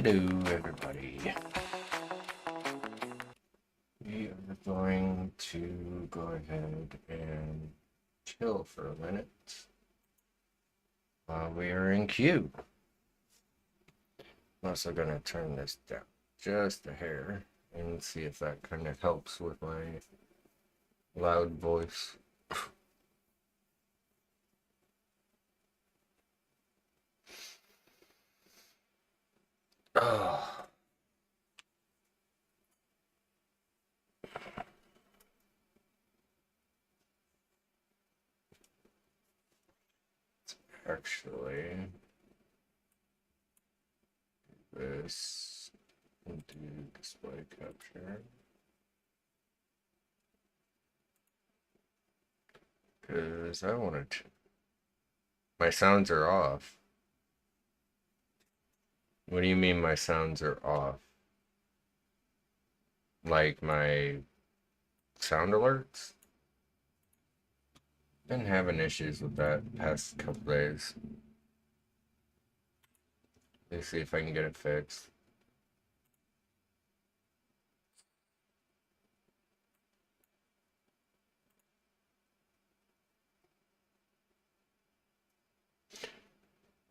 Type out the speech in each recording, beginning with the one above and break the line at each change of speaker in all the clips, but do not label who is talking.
Hello, everybody. We are going to go ahead and chill for a minute while we are in queue. I'm also going to turn this down just a hair and see if that kind of helps with my loud voice. Oh. Actually, this into display capture, because I wanted to. My sounds are off. What do you mean my sounds are off? Like my sound alerts? Been having issues with that past couple days. Let's see if I can get it fixed.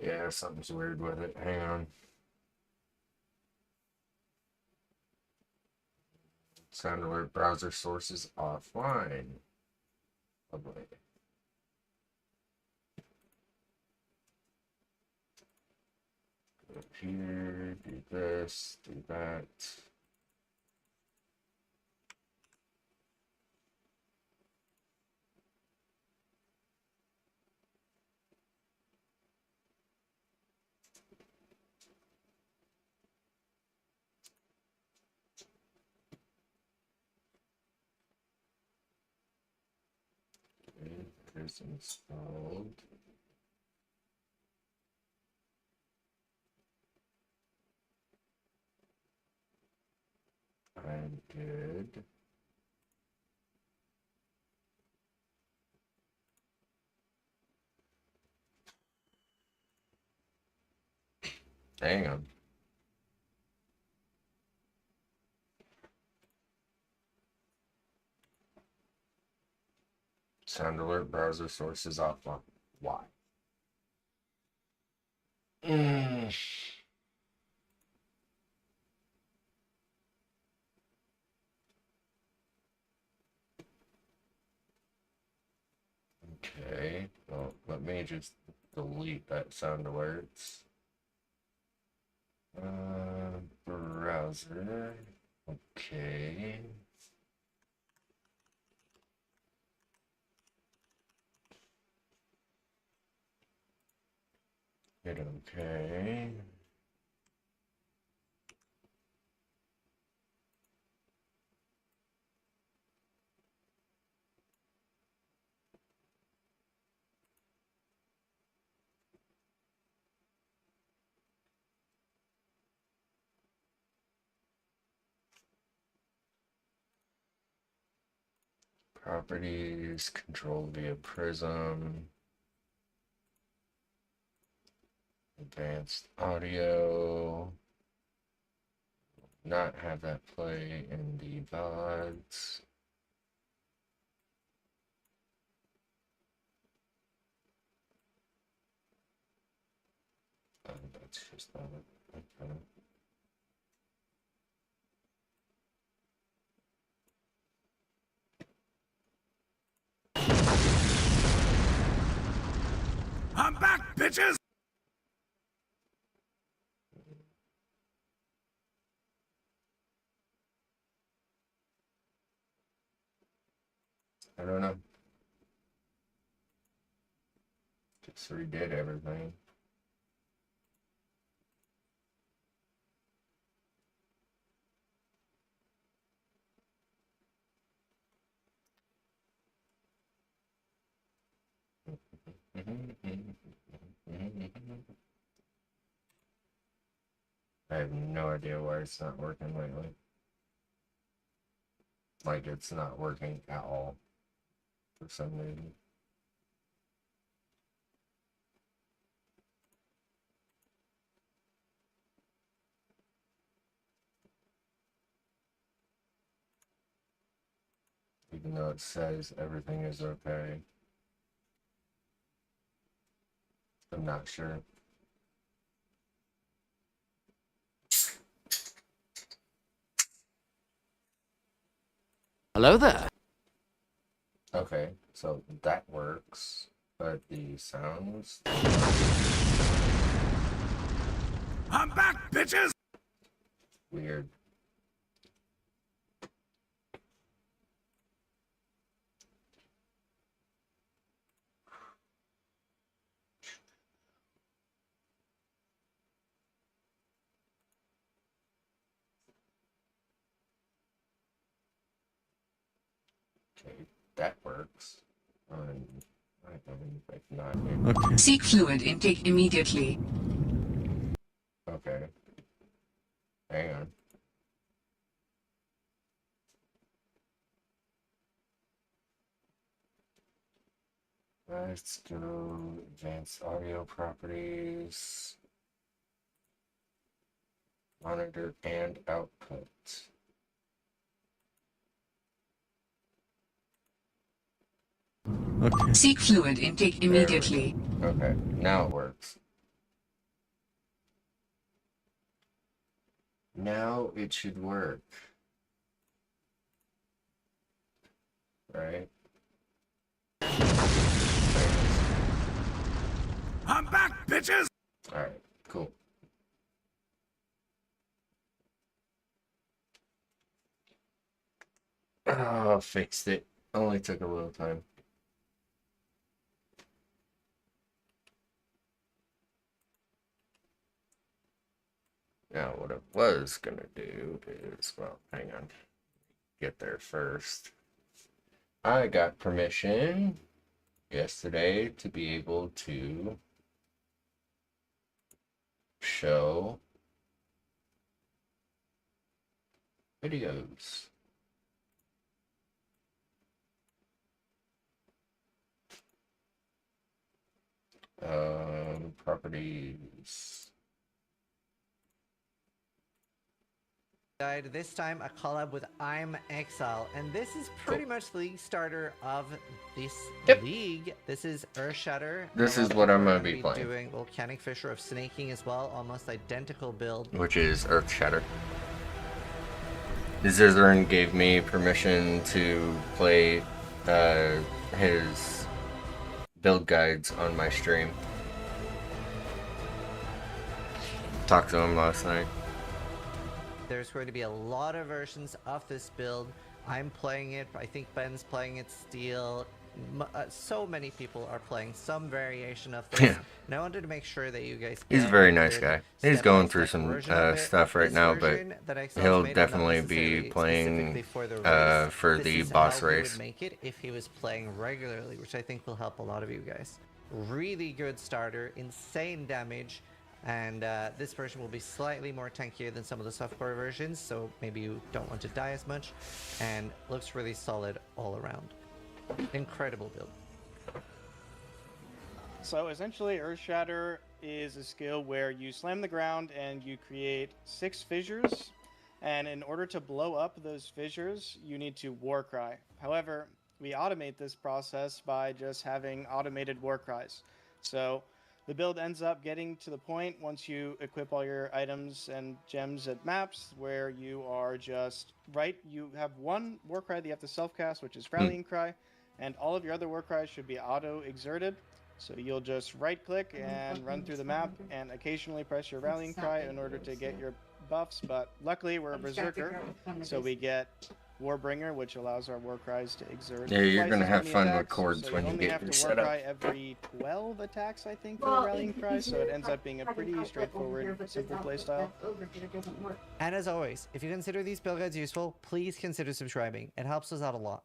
Yeah, something's weird with it. Hang on. Sound alert browser sources offline. Lovely. Go up here, do this, do that. Okay, that is installed. I'm good. Hang on. Sound alert browser sources offline. Why? Okay, well, let me just delete that sound alerts. Browser. Okay. Hit okay. Properties, control via Prism. Advanced audio. Not have that play in the VODs. That's just not it. Okay.
I'm back, bitches!
I don't know. Just redid everything. I have no idea why it's not working lately. Like, it's not working at all for some reason. even though it says everything is okay. I'm not sure.
Hello there.
Okay, so that works, but the sounds...
I'm back, bitches!
Weird. Okay, that works. I don't like not.
Okay.
Seek fluid intake immediately.
Okay. Hang on. Let's go advanced audio properties. Monitor and output.
Okay.
Seek fluid intake immediately.
Okay, now it works. Now it should work. Right?
I'm back, bitches!
Alright, cool. Oh, fixed it. Only took a little time. Now, what I was gonna do is, well, hang on. Get there first. I got permission yesterday to be able to show videos. Properties.
This time a collab with I'm Exile, and this is pretty much the starter of this league. This is Earthshatter.
This
A lot
is
of
what
people
I'm
are
gonna
gonna
be playing.
Doing Volcanic Fissure of Snaking as well, almost identical build.
Which is Earthshatter. Zizarin gave me permission to play his build guides on my stream. Talked to him last night.
There's going to be a lot of versions of this build. I'm playing it. I think Ben's playing it. Steel. So many people are playing some variation of this.
Yeah.
And I wanted to make sure that you guys.
He's a
get
very nice
good
guy. He's
step-by-step
going through some
version of it.
stuff right
This
now, but
version that Exile's
he'll
made, not
definitely be
necessarily
playing
specifically for the race.
for
This
the
is
boss
how he
race.
would make it if he was playing regularly, which I think will help a lot of you guys. Really good starter, insane damage. And this version will be slightly more tankier than some of the softcore versions, so maybe you don't want to die as much, and looks really solid all around. Incredible build.
So essentially, Earthshatter is a skill where you slam the ground and you create 6 fissures, and in order to blow up those fissures, you need to warcry. However, we automate this process by just having automated warcries. So the build ends up getting to the point once you equip all your items and gems at maps where you are just you have one warcry that you have to self-cast, which is Rallying Cry, and all of your other warcries should be auto-exerted. So you'll just right-click and run through the map and occasionally press your Rallying Cry in order to get your buffs, but luckily we're a Berserker, so we get Warbringer, which allows our Warcries to exert.
Yeah, you're
twice
gonna
as
have
many
fun with
attacks,
chords
so
when you
only
get
have
your
to
setup.
Warcry every 12 attacks, I think, for the Rallying Cry, so it ends up being a pretty straightforward, simple playstyle.
And as always, if you consider these build guides useful, please consider subscribing. It helps us out a lot.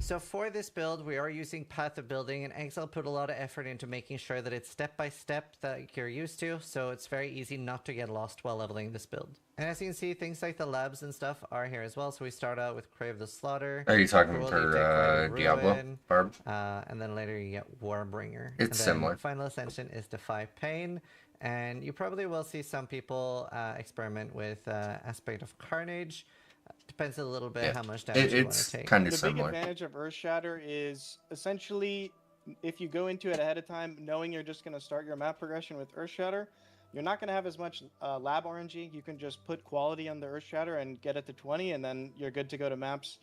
So for this build, we are using Path of Building, and Exile put a lot of effort into making sure that it's step-by-step that you're used to, so it's very easy not to get lost while leveling this build. And as you can see, things like the labs and stuff are here as well, so we start out with Crave the Slaughter.
Are you talking
Cruelty,
for
Decorated
Diablo,
Ruin,
Barb?
and then later you get Warbringer.
It's
and then
similar.
Final Ascension is Defy Pain, and you probably will see some people experiment with Aspect of Carnage. Depends a little bit
Yeah.
how much damage you want
It's
to take.
kind of
The big
similar.
advantage of Earthshatter is essentially if you go into it ahead of time knowing you're just going to start your map progression with Earthshatter, you're not going to have as much lab RNG. You can just put quality on the Earthshatter and get it to 20, and then you're good to go to maps.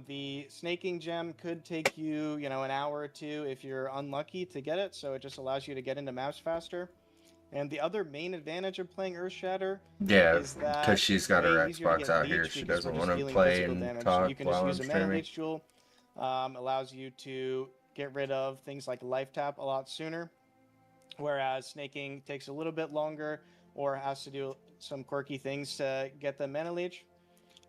The snaking gem could take you, an hour or two if you're unlucky to get it, so it just allows you to get into maps faster. And the other main advantage of playing Earthshatter
Yeah,
is that
because she's
it's
got her
way easier to
Xbox
get
out
leech
here. She
because
doesn't
we're
want
just
to
dealing
play
physical
and
damage. So
talk
you can
while
just
I'm
use a mana
streaming.
leech jewel. Allows you to get rid of things like life tap a lot sooner, whereas snaking takes a little bit longer or has to do some quirky things to get the mana leech.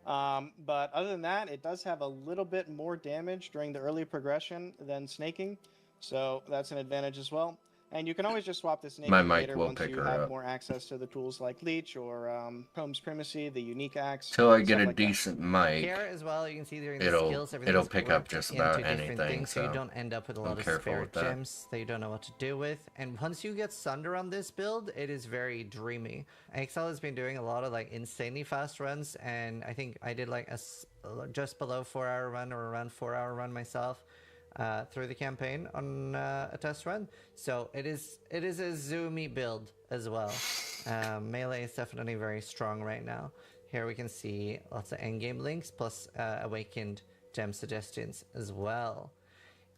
But other than that, it does have a little bit more damage during the early progression than snaking, so that's an advantage as well. And you can always just swap the snaking
My mic
later
will
once
pick
you
her
have
up.
more access to the tools like Leech or Poem's Primacy, the unique axe.
Till I get
stuff
a
like that.
decent mic,
Here as well, you can see during the
it'll
skills, everything's
pick up
grouped
just
into
about
different
anything.
things, so you
So
don't end up with a
I'm
lot of
careful
spare
with that.
gems that you don't know what to do with. And once you get Sunder on this build, it is very dreamy. Exile has been doing a lot of like insanely fast runs, and I think I did like just below 4-hour run or around 4-hour run myself. Through the campaign on a test run, so it is a zoomy build as well. Melee is definitely very strong right now. Here we can see lots of endgame links plus awakened gem suggestions as well.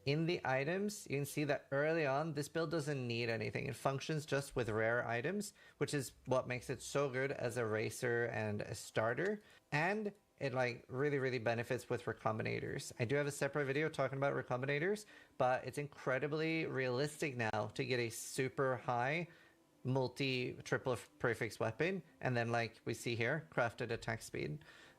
In the items, you can see that early on, this build doesn't need anything. It functions just with rare items, which is what makes it so good as a racer and a starter. And it like really benefits with recombinators. I do have a separate video talking about recombinators, but it's incredibly realistic now to get a super high multi-triple prefix weapon, and then like we see here, crafted attack speed.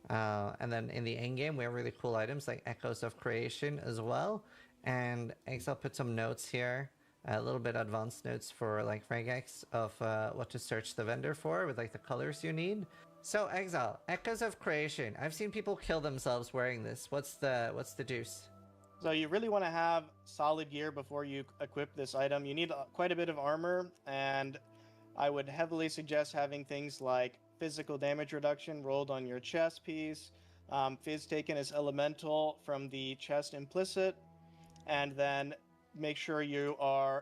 And then in the end game, we have really cool items like Echoes of Creation as well. And Exile put some notes here, a little bit advanced notes for like regex of what to search the vendor for with like the colors you need. So Exile, Echoes of Creation. I've seen people kill themselves wearing this. What's the deuce?
So you really want to have solid gear before you equip this item. You need quite a bit of armor, and I would heavily suggest having things like physical damage reduction rolled on your chest piece, Fizz taken as elemental from the chest implicit, and then make sure you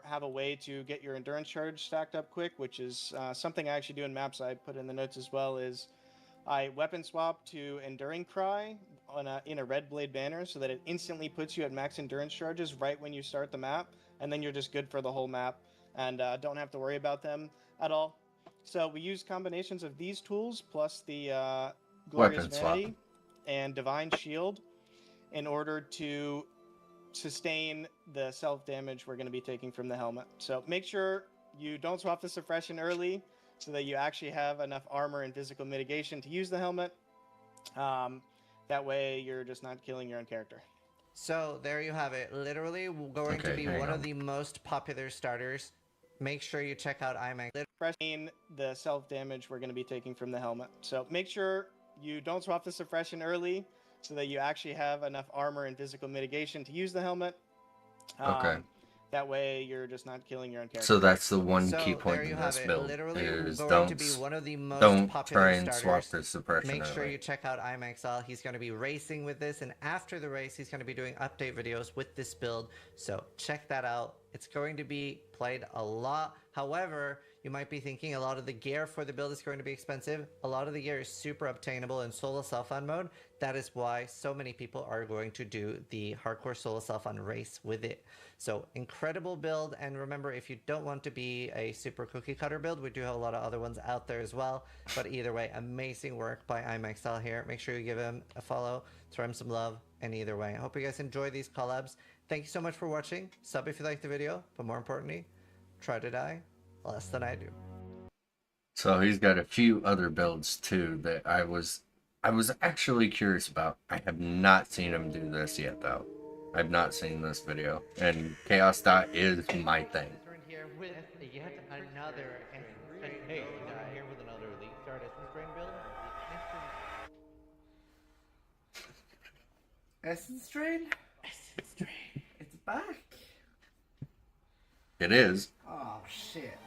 have a way to get your endurance charge stacked up quick, which is something I actually do in maps. I put in the notes as well. Is I weapon swap to Enduring Cry in a red blade banner so that it instantly puts you at max endurance charges right when you start the map, and then you're just good for the whole map and don't have to worry about them at all. So we use combinations of these tools plus the Glorious
Weapon swap.
Vanity and Divine Shield in order to sustain the self damage we're going to be taking from the helmet. So make sure you don't swap the suppression early so that you actually have enough armor and physical mitigation to use the helmet. That way you're just not killing your own character.
So there you have it. Literally going to be one of the most popular starters. Make sure you check out IMAX.
Pressing the self damage we're going to be taking from the helmet. So make sure you don't swap the suppression early so that you actually have enough armor and physical mitigation to use the helmet. That way you're just not killing your own character.
So that's the one
So
key point
there you
in
have
this
it.
build
Literally
is
going to be one of the most
don't
popular
try and swap
starters.
the suppression
Make sure
early.
you check out IMXL. He's going to be racing with this, and after the race, he's going to be doing update videos with this build. So check that out. It's going to be played a lot. However, you might be thinking a lot of the gear for the build is going to be expensive. A lot of the gear is super obtainable in solo self-on mode. That is why so many people are going to do the hardcore solo self-on race with it. So incredible build. And remember, if you don't want to be a super cookie cutter build, we do have a lot of other ones out there as well. But either way, amazing work by IMXL here. Make sure you give him a follow, throw him some love, and either way, I hope you guys enjoy these collabs. Thank you so much for watching. Sub if you liked the video, but more importantly, try to die less than I do.
So he's got a few other builds too that I was actually curious about. I have not seen him do this yet though. I've not seen this video, and Chaos Dot is my thing.
Here with yet another hey, here with another Elite Start Essence Drain build.
Essence Drain?
Essence Drain.
It's back.
It is.
Oh shit.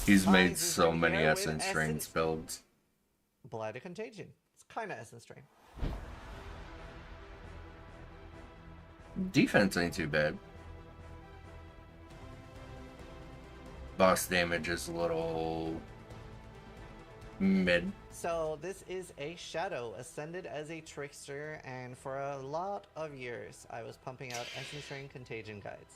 He's made
Eyes is
so
in
many
here with
Essence Strains builds.
Blight of Contagion. It's kind of Essence Strain.
Defense ain't too bad. Boss damage is a little mid.
So this is a Shadow, ascended as a Trickster, and for a lot of years I was pumping out Essence Strain Contagion guides.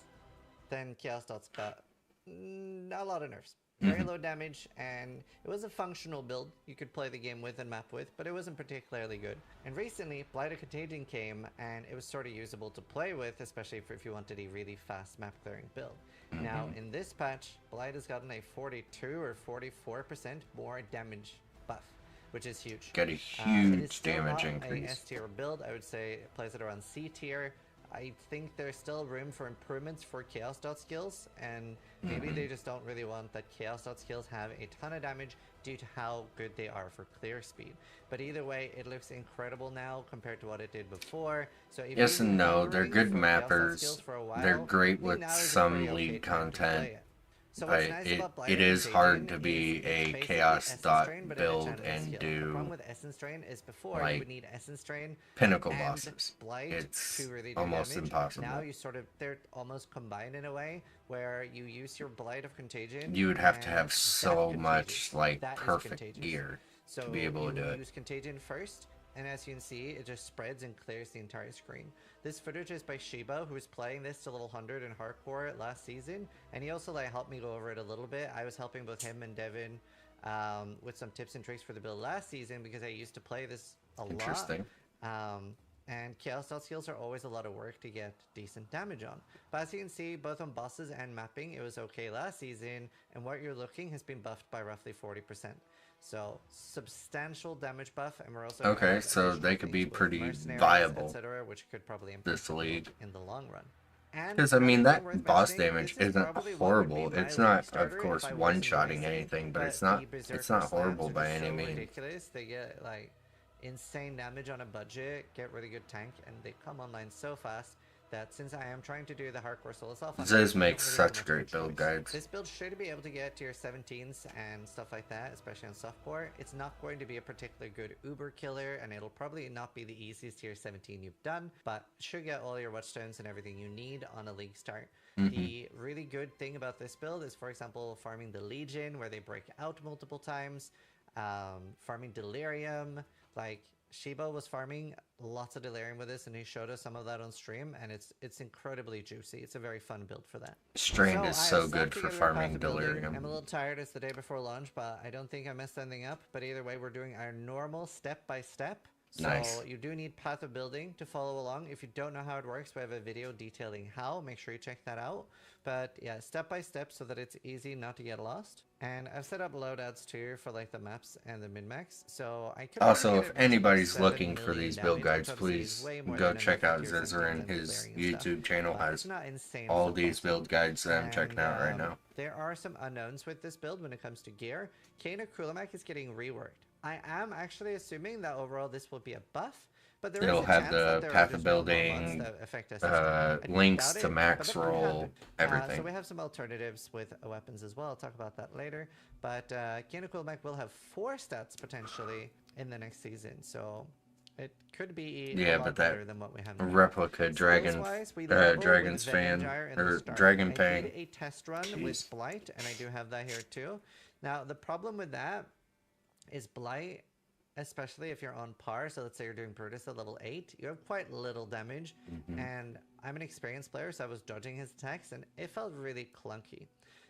Then Chaos Dots got a lot of nerfs. Very low damage, and it was a functional build you could play the game with and map with, but it wasn't particularly good. And recently, Blight of Contagion came, and it was sort of usable to play with, especially if you wanted a really fast map clearing build. Now, in this patch, Blight has gotten a 42 or 44% more damage buff, which is huge.
Got a
It is
huge
still
damage
not
increase.
a S tier build. I would say it plays it around C tier. I think there's still room for improvements for Chaos Dot skills, and maybe they just don't really want that Chaos Dot skills have a ton of damage due to how good they are for clear speed. But either way, it looks incredible now compared to what it did before. So if
Yes
you've
and
been
no, they're
hungering
good
for Chaos Dot skills
mappers.
for a while,
They're great
I think
with
now is a
some
pretty okay
league
time to play
content.
it. So
But
what's nice about Blight
it
of
is hard
Contagion
to be
is
a
it's basically
Chaos
Essence
Dot
Strain, but an
build
enchanted
and
skill. The
do
problem with Essence Strain is before you
like
would need Essence Strain
pinnacle
and
bosses.
Blight
It's
to really do
almost
damage.
impossible.
Now you sort of, they're almost combined in a way where you use your Blight of Contagion.
You would have to
and
have
that
so much
contagious.
like
That is
perfect
contagious.
gear
So
to be able to
you
do it.
use Contagion first, and as you can see, it just spreads and clears the entire screen. This footage is by Shiba, who was playing this to level 100 in hardcore last season, and he also helped me go over it a little bit. I was helping both him and Devin with some tips and tricks for the build last season because I used to play this a lot.
Interesting.
And Chaos Dot skills are always a lot of work to get decent damage on. But as you can see, both on bosses and mapping, it was okay last season, and what you're looking has been buffed by roughly 40%. So substantial damage buff, and we're also
Okay,
have
so
additional
they could be
things with
pretty
mercenaries,
viable,
etc., which could probably
this
improve the build
league.
in the long run. And
Because I mean
another
that
thing worth
boss
mentioning,
damage
this is
isn't
probably what would
horrible.
be my
It's
league
not, of
starter if
course,
I wasn't
one-shotting
racing,
anything, but it's
the
not
Berserker slams
horrible
are
by
just
any
so
means.
ridiculous. They get insane damage on a budget, get really good tank, and they come online so fast that since I am trying to do the hardcore solo self,
Ziz makes such great build guides.
This build should be able to get to your 17s and stuff like that, especially on softcore. It's not going to be a particularly good uber killer, and it'll probably not be the easiest tier 17 you've done, but should get all your watchstones and everything you need on a league start. The really good thing about this build is, for example, farming the Legion, where they break out multiple times, farming Delirium, Shiba was farming lots of Delirium with this, and he showed us some of that on stream, and it's incredibly juicy. It's a very fun build for that.
Strained is
I
so
sucked
good
to
for
get rid of
farming
path building.
Delirium.
I'm a little tired. It's the day before launch, but I don't think I messed anything up. But either way, we're doing our normal step-by-step. So
Nice.
you do need path of building to follow along. If you don't know how it works, we have a video detailing how. Make sure you check that out. But yeah, step by step so that it's easy not to get lost. And I've set up loadouts too for the maps and the min-max. So I could
Also,
probably
if
get it to
anybody's
7
looking for
million
these
damage,
build
which
guides,
obviously is
please
way more
go
than
check
enough
out
for tier
Zizzer,
17s
and
and
his
clearing and stuff.
YouTube channel
But it's
has
not insane
all
full
these
cost.
build guides that I'm checking out right now.
There are some unknowns with this build when it comes to gear. Kano Kulamak is getting reworked. I am actually assuming that overall this will be a buff, but there is
It'll
a
have
chance
the
that there are
path of
additional
building,
mods that affect us. I do
links
doubt
to
it,
max
but that could
roll,
happen.
everything.
So we have some alternatives with weapons as well. I'll talk about that later. But Kano Kulamak will have 4 stats potentially in the next season, so it could be a lot
but
better
that
than what we have now.
replica dragon,
Skills-wise, we level with
Dragon's
Venom
fan,
Gyre in the
or
start.
Dragon
I
Fang.
did a test run with Blight, and I do have that here too. Now, the problem with that is Blight, especially if you're on par, so let's say you're doing Brutus at level 8, you have quite little damage, and I'm an experienced player, so I was dodging his attacks, and it felt really clunky.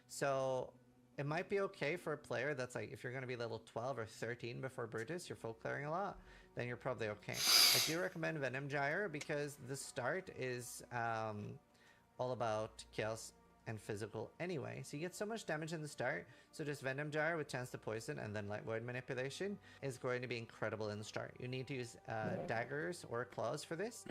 So it might be okay for a player that's if you're going to be level 12 or 13 before Brutus, you're full clearing a lot, then you're probably okay. I do recommend Venom Gyre because the start is all about chaos and physical anyway. So you get so much damage in the start, so just Venom Gyre with chance to poison and then Void Manipulation is going to be incredible in the start. You need to use daggers or claws for this,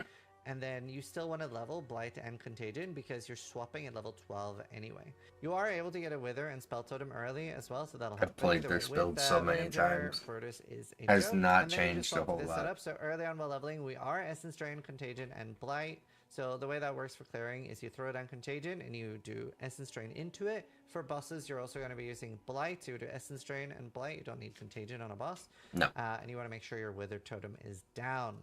and then you still want to level Blight and Contagion because you're swapping at level 12 anyway. You are able to get a Wither and Spell Totem early as well, so that'll help.
I've played
Either way,
this
with
build so many
Venom Gyre,
times.
Brutus is a
Has
joke.
not
And then you
changed
just
a
swap
whole
this
lot.
setup. So early on while leveling, we are Essence Drain, Contagion, and Blight. So the way that works for clearing is you throw down Contagion and you do Essence Drain into it. For bosses, you're also going to be using Blight. So you do Essence Drain and Blight. You don't need Contagion on a boss.
No.
And you want to make sure your Wither Totem is down.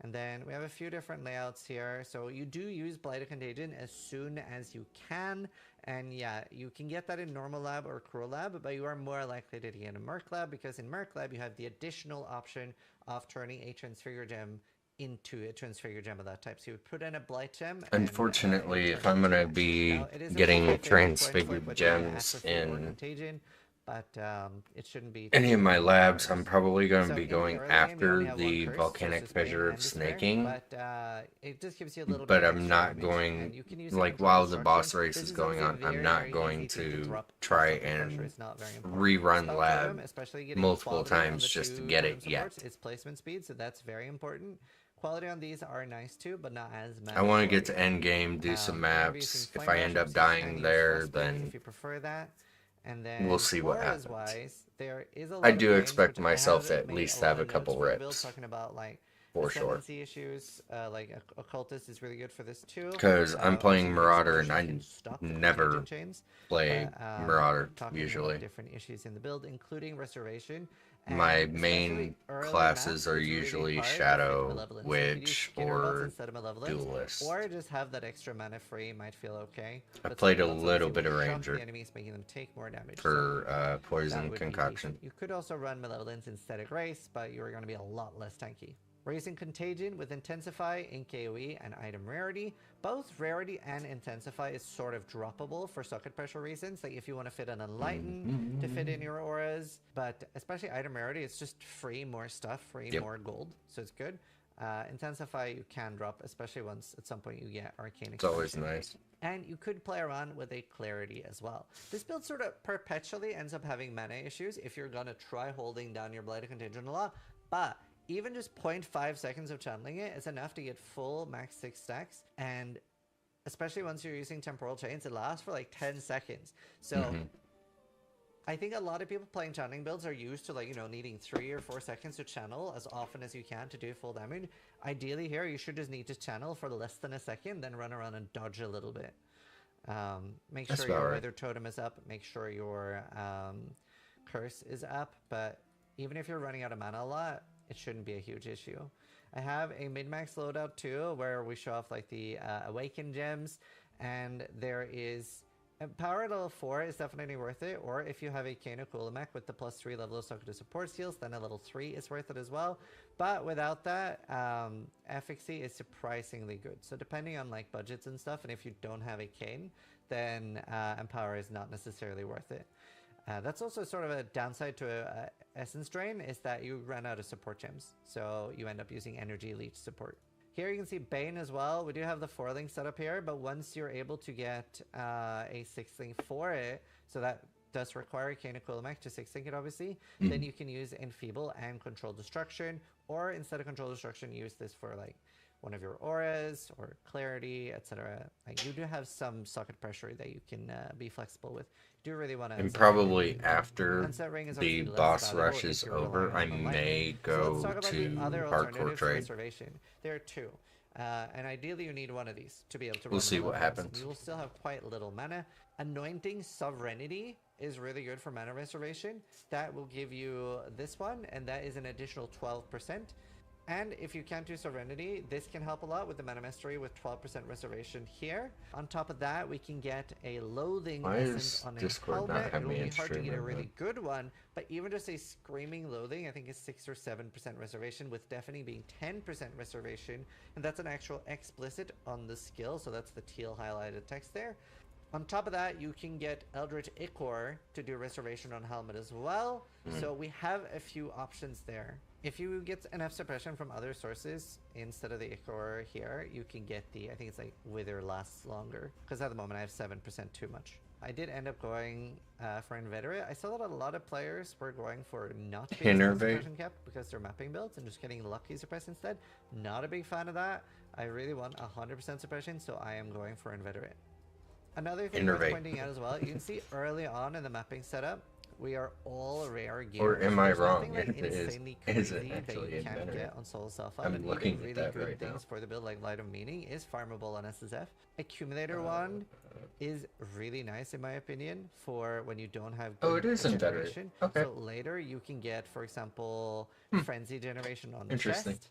And then we have a few different layouts here. So you do use Blight or Contagion as soon as you can. And yeah, you can get that in normal lab or cruel lab, but you are more likely to get it in Merc lab, because in Merc lab you have the additional option of turning a Transfigure Gem into a Transfigure Gem of that type. So you would put in a Blight Gem.
Unfortunately, if I'm gonna be getting transfigured gems in
Contagion, but it shouldn't be
any of my labs,
hard.
I'm probably going to
So
be
in the
going
early game, you only
after
have
the
one curse,
volcanic
so Sustain
fissure
and
of
Despair,
snaking.
but it just gives you a little
But
bit of
I'm
extra
not
damage,
going,
and you can use
like,
Control
while the boss
Destruction.
race
This
is
is
going
obviously
on, I'm
very,
not
very
going
easy to
to
drop.
try
Second pressure
and
is not very important.
rerun
Spell
lab
Totem, especially getting
multiple
quality on
times
the
just to
two
get
totem
it yet.
supports, It's placement speed, so that's very important. Quality on these are nice too, but not as
I want to get
mandatory.
to end game, do some
You're gonna be
maps.
using
If
flame
I end
rushes
up dying
and use
there,
Frostbite
then
if you prefer that. And then
we'll see what
auras
happens.
wise, there is a lot
I
of
do
games,
expect
which I
myself to
have
at
made
least
a lot
have a
of notes
couple
for the build
rips,
talking about like
for sure.
ascendancy issues. Like occultist is really good for this too.
Because I'm
Also
playing
the
Marauder and
explosion
I
can stop the
never
contagion chains.
play
But,
Marauder
talking
usually.
about different issues in the build, including restoration.
My
And
main
especially early
classes
maps,
are
it's really
usually
hard to fit
Shadow,
Malevolence. So you could use
Witch,
Skinner Buds
or
instead of Malevolence,
Duelist.
or just have that extra mana free might feel okay.
I
But
played a
Skinner Buds
little
obviously
bit
will
of
shock
Ranger
the enemies, making them take more damage. So
for
that
Poison
would be
Concoction.
decent. You could also run Malevolence instead of Grace, but you're going to be a lot less tanky. We're using Contagion with Intensify in KoE and item rarity. Both rarity and Intensify is sort of droppable for socket pressure reasons. Like if you want to fit an Enlighten to fit in your auras, but especially item rarity, it's just free more stuff, free more gold, so it's good. Intensify you can drop, especially once at some point you get Arcane
It's always
Expansion.
nice.
And you could play around with a Clarity as well. This build sort of perpetually ends up having mana issues if you're going to try holding down your Blighted Contagion a lot, but even just 0.5 seconds of channeling it is enough to get full max 6 stacks, and especially once you're using Temporal Chains, it lasts for like 10 seconds. So I think a lot of people playing channeling builds are used to, like, you know, needing 3 or 4 seconds to channel as often as you can to do full damage. Ideally here, you should just need to channel for less than a second, then run around and dodge a little bit. Make
That's
sure your
about right.
Wither Totem is up, make sure your Curse is up, but even if you're running out of mana a lot, it shouldn't be a huge issue. I have a min-max loadout too, where we show off like the Awaken gems, and there is power at level 4 is definitely worth it, or if you have a Kano Kulamech with the +3 level of Socket to support skills, then a level 3 is worth it as well. But without that, efficacy is surprisingly good. So depending on like budgets and stuff, and if you don't have a Kane, then Empower is not necessarily worth it. That's also sort of a downside to Essence Drain, is that you run out of support gems. So you end up using Energy Leech support. Here you can see Bane as well. We do have the 4-link set up here, but once you're able to get a 6-link for it, so that does require Kano Kulamech to 6-link it obviously, then you can use Enfeeble and Control Destruction, or instead of Control Destruction, use this for like one of your auras or clarity, etc. Like you do have some socket pressure that you can be flexible with. You do really want to.
And probably after the boss rush is over, I may go to hardcore trade.
Reservation. There are two. And ideally you need one of these to be able to run
We'll see
the
what
levels.
happens.
You will still have quite little mana. Anointing Sovereignty is really good for mana restoration. That will give you this one, and that is an additional 12%. And if you can't do Serenity, this can help a lot with the Mana Mastery with 12% restoration here. On top of that, we can get a Loathing Essence on a
Discord not
helmet. It
having
will
me
be
in
hard to
stream
get a
right
really good one, but even just a Screaming Loathing, I think is 6 or 7% restoration, with Deafening being 10% restoration, and that's an actual explicit on the skill, so that's the teal highlighted text there. On top of that, you can get Eldritch Ichor to do restoration on helmet as well. So we have a few options there. If you get enough suppression from other sources instead of the Ichor here, you can get the, I think it's like Wither lasts longer. Because at the moment I have 7% too much. I did end up going for Inveterate. I saw that a lot of players were going for not being suppression cap because they're mapping builds and just getting lucky suppress instead. Not a big fan of that. I really want 100% suppression, so I am going for Inveterate. Another thing worth pointing out as well, you can see early on in the mapping setup, we are all rare gear.
Or am
so
I
there's
wrong?
nothing, like,
It is
insanely
it
crazy that
actually
you
in
can't
better.
get on Soul Self-Found,
I'm
and
looking
even
at
really
that
good
right now.
things for the build like Light of Meaning is farmable on SSF. Accumulator one is really nice in my opinion for when you don't have
Oh,
good
it is in better.
generation.
Okay.
So later you can get, for example, Frenzy generation on
Interesting.
chest.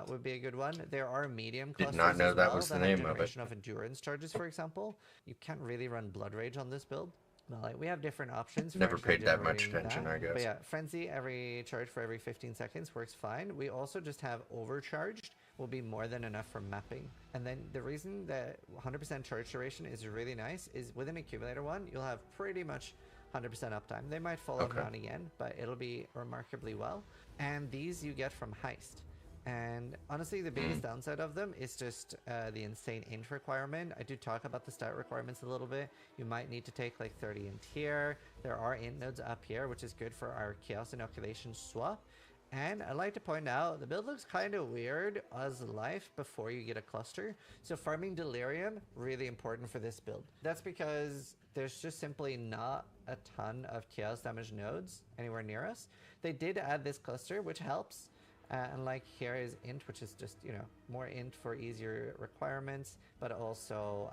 Would be a good one. There are medium
Did
clusters
not know
as
that
well
was the
that have
name of it.
generation of endurance charges, for example. You can't really run Blood Rage on this build. Well, like, we have different options. For
Never
actually
paid that much
generating
attention,
that.
I guess.
But yeah, Frenzy every charge for every 15 seconds works fine. We also just have Overcharged will be more than enough for mapping. And then the reason that 100% charge duration is really nice is with an accumulator one, you'll have pretty much 100% uptime. They might fall off now and again, but it'll be remarkably well. And these you get from Heist. And honestly, the biggest downside of them is just the insane int requirement. I do talk about the stat requirements a little bit. You might need to take like 30 int here. There are int nodes up here, which is good for our chaos inoculation swap. And I'd like to point out, the build looks kind of weird as life before you get a cluster. So farming Delirium, really important for this build. That's because there's just simply not a ton of chaos damage nodes anywhere near us. They did add this cluster, which helps. And like here is int, which is just, you know, more int for easier requirements, but also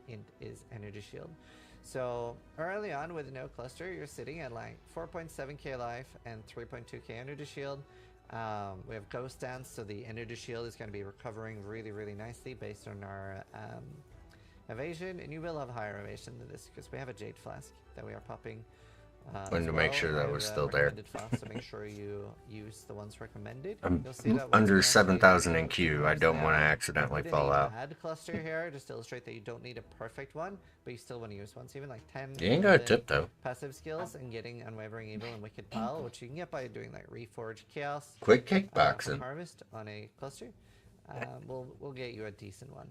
int is energy shield. So early on with no cluster, you're sitting at like 4.7k life and 3.2k energy shield. We have ghost dance, so the energy shield is going to be recovering really nicely based on our evasion, and you will have higher evasion than this because we have a jade flask that we are popping.
Wanted to make sure that was still there.
So make sure you use the ones recommended.
I'm
You'll see that
under
once we actually
7,000 in
go
Q.
towards
I don't
that,
want to accidentally
put in
fall
a
out.
bad cluster here just to illustrate that you don't need a perfect one, but you still want to use one. So even like 10
You ain't got a tip though.
passive skills and getting Unwavering Evil and Wicked Pile, which you can get by doing like Reforge Chaos
Quick
and
kickboxing.
Harvest on a cluster. We'll get you a decent one.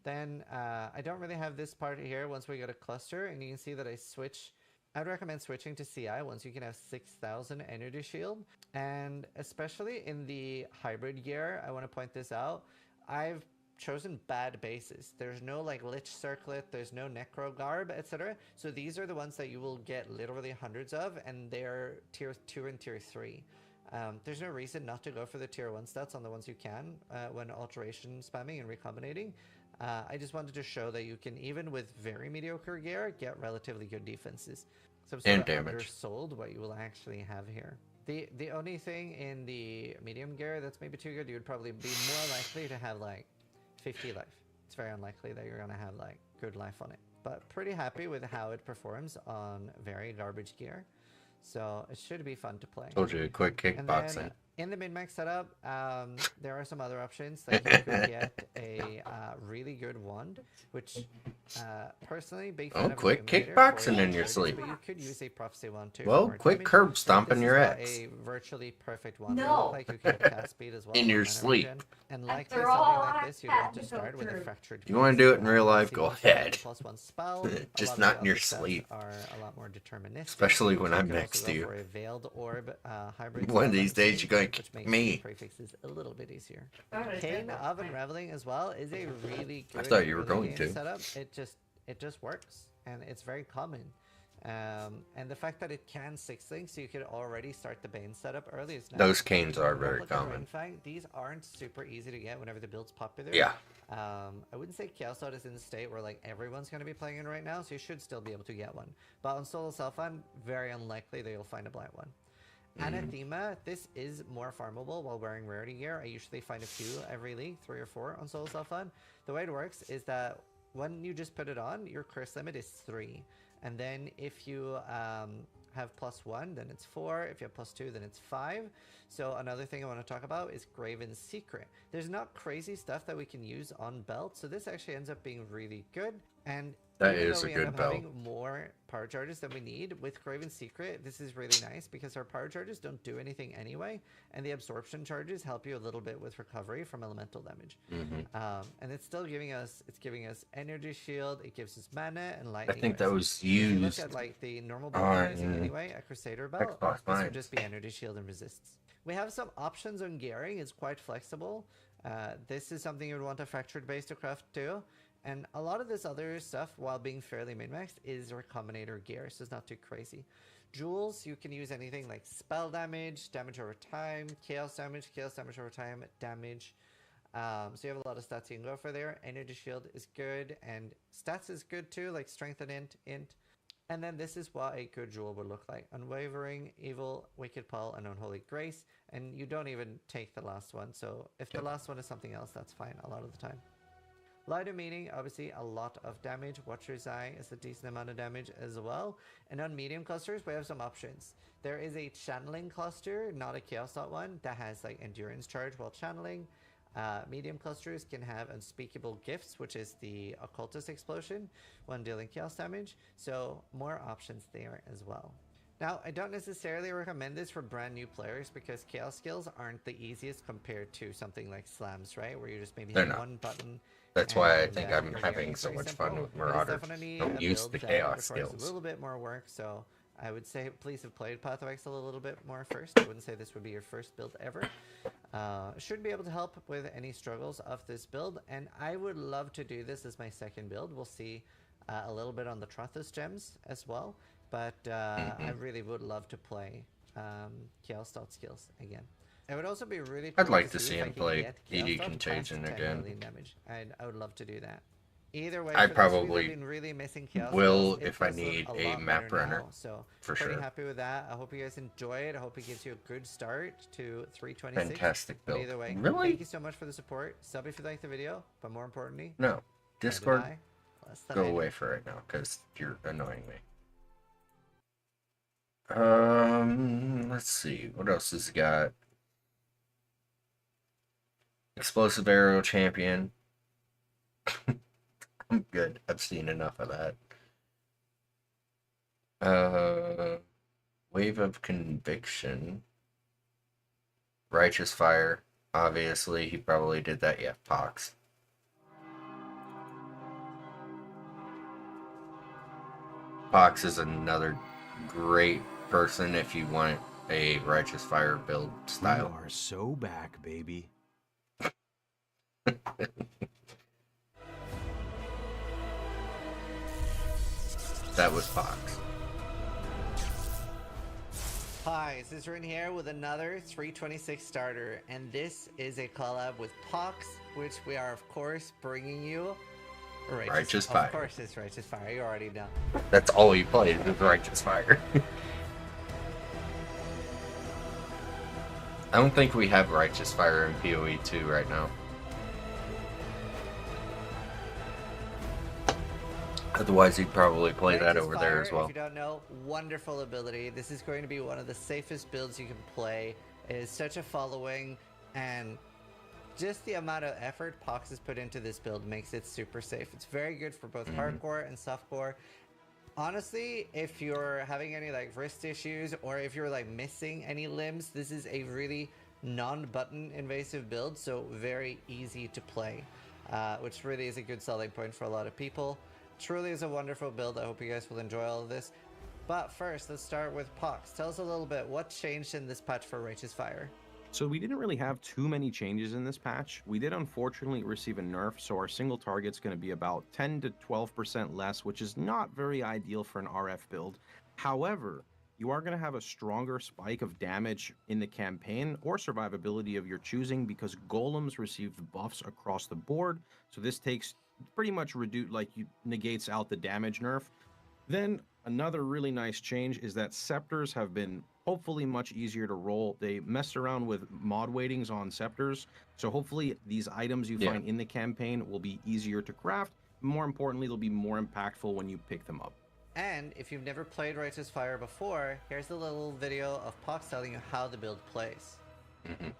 Then I don't really have this part here once we get a cluster, and you can see that I'd recommend switching to CI once you can have 6,000 energy shield. And especially in the hybrid gear, I want to point this out. I've chosen bad bases. There's no like Lich Circlet, there's no Necro Garb, etc. So these are the ones that you will get literally hundreds of, and they're tier 2 and tier 3. There's no reason not to go for the tier 1 stats on the ones you can when alteration spamming and recombinating. I just wanted to show that you can, even with very mediocre gear, get relatively good defenses. So I'm sort of
damage.
undersold what you will actually have here. The only thing in the medium gear that's maybe too good, you would probably be more likely to have like 50 life. It's very unlikely that you're gonna have like good life on it. But pretty happy with how it performs on very garbage gear. So it should be fun to play.
Told you, quick
And
kickboxing.
then in the min-max setup, there are some other options. Like you could get a really good wand, which personally, big fan of
quick
accumulator
kickboxing
for
in your
charges,
sleep.
But you could use a prophecy wand too.
Well,
for more
quick
damage.
curb stomping
This
your
is not
ex.
a virtually perfect wand.
No.
Like you can cast speed as well.
In
for
your
mana
sleep.
regen. And like
After
this,
all
something like
I
this, you want
had
to
to
start
go
with a
through.
fractured.
You wanna do it in real life,
See
go
if you have a
ahead.
+1 spell. A
Just
lot of
not
the
in your
other stats
sleep.
Are a lot more deterministic.
Especially when
You
I'm
can also
next
go
to you.
for a veiled orb hybrid
One of
setup,
these days you're going to
which
kick
makes
me.
the prefixes a little bit easier.
Alright,
Cane
that's
of
fine.
Unraveling as well is a really good
thought you were
early
going
game
to.
setup. It just works, and it's very common. And the fact that it can 6-link, so you could already start the Bane setup early is nice.
Those canes are
And
very
Replica
common.
Ringfang, these aren't super easy to get whenever the build's popular.
Yeah.
I wouldn't say Chaos Dot is in the state where like everyone's going to be playing it right now, so you should still be able to get one. But on Solo Self-Found, very unlikely that you'll find a blind one. Anathema, this is more farmable while wearing rarity gear. I usually find a few every league, 3 or 4 on Solo Self-Found. The way it works is that when you just put it on, your curse limit is 3. And then if you have +1, then it's 4. If you have +2, then it's 5. So another thing I want to talk about is Graven's Secret. There's not crazy stuff that we can use on belt, so this actually ends up being really good. And
That
even
is
though
a
we
good
end up
belt.
having more power charges than we need with Graven's Secret, this is really nice because our power charges don't do anything anyway, and the absorption charges help you a little bit with recovery from elemental damage. And it's still giving us energy shield, it gives us mana and
I
lightning.
think that was
If you look
used.
at like the normal belt we're using anyway, a Crusader belt,
Xbox
this
Live.
would just be energy shield and resists. We have some options on gearing, it's quite flexible. This is something you would want a fractured base to craft too. And a lot of this other stuff, while being fairly min-maxed, is recombinator gear, so it's not too crazy. Jewels, you can use anything like spell damage, damage over time, chaos damage over time, damage. So you have a lot of stats you can go for there. Energy shield is good, and stats is good too, like strength and int. And then this is what a good jewel would look like. Unwavering, Evil, Wicked Pall, and Unholy Grace. And you don't even take the last one. So if the last one is something else, that's fine a lot of the time. Light of Meaning, obviously a lot of damage. Watcher's Eye is a decent amount of damage as well. And on medium clusters, we have some options. There is a channeling cluster, not a chaos dot one, that has like endurance charge while channeling. Medium clusters can have unspeakable gifts, which is the occultist explosion when dealing chaos damage. So more options there as well. Now, I don't necessarily recommend this for brand new players because chaos skills aren't the easiest compared to something like slams, right? Where you're just maybe hitting one button.
That's why I
and,
think
you're
I'm
there.
having
It's
so
very
much
simple.
fun with
It is
Marauders.
definitely
Don't
a
use
build
the
that
chaos
requires
skills.
a little bit more work, so I would say please have played Path of Exile a little bit more first. I wouldn't say this would be your first build ever. Should be able to help with any struggles of this build, and I would love to do this as my second build. We'll see a little bit on the Trothus gems as well, but I really would love to play Chaos Dot skills again. It would also be really cool
I'd like to
see
see
if I
him
can
play
get Chaos
ED
Dot
Contagion
past 10
again.
million damage. I would love to do that. Either way,
I
for those of you that
probably
have been really missing Chaos
will
skills, it
if I
does look
need
a
a
lot
map
better
runner,
now, so
for
pretty
sure.
happy with that. I hope you guys enjoy it. I hope it gives you a good start to 326.
Fantastic
But
build.
either way,
Really?
thank you so much for the support. Sub if you liked the video, but more importantly,
No. Discord,
goodbye. Less than
go
I do.
away for right now, because you're annoying me. Let's see. What else has he got? Explosive Arrow Champion. I'm good. I've seen enough of that. Wave of Conviction. Righteous Fire. Obviously, he probably did that. Yeah, Pox. Pox is another great person if you want a Righteous Fire build style.
We are so back, baby.
That was Pox.
Hi, Cicerin here with another 326 starter, and this is a collab with Pox, which we are of course bringing you.
Righteous Fire.
Of course it's Righteous Fire, you already know.
That's all he plays is Righteous Fire. I don't think we have Righteous Fire in PoE 2 right now. Otherwise, he'd probably play that
Righteous
over there as
Fire,
well.
If you don't know, wonderful ability. This is going to be one of the safest builds you can play. It is such a following, and just the amount of effort Pox has put into this build makes it super safe. It's very good for both hardcore and softcore. Honestly, if you're having any like wrist issues or if you're like missing any limbs, this is a really non-button invasive build, so very easy to play, which really is a good selling point for a lot of people. Truly is a wonderful build. I hope you guys will enjoy all of this. But first, let's start with Pox. Tell us a little bit what changed in this patch for Righteous Fire.
So we didn't really have too many changes in this patch. We did unfortunately receive a nerf, so our single target's going to be about 10 to 12% less, which is not very ideal for an RF build. However, you are going to have a stronger spike of damage in the campaign or survivability of your choosing because golems receive buffs across the board. So this takes pretty much negates out the damage nerf. Then another really nice change is that scepters have been hopefully much easier to roll. They messed around with mod weightings on scepters, so hopefully these items you find in the campaign will be easier to craft. More importantly, they'll be more impactful when you pick them up.
And if you've never played Righteous Fire before, here's a little video of Pox telling you how the build plays.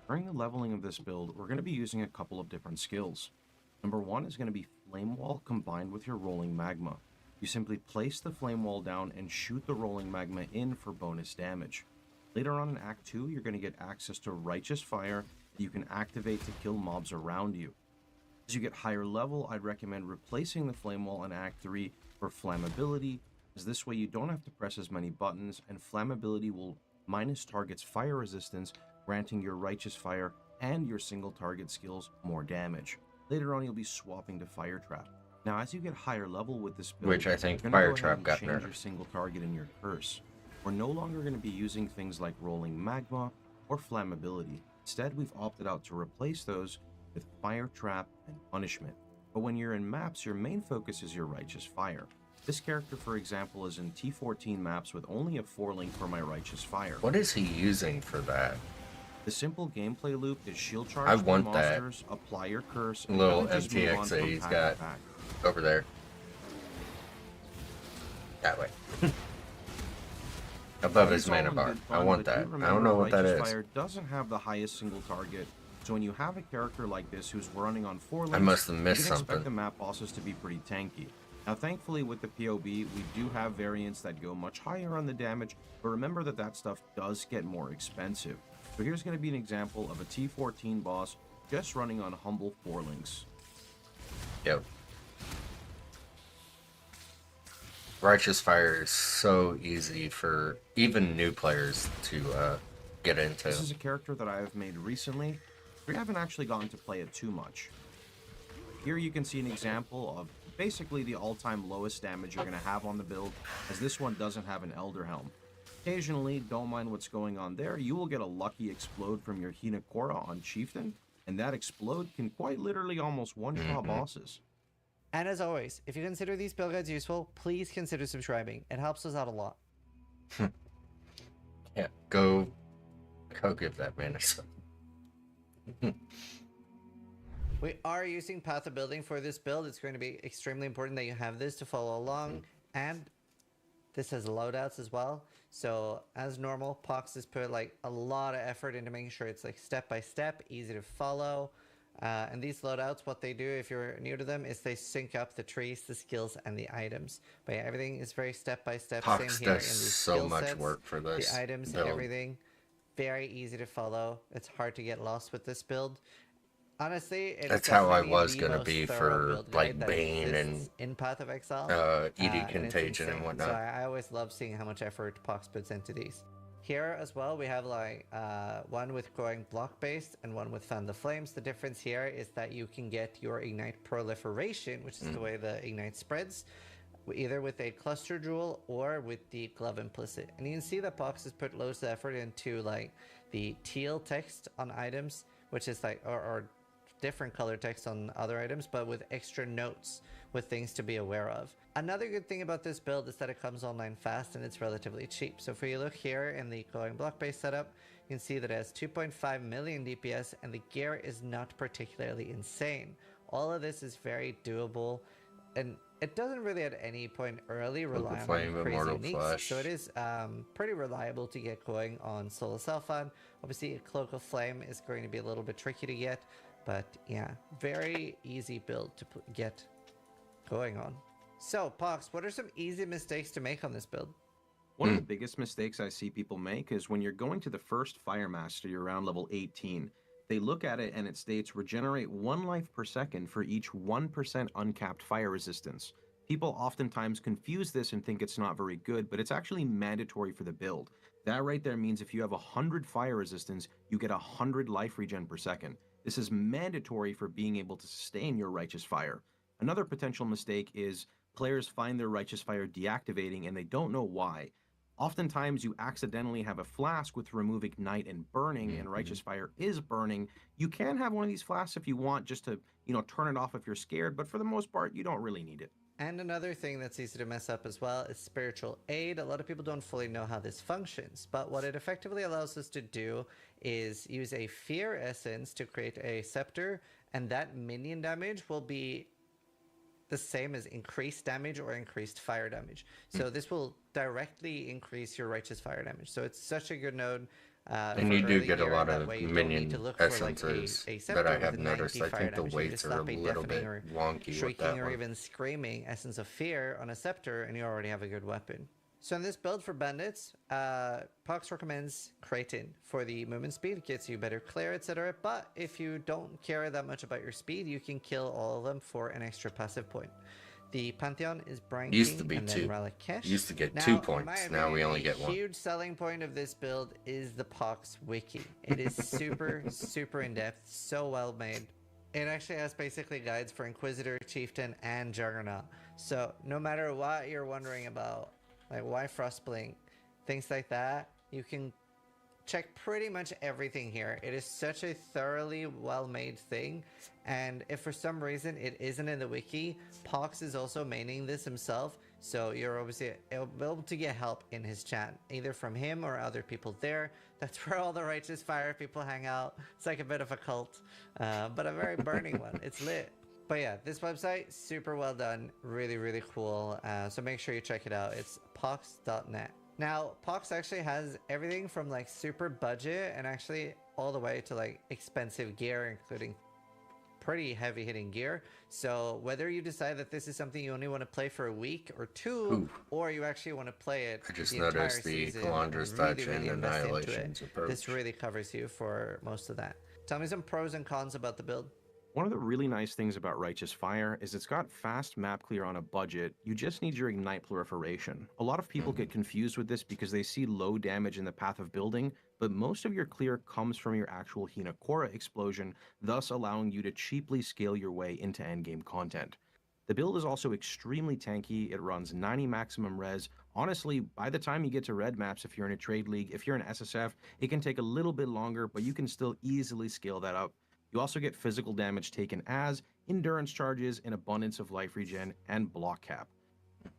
During the leveling of this build, we're going to be using a couple of different skills. Number one is going to be Flame Wall combined with your Rolling Magma. You simply place the Flame Wall down and shoot the Rolling Magma in for bonus damage. Later on in Act 2, you're going to get access to Righteous Fire that you can activate to kill mobs around you. As you get higher level, I'd recommend replacing the Flame Wall in Act 3 for Flammability, as this way you don't have to press as many buttons, and Flammability will minus target's fire resistance, granting your Righteous Fire and your single target skills more damage. Later on, you'll be swapping to Fire Trap. Now, as you get higher level with this build,
Which I think
you're gonna
Fire
go ahead
Trap
and
got
change your
nerfed.
single target in your curse. We're no longer going to be using things like rolling magma or flammability. Instead, we've opted out to replace those with Fire Trap and Punishment. But when you're in maps, your main focus is your Righteous Fire. This character, for example, is in T14 maps with only a 4-link for my Righteous Fire.
What is he using for that?
The simple gameplay loop is shield charge
I
through
want that
monsters, apply your curse, and
little
then just move on
MTX that
from
he's
pack
got
to pack.
over there. That way. Above his
It's all
mana
in
bar.
good
I
fun,
want
but do
that. I don't
remember,
know what that
Righteous
is.
Fire doesn't have the highest single target, so when you have a character like this who's running on 4
I
links,
must have
you
missed
can expect
something.
the map bosses to be pretty tanky. Now, thankfully, with the POB, we do have variants that go much higher on the damage, but remember that that stuff does get more expensive. So here's going to be an example of a T14 boss just running on humble 4 links.
Yep. Righteous Fire is so easy for even new players to get into.
This is a character that I have made recently. We haven't actually gotten to play it too much. Here you can see an example of basically the all-time lowest damage you're going to have on the build, as this one doesn't have an Elder Helm. Occasionally, don't mind what's going on there, you will get a lucky explode from your Hinakora on Chieftain, and that explode can quite literally almost one-shot bosses.
And as always, if you consider these build guides useful, please consider subscribing. It helps us out a lot.
Yeah, go give that man a sub.
We are using Path of Building for this build. It's going to be extremely important that you have this to follow along. And this has loadouts as well. So as normal, Pox has put like a lot of effort into making sure it's like step by step, easy to follow. And these loadouts, what they do if you're new to them is they sync up the trees, the skills, and the items. But yeah, everything is very step by step.
Pox
Same here in
does
these
so
skill
much
sets,
work for this
the items,
build.
everything. Very easy to follow. It's hard to get lost with this build. Honestly,
That's how I
definitely
was
the
gonna
most
be
thorough
for
build
like
guide that
Bane
exists
and
in Path of Exile.
ED
And it's
Contagion and
insane.
whatnot.
So I always love seeing how much effort Pox puts into these. Here as well, we have like one with going block based and one with Fan the Flames. The difference here is that you can get your Ignite Proliferation, which is the way the Ignite spreads, either with a Cluster Jewel or with the Glove Implicit. And you can see that Pox has put loads of effort into like the teal text on items, which is like, or different color text on other items, but with extra notes with things to be aware of. Another good thing about this build is that it comes online fast and it's relatively cheap. So if you look here in the glowing block base setup, you can see that it has 2.5 million DPS and the gear is not particularly insane. All of this is very doable, and it doesn't really at any point early rely on
Flame,
crazy
Immortal
needs.
Flesh.
So it is pretty reliable to get going on Soul Selfan. Obviously, a Cloak of Flame is going to be a little bit tricky to get, but yeah, very easy build to get going on. So, Pox, what are some easy mistakes to make on this build?
One of the biggest mistakes I see people make is when you're going to the first Fire Master, you're around level 18, they look at it and it states regenerate 1 life per second for each 1% uncapped fire resistance. People oftentimes confuse this and think it's not very good, but it's actually mandatory for the build. That right there means if you have 100 fire resistance, you get 100 life regen per second. This is mandatory for being able to sustain your Righteous Fire. Another potential mistake is players find their Righteous Fire deactivating and they don't know why. Oftentimes you accidentally have a flask with remove ignite and burning, and Righteous Fire is burning. You can have one of these flasks if you want, just to, turn it off if you're scared, but for the most part, you don't really need it.
And another thing that's easy to mess up as well is Spiritual Aid. A lot of people don't fully know how this functions, but what it effectively allows us to do is use a Fear Essence to create a Scepter, and that minion damage will be the same as increased damage or increased fire damage. So this will directly increase your Righteous Fire damage. So it's such a good node.
And you do get a lot of minion
for,
essences
a
that I
scepter
have
with
noticed.
90
I
fire
think the
damage. You
weights
just
are a
slap a
little bit
deafening or
wonky with
shrieking
that
or
one.
even screaming Essence of Fear on a scepter, and you already have a good weapon. So in this build for bandits, Pox recommends Kraton for the movement speed. It gets you better clear, etc. But if you don't care that much about your speed, you can kill all of them for an extra passive point. The Pantheon is Brian King
Used to be
and then
2.
Ralakesh.
Used to get
Now,
2
in my
points. Now we
opinion,
only get
a
1.
huge selling point of this build is the Pox wiki. It is super, super in-depth, so well made. It actually has basically guides for Inquisitor, Chieftain, and Juggernaut. So no matter what you're wondering about, like why Frostblink, things like that, you can check pretty much everything here. It is such a thoroughly well-made thing, and if for some reason it isn't in the wiki, Pox is also maining this himself, so you're obviously able to get help in his chat, either from him or other people there. That's where all the Righteous Fire people hang out. It's like a bit of a cult, but a very burning one. It's lit. But yeah, this website, super well done, really, really cool. So make sure you check it out. It's pox.net. Now, Pox actually has everything from like super budget and actually all the way to like expensive gear, including pretty heavy hitting gear. So whether you decide that this is something you only want to play for a week or two, or you actually want to play it
I just
the
noticed
entire
the
season
Calandra's
and
touch
really
and
invest into
Annihilation's
it,
approach.
this really covers you for most of that. Tell me some pros and cons about the build.
One of the really nice things about Righteous Fire is it's got fast map clear on a budget. You just need your Ignite Proliferation. A lot of people get confused with this because they see low damage in the path of building, but most of your clear comes from your actual Hinakora explosion, thus allowing you to cheaply scale your way into endgame content. The build is also extremely tanky. It runs 90 maximum res. Honestly, by the time you get to red maps, if you're in a trade league, if you're in SSF, it can take a little bit longer, but you can still easily scale that up. You also get physical damage taken as endurance charges, an abundance of life regen, and block cap.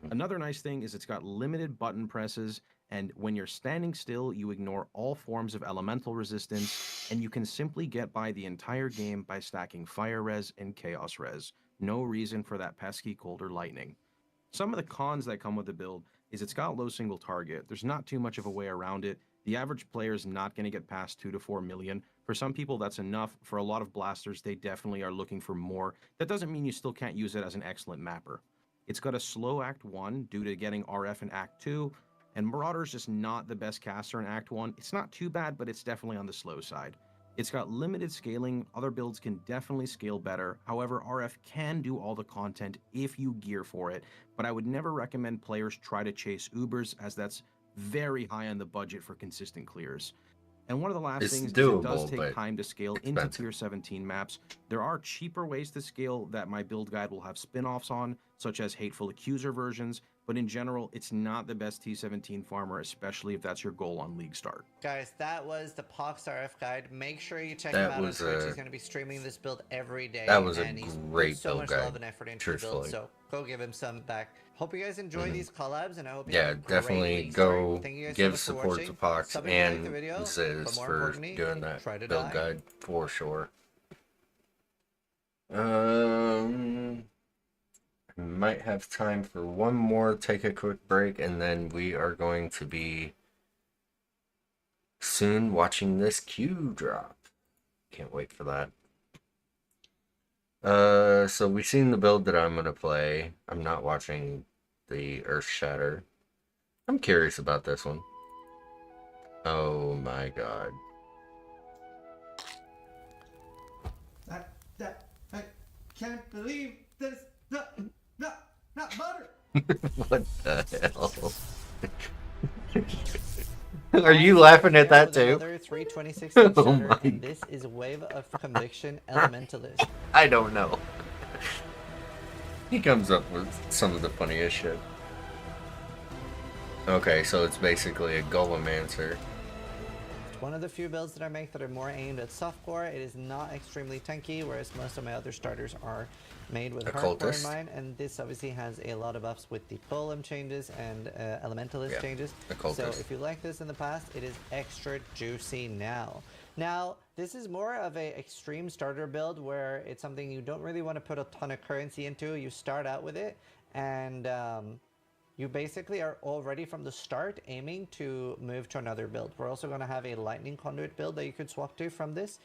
Another nice thing is it's got limited button presses, and when you're standing still, you ignore all forms of elemental resistance, and you can simply get by the entire game by stacking fire res and chaos res. No reason for that pesky cold or lightning. Some of the cons that come with the build is it's got low single target. There's not too much of a way around it. The average player is not going to get past 2 to 4 million. For some people, that's enough. For a lot of blasters, they definitely are looking for more. That doesn't mean you still can't use it as an excellent mapper. It's got a slow Act 1 due to getting RF in Act 2, and Marauder's just not the best caster in Act 1. It's not too bad, but it's definitely on the slow side. It's got limited scaling. Other builds can definitely scale better. However, RF can do all the content if you gear for it, but I would never recommend players try to chase Ubers, as that's very high on the budget for consistent clears. And one of the last
It's
things
doable,
is it does take
but
time to scale into
expensive.
tier 17 maps. There are cheaper ways to scale that my build guide will have spin-offs on, such as Hateful Accuser versions, but in general, it's not the best T17 farmer, especially if that's your goal on League start.
Guys, that was the Pox RF guide. Make sure you check
That
him out on
was
Twitch.
a-
He's going to be streaming this build every day.
That was a
and he's
great
put so
build
much
guide,
love and effort into the build,
truthfully.
so go give him some back. Hope you guys enjoy these collabs, and I hope you
Yeah,
have a great
definitely
league start.
go
Thank you guys so
give
much for
support to
watching.
Pox
Sub if you liked
and
the video,
Ziz
but more
for
importantly,
doing that
try to
build
die.
guide for sure. I might have time for one more, take a quick break, and then we are going to be soon watching this Q drop. Can't wait for that. So we've seen the build that I'm gonna play. I'm not watching the Earthshatter. I'm curious about this one. Oh my god.
I can't believe this. Not butter.
What the hell? Are you laughing at that too?
Another 326
Oh
Earthshatter,
my
and this is Wave of Conviction Elementalist.
I don't know. He comes up with some of the funniest shit. Okay, so it's basically a Golemancer.
It's one of the few builds that I make that are more aimed at softcore. It is not extremely tanky, whereas most of my other starters are made with hardcore in
Occultist.
mind. And this obviously has a lot of buffs with the golem changes and elementalist
Yeah,
changes.
Occultist.
So if you like this in the past, it is extra juicy now. Now, this is more of a extreme starter build where it's something you don't really want to put a ton of currency into. You start out with it, and you basically are already from the start aiming to move to another build. We're also going to have a lightning conduit build that you could swap to from this.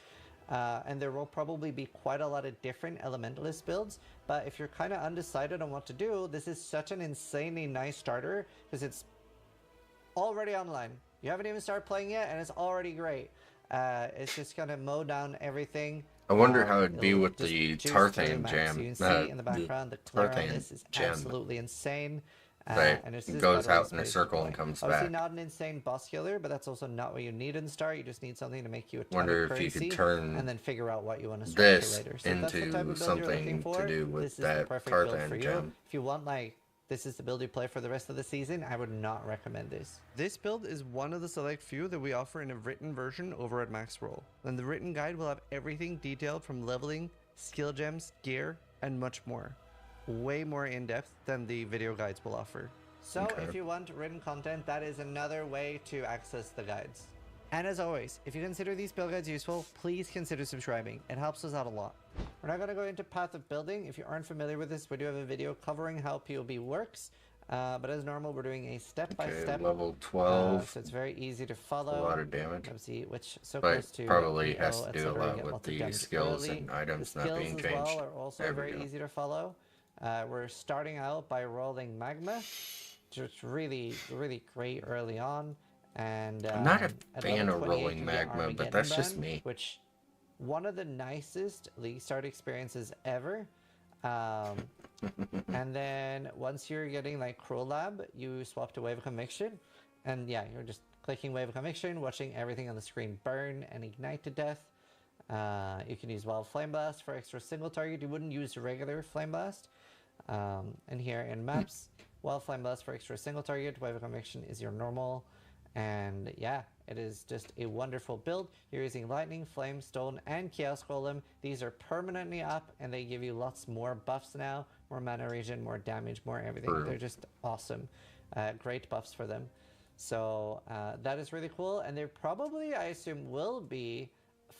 And there will probably be quite a lot of different elementalist builds. But if you're kind of undecided on what to do, this is such an insanely nice starter because it's already online. You haven't even started playing yet and it's already great. It's just going to mow down everything.
I wonder how it'd be
It'll
with
just
the
juice through
Tarthan
max.
jam.
You can see in the background the clear on
Tarthan
this is
gem.
absolutely insane.
that
and it's this
goes
battle
out
is
in a
based
circle
on
and comes
obviously
back.
not an insane boss killer, but that's also not what you need in the start. You just need something to make you a ton
Wonder
of
if you could
currency,
turn
and then figure out what you want to swap to
this
later. So if that's the type
into
of build you're looking
something
for,
to do with
this is the
that
perfect build for
Tarthan
you.
gem.
If you want like this is the build you play for the rest of the season, I would not recommend this. This build is one of the select few that we offer in a written version over at Max Roll. And the written guide will have everything detailed from leveling, skill gems, gear, and much more. Way more in-depth than the video guides will offer. So
Okay.
if you want written content, that is another way to access the guides. And as always, if you consider these build guides useful, please consider subscribing. It helps us out a lot. We're not going to go into Path of Building. If you aren't familiar with this, we do have a video covering how POB works. But as normal, we're doing a step-by-step.
Okay, level 12.
So it's very easy to
A
follow.
lot of damage.
Let's see which so
But
close to
probably
EO,
has to do a
etc.
lot
Get
with
lots of
the
damage
skills
early.
and items
The
not
skills
being
as
changed.
well are also
There we
very
go.
easy to follow. We're starting out by rolling magma, just really great early on. And
I'm not a
at
fan
level
of
28,
rolling
you get
magma, but
Armageddon
that's just
Burn,
me.
Which one of the nicest league start experiences ever. And then once you're getting like Cruel Lab, you swap to Wave of Conviction, and yeah, you're just clicking Wave of Conviction, watching everything on the screen burn and ignite to death. You can use Wild Flame Blast for extra single target. You wouldn't use regular Flame Blast. And here in maps, Wild Flame Blast for extra single target. Wave of Conviction is your normal. And yeah, it is just a wonderful build. You're using Lightning, Flame, Stone, and Chaos Golem. These are permanently up, and they give you lots more buffs now. More mana regen, more damage, more everything.
True.
They're just awesome. Great buffs for them. So that is really cool. And there probably, I assume, will be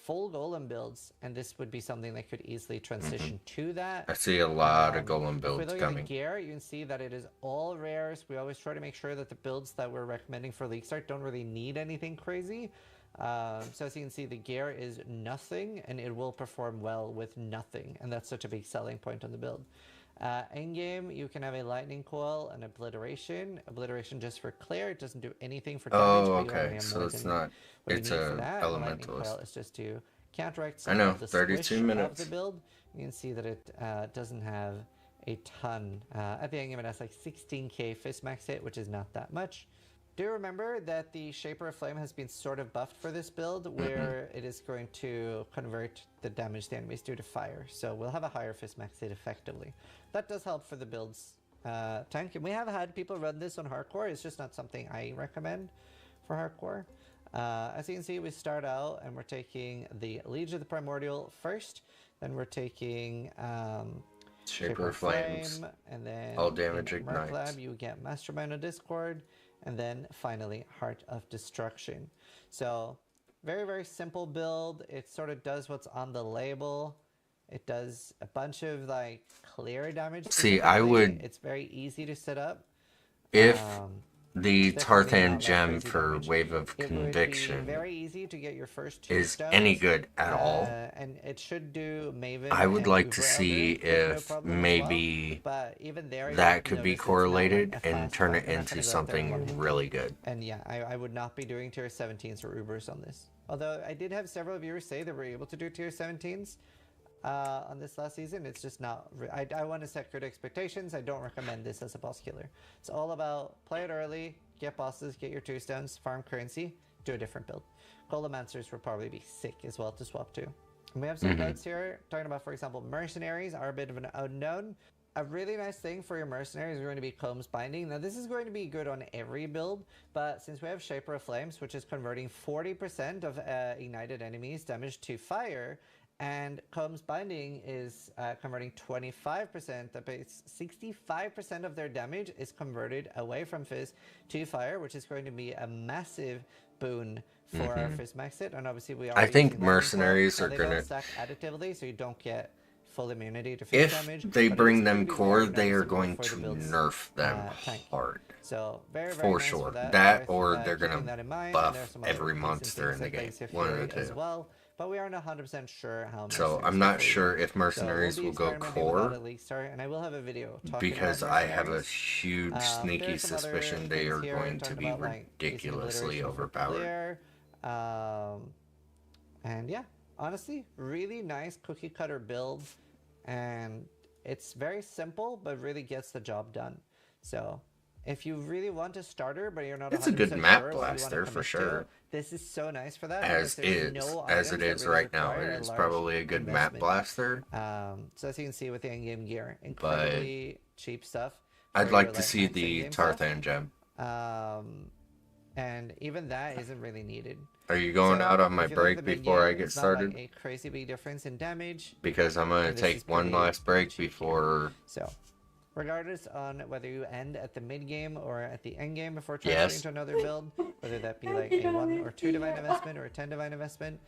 full golem builds, and this would be something that could easily transition to that.
I see a lot of golem
If we
builds
look at
coming.
the gear, you can see that it is all rares. We always try to make sure that the builds that we're recommending for League Start don't really need anything crazy. So as you can see, the gear is nothing, and it will perform well with nothing, and that's such a big selling point on the build. Endgame, you can have a lightning coil and obliteration. Obliteration just for clear. It doesn't do anything for damage.
Oh,
but you only
okay.
have
So
more
it's
than
not.
what you
It's
need for
a
that. And the lightning coil
elementalist.
is just to counteract
I
some
know,
of the
32
squish
minutes.
of the build. You can see that it doesn't have a ton. At the endgame, it has like 16k fist max hit, which is not that much. Do remember that the Shaper of Flame has been sort of buffed for this build, where it is going to convert the damage the enemies do to fire. So we'll have a higher fist max hit effectively. That does help for the build's tank. And we have had people run this on hardcore. It's just not something I recommend for hardcore. As you can see, we start out and we're taking the Liege of the Primordial first. Then we're taking
Shaper of Flames.
and then
All damage
in Merc
ignites.
Lab, you get Mastermind of Discord, and then finally Heart of Destruction. So very simple build. It sort of does what's on the label. It does a bunch of like clear damage.
See, I
specifically.
would-
It's very easy to set up.
If
definitely
the
not
Tarthan
like
gem
crazy
for
damage.
Wave of
It would be
Conviction
very easy to get your first 2
is
stones,
any good at all,
and it should do Maven.
I would
and
like to
Uber
see
Elder with no
if
problem as well,
maybe
but even there,
that
you'll
could be
notice it's not
correlated
like a
and
fast
turn
fight.
it
You're not
into
gonna go out there and
something
walk
really good.
And yeah, I would not be doing tier 17s or Ubers on this. Although I did have several viewers say they were able to do tier 17s on this last season. It's just not. I want to set good expectations. I don't recommend this as a boss killer. It's all about play it early, get bosses, get your 2 stones, farm currency, do a different build. Golemancers would probably be sick as well to swap to. And we have some notes here talking about, for example, mercenaries are a bit of an unknown. A really nice thing for your mercenaries is going to be Combs Binding. Now, this is going to be good on every build, but since we have Shaper of Flames, which is converting 40% of ignited enemies' damage to fire, and Combs Binding is converting 25%, that means 65% of their damage is converted away from Fizz to fire, which is going to be a massive boon for our Fizz max hit. And obviously we are
I think
using Lightning
mercenaries
Core,
are
so they don't
gonna-
stack additively, so you don't get full immunity to Fizz
If
damage.
they
but it
bring
is
them
going to be
core,
very
they are
noticeable
going
for
to
the build's,
nerf them
tank.
hard.
So very
For
nice
sure.
for
That
worth,
or they're
keeping
gonna
that in mind.
buff
And there are some other
every
decent
monster in
things
the
like
game.
Legacy of
One of the
Fury as
two.
well, but we aren't 100% sure how.
So
mercenaries
I'm
will
not
play.
sure if
So
mercenaries
we'll be
will go
experimenting with that
core,
at League Start, and I will have a video talking
because
about
I have a
mercenaries.
huge
There
sneaky
are some other
suspicion they
things
are
here
going to
talking
be
about, like, using
ridiculously
obliteration for
overpowered.
clear. And yeah, honestly, really nice cookie cutter build, and it's very simple, but really gets the job done. So If you really want a starter, but you're not
It's a good
100%
map
sure what you wanna
blaster for
commit to,
sure.
this is so nice for that because
As
there's
is,
no
as
items
it
that
is
really
right now,
require
it
a
is
large
probably a good map
investment.
blaster.
So as you can see with the in-game gear, incredibly cheap stuff.
I'd
for
like
your,
to see
max
the
in-game stuff.
Tarthan gem.
And even that isn't really needed.
Are you going
So,
out on my
if you look at
break
the
before I
mid-game,
get
it's not
started?
like a crazy big difference in damage.
Because I'm going
and
to
this is
take one last
pretty
break
cheap gear.
before...
So, regardless on whether you end at the mid-game or at the end game before transferring to another build, whether that be like a 1 or 2 divine investment or a 10 divine investment,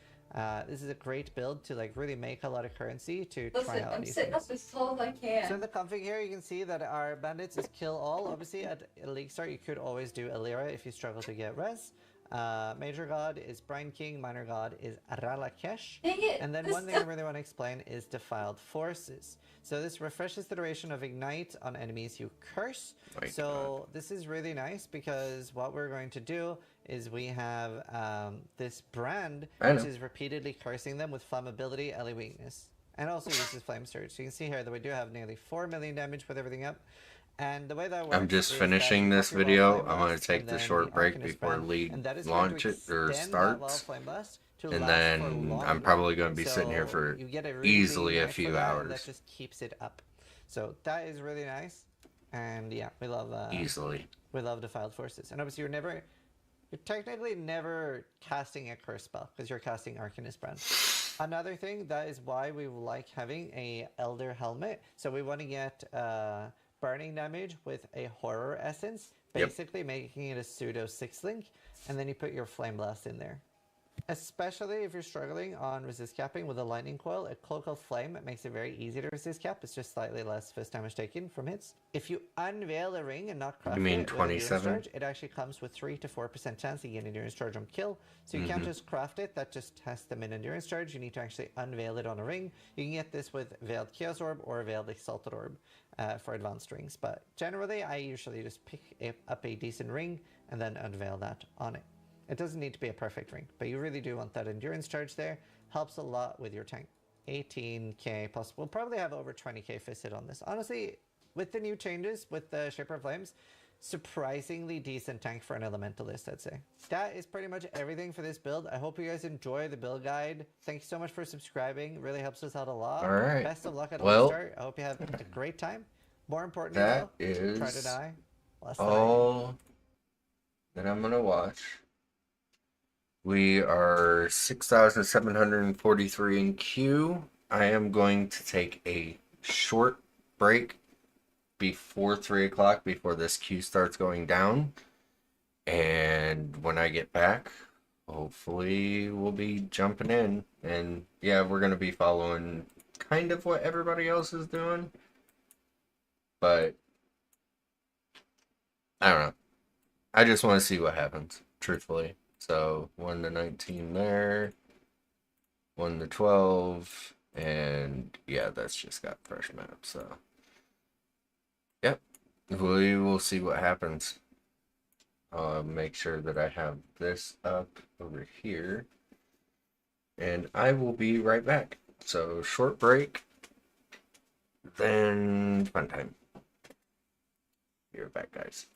this is a great build to like really make a lot of currency to try out
I'm
these
sitting up
things.
as tall as I can.
So in the config here, you can see that our bandits is kill all. Obviously, at a league start, you could always do Illyria if you struggle to get res. Major god is Brine King, minor god is Ralakesh.
Dang it,
And then one thing I really want to explain is Defiled Forces. So this refreshes the duration of Ignite on enemies you curse. So this is really nice because what we're going to do is we have this brand which is repeatedly cursing them with flammability, Ellie weakness. And also uses Flame Surge. So you can see here that we do have nearly 4 million damage with everything up. And the way that works
I'm just
is
finishing
that you
this
pop your
video.
Wild Flame
I'm going
Blast
to take
and
the
then
short break
Arcanist
before
brand,
League
and that is going
launch
to
it or
extend that Wild
starts.
Flame Blast to
And
last for
then
longer.
I'm probably going to be sitting here
So
for
you get a really
easily
clean
a
knife for
few
that, and that
hours.
just keeps it up. So that is really nice. And yeah, we love
Easily.
we love Defiled Forces. And obviously you're technically never casting a curse spell because you're casting Arcanist brand. Another thing, that is why we like having a Elder Helmet. So we want to get burning damage with a Horror Essence, basically making it a pseudo 6-link, and then you put your Flame Blast in there. Especially if you're struggling on resist capping with a lightning coil, a cloak of flame makes it very easy to resist cap. It's just slightly less fist damage taken from hits. If you unveil a ring and not craft
You mean
it with
27?
endurance charge, it actually comes with 3 to 4% chance of getting endurance charge on kill. So you can't just craft it, that just has them in endurance charge. You need to actually unveil it on a ring. You can get this with Veiled Chaos Orb or Veiled Exalted Orb for advanced rings. But generally, I usually just pick up a decent ring and then unveil that on it. It doesn't need to be a perfect ring, but you really do want that endurance charge there. Helps a lot with your tank. 18k plus. We'll probably have over 20k fisted on this. Honestly, with the new changes, with the Shaper of Flames, surprisingly decent tank for an elementalist, I'd say. That is pretty much everything for this build. I hope you guys enjoy the build guide. Thanks so much for subscribing. It really helps us out a lot.
All right.
Best of luck at the start. I hope you have a great time. More importantly,
That
though,
is
try to die less
all that I'm going to watch. We are 6,743 in queue. I am going to take a short break before 3 o'clock before this queue starts going down. And when I get back, hopefully we'll be jumping in. And yeah, we're going to be following kind of what everybody else is doing. But I don't know. I just want to see what happens, truthfully. So 1 to 19 there, 1 to 12, and yeah, that's just got fresh maps. So yep, we will see what happens. I'll make sure that I have this up over here, and I will be right back. So short break, then fun time. Be right back, guys.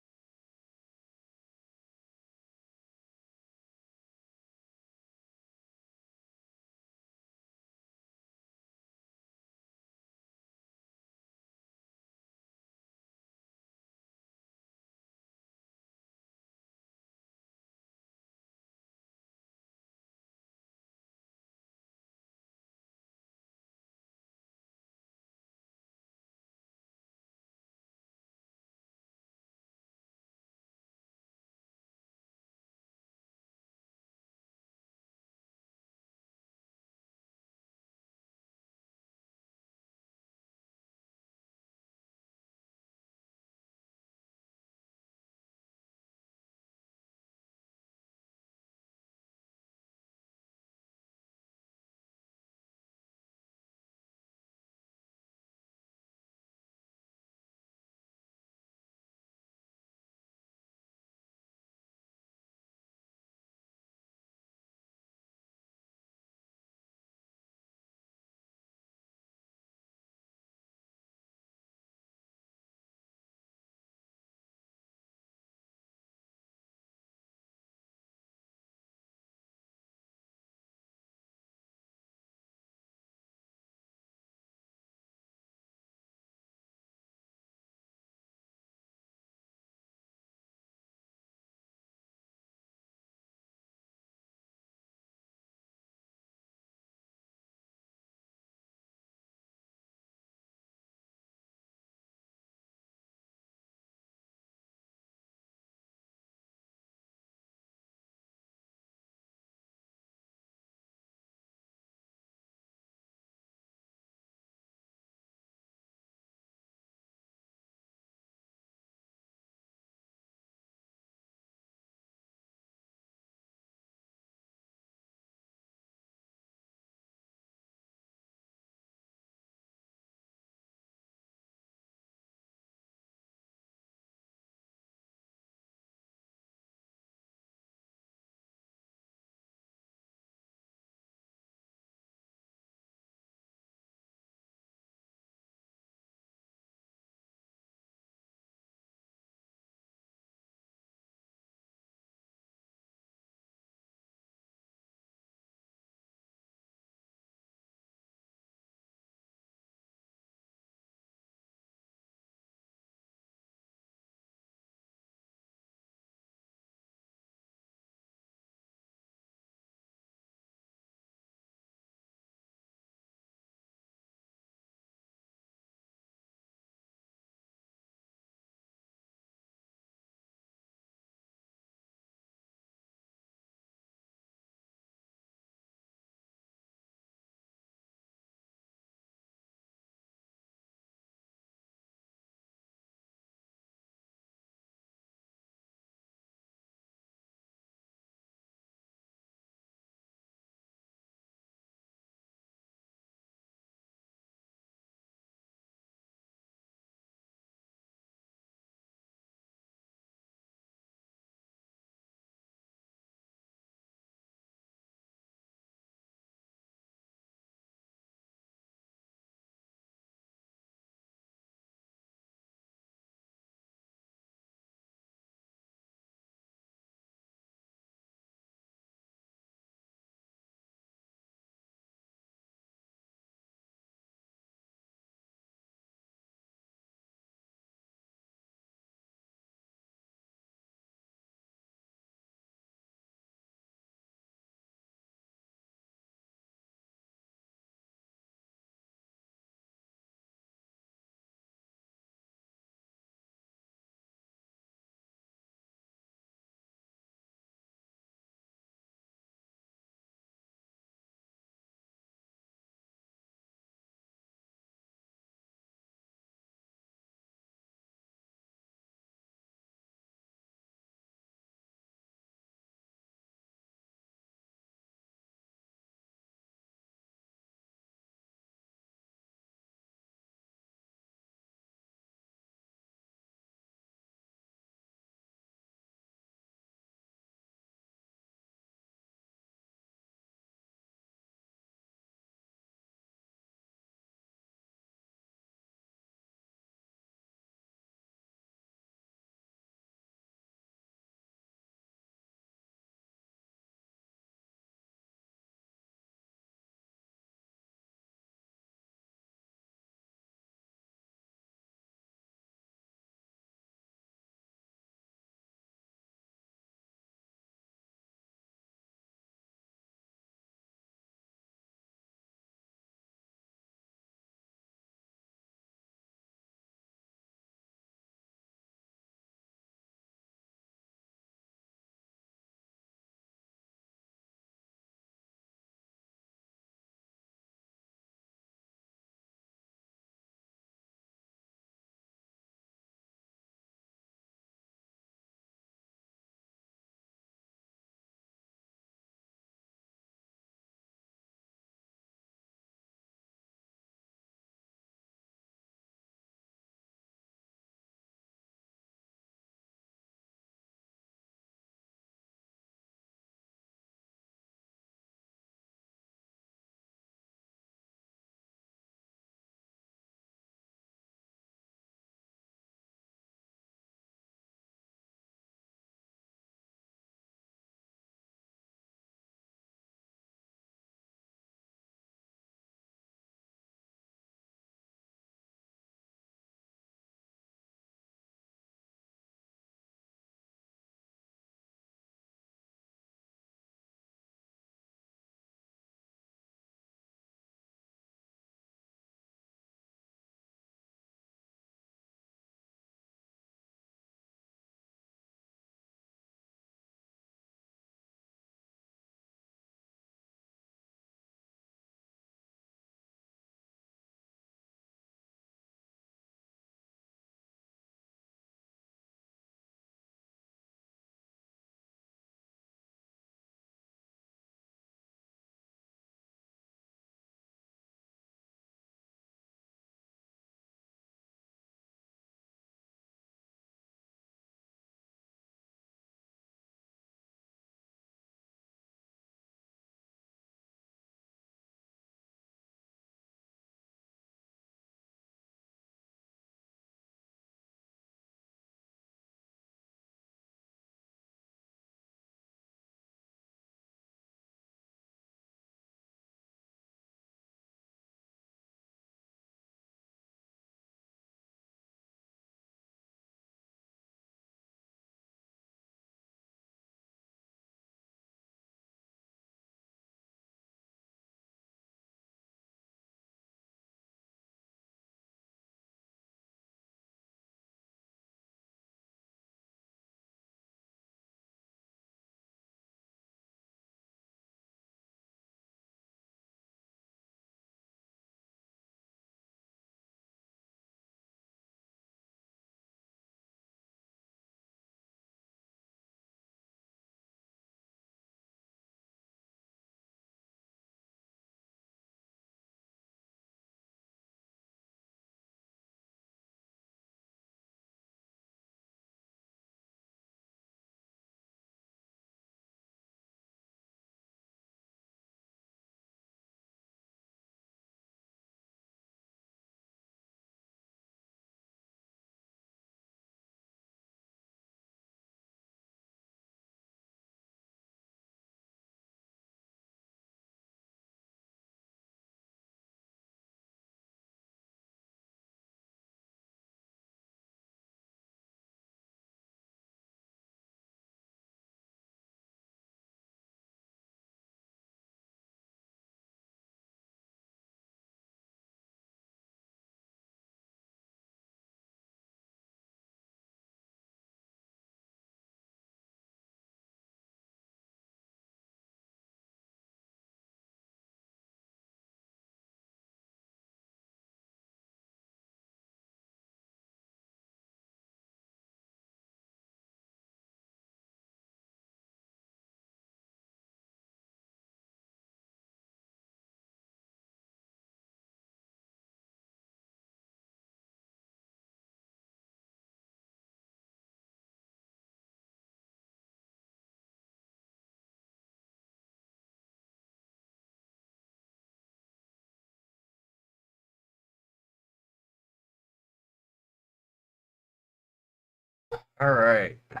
All right. I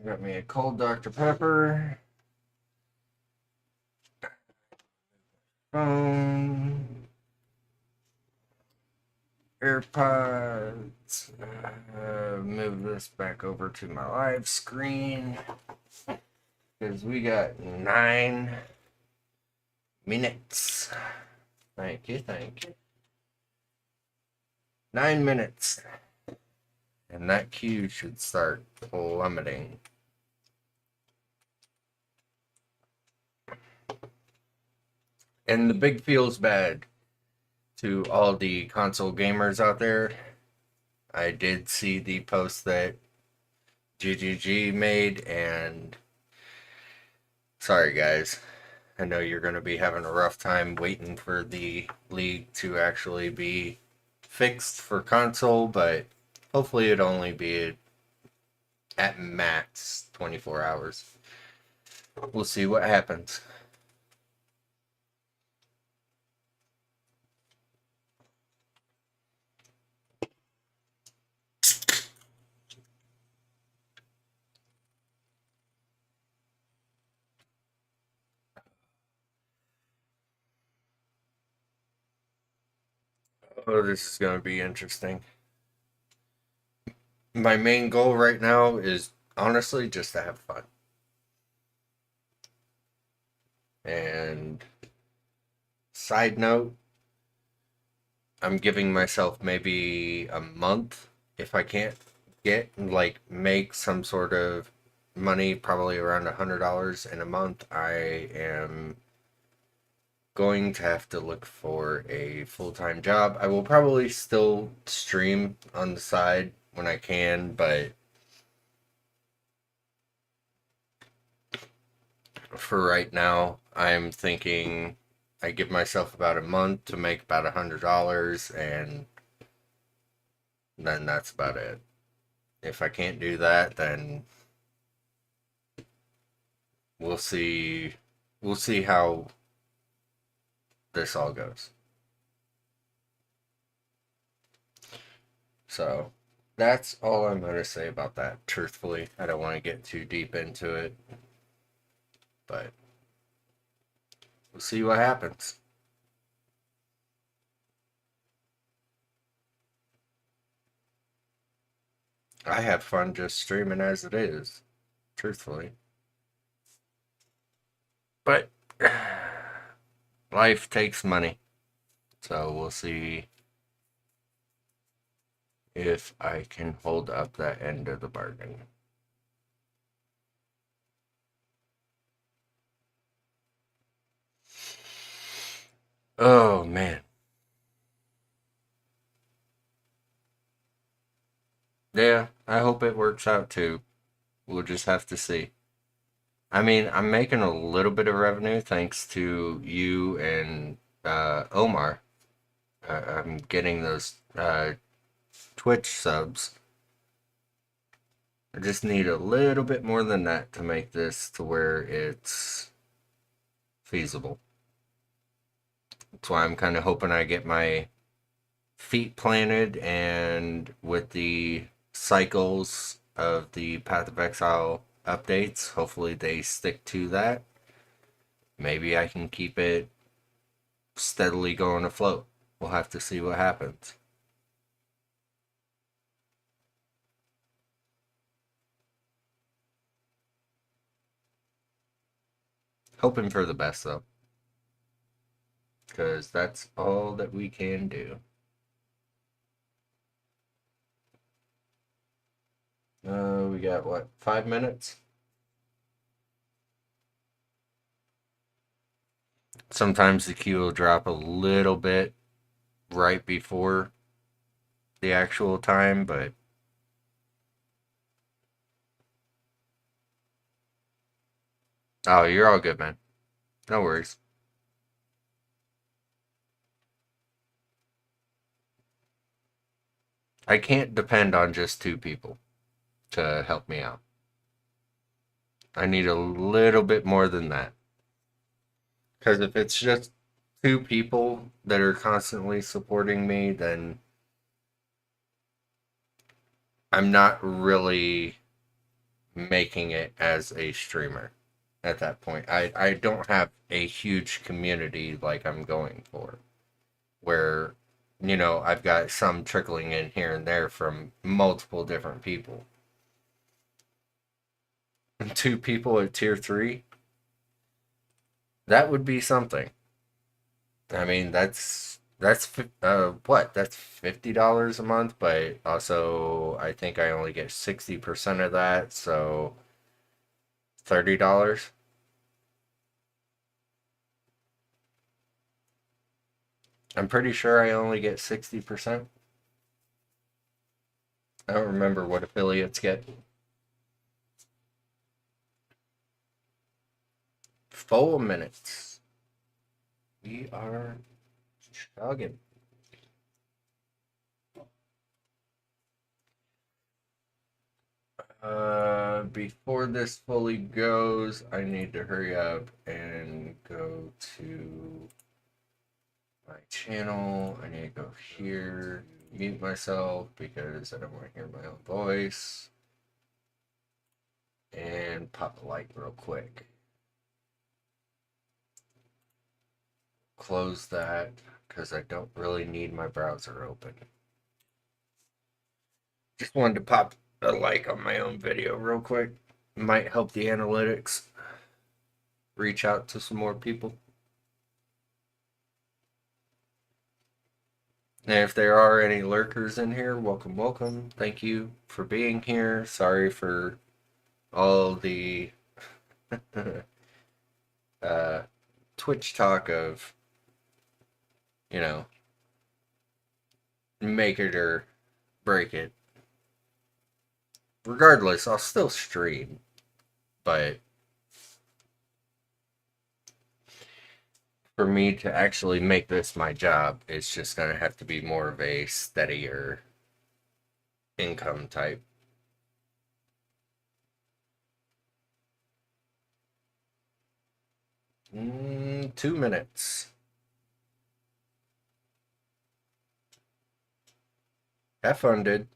got me a cold Dr. Pepper. Phone. AirPods. Move this back over to my live screen. Because we got 9 minutes. Thank you, thank you. 9 minutes. And that queue should start plummeting. And the big feels bad to all the console gamers out there. I did see the post that GGG made, and sorry guys. I know you're going to be having a rough time waiting for the league to actually be fixed for console, but hopefully it'll only be at max 24 hours. We'll see what happens. Oh, this is going to be interesting. My main goal right now is honestly just to have fun. And side note, I'm giving myself maybe a month if I can't make some sort of money, probably around $100 in a month. I am going to have to look for a full-time job. I will probably still stream on the side when I can, but for right now, I'm thinking I give myself about a month to make about $100, and then that's about it. If I can't do that, then we'll see. We'll see how this all goes. So that's all I'm going to say about that, truthfully. I don't want to get too deep into it, but we'll see what happens. I have fun just streaming as it is, truthfully. But life takes money. So we'll see if I can hold up that end of the bargain. Oh, man. Yeah, I hope it works out too. We'll just have to see. I mean, I'm making a little bit of revenue thanks to you and Omar. I'm getting those Twitch subs. I just need a little bit more than that to make this to where it's feasible. That's why I'm kind of hoping I get my feet planted, and with the cycles of the Path of Exile updates, hopefully they stick to that. Maybe I can keep it steadily going afloat. We'll have to see what happens. Hoping for the best, though. Because that's all that we can do. We got, what, 5 minutes? Sometimes the queue will drop a little bit right before the actual time, but oh, you're all good, man. No worries. I can't depend on just 2 people to help me out. I need a little bit more than that. Because if it's just 2 people that are constantly supporting me, then I'm not really making it as a streamer at that point. I don't have a huge community like I'm going for, where, you know, I've got some trickling in here and there from multiple different people. 2 people at tier 3, that would be something. I mean, that's what? That's $50 a month, but also I think I only get 60% of that, so $30. I'm pretty sure I only get 60%. I don't remember what affiliates get. 4 minutes. We are chugging. Before this fully goes, I need to hurry up and go to my channel. I need to go here, mute myself because I don't want to hear my own voice, and pop a like real quick. Close that because I don't really need my browser open. Just wanted to pop a like on my own video real quick. Might help the analytics reach out to some more people. And if there are any lurkers in here, welcome, welcome. Thank you for being here. Sorry for all the Twitch talk of, you know, make it or break it. Regardless, I'll still stream, but for me to actually make this my job, it's just gonna have to be more of a steadier income type. Mm, 2 minutes. Have fun, dude.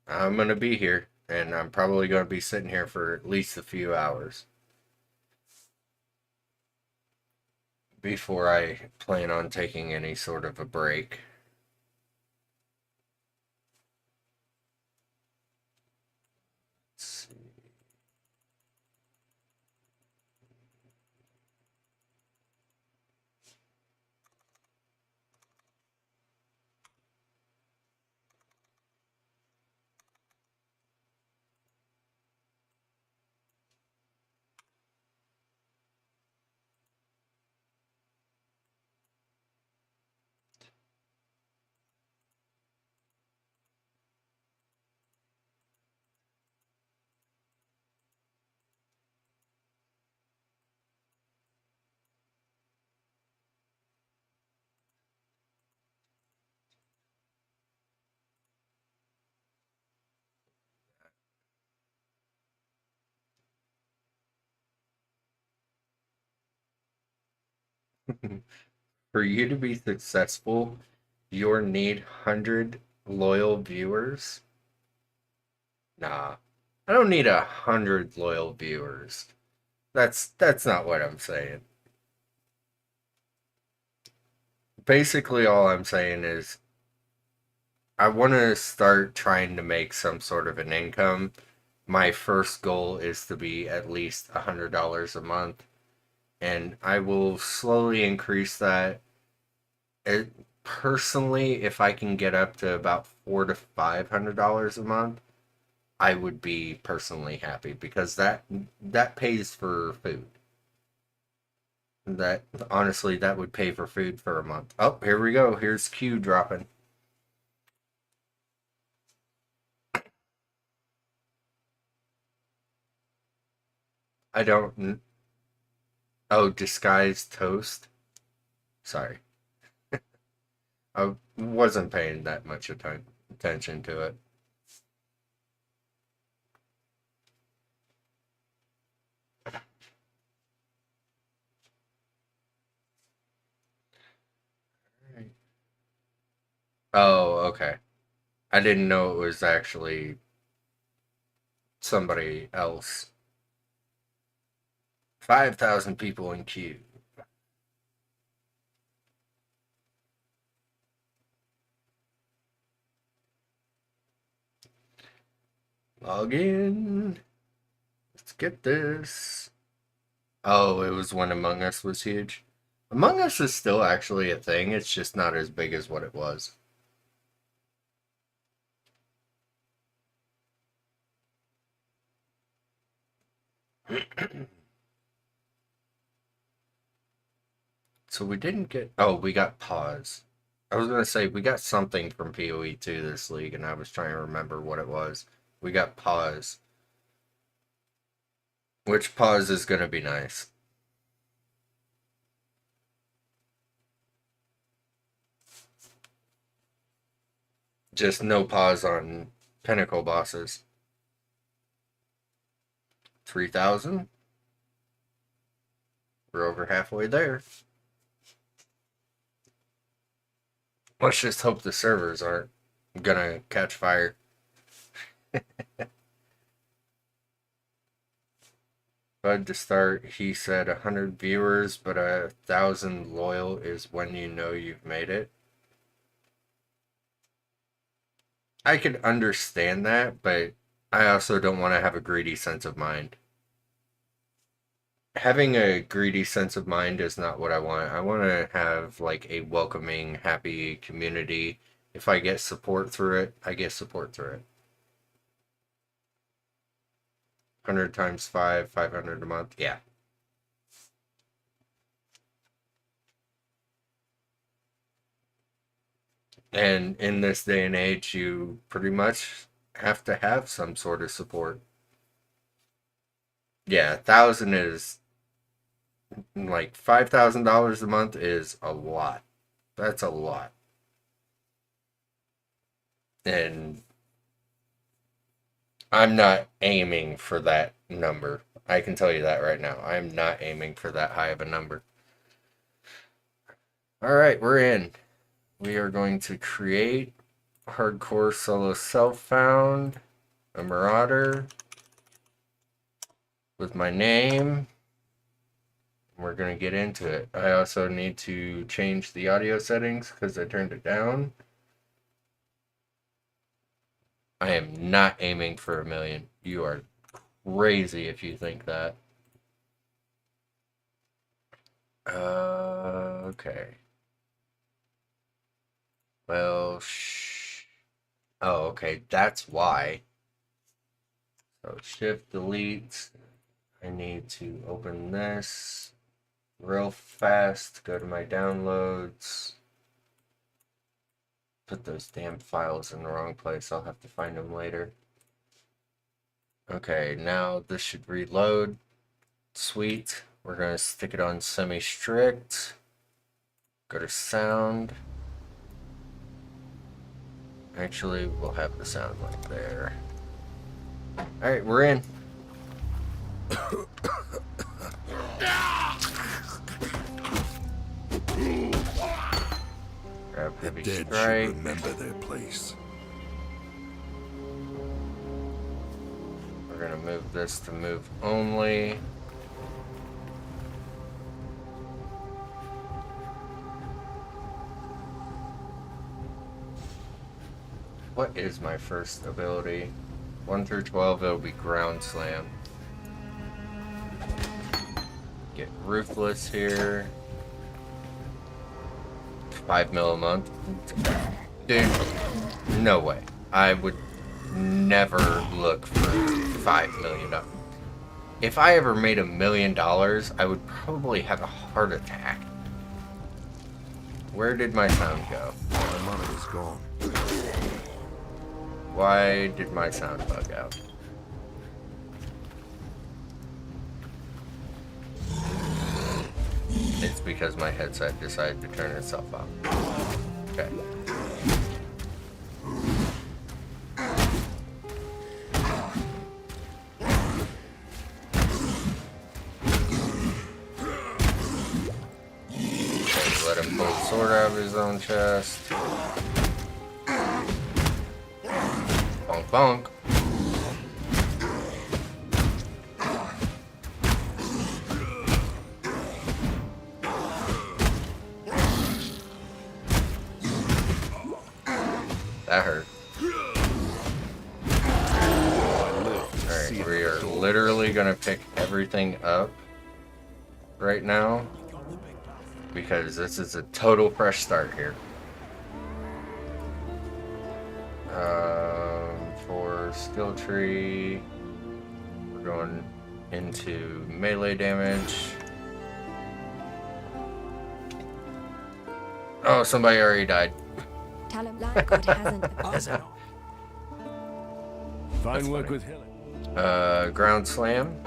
I'm gonna be here, and I'm probably gonna be sitting here for at least a few hours before I plan on taking any sort of a break. Let's see. For you to be successful, you'll need 100 loyal viewers. Nah, I don't need 100 loyal viewers. That's not what I'm saying. Basically, all I'm saying is I want to start trying to make some sort of an income. My first goal is to be at least $100 a month, and I will slowly increase that. Personally, if I can get up to about $400 to $500 a month, I would be personally happy because that pays for food. That honestly, that would pay for food for a month. Oh, here we go. Here's Q dropping. I don't. Oh, disguised toast. Sorry, I wasn't paying that much attention to it. Oh, okay. I didn't know it was actually somebody else. 5,000 people in queue. Log in. Let's get this. Oh, it was when Among Us was huge. Among Us is still actually a thing. It's just not as big as what it was. So we didn't get... Oh, we got pause. I was going to say, we got something from PoE 2 this league, and I was trying to remember what it was. We got pause. Which pause is going to be nice. Just no pause on Pinnacle bosses. 3,000. We're over halfway there. Let's just hope the servers aren't gonna catch fire. Bud to start, he said 100 viewers, but 1,000 loyal is when you know you've made it. I could understand that, but I also don't want to have a greedy sense of mind. Having a greedy sense of mind is not what I want. I want to have like a welcoming, happy community. If I get support through it, I get support through it. 100 times 5, 500 a month. Yeah. And in this day and age, you pretty much have to have some sort of support. Yeah, 1,000 is like $5,000 a month is a lot. That's a lot. And I'm not aiming for that number. I can tell you that right now. I'm not aiming for that high of a number. Alright, we're in. We are going to create hardcore solo self-found, a marauder, with my name. We're going to get into it. I also need to change the audio settings because I turned it down. I am not aiming for 1 million. You are crazy if you think that. Okay. Well, oh, okay, that's why. So shift delete. I need to open this real fast. Go to my downloads. Put those damn files in the wrong place. I'll have to find them later. Okay, now this should reload. Sweet. We're going to stick it on semi-strict. Go to sound. Actually, we'll have the sound like there. Alright, we're in. Grab
The
heavy
dead should
strike.
remember their place.
We're gonna move this to move only. What is my first ability? 1 through 12, it'll be ground slam. Get ruthless here. 5 mil a month. Dude, no way. I would never look for 5 million. If I ever made $1 million, I would probably have a heart attack. Where did my sound go?
My money is gone.
Why did my sound bug out? It's because my headset decided to turn itself off. Okay. Okay, let him pull the sword out of his own chest. bonk. That hurt. Alright, we are literally gonna pick everything up right now because this is a total fresh start here. For skill tree, we're going into melee damage. Oh, somebody already died.
Fine work with Hilly.
Ground slam.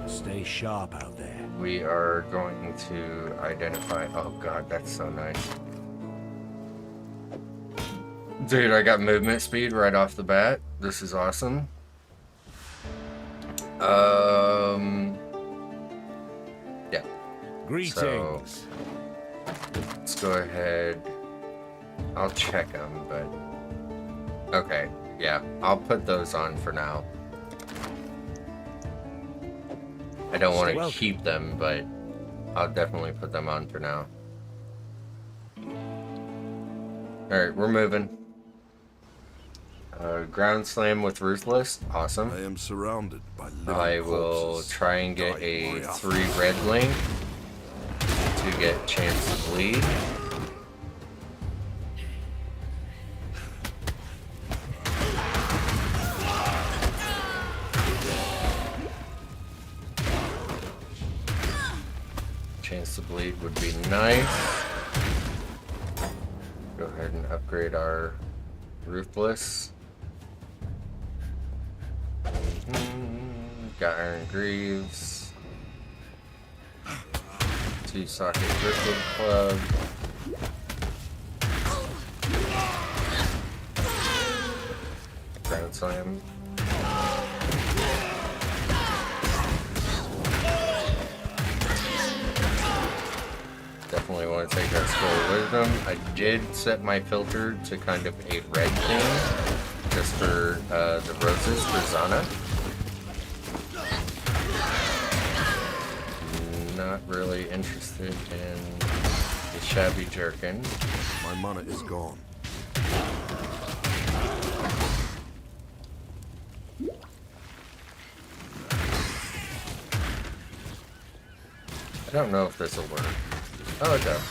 Stay sharp out there.
We are going to identify. Oh god, that's so nice. Dude, I got movement speed right off the bat. This is awesome. Yeah.
Greetings.
So, let's go ahead. I'll check them, but okay. Yeah, I'll put those on for now. I don't want to keep them, but I'll definitely put them on for now. Alright, we're moving. Ground slam with Ruthless. Awesome.
I am surrounded by living
I will
corpses.
try and get a
Guide my
3 red link to get chance to bleed. Chance to bleed would be nice. Go ahead and upgrade our Ruthless. Got Iron Greaves. 2 socket Driftwood Club. Ground Slam. Definitely want to take that Scroll of Wisdom. I did set my filter to kind of a red thing, just for the roses for Zana. Not really interested in the Shabby Jerkin.
My mana is gone.
I don't know if this will work. Oh, it does.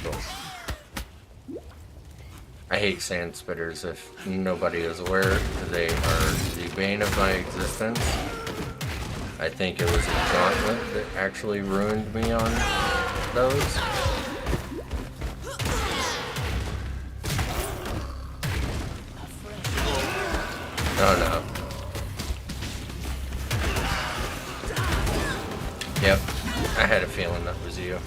Cool. I hate sand spitters. If nobody is aware, they are the bane of my existence. I think it was a gauntlet that actually ruined me on those. Oh no. Yep, I had a feeling that was you.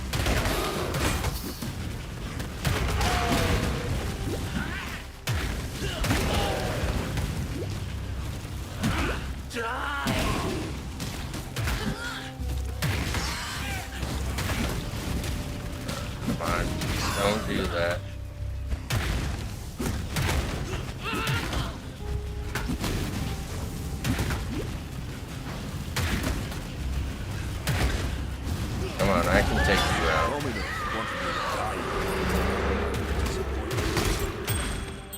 Come on, don't do that. Come on, I can take you out.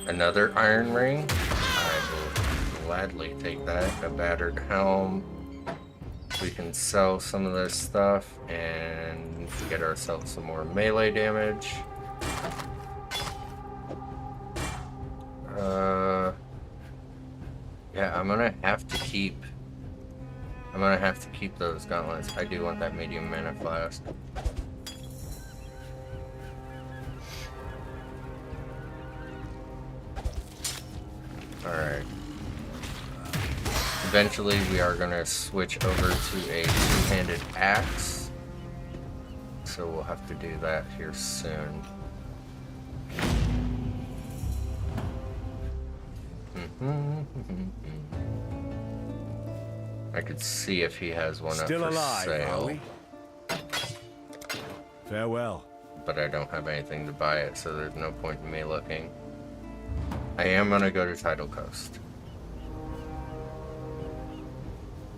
Another iron ring? I will gladly take that. A battered helm. We can sell some of this stuff and get ourselves some more melee damage. Yeah, I'm gonna have to keep those gauntlets. I do want that medium mana flask. Alright. Eventually we are gonna switch over to a two-handed axe. So we'll have to do that here soon. I could see if he has one
Still
up for
alive,
sale.
are we? Farewell.
But I don't have anything to buy it, so there's no point in me looking. I am gonna go to Tidal Coast.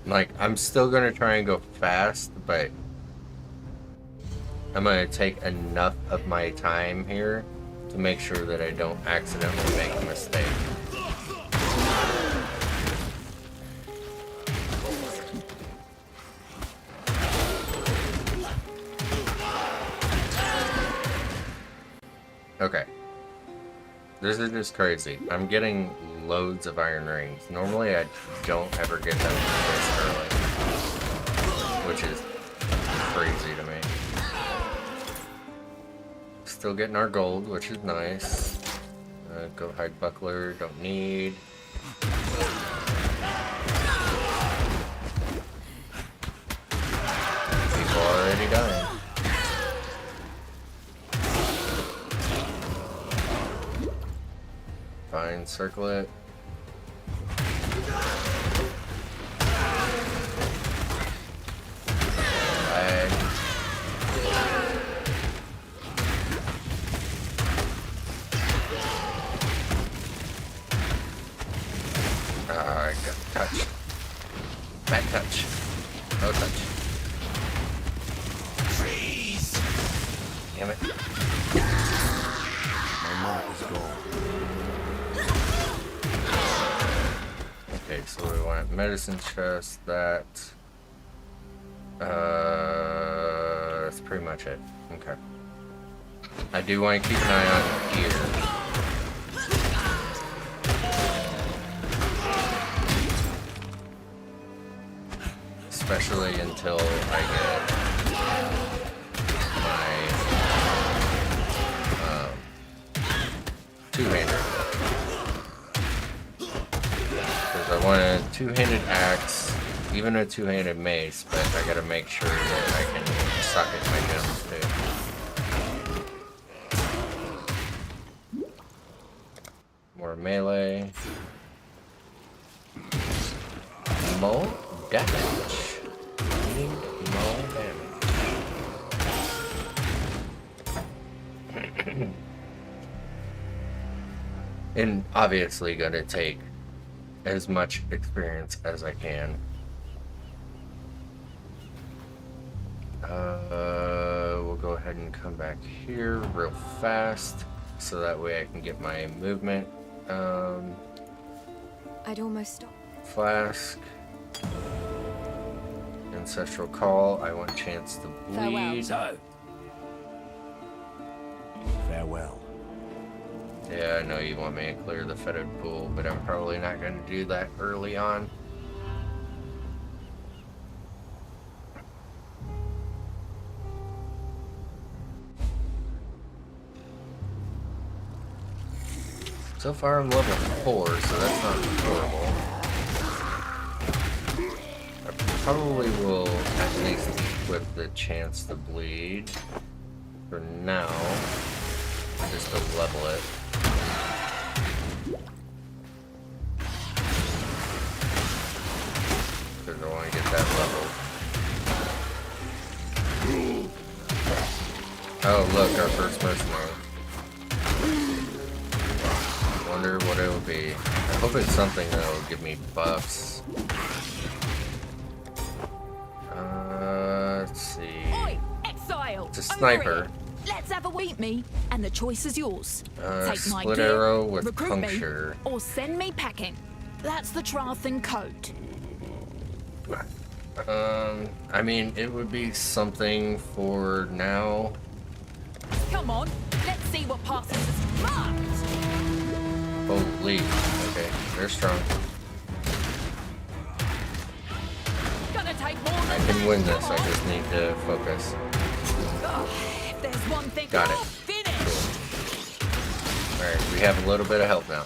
Like, I'm still gonna try and go fast, but I'm gonna take enough of my time here to make sure that I don't accidentally make a mistake. Okay. This is just crazy. I'm getting loads of iron rings. Normally I don't ever get them this early, which is crazy to me. Still getting our gold, which is nice. Go hide buckler, don't need. People already dying. Fine, circle it. Lag. I got touched. Bad touch. No touch. Freeze! Damn it.
My mana is gone.
Okay, so we want medicine chest, that. That's pretty much it. Okay. I do want to keep an eye on here. Especially until I get my two-hander. Because I want a two-handed axe, even a two-handed mace, but I gotta make sure that I can socket my gems too. More melee. More damage. Need more damage. And obviously gonna take as much experience as I can. We'll go ahead and come back here real fast so that way I can get my movement.
I'd almost stop.
Flask. Ancestral Call. I want chance to bleed.
So, farewell.
Yeah, I know you want me to clear the fetid pool, but I'm probably not going to do that early on. So far I'm level 4, so that's not horrible. I probably will at least equip the chance to bleed for now, just to level it. Because I want to get that level. Oh look, our first mercenary. Wonder what it will be. I hope it's something that will give me buffs. Let's see.
Oi, Exile!
It's a sniper.
Let's have a beat me, and the choice is yours. Take my
Split
gear,
arrow with
recruit
puncture.
me, or send me packing. That's the Trathan code.
I mean, it would be something for now.
Come on, let's see what passes as marked.
Holy. Okay, they're strong.
Gonna take more
I
than
can
that,
win this,
come
I
on.
just need to focus.
If there's one thing
Got it.
you're finished.
Alright, we have a little bit of help now.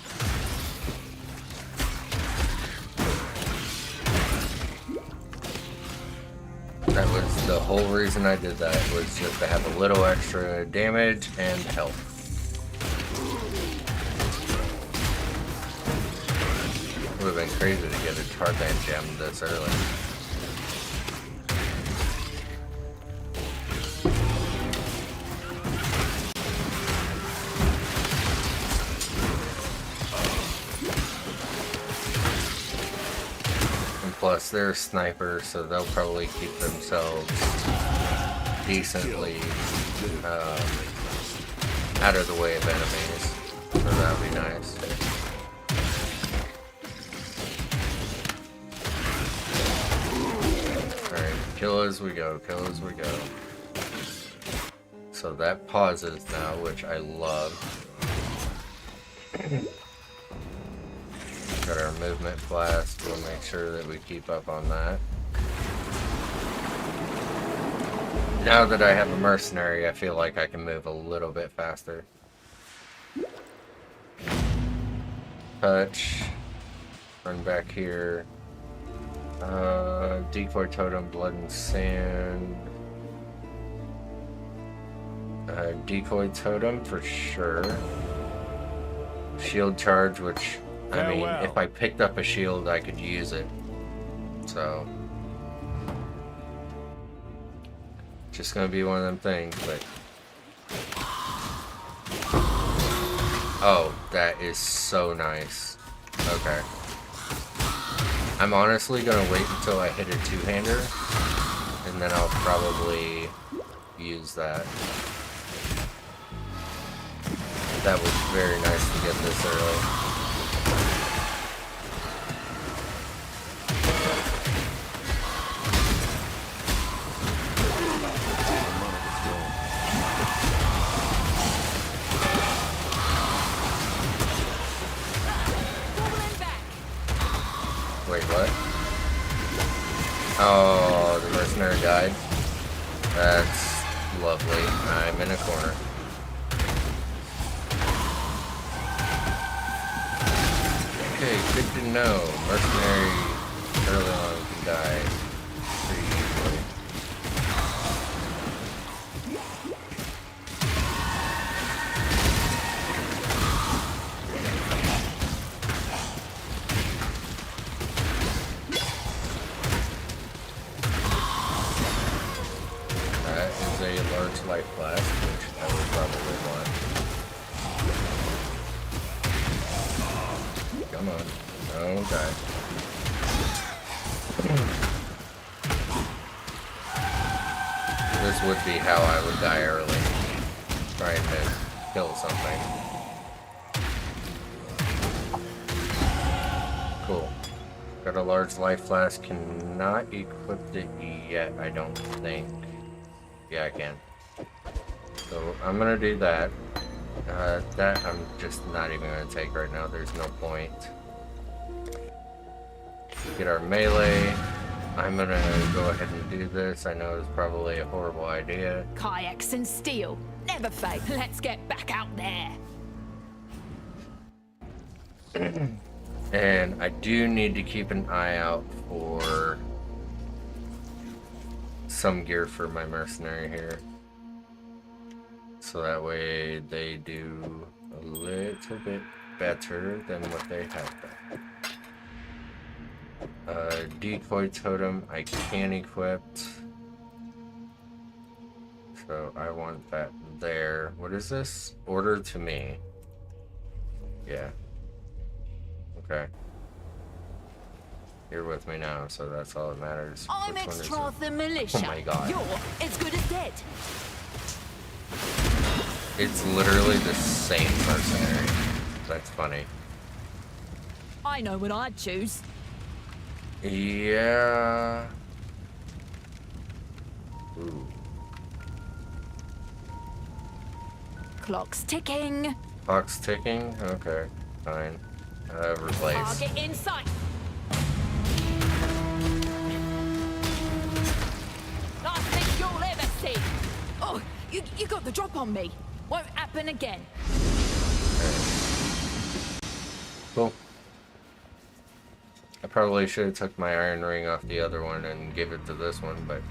That was the whole reason I did that, was just to have a little extra damage and health. It would have been crazy to get a Trathan gem this early. Plus, they're a sniper, so they'll probably keep themselves decently out of the way of enemies. So that would be nice. Alright, kill as we go, kill as we go. So that pauses now, which I love. Got our movement blast, we'll make sure that we keep up on that. Now that I have a mercenary, I feel like I can move a little bit faster. Touch. Run back here. Decoy totem, blood and sand. Decoy totem for sure. Shield charge, which, I mean, if I picked up a shield, I could use it. So, just gonna be one of them things, but... Oh, that is so nice. Okay. I'm honestly gonna wait until I hit a two-hander, and then I'll probably use that. That was very nice to get this early. Wait, what? Oh, the mercenary died. That's lovely. I'm in a corner. Okay, good to know. Mercenary early on can die pretty easily. That is a large life blast, which I would probably want. Come on. Don't die. This would be how I would die early. Trying to kill something. Cool. Got a large life flask. Cannot equip it yet, I don't think. Yeah, I can. So I'm gonna do that. That I'm just not even going to take right now. There's no point. Get our melee. I'm going to go ahead and do this. I know it's probably a horrible idea.
Kayaks and steel. Never fake. Let's get back out there.
And I do need to keep an eye out for some gear for my mercenary here. So that way they do a little bit better than what they have done. Decoy totem I can equip. So I want that there. What is this? Order to me. Yeah. Okay. You're with me now, so that's all that matters.
I'm
Which one is
extra
it?
the militia.
Oh my god.
You're as good as dead.
It's literally the same mercenary. That's funny.
I know what I'd choose.
Yeah. Ooh.
Clock's ticking.
Clock's ticking? Okay, fine. Replace.
Target in sight. Last thing you'll ever see. Oh, you got the drop on me. Won't happen again.
Cool. I probably should have took my iron ring off the other one and give it to this one, but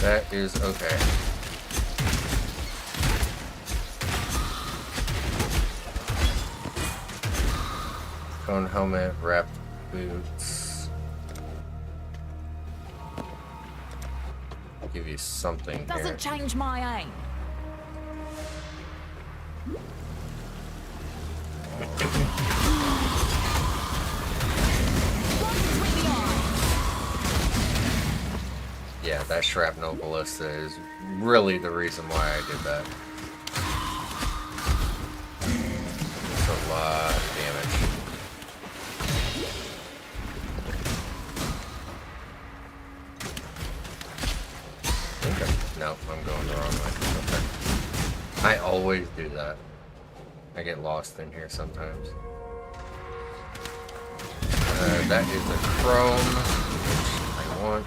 that is okay. Cone helmet, wrapped boots. Give you something here.
Doesn't change my aim. One
that shrapnel ballista is really the reason why I did that. It's a lot of damage. Okay. Nope, I'm going the wrong way. Okay. I always do that. I get lost in here sometimes. That is a chrome, which I want.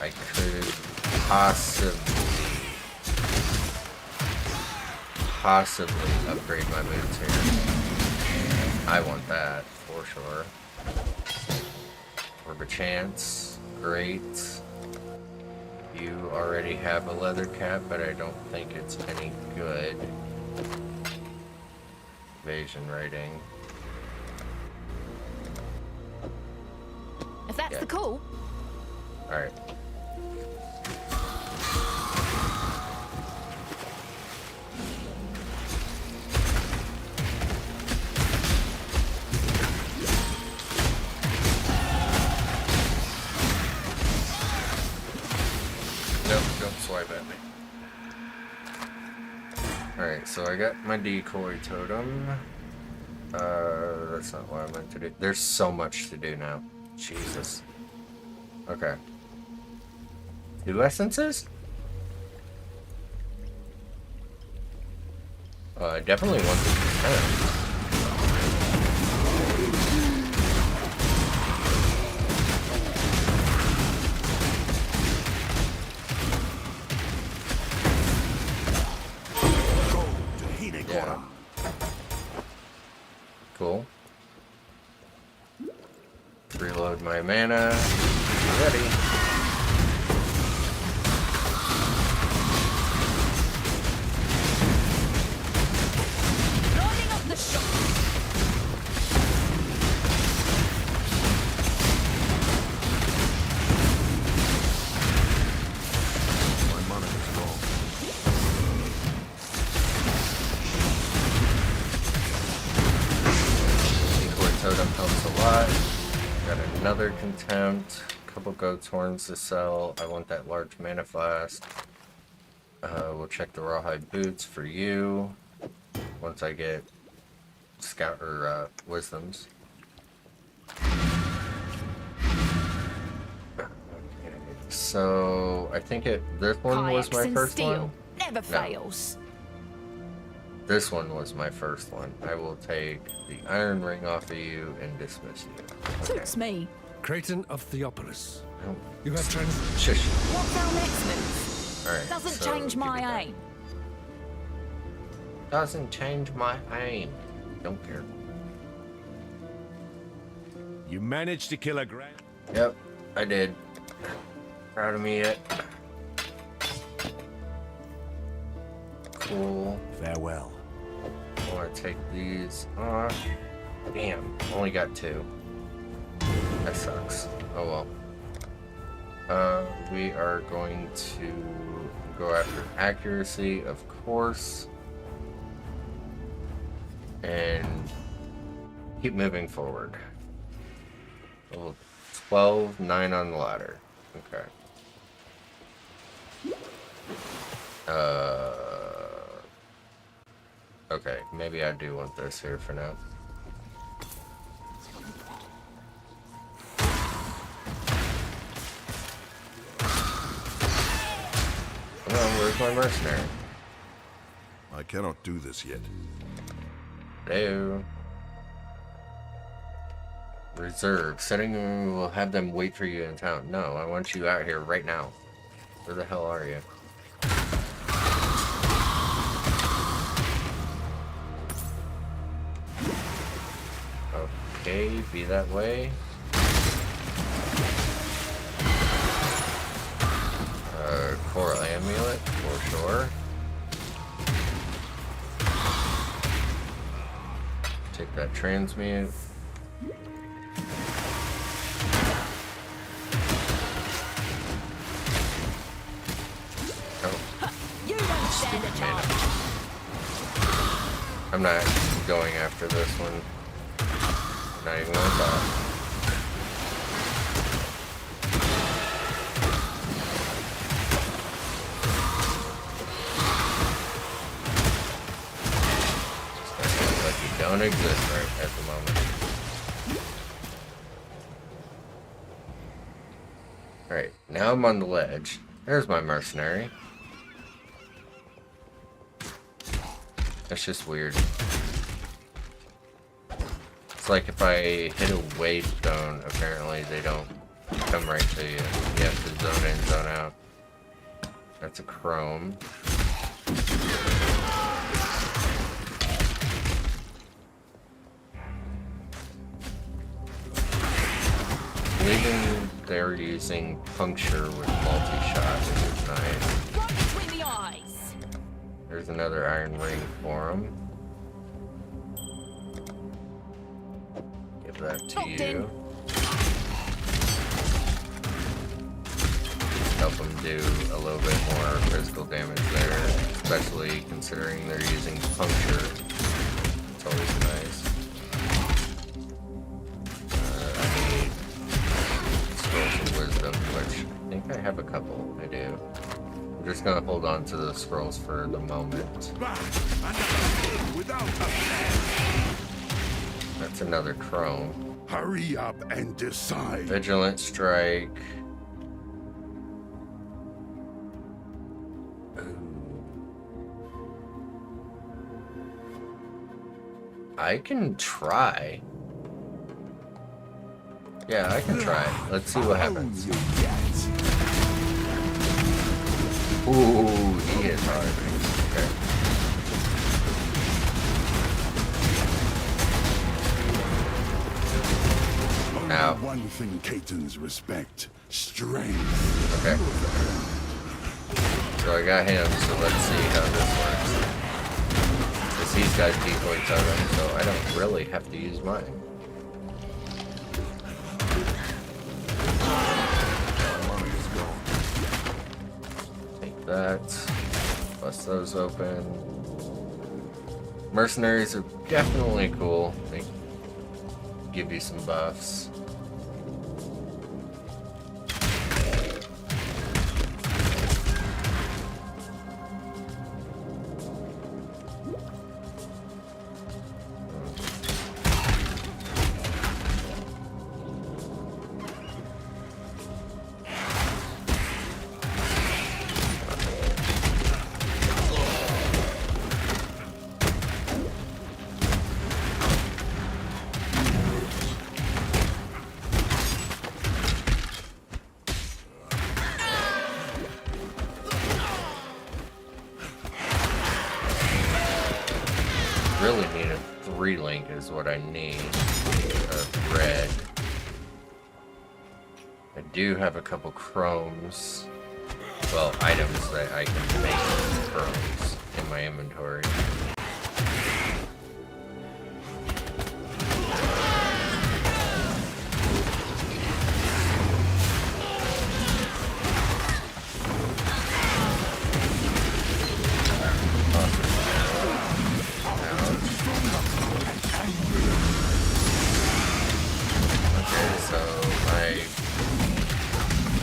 I could possibly upgrade my boots here. I want that for sure. Orb of Chance, great. You already have a leather cap, but I don't think it's any good. Evasion rating.
If that's the call.
Alright. Nope, don't swipe at me. Alright, so I got my decoy totem. That's not what I meant to do. There's so much to do now. Jesus. Okay. 2 essences? I definitely want the 10. Yeah. Cool. Reload my mana. Ready.
Lining up the shot.
My monitor's gone.
Decoy totem helps a lot. Got another contempt. Couple goat's horns to sell. I want that large mana flask. We'll check the rawhide boots for you once I get scout or wisdoms. Okay, so I think this one was my
Kayaks and
first
steel.
one.
Never
No.
fails.
This one was my first one. I will take the iron ring off of you and dismiss you. Okay.
Suits me.
Creighton of Theopolis.
Oh,
You have
shush.
What's our next move?
Alright.
Doesn't
so
change
give me
my
that.
aim.
Doesn't change my aim. Don't care.
You managed to kill a grand.
Yep, I did. Proud of me yet? Cool.
Farewell.
I want to take these off. Damn, only got 2. That sucks. Oh well. We are going to go after accuracy, of course. And keep moving forward. Level 12, 9 on the ladder. Okay. Okay, maybe I do want this here for now. Come on, where's my mercenary?
I cannot do this yet.
Hello. Reserve. Setting will have them wait for you in town. No, I want you out here right now. Where the hell are you? Okay, be that way. Coral amulet, for sure. Take that transmute. Oh,
You don't stand a chance.
I'm not going after this one. Not even gonna thought. don't exist right at the moment. Alright, now I'm on the ledge. There's my mercenary. That's just weird. It's like if I hit a wave zone, apparently they don't come right to you. You have to zone in, zone out. That's a chrome. Believing they're using puncture with multi-shot, which is nice.
Right between the eyes.
There's another iron ring for him. Give that to
Locked in.
you. Help them do a little bit more physical damage there, especially considering they're using puncture. It's always nice. I need scrolls of wisdom, which I think I have a couple. I do. I'm just gonna hold on to the scrolls for the moment. That's another chrome.
Hurry up and decide.
Vigilant strike. I can try. Yeah, I can try. Let's see what happens. Ooh, he is hard. Okay. Now.
One thing Caton's respect. Strength.
Okay. So I got him, so let's see how this works. Because these guys decoy each other, so I don't really have to use mine. Take that. Bust those open. Mercenaries are definitely cool. They give you some buffs. Really need a 3-link is what I need of red. I do have a couple chromes, well, items that I can make chromes in my inventory.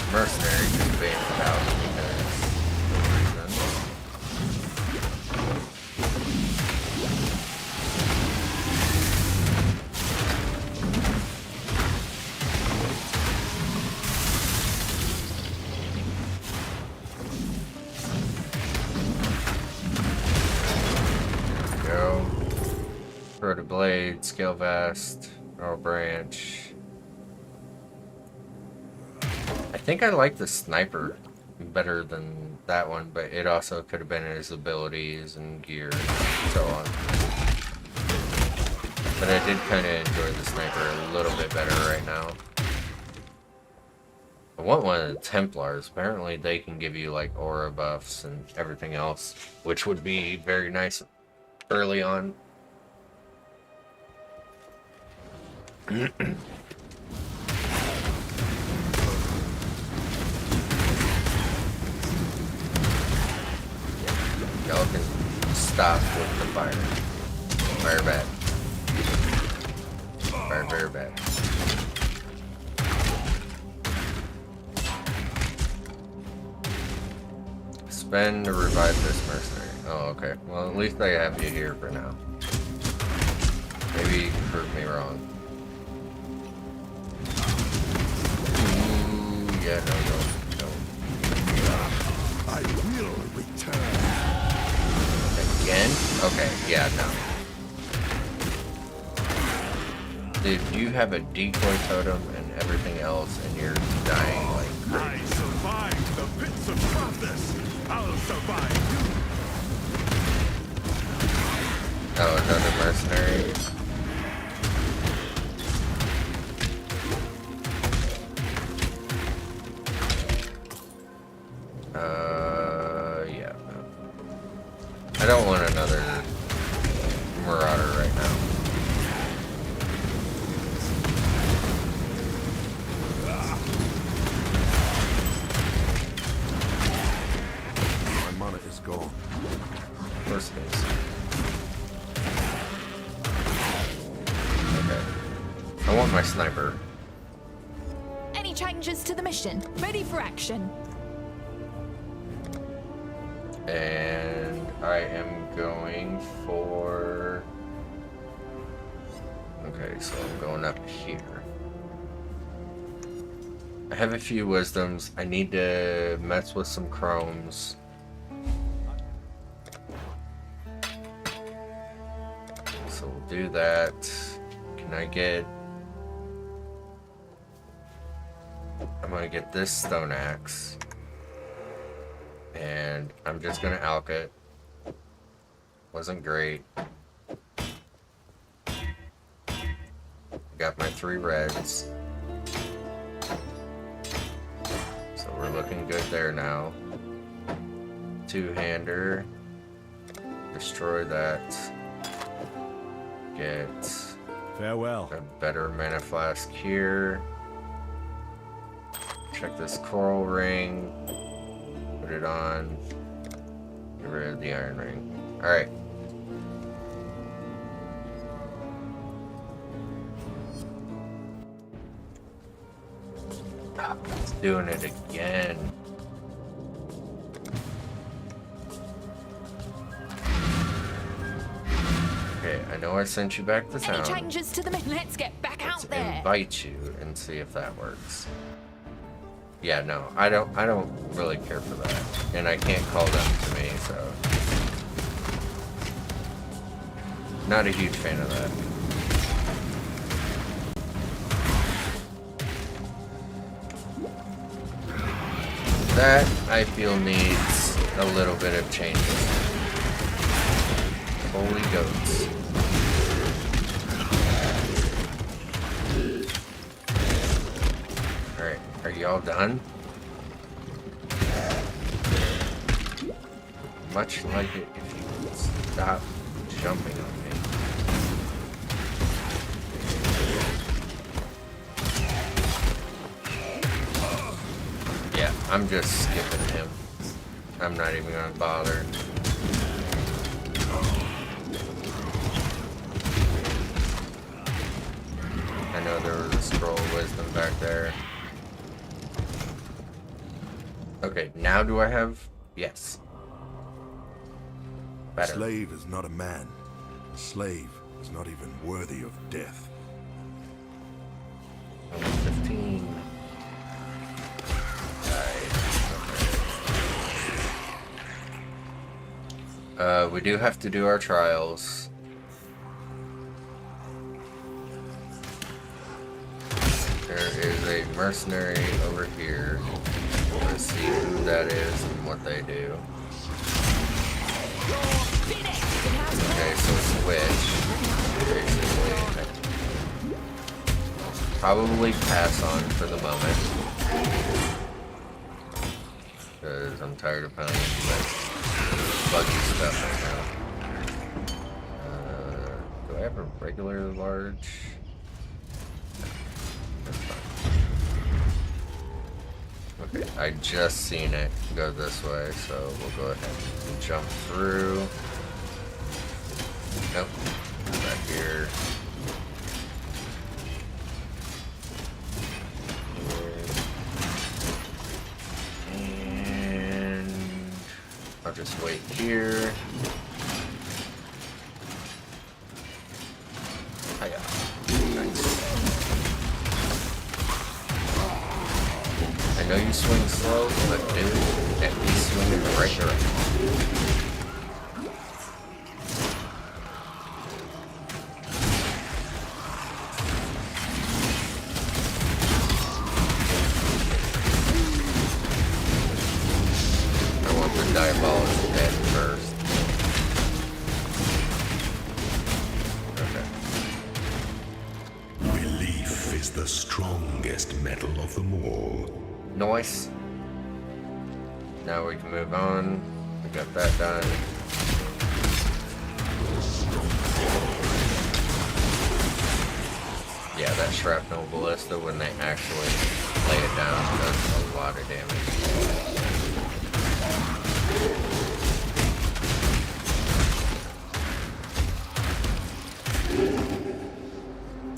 Mercenary just banned out because go. Throw the blade, scale vast, arrow branch. I think I like the sniper better than that one, but it also could have been his abilities and gear and so on. But I did kind of enjoy the sniper a little bit better right now. I want one of the Templars. Apparently they can give you like aura buffs and everything else, which would be very nice early on. Y'all can stop with the fire. Fire bad. Fire very bad. Spend to revive this mercenary. Oh, okay. Well, at least I have you here for now. Maybe prove me wrong. Ooh, yeah, no.
I will return.
Again? Okay, yeah, no. Dude, you have a decoy totem and everything else, and you're dying like
I
crazy.
survived the pits of darkness. I'll survive you.
Oh, another mercenary. Yeah. I don't want another marauder right now.
My mana is gone.
Of course it is. Okay. I want my sniper.
Any changes to the mission? Ready for action.
And I am going for... Okay, so I'm going up here. I have a few wisdoms. I need to mess with some chromes. So we'll do that. Can I get... I'm gonna get this stone axe. And I'm just gonna alch it. Wasn't great. Got my 3 reds. So we're looking good there now. 2-hander. Destroy that. Get
Farewell.
a better mana flask here. Check this coral ring. Put it on. Get rid of the iron ring. Alright. It's doing it again. Okay, I know I sent you back to town.
Any changes to the mission? Let's get back
Let's
out there.
invite you and see if that works. Yeah, no, I don't really care for that. And I can't call them to me, so not a huge fan of that. That I feel needs a little bit of changes. Holy goats. Alright, are y'all done? Much like it if you would stop jumping on me. Yeah, I'm just skipping him. I'm not even gonna bother. I know there was a scroll of wisdom back there. Okay, now do I have... Yes. Better.
Slave is not a man. A slave is not even worthy of death.
Only 15. Okay. We do have to do our trials. There is a mercenary over here. Let's see who that is and what they do. Okay, so it's a witch, basically. Probably pass on for the moment. Because I'm tired of playing with buggy stuff right now. Do I have a regular large? That's fine. Okay, I just seen it go this way, so we'll go ahead and jump through. Nope. Back here. And I'll just wait here. know you swing slow, but dude, at least swing in the right direction. I want the diabolical head first. Okay.
Belief is the strongest metal of them all.
Nice. Now we can move on. We got that done. Yeah, that shrapnel ballista, when they actually lay it down, does a lot of damage.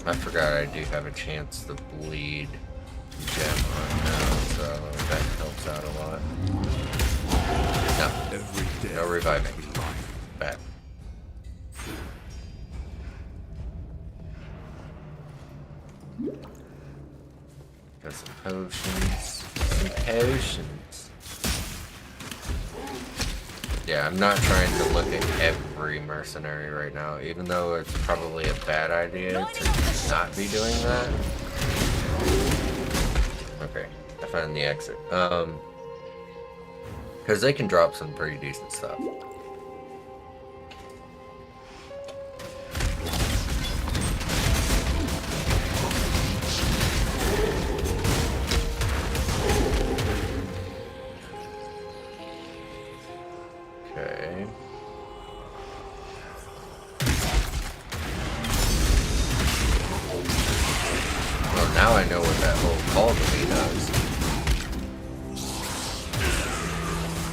I forgot I do have a chance to bleed gem on now, so that helps out a lot. No, no reviving. Bad. Got some potions. Some potions. Yeah, I'm not trying to look at every mercenary right now, even though it's probably a bad idea to not be doing that. Okay, I found the exit. Because they can drop some pretty decent stuff. Okay. Well, now I know what that whole call to me does.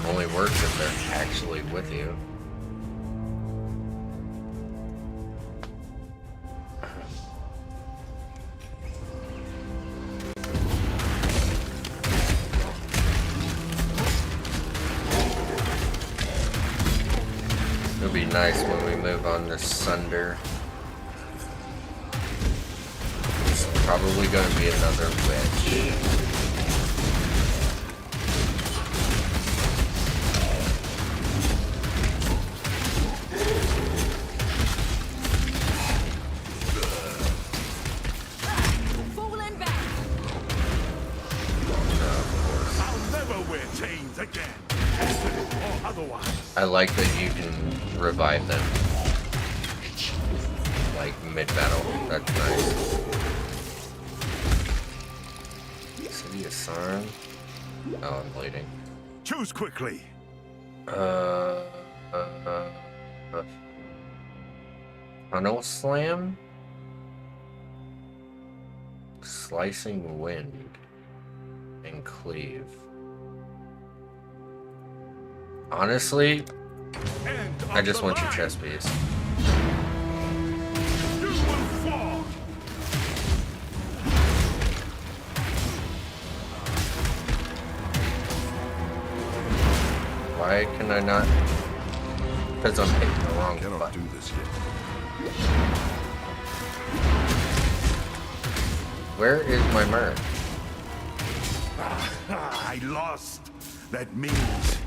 Only works if they're actually with you. It'll be nice when we move on to Sunder. It's probably going to be another witch. I like that you can revive them, like mid-battle. That's nice. City of Sarn. Oh, I'm bleeding.
Choose quickly.
Tunnel Slam? Slicing Wind. And Cleave. Honestly, I just want your chest piece. Why can I not? Because I'm hitting the wrong button.
Do this yet.
Where is my merc?
I lost. That means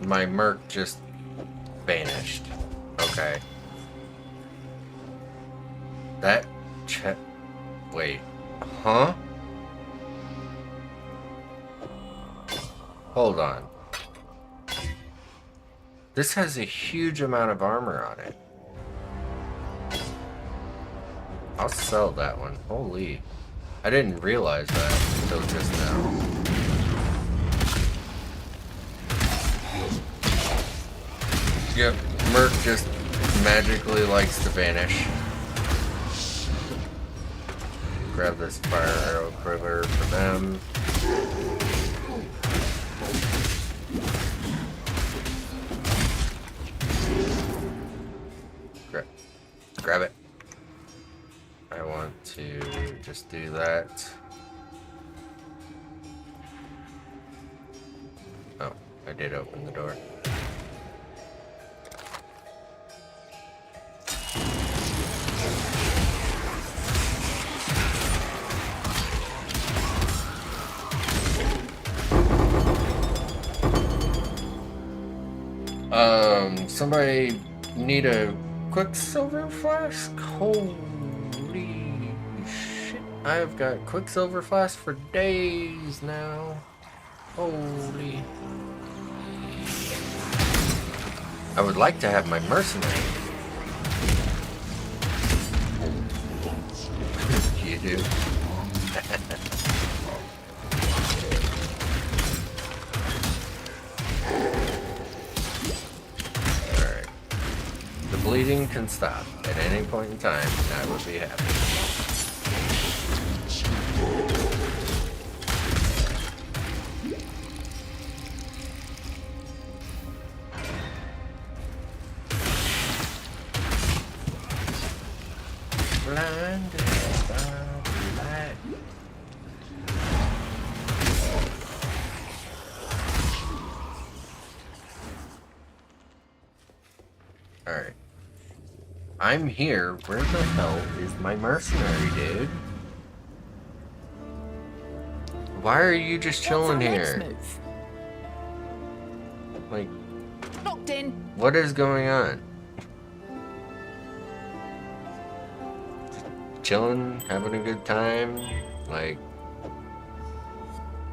my merc just vanished. Okay. That wait. Huh? Hold on. This has a huge amount of armor on it. I'll sell that one. Holy. I didn't realize that until just now. Yep, Merc just magically likes to vanish. Grab this fire arrow quiver for them. Grab it. I want to just do that. Oh, I did open the door. Somebody need a Quicksilver Flask? Holy shit. I've got Quicksilver Flask for days now. Holy. I would like to have my mercenary. You do? Alright. The bleeding can stop at any point in time, and I would be happy. Blinded by the light. Alright. I'm here. Where the hell is my mercenary, dude? Why are you just chilling here? Like,
Locked in.
what is going on? Chilling, having a good time, like,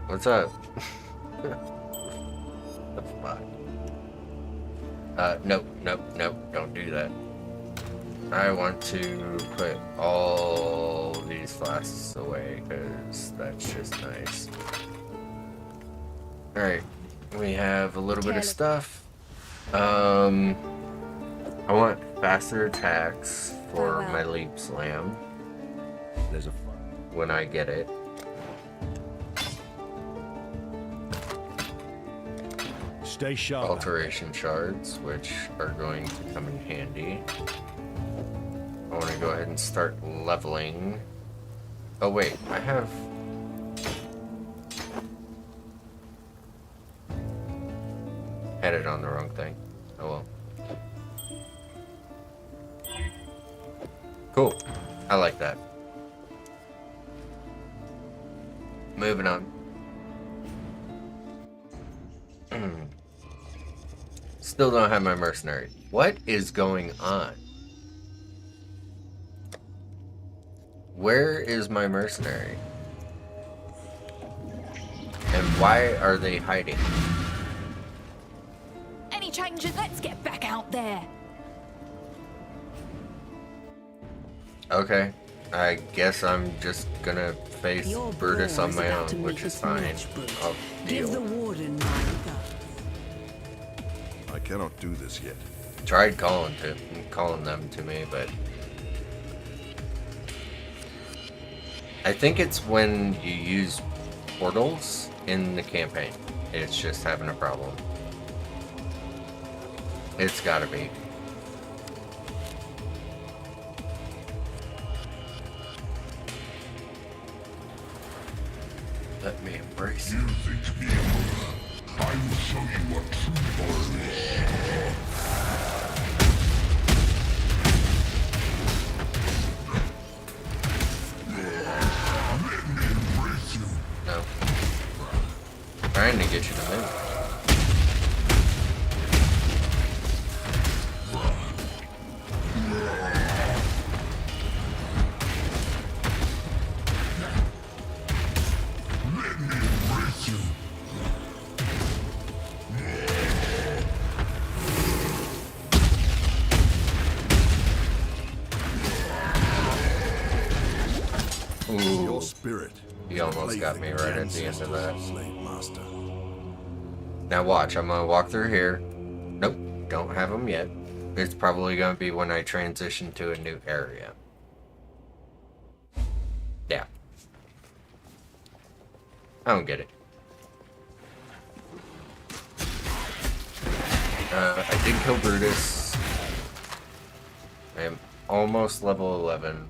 what's up? The fuck? Nope, don't do that. I want to put all these flasks away, because that's just nice. Alright, we have a little bit of stuff. I want faster attacks for my leap slam.
There's a
When I get it.
Stay sharp.
Alteration shards, which are going to come in handy. I want to go ahead and start leveling. Oh wait, I have... had it on the wrong thing. Oh well. Cool. I like that. Moving on. Still don't have my mercenary. What is going on? Where is my mercenary? And why are they hiding?
Any changes? Let's get back out there.
Okay. I guess I'm just gonna face
Your
Brutus
bro
on
is
my
about to
own,
make
which is
us
fine.
match, Bruce.
I'll
Give the
deal.
warden my regards.
I cannot do this yet.
Tried calling them to me, but I think it's when you use portals in the campaign. It's just having a problem. It's gotta be. Let me embrace you.
I will show you what true power is.
No. Trying to get you to move.
Your spirit.
He almost got me right at the end of that.
Slave master.
Now watch, I'm gonna walk through here. Nope, don't have them yet. It's probably gonna be when I transition to a new area. Yeah. I don't get it. I did kill Brutus. I am almost level 11.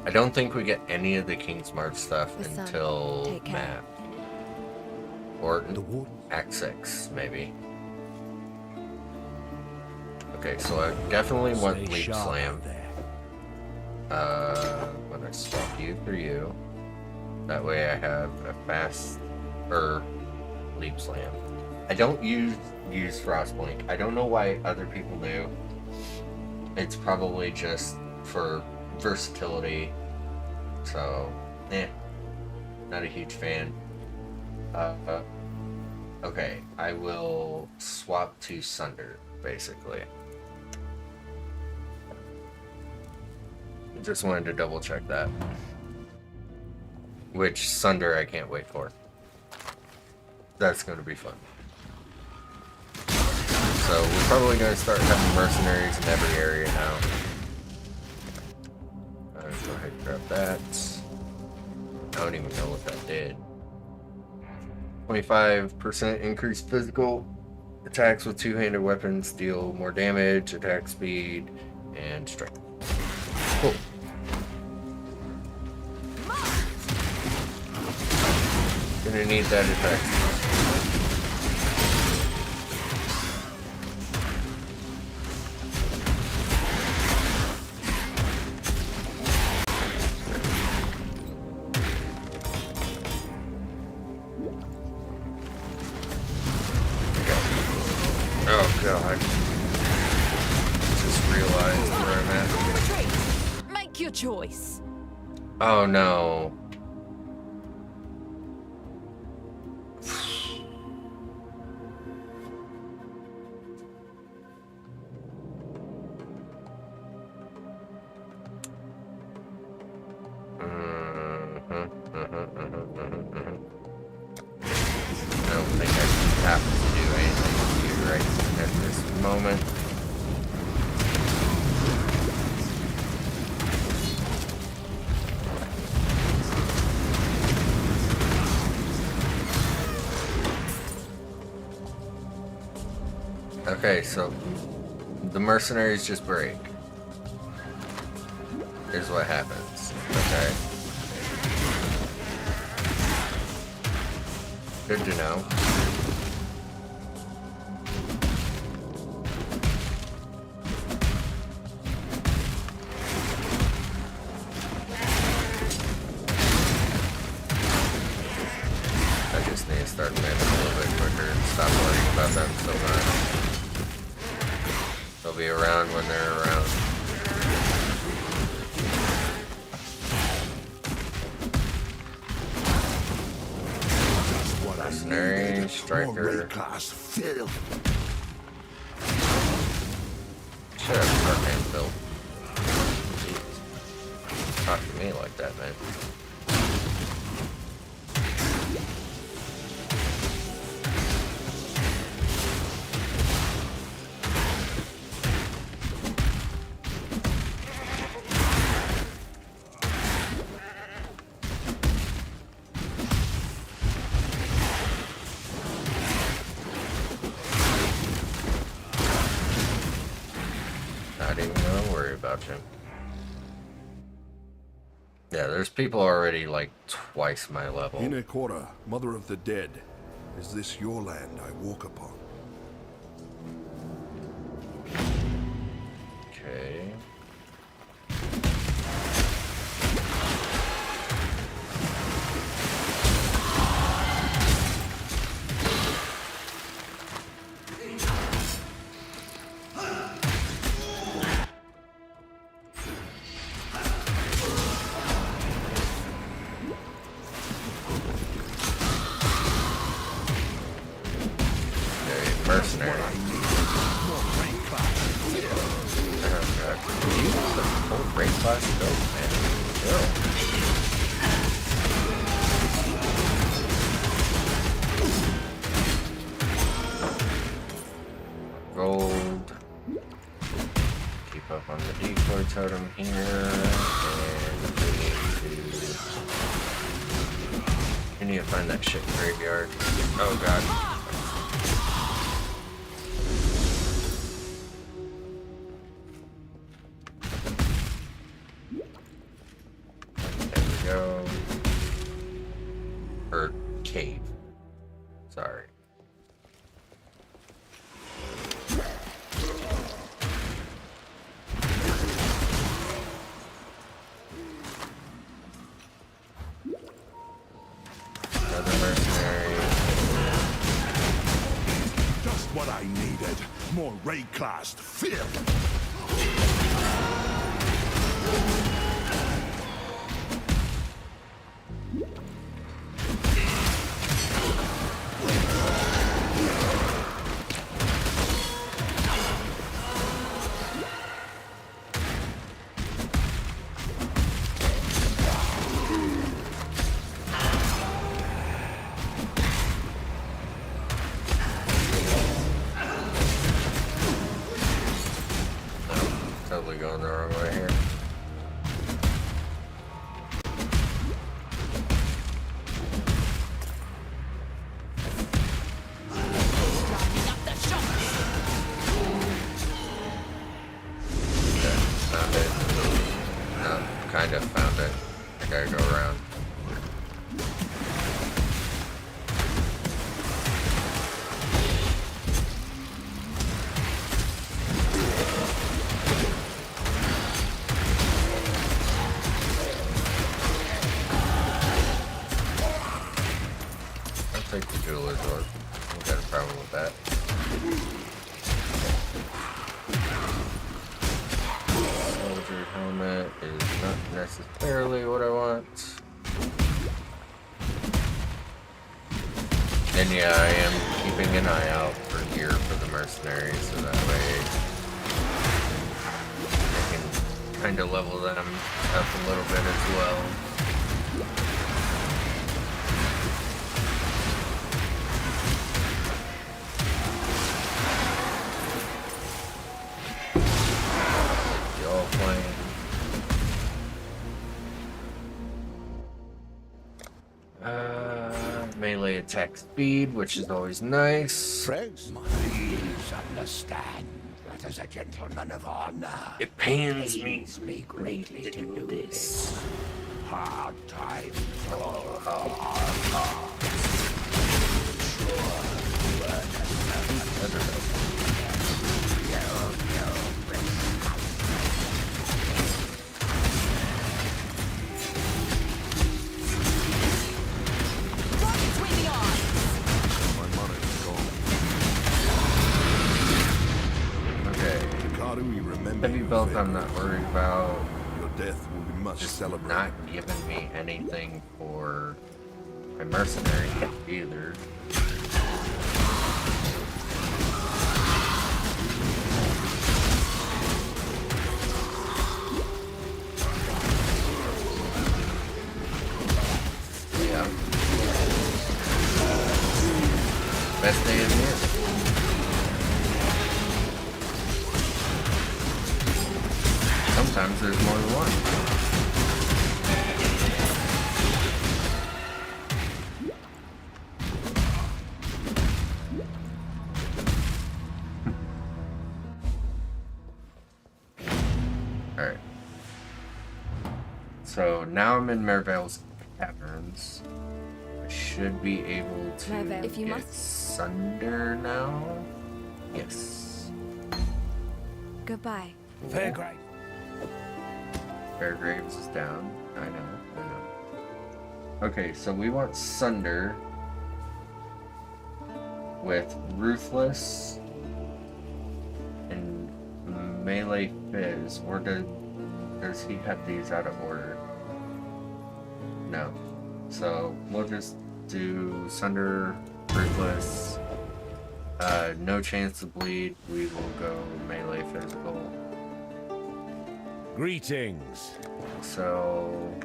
I don't think we get any of the Kingsmarch stuff until map. Or Act 6, maybe. Okay, so I definitely want Leap Slam. I'm gonna swap you for you. That way I have a faster Leap Slam. I don't use Frostblink. I don't know why other people do. It's probably just for versatility. So, not a huge fan. Okay, I will swap to Sunder, basically. Just wanted to double check that. Which Sunder I can't wait for. That's going to be fun. So we're probably going to start having mercenaries in every area now. Go ahead and grab that. I don't even know what that did. 25% increased physical. Attacks with two-handed weapons deal more damage, attack speed, and strength. Cool. Gonna need that attack speed. Oh god. Just realized where I'm at.
Retreat. Make your choice.
Oh no. I don't think I have to do anything here right at this moment. Okay, so the mercenaries just break. Here's what happens. Okay. Good to know. I just need to start moving a little bit quicker and stop worrying about them so much. They'll be around when they're around. Mercenary, striker.
Class filth.
Should have a man built. Talk to me like that, man. Not even gonna worry about you. Yeah, there's people already like twice my level.
Inekora, mother of the dead, is this your land I walk upon?
Okay. Mercenary. Oh god. You got the full rank class build, man. Chill. Gold. Keep up on the decoy totem here. And we need to find that shit graveyard. Oh god. Go. Or cave. Sorry. Another mercenary.
what I needed. More Ray-classed filth.
Totally going the wrong way here. Found it. No, kind of found it. I gotta go around. I'll take the jeweler's orb. I've got a problem with that. Soldier helmet is not necessarily what I want. And yeah, I am keeping an eye out for gear for the mercenaries, so that way I can kind of level them up a little bit as well. Y'all playing. Melee attack speed, which is always nice.
Friends?
Please understand that as a gentleman of honor,
It pains me.
pains me greatly to do this. Hard times for our
Rockets with the arms.
My money is gone.
Okay.
Hikaru, we remember
Heavy
you
belt
fair.
I'm not worried about.
Your death will be much
Just
celebrated.
not giving me anything for my mercenary either. Yeah. Best day of the year. Sometimes there's more than one. Alright. So now I'm in Mervale's Caverns. I should be able to
Mervale, if you
get
must-
Sunder now. Yes.
Goodbye.
Fair great.
Fairgraves is down. I know. Okay, so we want Sunder with Ruthless and Melee Fizz. Or does he have these out of order? No. So we'll just do Sunder, Ruthless. No chance to bleed. We will go Melee Physical.
Greetings.
So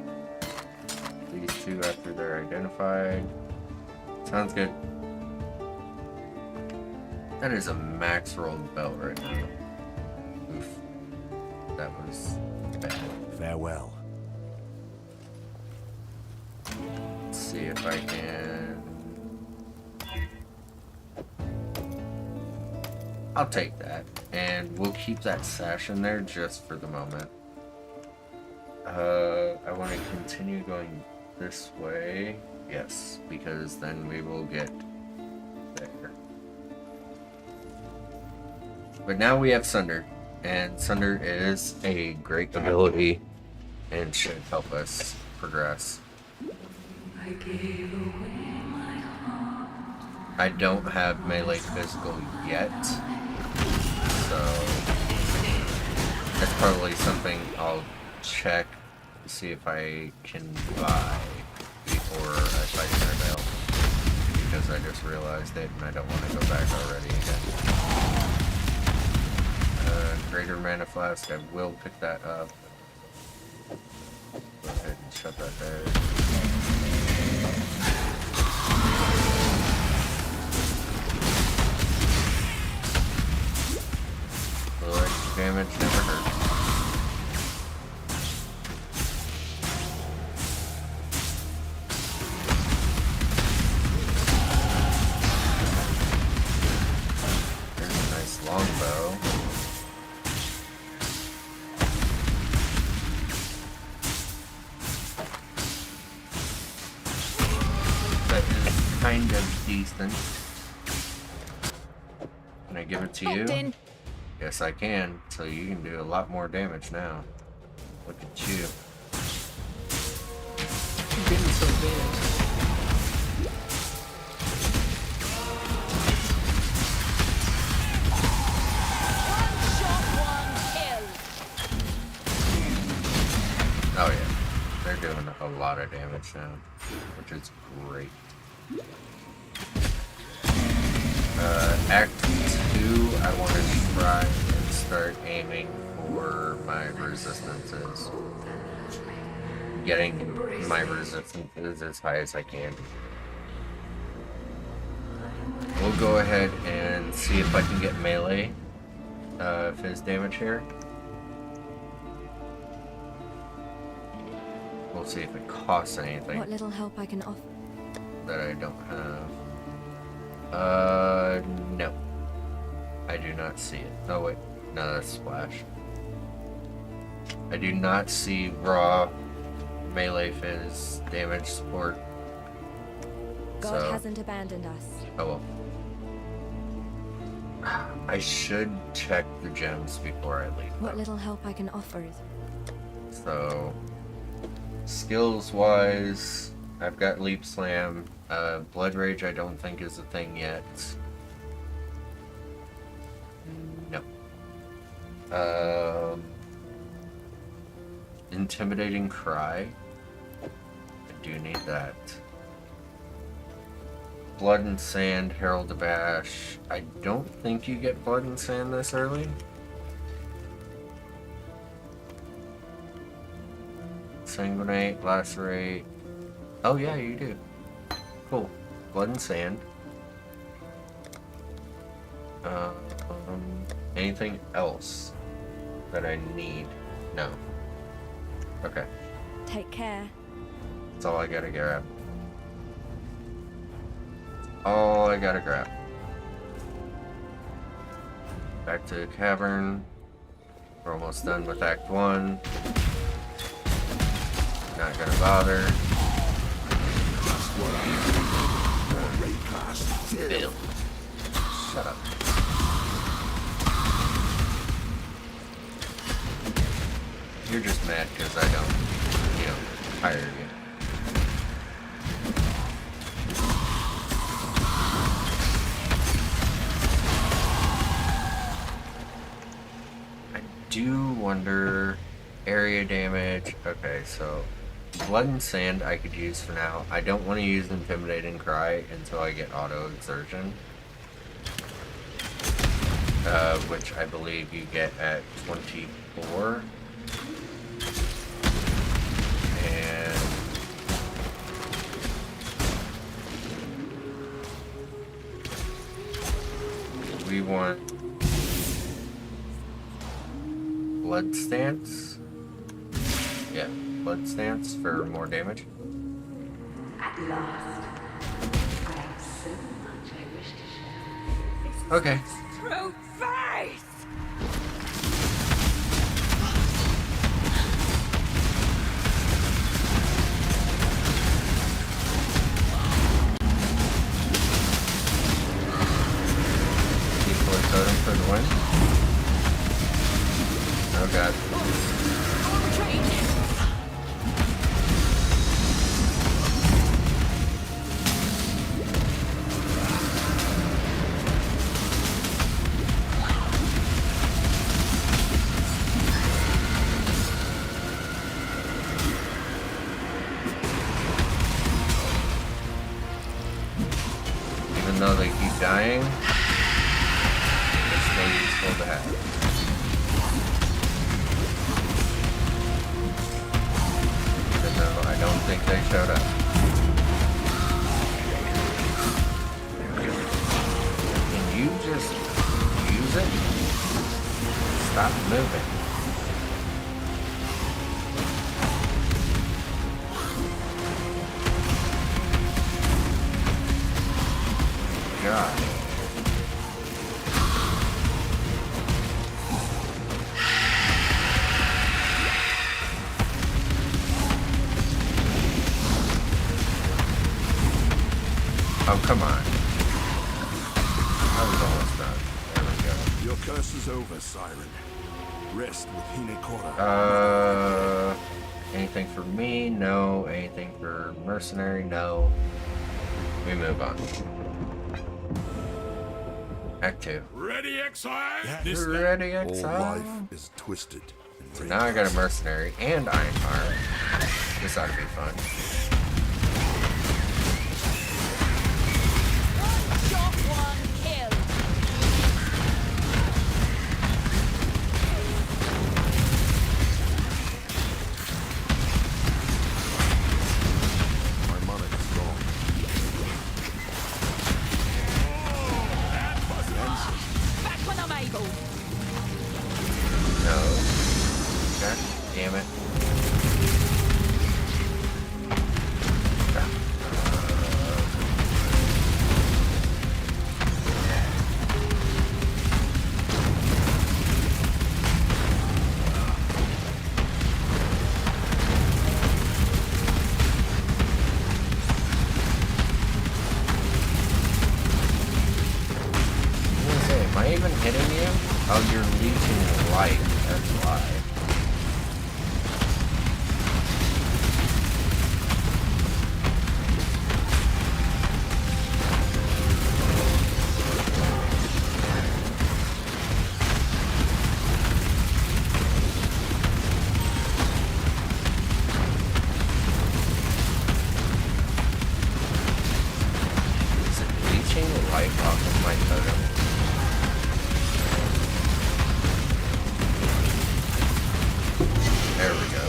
these two after they're identified. Sounds good. That is a max rolled belt right now. Oof. That was bad.
Farewell.
Let's see if I can. I'll take that. And we'll keep that sash in there just for the moment. I want to continue going this way. Yes, because then we will get there. But now we have Sunder. And Sunder is a great ability and should help us progress.
I gave away my heart
I don't have melee physical yet, so that's probably something I'll check to see if I can buy before I fight Annabelle, because I just realized it and I don't want to go back already again. Greater Mana Flask, I will pick that up. Go ahead and shut that there. Little extra damage never hurts. There's a nice longbow. That is kind of decent. Can I give it to you?
Captain.
Yes, I can. So you can do a lot more damage now. Look at you. You're getting so big.
One shot, one kill.
Oh yeah, they're doing a lot of damage now, which is great. Act 2, I want to try and start aiming for my resistances. Getting my resistances as high as I can. We'll go ahead and see if I can get melee fizz damage here. We'll see if it costs anything
What little help I can offer.
that I don't have. No. I do not see it. Oh wait, no, that's splash. I do not see raw melee fizz damage support.
God
So,
hasn't abandoned us.
oh well. I should check the gems before I leave.
What
though.
little help I can offer is.
So, skills wise, I've got Leap Slam. Blood Rage I don't think is a thing yet. No. Intimidating Cry. I do need that. Blood and Sand, Herald of Ash. I don't think you get Blood and Sand this early. Sanguinate, Lacerate. Oh yeah, you do. Cool. Blood and Sand. Anything else that I need? No. Okay.
Take care.
That's all I gotta grab. All I gotta grab. Back to the cavern. We're almost done with Act 1. Not gonna bother. Bill. Shut up. You're just mad because I don't, hire you. I do wonder area damage. Okay, so Blood and Sand I could use for now. I don't want to use Intimidating Cry until I get Auto Exertion. Which I believe you get at 24. And we want Blood Stance. Yeah, Blood Stance for more damage.
At last, I have so much I wish to share.
Okay.
True faith!
Deploy totem for the win. Oh god. so useful to have. Even though I don't think they showed up. Can you just use it? Stop moving. God. Oh, come on. I was almost done. There we go.
Your curse is over, Siren. Rest with Hinekora.
Anything for me? No. Anything for mercenary? No. We move on. Act 2.
Ready, Exile?
Ready,
All
Exile?
life is twisted.
So now I got a mercenary and Ironheart. This ought to be fun.
Shot, one kill.
My monarch is gone.
Back when I'm able.
No. God damn it. Am I even hitting you? Oh, you're leeching life. That's why. Is it leeching life off of my totem? There we go.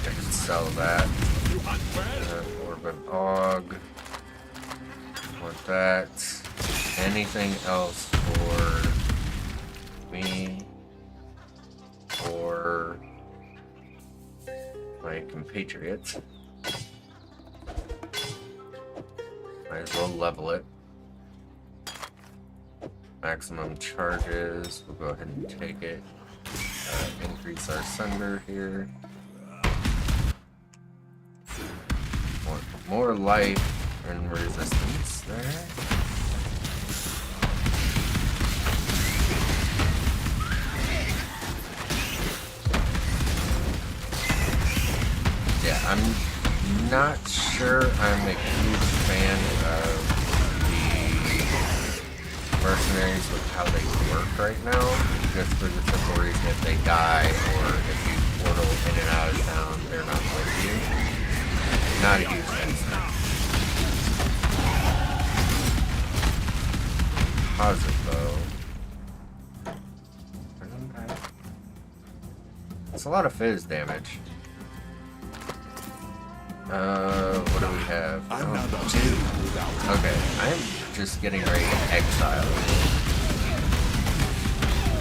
I can sell that. Orb of Og. Want that. Anything else for me? Or my compatriots? Might as well level it. Maximum charges. We'll go ahead and take it. Increase our sunder here. More life and resistance there. Yeah, I'm not sure I'm a huge fan of the mercenaries with how they work right now, just for the simple reason if they die or if you portal in and out of town, they're not with you. Not a huge fan. Positive though. It's a lot of fizz damage. What do we have? Okay, I'm just getting ready to exile.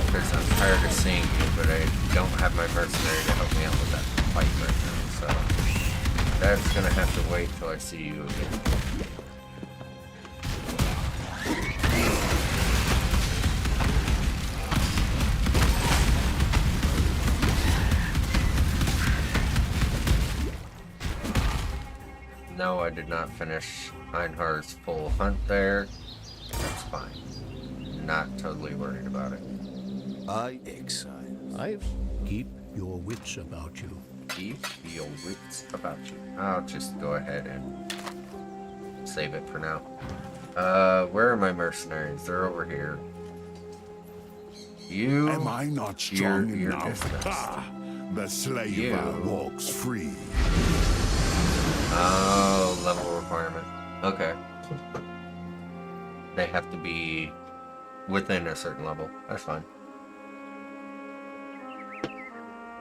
Because I'm tired of seeing you, but I don't have my mercenary to help me out with that fight right now, so that's gonna have to wait till I see you again. No, I did not finish Einhard's full hunt there. That's fine. Not totally worried about it.
I've keep your wits about you.
Keep your wits about you. I'll just go ahead and save it for now. Where are my mercenaries? They're over here. You...
Am I not strong enough? The slaver walks free.
Oh, level requirement. Okay. They have to be within a certain level. That's fine.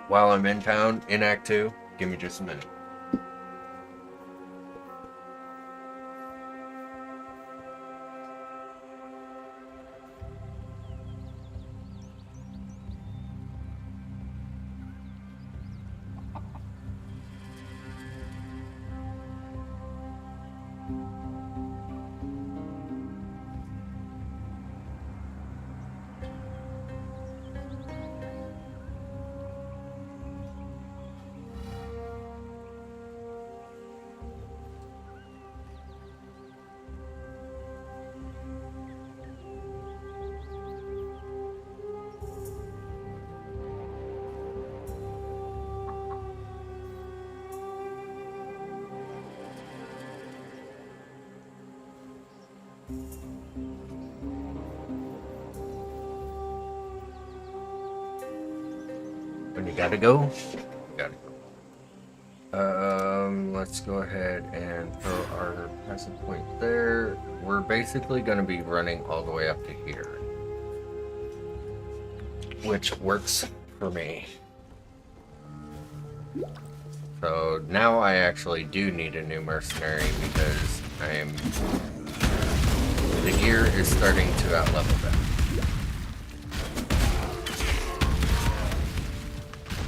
While I'm in town, in Act 2, give me just a minute. When you gotta go, you gotta go. Let's go ahead and throw our passive point there. We're basically gonna be running all the way up to here, which works for me. So now I actually do need a new mercenary because the gear is starting to outlevel them.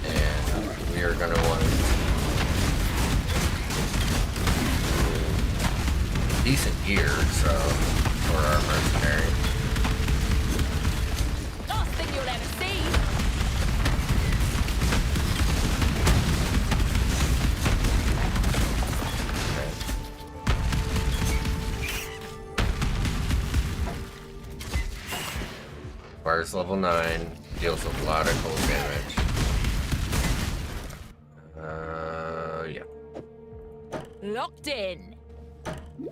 And we are going to want decent gear, so for our mercenary.
Last thing you'll ever see.
Fires level 9, deals a lot of cold damage. Yeah.
Locked in.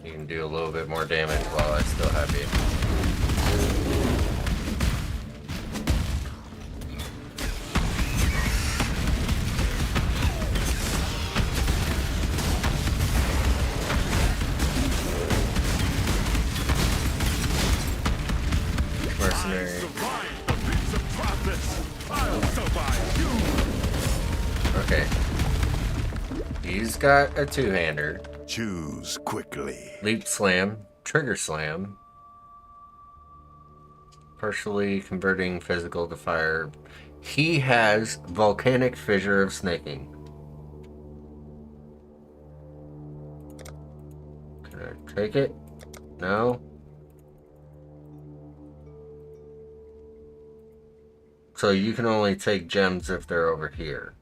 You can do a little bit more damage while I still have you. Mercenary. Okay. He's got a two-hander.
Choose quickly.
Leap slam, trigger slam. Partially converting physical to fire. He has volcanic fissure of snaking. Can I take it? No. So you can only take gems if they're over here.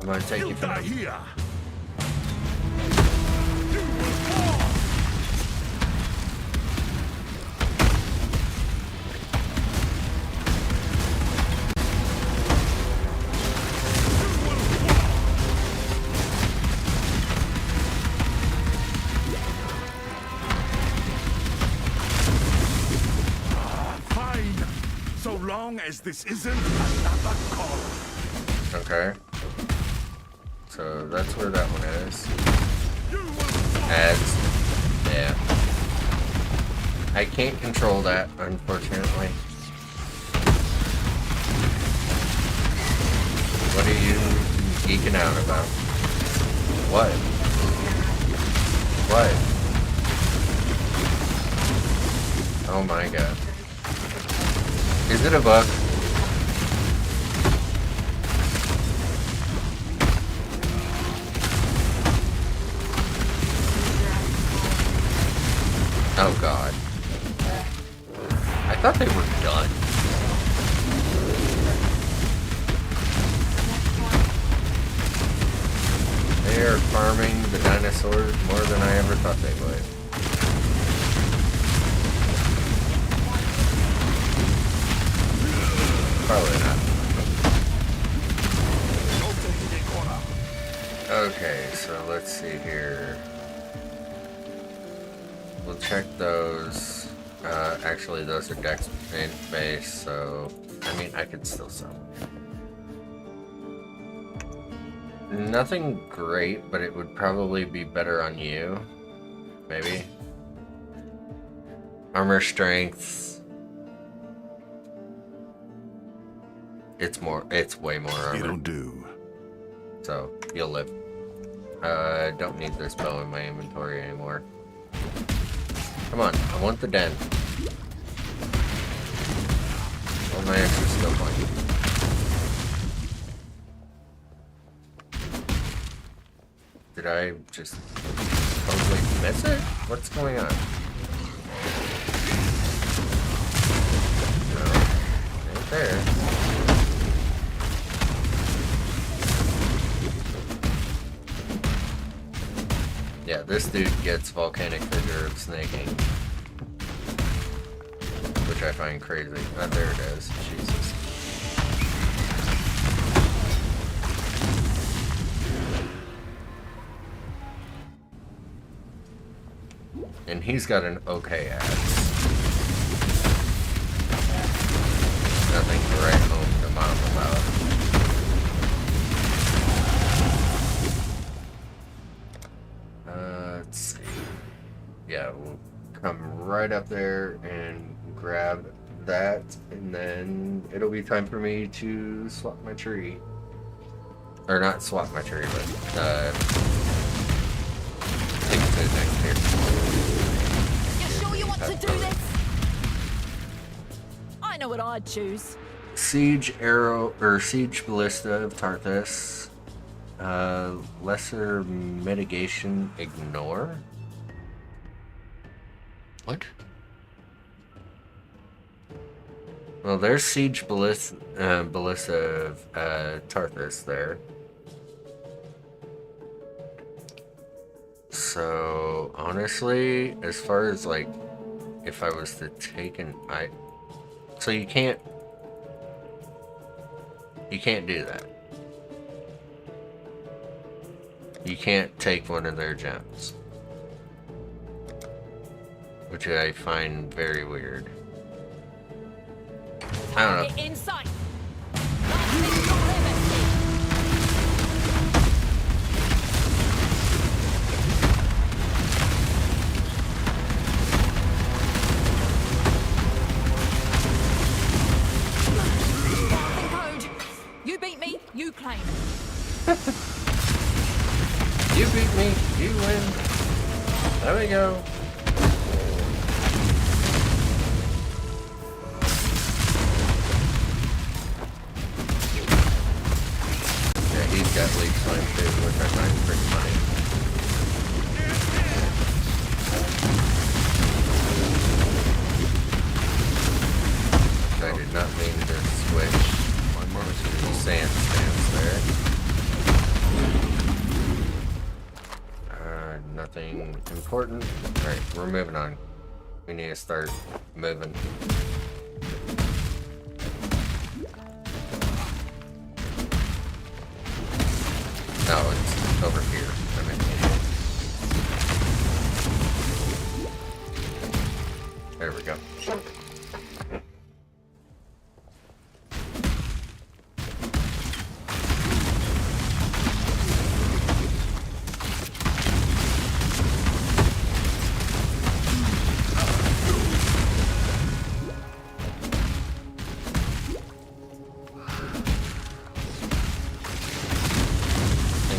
I'm gonna take you from here.
Fine. So long as this isn't another call.
Okay. So that's where that one is. Ads. Yeah. I can't control that, unfortunately. What are you geeking out about? What? What? Oh my god. Is it a bug? Oh god. I thought they were done. They are farming the dinosaurs more than I ever thought they would. Probably not. Okay, so let's see here. We'll check those. Actually, those are dex base, so I I mean, I could still sell. Nothing great, but it would probably be better on you. Maybe. Armor strength. It's way more armor.
It'll do.
So, you'll live. Don't need this bow in my inventory anymore. Come on, I want the den. All my extra skill point. Did I just totally miss it? What's going on? No, ain't there. Yeah, this dude gets volcanic figure of snaking, which I find crazy. Oh, there it is. Jesus. And he's got an okay axe. Nothing to write home to mom about. Let's see. Yeah, we'll come right up there and grab that, and then it'll be time for me to swap my tree. Or not swap my tree, but take it to the next tier.
You sure you want to do this? I know what I'd choose.
Siege arrow or siege ballista of Tarthus. Lesser mitigation ignore. What? Well, there's siege ballista of Tarthus there. So honestly, as far as like, if I was to take an so you can't do that. You can't take one of their gems, which I find very weird. I don't know.
Get inside. You beat me, you claim.
You beat me, you win. There we go. Yeah, he's got leak slime too, which I find pretty funny. I did not mean to switch. One more sand stance there. Nothing important. Alright, we're moving on. We need to start moving. No, it's over here. I'm an idiot. There we go.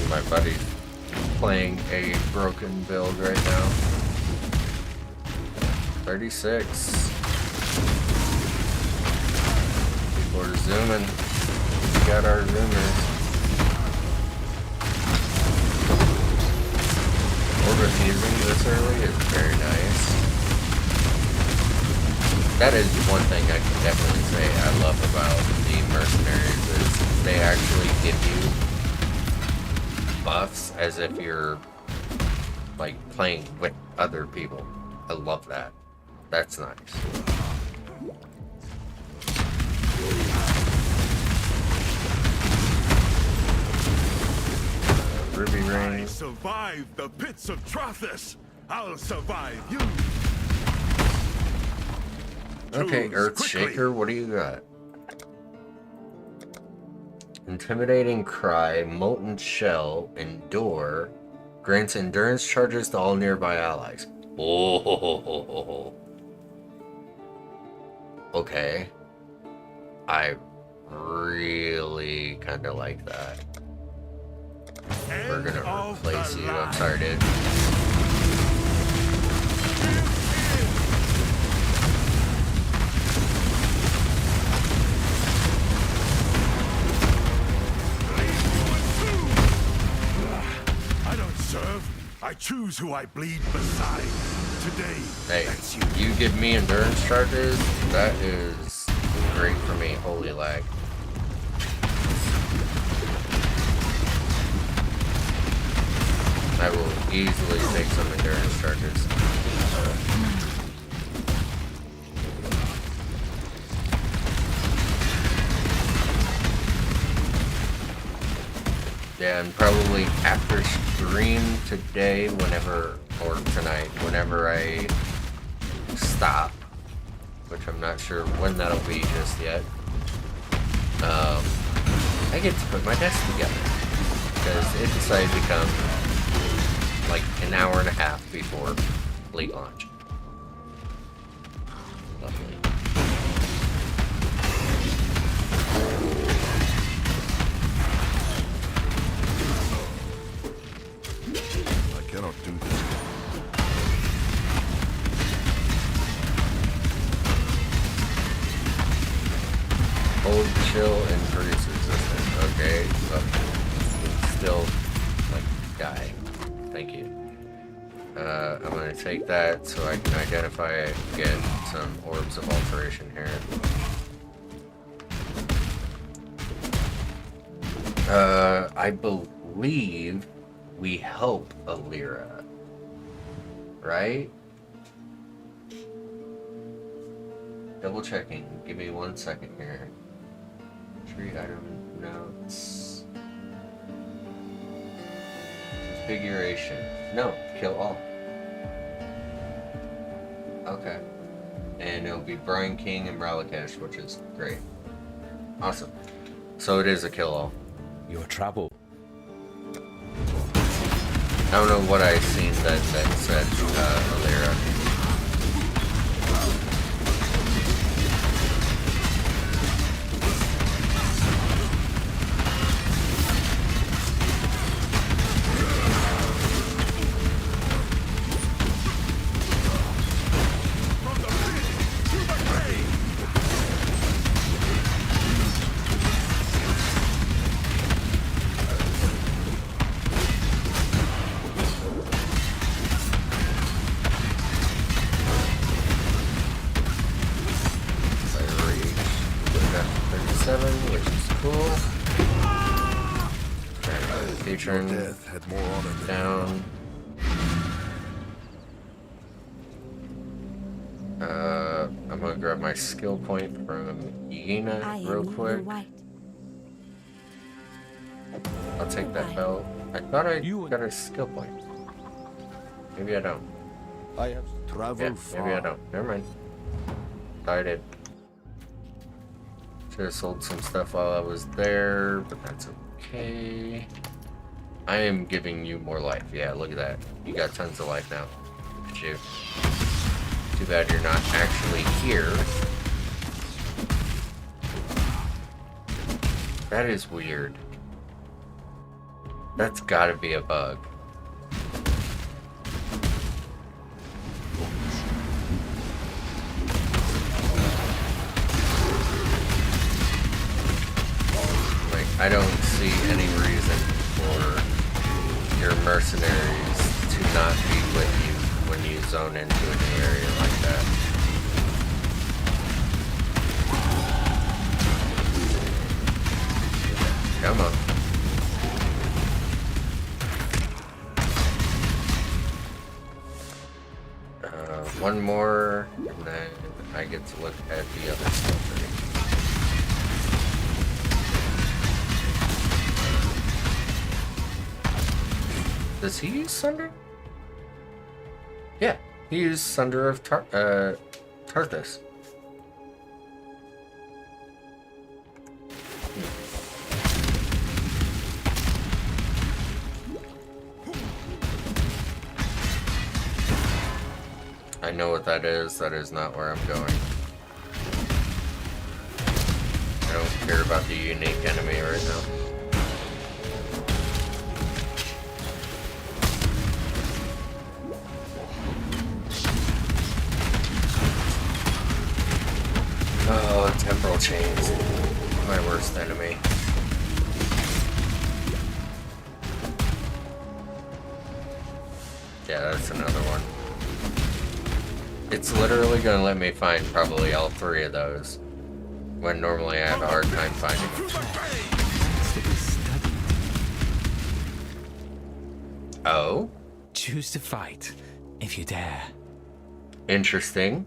My buddy's playing a broken build right now. 36. People are zooming. We got our zoomers. Orbit using this early is very nice. That is one thing I can definitely say I love about the mercenaries is they actually give you buffs as if you're like playing with other people. I love that. That's nice. Ruby ring.
I survived the pits of Trothus. I'll survive you.
Okay,
Choose
Earthshaker,
quickly.
what do you got? Intimidating Cry, Molten Shell, Endure, grants endurance charges to all nearby allies. Oh, okay. I really kind of like that. We're gonna replace you. I'm sorry, dude.
I don't serve. I choose who I bleed beside. Today,
Hey,
that's you.
you give me endurance charges? That is great for me. Holy lag. I will easily take some endurance charges. Yeah, and probably after stream today, whenever, or tonight, whenever I stop, which I'm not sure when that'll be just yet, I get to put my desk together, because it decided to come like an hour and a half before late launch. Lovely.
I cannot do this.
Hold, chill, and produce resistance. Okay, but still, like, die. Thank you. I'm gonna take that so I can identify, get some orbs of alteration here. I believe we help Alira, right? Double checking. Give me 1 second here. Tree item notes. Configuration. No, kill all. Okay. And it'll be Brian King and Bralakesh, which is great. Awesome. So it is a kill all.
Your trouble.
I don't know what I seen that said Alira. Which is cool. Featuring
Death had more honor than
down. I'm gonna grab my skill point from Yena real quick. I'll take that belt. I thought I got a skill point. Maybe I don't.
I have traveled far.
Maybe I don't. Never mind. Thought I did. Should have sold some stuff while I was there, but that's okay. I am giving you more life. Yeah, look at that. You got tons of life now. Look at you. Too bad you're not actually here. That is weird. That's gotta be a bug. I don't see any reason for your mercenaries to not be with you when you zone into a new area like that. Come on. One more, and then I get to look at the other stuff. Does he use Sunder? Yeah, he used Sunder of Tarthus. I know what that is. That is not where I'm going. I don't care about the unique enemy right now. Oh, temporal chains. My worst enemy. Yeah, that's another one. It's literally gonna let me find probably all 3 of those, when normally I have a hard time finding them. Oh?
Choose to fight, if you dare.
Interesting.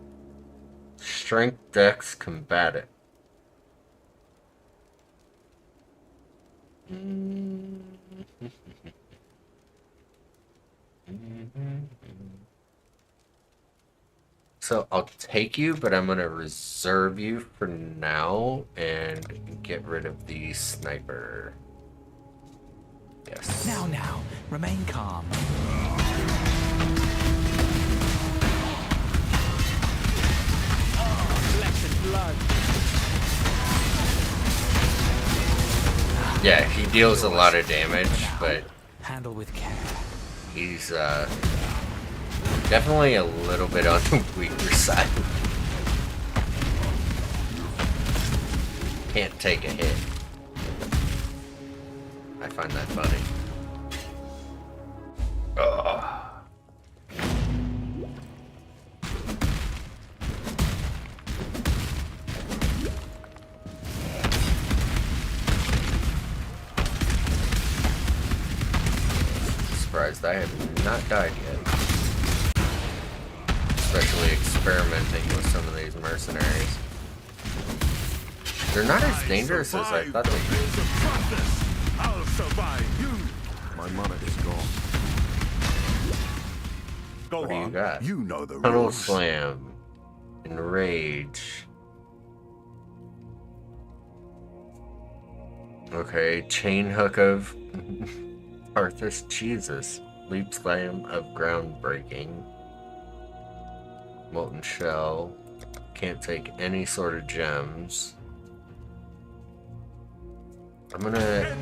Strength, dex, combatant. So I'll take you, but I'm gonna reserve you for now and get rid of the sniper. Yes.
Now, remain calm.
Yeah, he deals a lot of damage, but
handle with care.
He's definitely a little bit on the weaker side. Can't take a hit. I find that funny. Ugh. Surprised I have not died yet. Especially experimenting with some of these mercenaries. They're not as dangerous as I thought they'd be.
I'll survive you.
My mana is gone.
Go
What do you
on.
got?
You know the
Tunnel
rules.
Slam. Enrage. Okay, Chain Hook of Arthur's Jesus. Leap Slam of Groundbreaking. Molten Shell. Can't take any sort of gems. I'm gonna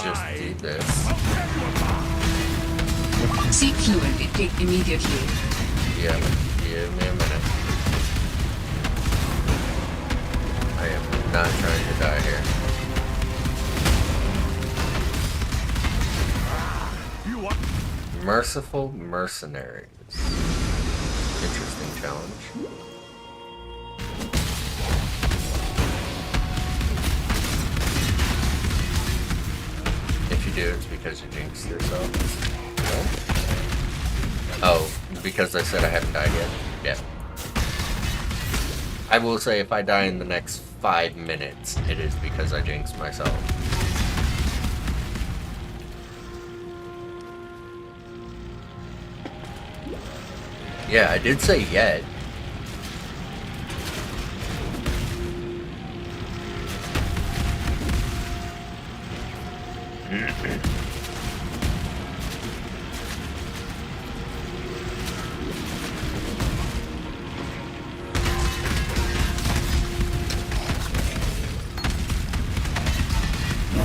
just do this.
Seek fluid intake immediately.
Yeah, give me a minute. I am not trying to die here. Merciful Mercenaries. Interesting challenge. If you do, it's because you jinxed yourself. No? Oh, because I said I haven't died yet? Yeah. I will say if I die in the next 5 minutes, it is because I jinxed myself. Yeah, I did say yet.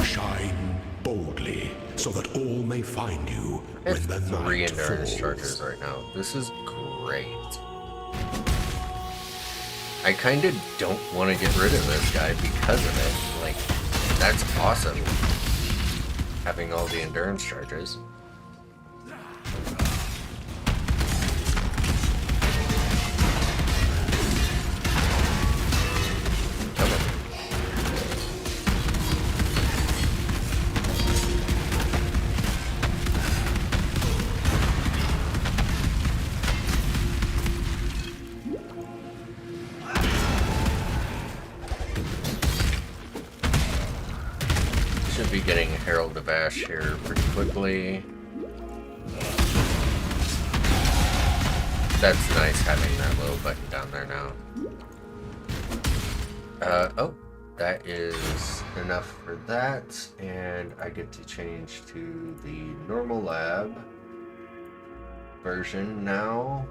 Shine boldly, so that all may find you
I
when
have
the
3
night
endurance
falls.
charges right now. This is great. I kind of don't want to get rid of this guy because of it. Like, that's awesome. Having all the endurance charges. Come on. Should be getting Herald of Ash here pretty quickly. That's nice having that little button down there now. Oh, that is enough for that, and I get to change to the normal lab version now.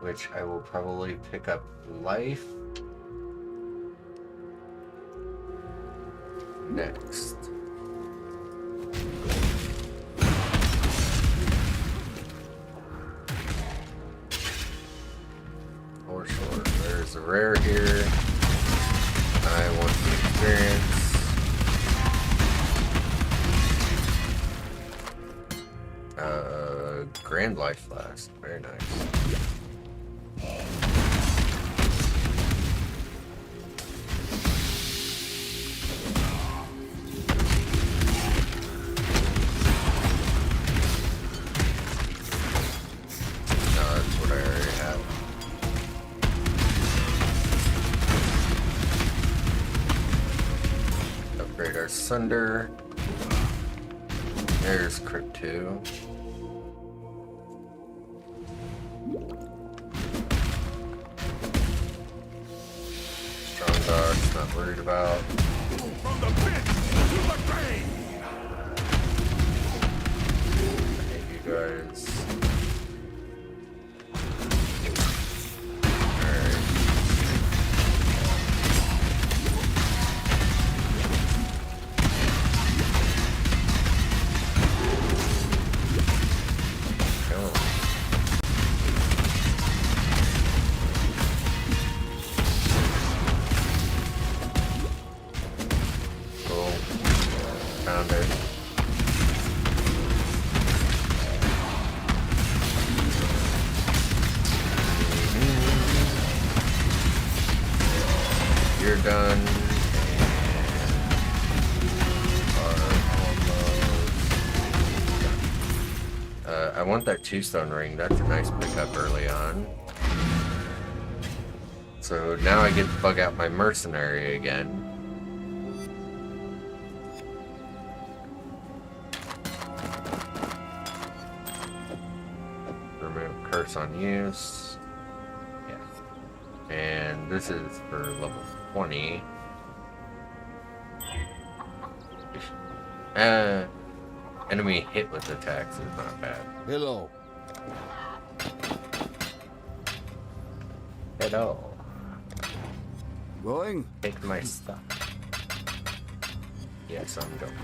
which I will probably pick up life next. For sure. There's a rare here. I want the experience. Grand Life Flask. Very nice. That's what I already have. Upgrade our Sunder. There's Crypt 2. Strong Dogs, not worried about.
From the pit to the grave!
I hate you guys. Alright. Go. Cool. Found it. You're done. I want that 2-stone ring. That's a nice pickup early on. So now I get to bug out my mercenary again. Remove curse on use. Yeah. And this is for level 20. Enemy hit with attacks is not bad.
Hello.
Hello.
Going?
Take my stuff. Yes, I'm going.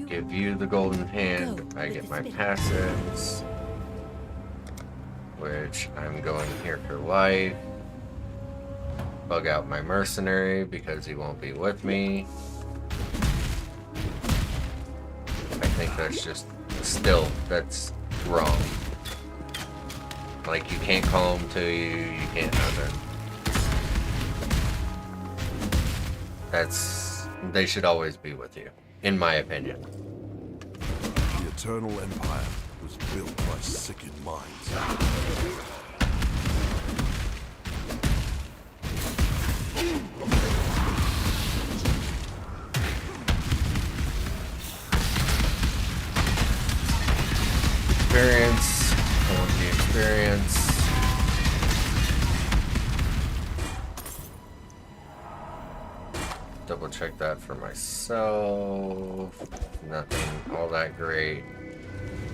Give you the golden hand. I get my passives, which I'm going here for life. Bug out my mercenary because he won't be with me. I think that's just still, that's wrong. Like, you can't call him to you, you can't nothing. They should always be with you, in my opinion.
The Eternal Empire was built by sickened minds.
Experience. I want the experience. Double check that for myself. Nothing all that great.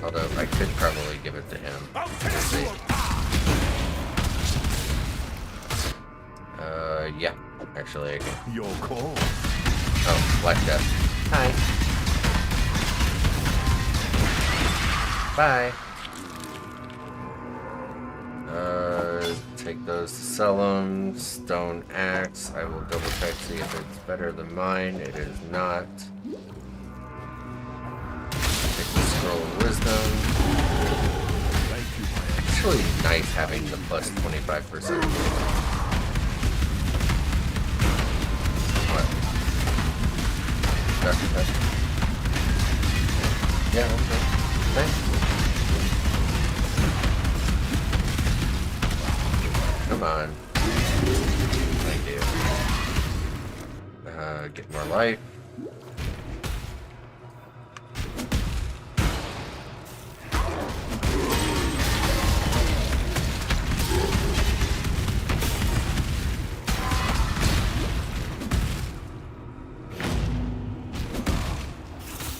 Although I could probably give it to him. We'll see. Yeah. Actually, I can.
Your call.
Oh, Black Death. Hi. Bye. Take those to sell them. Stone axe. I will double check, see if it's better than mine. It is not. Take the scroll of wisdom. It's really nice having the plus 25%. What? Yeah, okay. Thanks. Come on. Thank you. Get more life.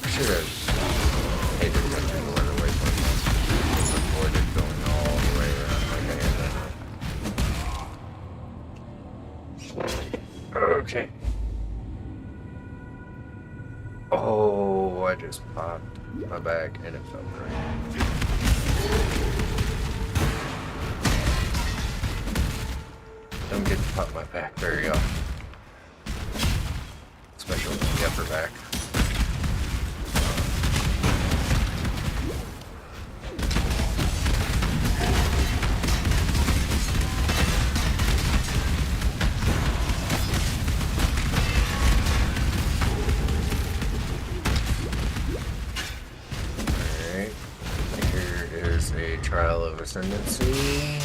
Should have hated touching the weather waypoint. Avoided going all Okay. Oh, I just popped my back and it felt great. Don't get to pop my back very often. Especially the upper back. Alright. Here is a trial of ascendancy.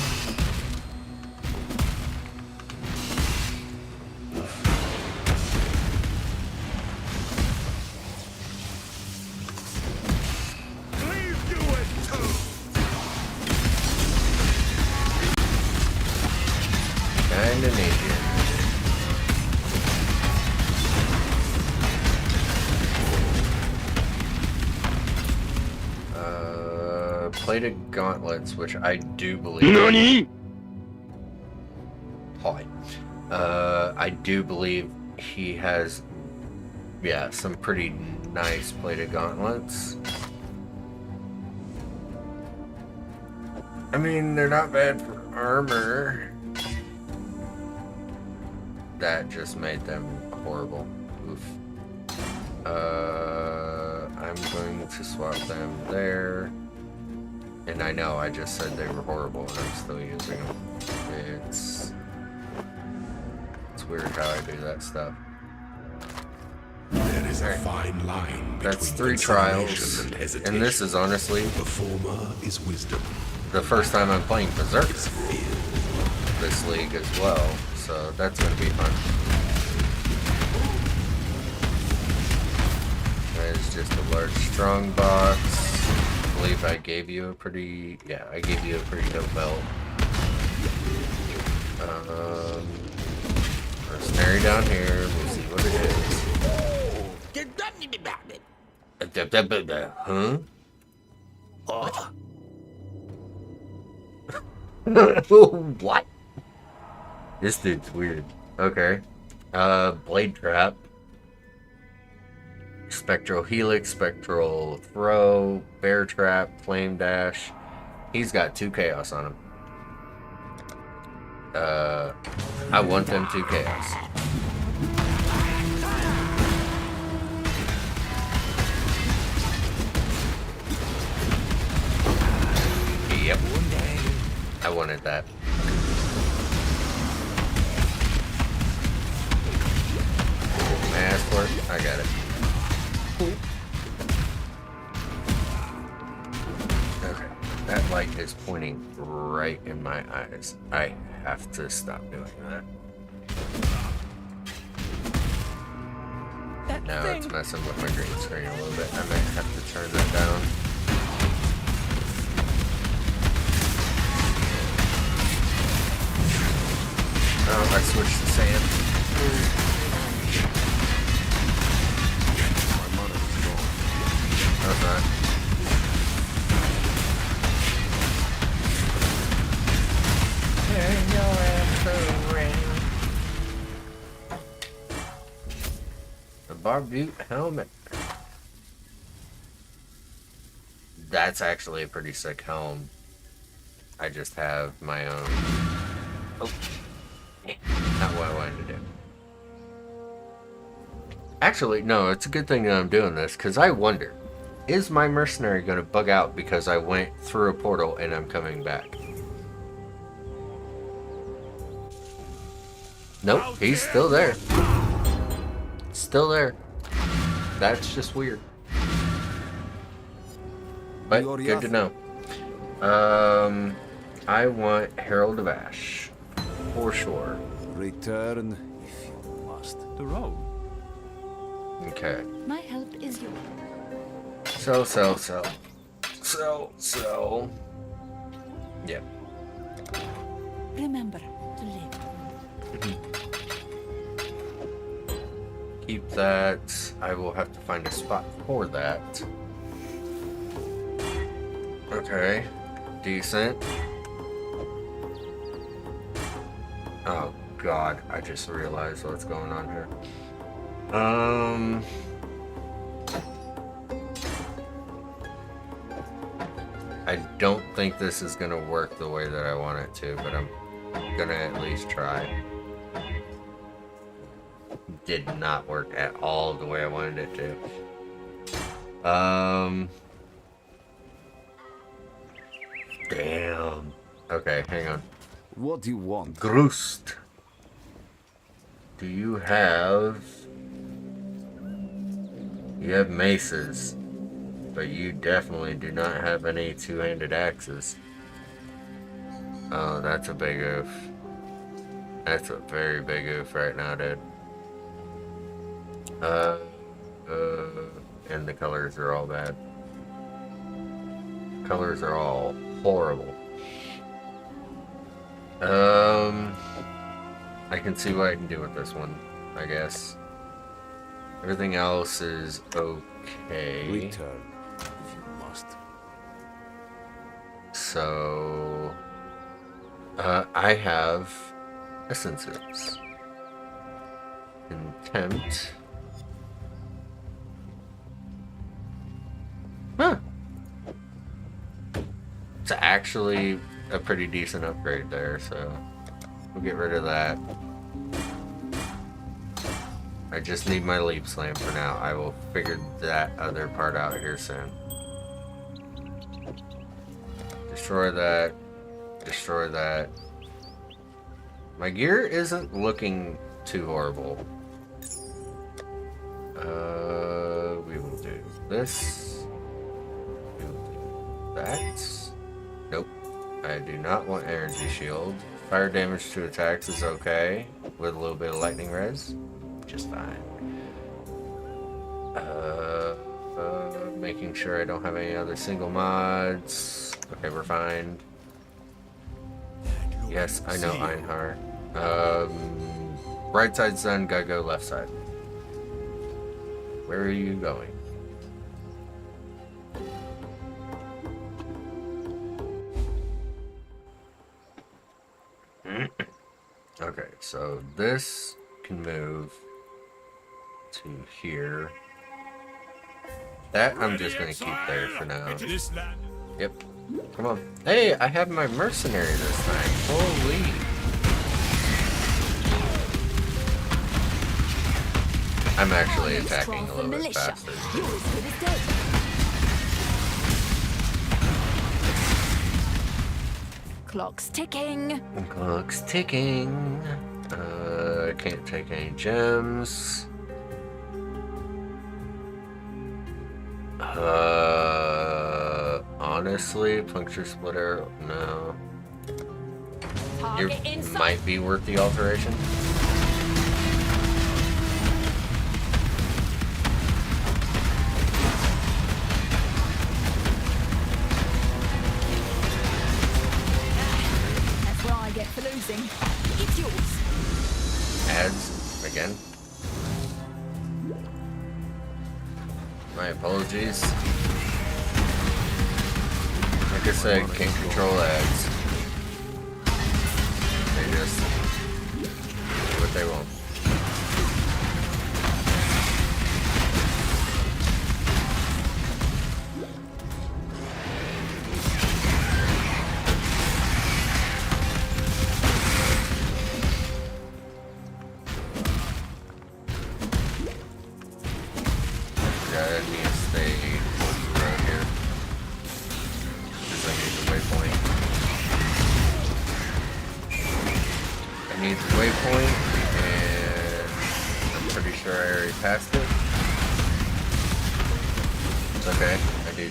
Kinda need you. Plated gauntlets, which I do believe. NANI? Hi. I do believe he has, yeah, some pretty nice plated gauntlets. I mean, they're not bad for armor. That just made them horrible. Oof. I'm going to swap them there. And I know I just said they were horrible and I'm still using them. It's weird how I do that stuff.
There is a fine line.
That's 3 trials. And this is honestly
the former is wisdom.
The first time I'm playing Berserker this league as well. So that's gonna be fun. That is just a large strong box. I believe I gave you a pretty, yeah, I gave you a pretty dope belt. Mercenary down here, we'll see what it is. Huh? What? This dude's weird. Okay. Blade Trap. Spectral Helix, Spectral Throw, Bear Trap, Flame Dash. He's got 2 Chaos on him. I want them 2 Chaos. Yep. I wanted that. May I ask for it? I got it. Okay, that light is pointing right in my eyes. I have to stop doing that. Now it's messing with my green screen a little bit. I might have to turn that down. Oh, I switched to sand. How's that? Turn your ass around. The Barbute helmet. That's actually a pretty sick helm. I just have my own. Oh. Not what I wanted to do. Actually, no, it's a good thing that I'm doing this, because I wonder, is my mercenary going to bug out because I went through a portal and I'm coming back? Nope, he's still there. Still there. That's just weird. But good to know. I want Herald of Ash. For sure.
Return if you must.
The road.
Okay.
My help is yours.
So. Yep.
Remember to live.
Keep that. I will have to find a spot for that. Okay. Decent. Oh, God, I just realized what's going on here. I don't think this is gonna work the way that I want it to, but I'm gonna at least try. Did not work at all the way I wanted it to. Damn. Okay, hang on.
What do you want?
Grust. Do you have... You have maces, but you definitely do not have any two-handed axes. Oh, that's a big oof. That's a very big oof right now, dude. And the colors are all bad. Colors are all horrible. I can see what I can do with this one, I guess. Everything else is okay.
Return, if you must.
So, I have essences. Contempt. Huh. It's actually a pretty decent upgrade there, so we'll get rid of that. I just need my leap slam for now. I will figure that other part out here soon. Destroy that. Destroy that. My gear isn't looking too horrible. We will do this. We will do that. Nope. I do not want energy shield. Fire damage to attacks is okay with a little bit of lightning res. Just fine. Making sure I don't have any other single mods. Okay, we're fine. Yes, I know Einhar. Right side's done, gotta go left side. Where are you going? Okay, so this can move to here. That I'm just gonna keep there for now. Yep. Come on. Hey, I have my mercenary this time. Holy. I'm actually attacking a little bit faster.
Clock's ticking.
Clock's ticking. I can't take any gems. Honestly, puncture splitter, no. You might be worth the alteration.
That's what I get for losing. It's yours.
Ads again. My apologies. Like I said, can't control ads. They just do what they want.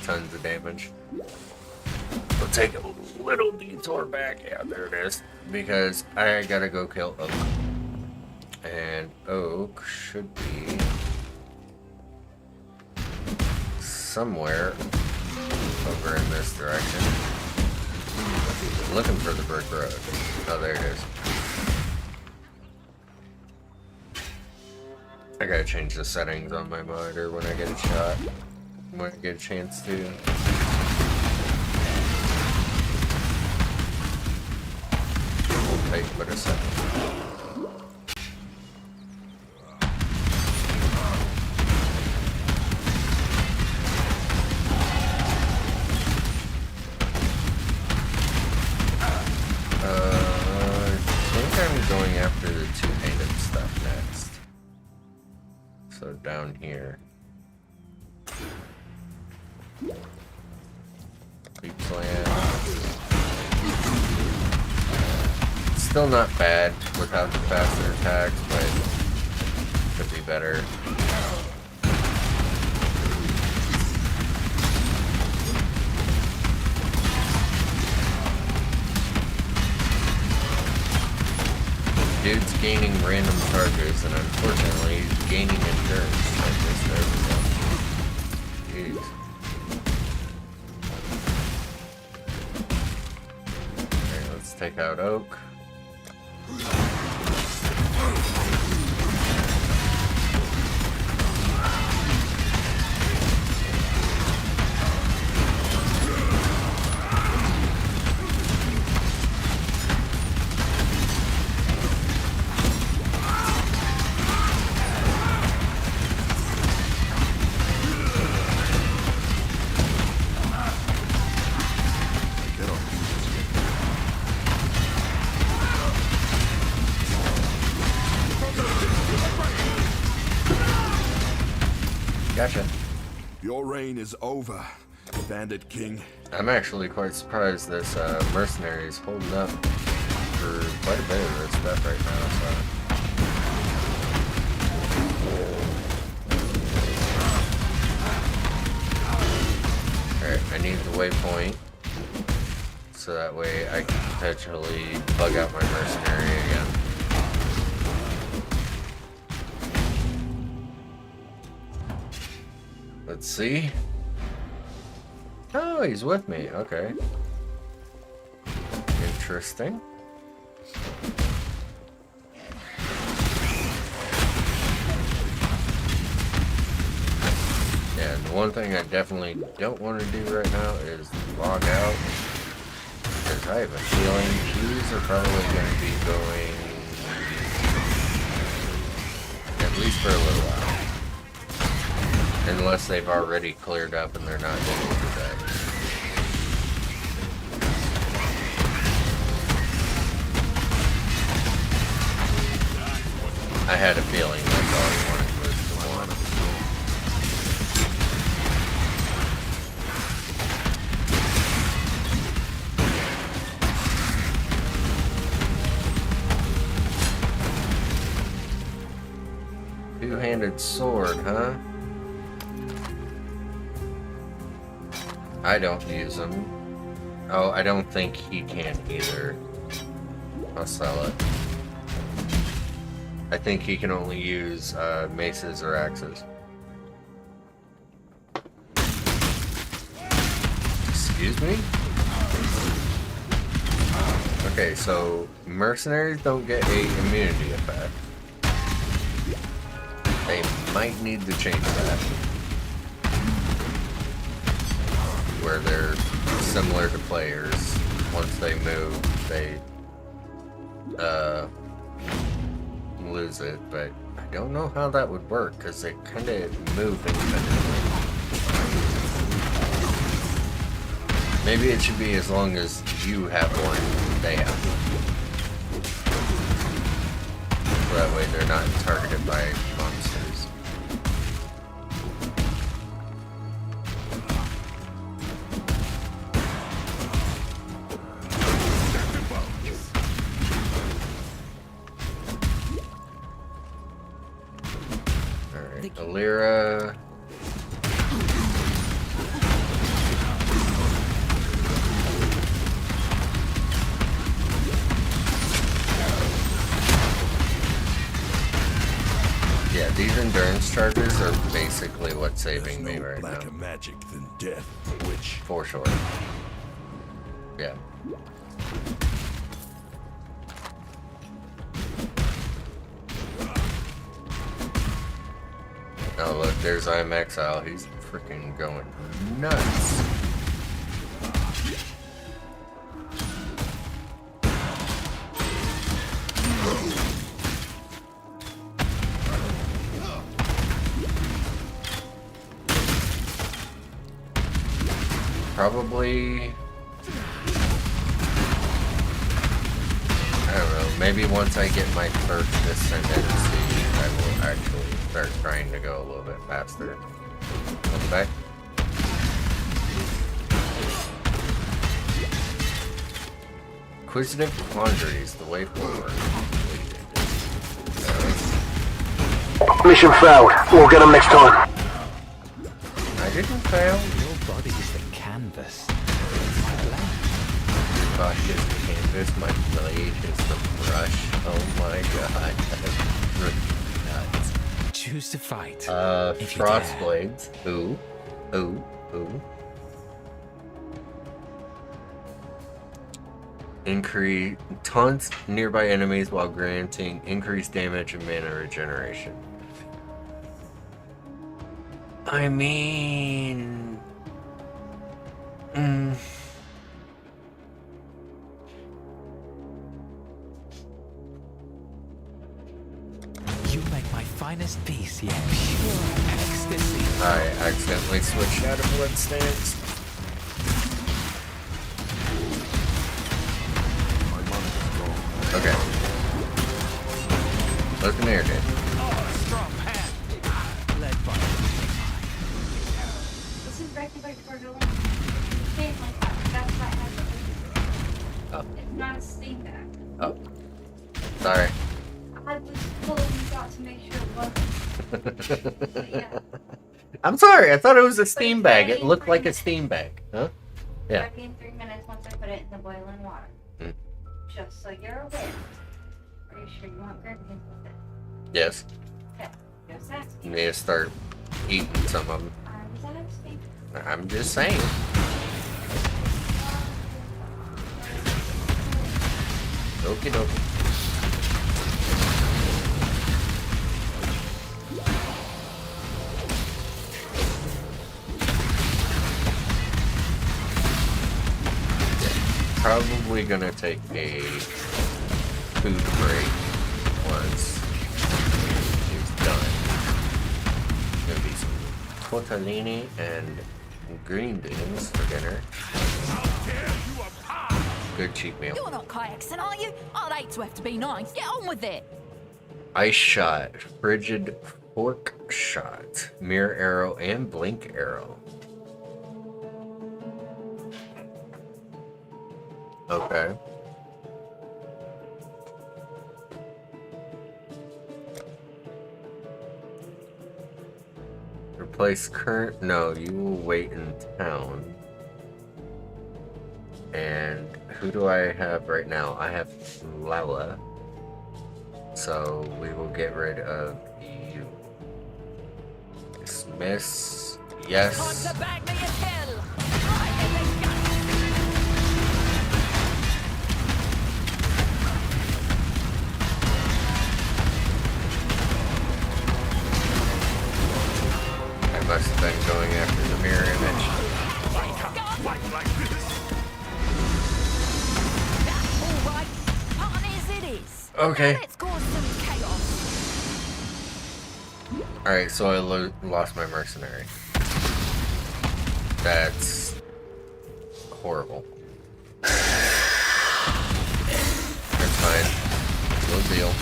Tons of damage. We'll take a little detour back. Yeah, there it is. Because I gotta go kill Oak. And Oak should be somewhere over in this direction. Looking for the brick road. Oh, there it is. I gotta change the settings on my monitor when I get a shot. When I get a chance to. Will take but a second. So down here. Deep slam. Still not bad without the faster attacks, but could be better. Dude's gaining random charges, and unfortunately, he's gaining endurance charges. There we go. Jeez. Alright, let's take out Oak. Gotcha.
Your reign is over, Bandit King.
I'm actually quite surprised this mercenary is holding up for quite a bit of this stuff right now. So. Alright, I need the waypoint so that way I can potentially bug out my mercenary again. Let's see. Oh, he's with me. Okay. Interesting. Yeah, and the one thing I definitely don't want to do right now is log out. Because I have a feeling these are probably going to be going at least for a little while. Unless they've already cleared up and they're not going to do that. I had a feeling that's all he wanted was the one. Two-handed sword, huh? I don't use them. Oh, I don't think he can either. I'll sell it. I think he can only use maces or axes. Excuse me? Okay, so mercenaries don't get a immunity effect. They might need to change that. Where they're similar to players. Once they move, they lose it, but I don't know how that would work because they kind of move independently. Maybe it should be as long as you have one, they have one. So that way they're not targeted by monsters. Alright, Alira. Yeah, these endurance charges are basically what's saving me right now.
Blacker magic than death, which
for sure. Yeah. Oh look, there's I'm Exile. He's freaking going nuts. Probably, I don't know, maybe once I get my first ascendancy, I will actually start trying to go a little bit faster. Okay. Inquisitive Quandaries, the way forward.
Mission failed. We'll get them next time.
I didn't fail.
Your body is the canvas.
Your body is the canvas, my blade is the brush. Oh my god. Nuts.
Choose to fight. If you
Frost
dare.
blades. Ooh. Ooh. Ooh. Increase taunts nearby enemies while granting increased damage and mana regeneration. I mean,
You make my finest piece yet. Pure ecstasy.
I accidentally switched out of blood stance. Okay. Look in there, dude.
This is regular for the thing like that. That's why I have to.
Oh.
It's not a steam bag.
Oh. Sorry.
I was pulling these out to make sure it wasn't. But yeah.
I'm sorry. I thought it was a steam bag. It looked like a steam bag. Huh? Yeah.
Ready in 3 minutes once I put it in the boiling water. Just so you're aware. Are you sure you want gherkins with it?
Yes.
Okay. Just asking.
You need to start eating some of them.
I was asking.
I'm just saying. Okie dokie. Probably gonna take a food break once it's done. Gonna be some tortellini and green beans for dinner. Good cheap meal.
You're not Kayakson, are you? I'd hate to have to be nice. Get on with it.
Ice shot, frigid fork shot, mirror arrow, and blink arrow. Okay. Replace current. No, you will wait in town. And who do I have right now? I have Lala. So we will get rid of you. Dismiss. Yes.
Time to bag me a kill.
I must have been going after the mirror image.
Alright, partners it is.
Okay.
Let's cause some chaos.
Alright, so I lost my mercenary. That's horrible. That's fine. No deal.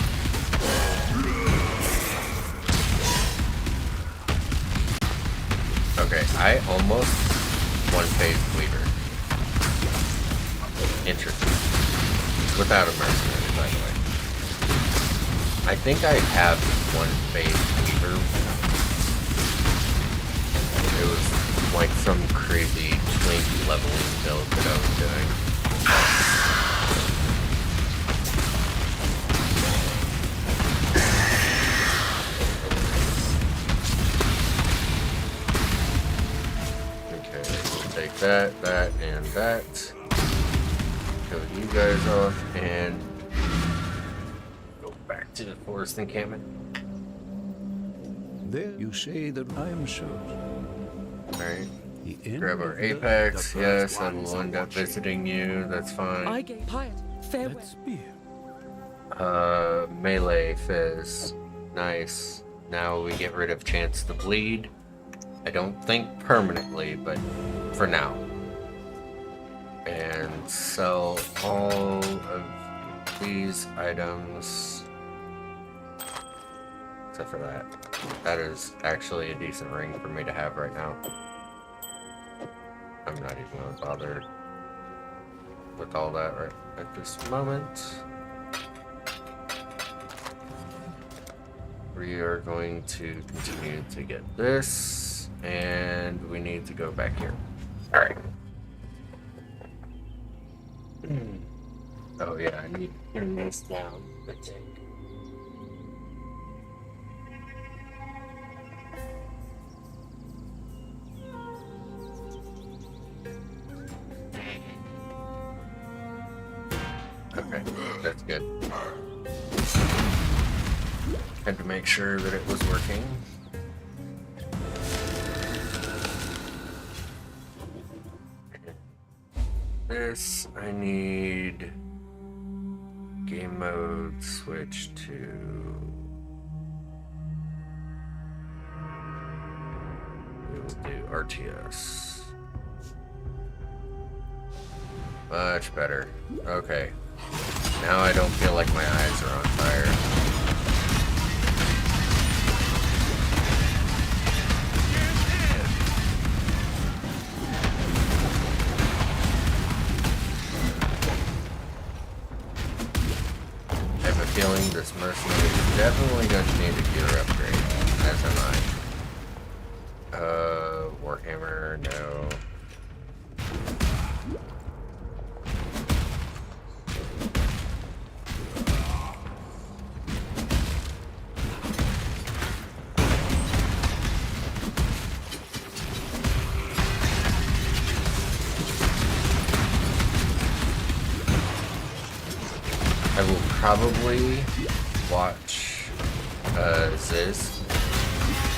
Okay, I almost one-phase Weaver. Interesting. Without a mercenary, by the way. I think I have one-phase Weaver. It was like some crazy twinkie leveling build that I was doing. Okay, we'll take that, and that. Kill you guys off, and go back to the forest encampment.
There you say that I am chosen.
Alright.
The end
Grab our
of the-
apex,
the
yes,
first
I
ones
will
are
end up
watching.
visiting you, that's fine.
get tired. Farewell.
Let's be.
Melee fizz. Nice. Now we get rid of chance to bleed. I don't think permanently, but for now. And sell all of these items Except for that. That is actually a decent ring for me to have right now. I'm not even going to bother with all that right at this moment. We are going to continue to get this, and we need to go back here. Alright. Oh yeah, I need to turn this down, I think. Okay, that's good. Had to make sure that it was working. This, I need game mode switch to we'll do RTS. Much better. Okay. Now I don't feel like my eyes are on fire. I have a feeling this mercenary is definitely going to need a gear upgrade, as am I. Warhammer, no. I will probably watch Ziz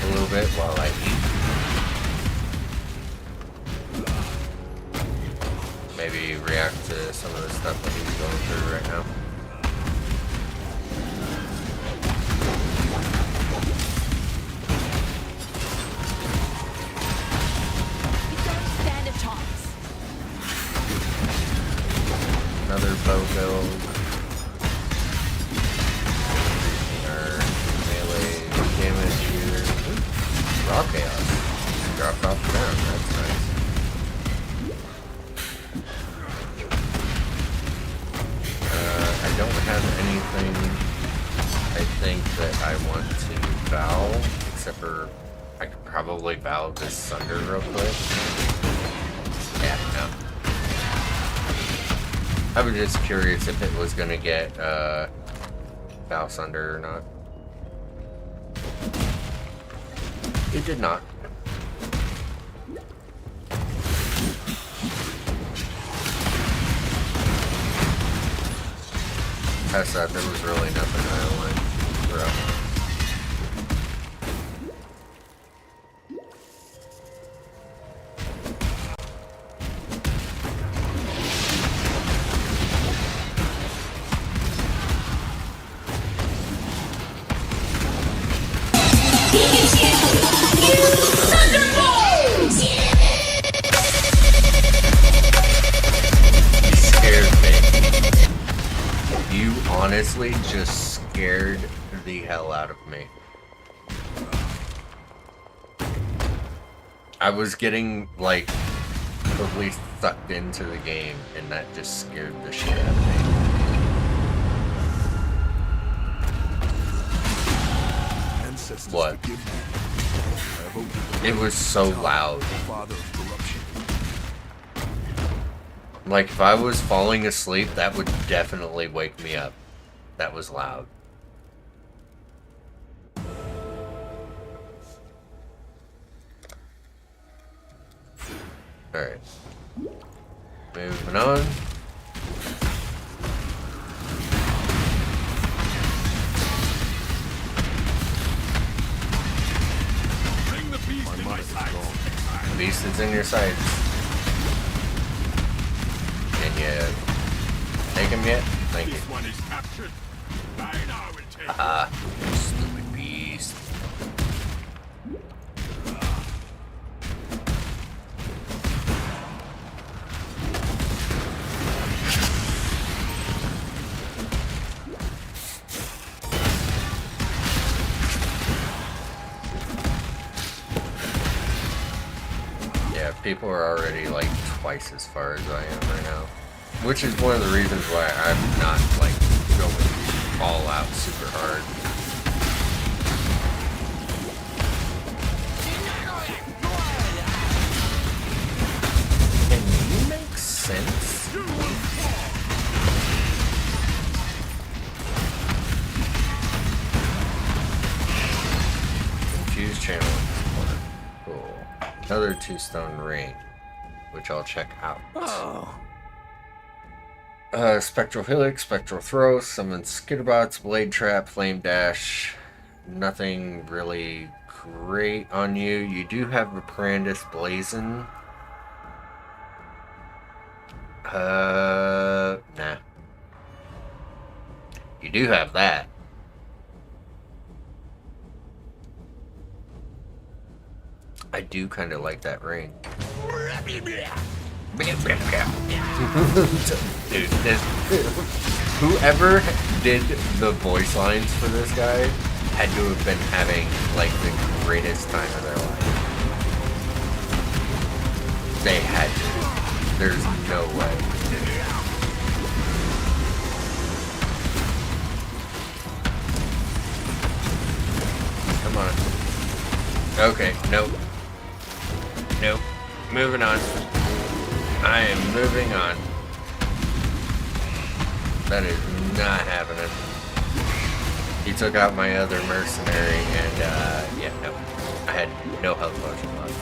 a little bit while I eat. Maybe react to some of the stuff that he's going through right now.
You don't stand a chance.
Another bow build. Raw chaos. Dropped off the ground. That's nice. I don't have anything I think that I want to vow, except for I could probably vow this Sunder real quick. Yeah, no. I was just curious if it was gonna get vow Sunder or not. It did not. Past that, there was really nothing I wanted to throw. Honestly, just scared the hell out of me. I was getting, like, totally sucked into the game, and that just scared the shit out of me. What? It was so loud. Like, if I was falling asleep, that would definitely wake me up. That was loud. Alright. Moving on.
Bring the beast in my sights.
The beast is in your sights. Can you take him yet? Thank you.
This one is captured. I will take
Stupid beast. People are already like twice as far as I am right now. Which is one of the reasons why I'm not like going all out super hard. Can you make sense? Confused channel. Cool. Another 2-stone ring, which I'll check out.
Oh.
Spectral Helix, Spectral Throw, Summon Skitterbots, Blade Trap, Flame Dash. Nothing really great on you. You do have a Brandis Blazon. Nah. You do have that. I do kind of like that ring. Dude, whoever did the voice lines for this guy had to have been having like the greatest time of their life. They had to. There's no way. Come on. Okay, nope. Nope. Moving on. I am moving on. That is not happening. He took out my other mercenary and, yeah, no. I had no health potion left.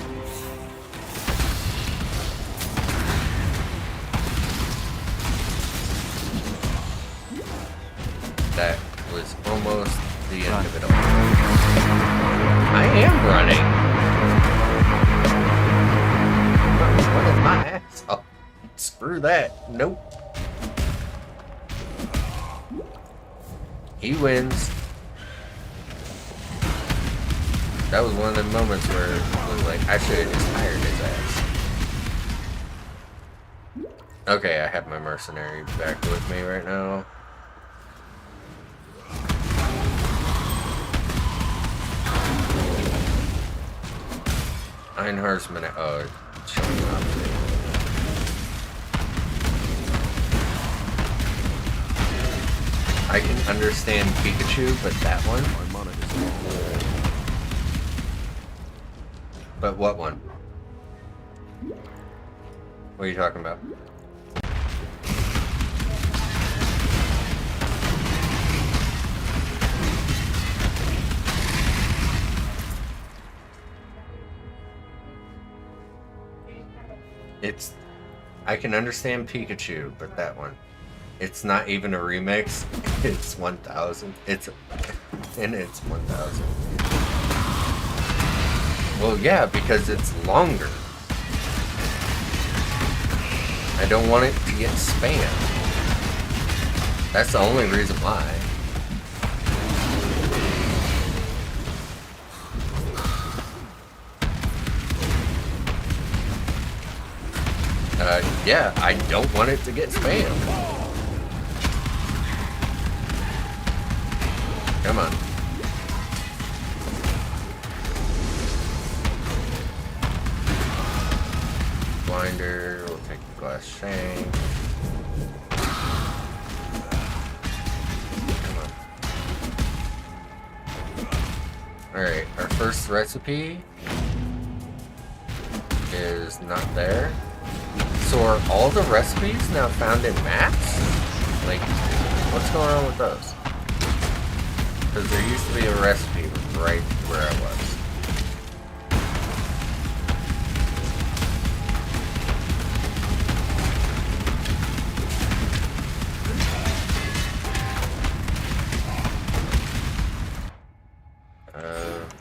That was almost the end of it all. I am running. I'm running my ass off. Screw that. Nope. He wins. That was one of the moments where it was like, I should have just hired his ass. Okay, I have my mercenary back with me right now. Einhar's minute. Oh, it's showing up. I can understand Pikachu, but that one? But what one? What are you talking about? I can understand Pikachu, but that one. It's not even a remix. It's 1000. It's 1000. Well, yeah, because it's longer. I don't want it to get spammed. That's the only reason why. Yeah, I don't want it to get spammed. Come on. Blinder, we'll take the glass shank. Come on. Alright, our first recipe is not there. So are all the recipes now found in maps? Like, what's going on with those? Because there used to be a recipe right where I was.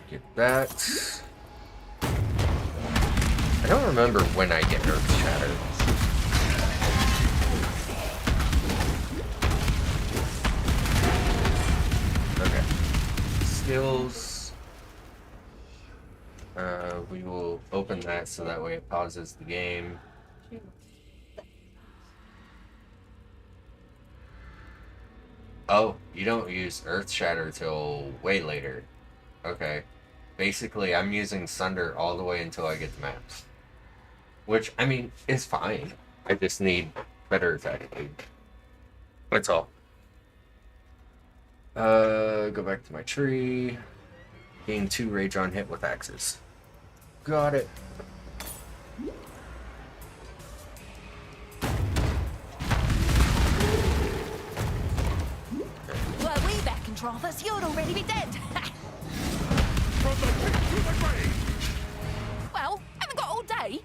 Get that. I don't remember when I get Earthshatter. Okay. Skills. We will open that so that way it pauses the game. Oh, you don't use Earthshatter till way later. Okay. Basically, I'm using Sunder all the way until I get the maps. Which, I mean, is fine. I just need better attack speed. That's all. Go back to my tree. Gain 2 rage on hit with axes. Got it.
Were we back in Travis, you'd already be dead.
From the pit to the grave!
Well, haven't got all day.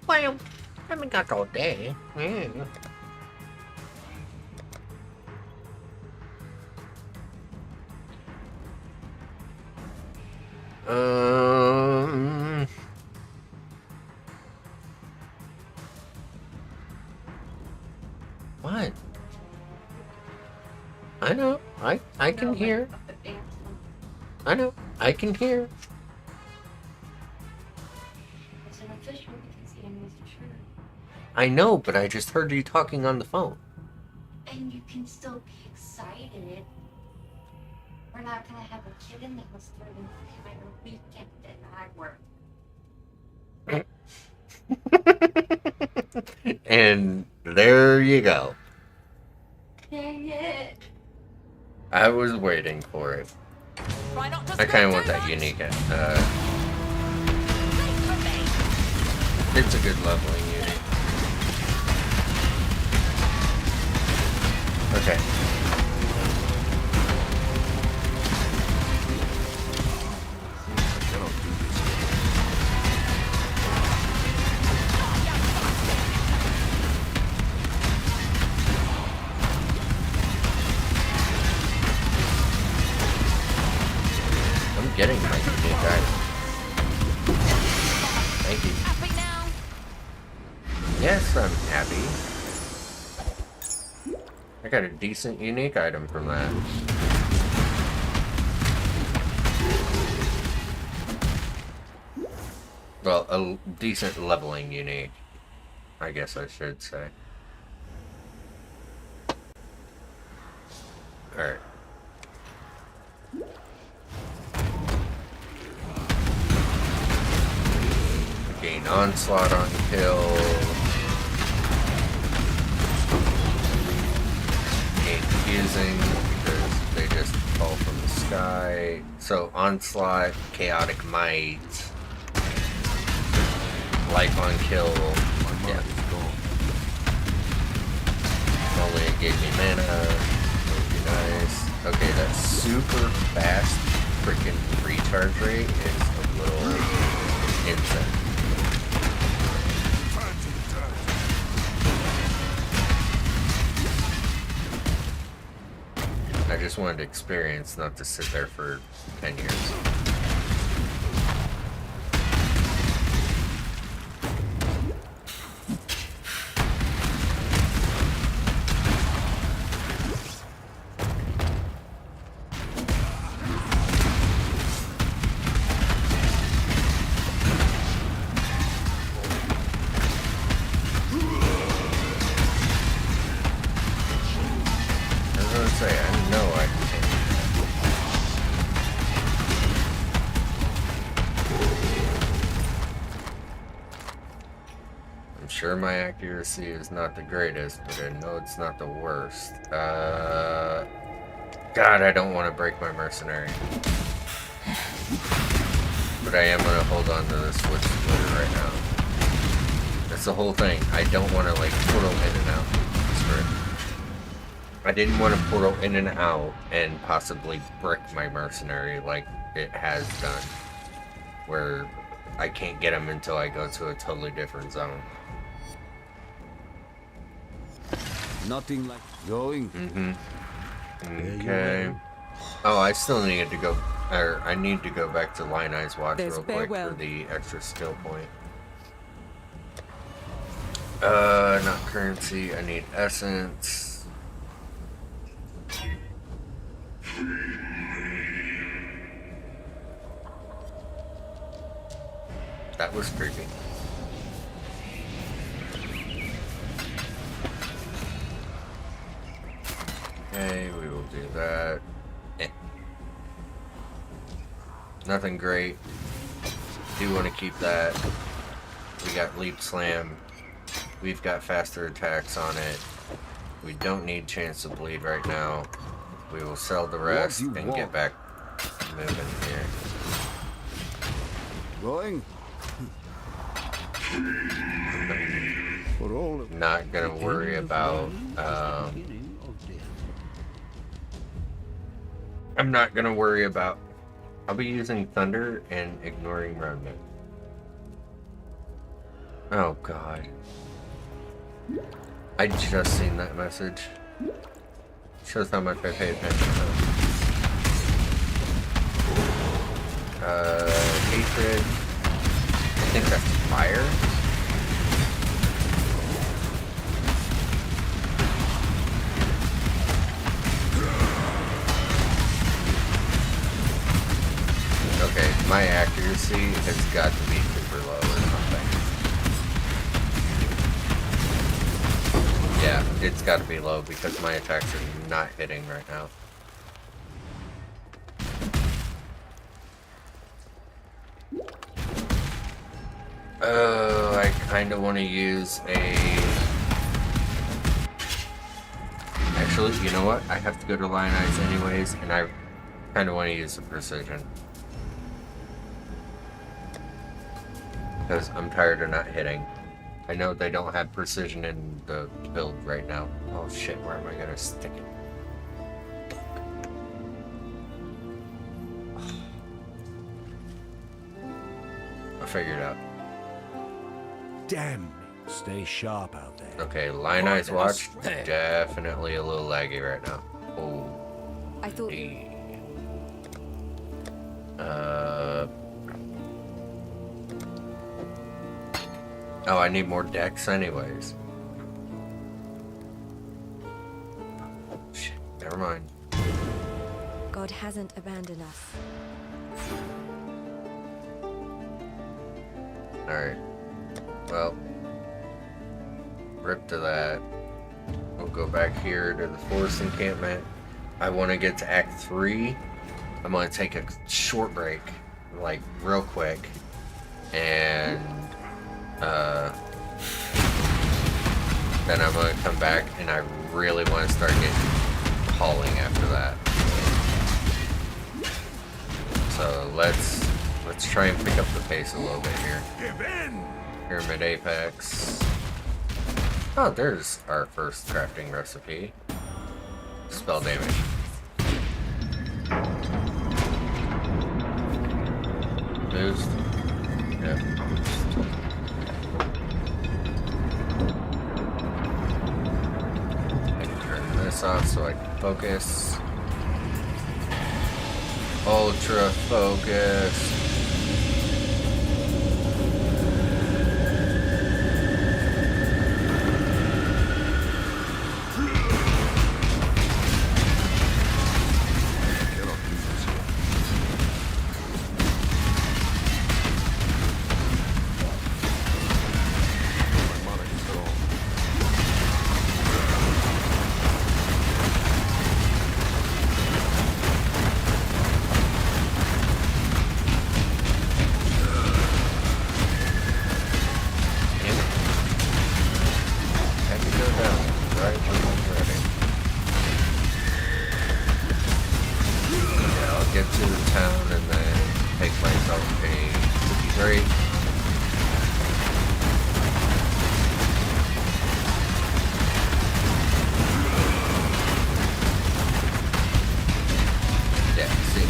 Well, haven't got all day. Yeah. What? I know. I can hear. I know. I can hear.
It's an official because the enemy's intruder.
I know, but I just heard you talking on the phone.
And you can still be excited. We're not gonna have a kid in the house through the entire weekend and I work.
And there you go.
Dang it.
I was waiting for it.
Try not to
I kind of want
spend
that
too
unique.
Wait for me.
It's a good leveling unit. Okay. I'm getting my unique item. Thank you.
Happy now?
Yes, I'm happy. I got a decent unique item from that. Well, a decent leveling unique, I guess I should say. Alright. Gain onslaught on kill. Gain fusing because they just fall from the sky. So onslaught, chaotic might, life on kill. Yeah. Only it gave me mana. That would be nice. Okay, that super fast freaking recharge rate is a little insane. I just wanted experience, not to sit there for 10 years. Sure, my accuracy is not the greatest, but I know it's not the worst. God, I don't want to break my mercenary. But I am going to hold on to this switch splitter right now. That's the whole thing. I don't want to, like, portal in and out. I didn't want to portal in and out and possibly brick my mercenary like it has done. Where I can't get him until I go to a totally different zone.
Nothing like going.
Okay. Oh, I still needed to go, or I need to go back to Line Eyes Watch real quick for the extra skill point. Not currency. I need essence. That was creepy. Okay, we will do that. Nothing great. Do want to keep that. We got leap slam. We've got faster attacks on it. We don't need chance to bleed right now. We will sell the rest and get back moving here.
Going?
Not gonna worry about I'm not gonna worry about I'll be using thunder and ignoring remnant. Oh god. I just seen that message. Shows how much I pay attention to. Hatred. I think that's fire. Okay, my accuracy has got to be super low or something. Yeah, it's got to be low because my attacks are not hitting right now. Oh, I kind of want to use a... Actually, you know what? I have to go to Lionize anyways, and I kind of want to use the precision. Because I'm tired of not hitting. I know they don't have precision in the build right now. Oh shit, where am I gonna stick it? I figured it out.
Damn me. Stay sharp out there.
Okay, Lionize Watch, definitely a little laggy right now. Oh.
I thought...
Oh, I need more decks anyways. Shit, never mind.
God hasn't abandoned us.
Alright. Well, rip to that. We'll go back here to the forest encampment. I want to get to Act 3. I'm going to take a short break, like real quick, and then I'm going to come back and I really want to start getting hauling after that. So let's try and pick up the pace a little bit here.
Give in!
Pyramid Apex. Oh, there's our first crafting recipe. Spell damage. Boost. Yep. I can turn this off so I can focus. Ultra focus.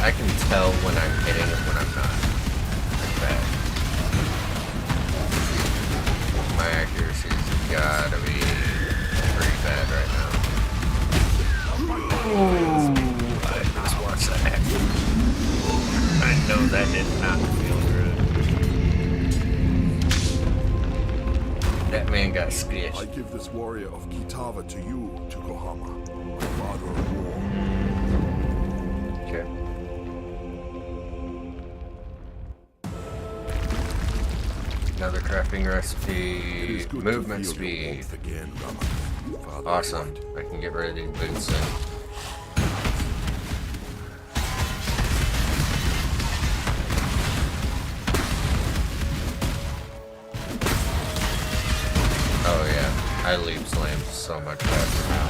I can tell when I'm hitting and when I'm not. Like that. My accuracy's gotta be pretty bad right now. Ooh, I just watched that happen. I know that did not feel good. That man got skitched.
I give this warrior of Kitava to you, Tukohama, my father of war.
Okay. Another crafting recipe, movement speed.
Again,
Awesome. I can get rid of these boots then. I leave slams so much faster now.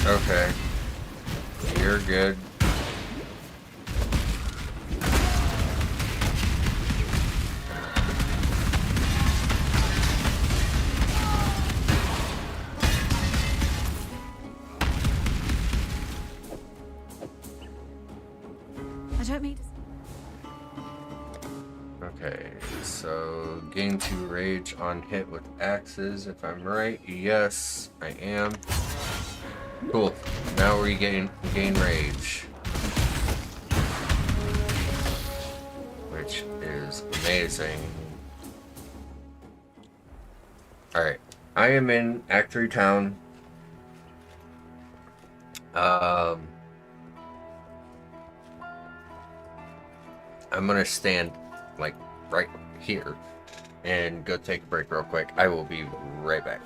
Okay. You're good.
I don't mean to.
Okay, so gain 2 rage on hit with axes, if I'm right. Yes, I am. Cool. Now we gain rage. Which is amazing. Alright. I am in Act 3 town. I'm gonna stand like right here and go take a break real quick. I will be right back.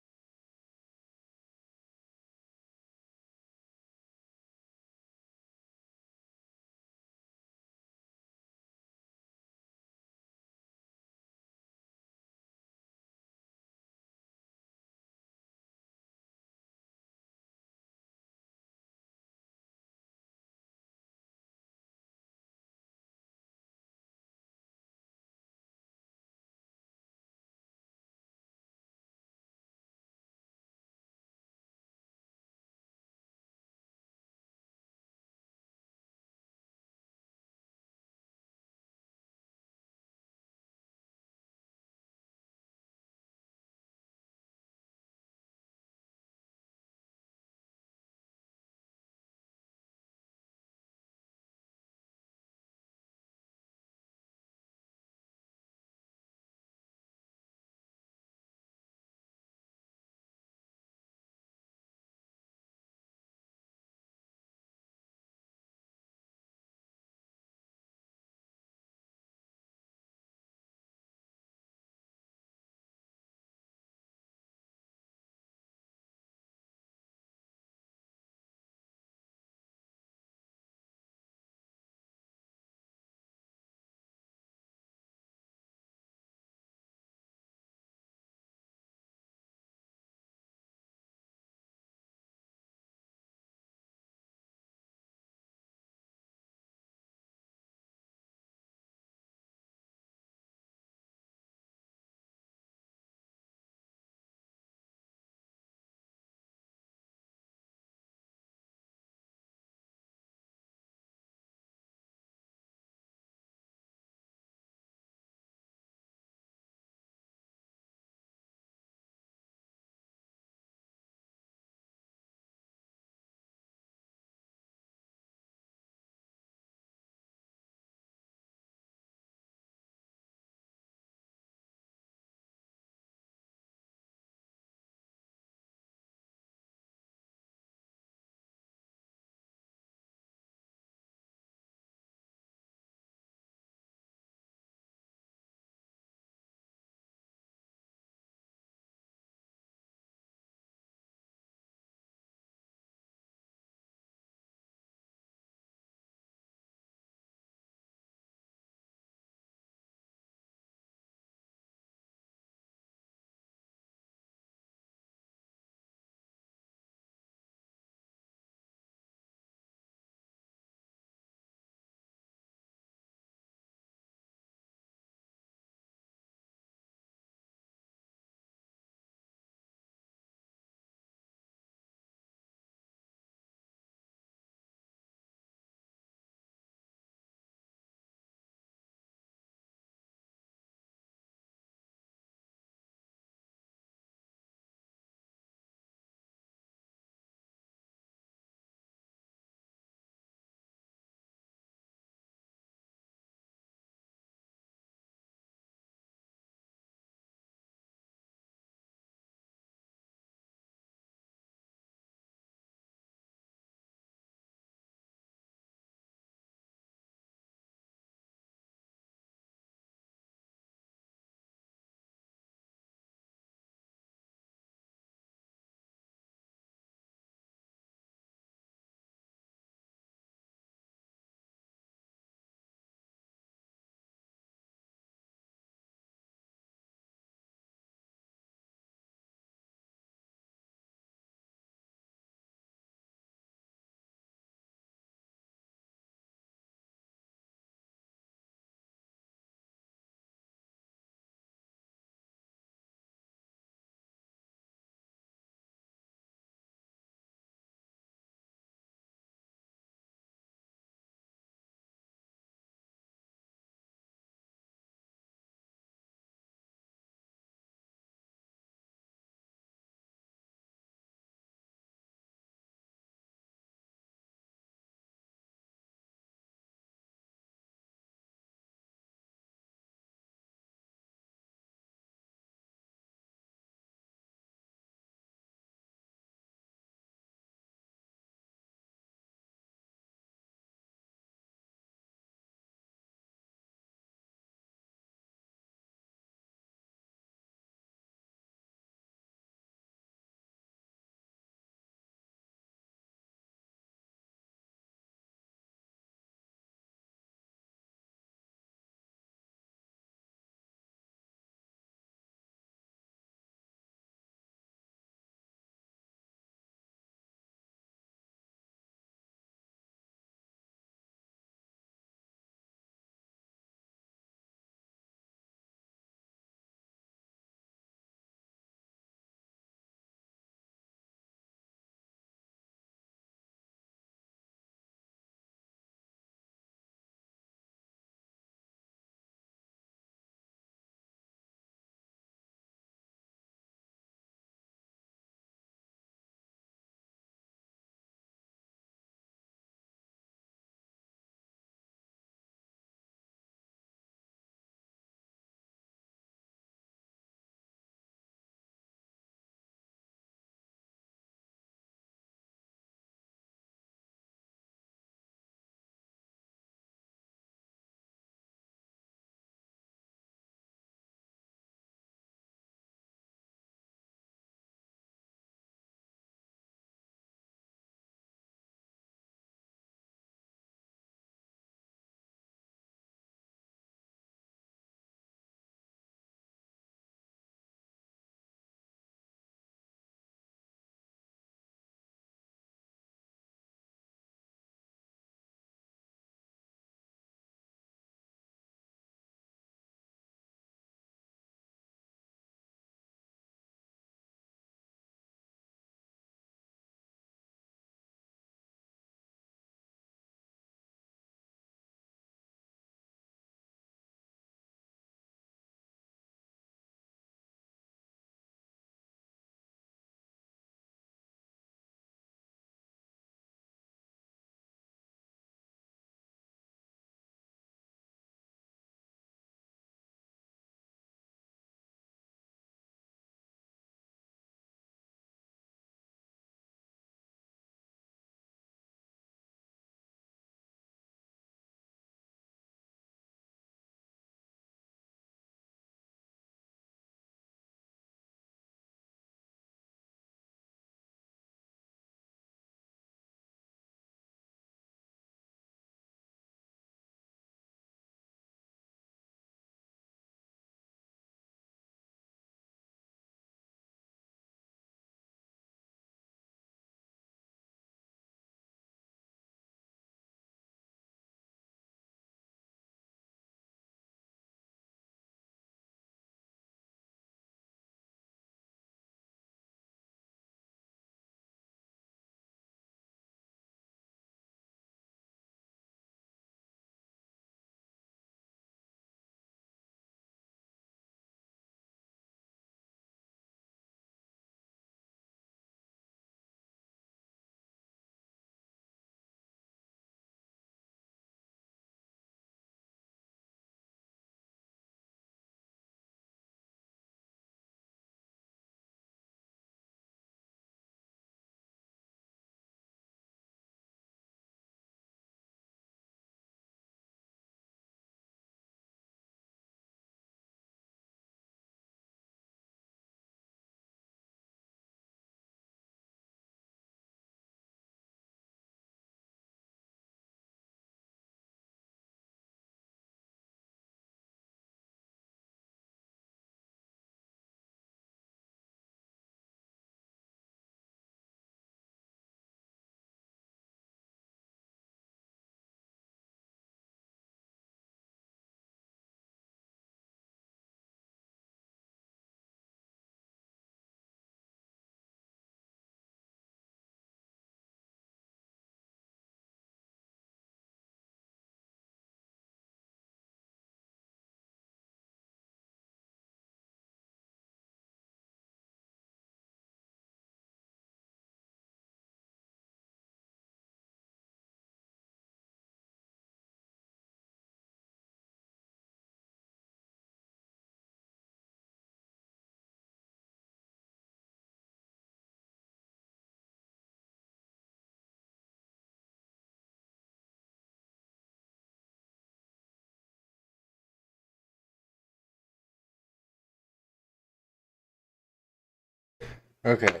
Okay,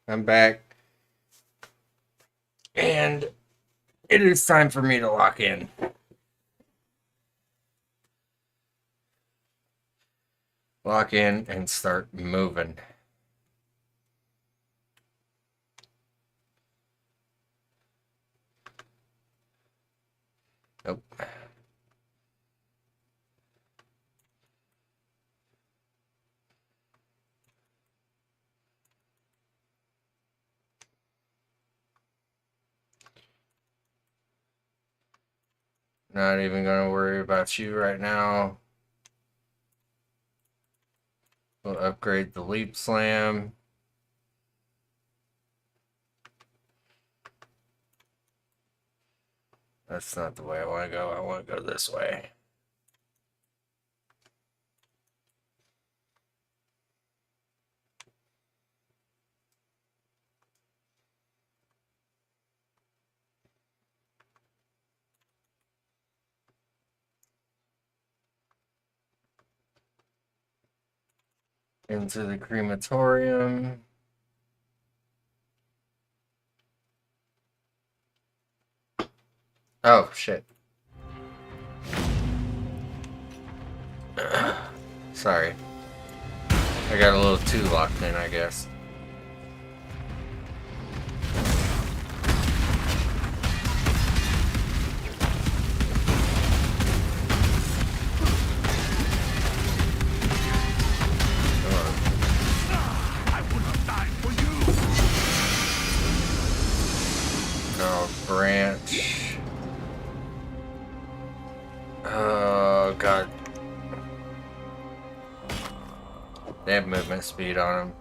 I'm back. And it is time for me to lock in. Lock in and start moving. Nope. Not even gonna worry about you right now. We'll upgrade the leap slam. That's not the way I want to go. I want to go this way. Into the crematorium. Oh, shit. Sorry. I got a little too locked in, I guess. Branch. Oh, God. They have movement speed on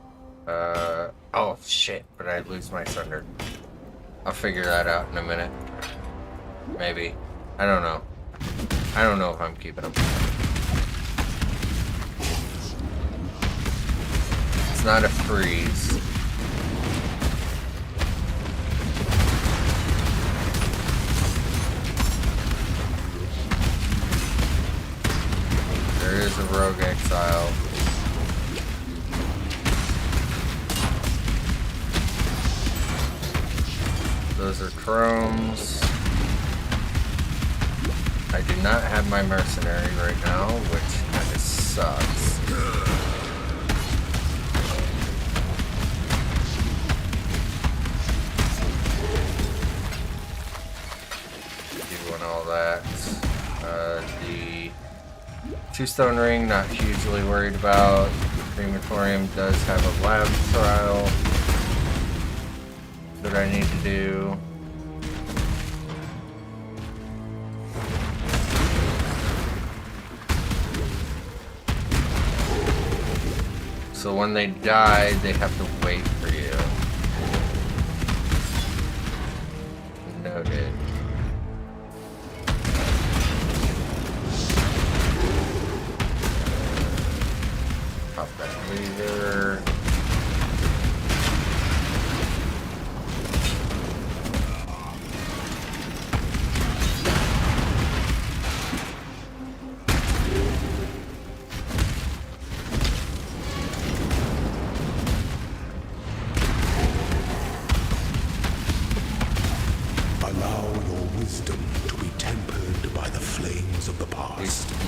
them. Oh, shit. But I lose my thunder. I'll figure that out in a minute. Maybe. I don't know. I don't know if I'm keeping them. It's not a freeze. There is a rogue exile. Those are chromes. I do not have my mercenary right now, which kind of sucks. Doing all that. The two-stone ring, not hugely worried about. The crematorium does have a lab trial that I need to do. So when they die, they have to wait for you. Noted. Pop that leader.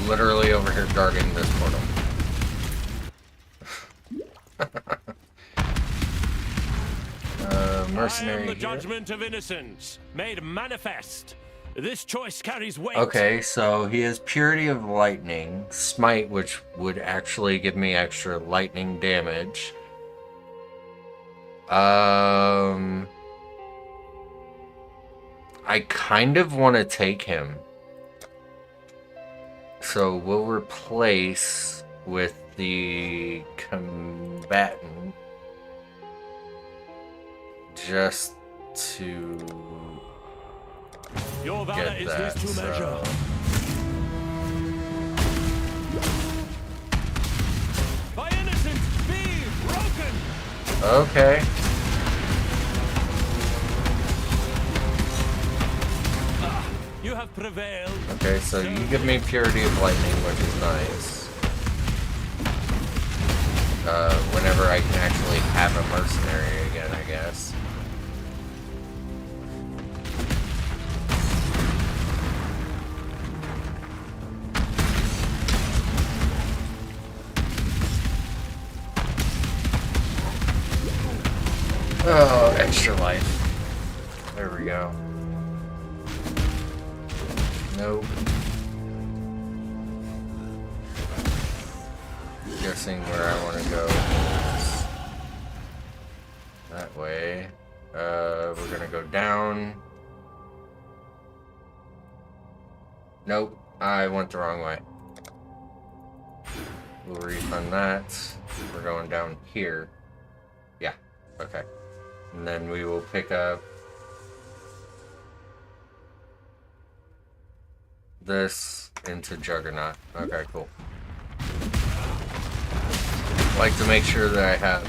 Literally over here guarding this portal. Mercenary.
I am the
here.
judgment of innocence, made manifest. This choice carries weight.
Okay, so he has Purity of Lightning, Smite, which would actually give me extra lightning damage. I kind of want to take him. So we'll replace with the combatant just to
Your valor
get
is
that.
his to measure. By innocence be broken.
Okay.
You have prevailed.
Okay, so you give me Purity of Lightning, which is nice. whenever I can actually have a mercenary again, I guess. Oh, extra life. There we go. Nope. Guessing where I want to go is that way. We're gonna go down. Nope, I went the wrong way. We'll refund that. We're going down here. Yeah, okay. And then we will pick up this into Juggernaut. Okay, cool. I like to make sure that I have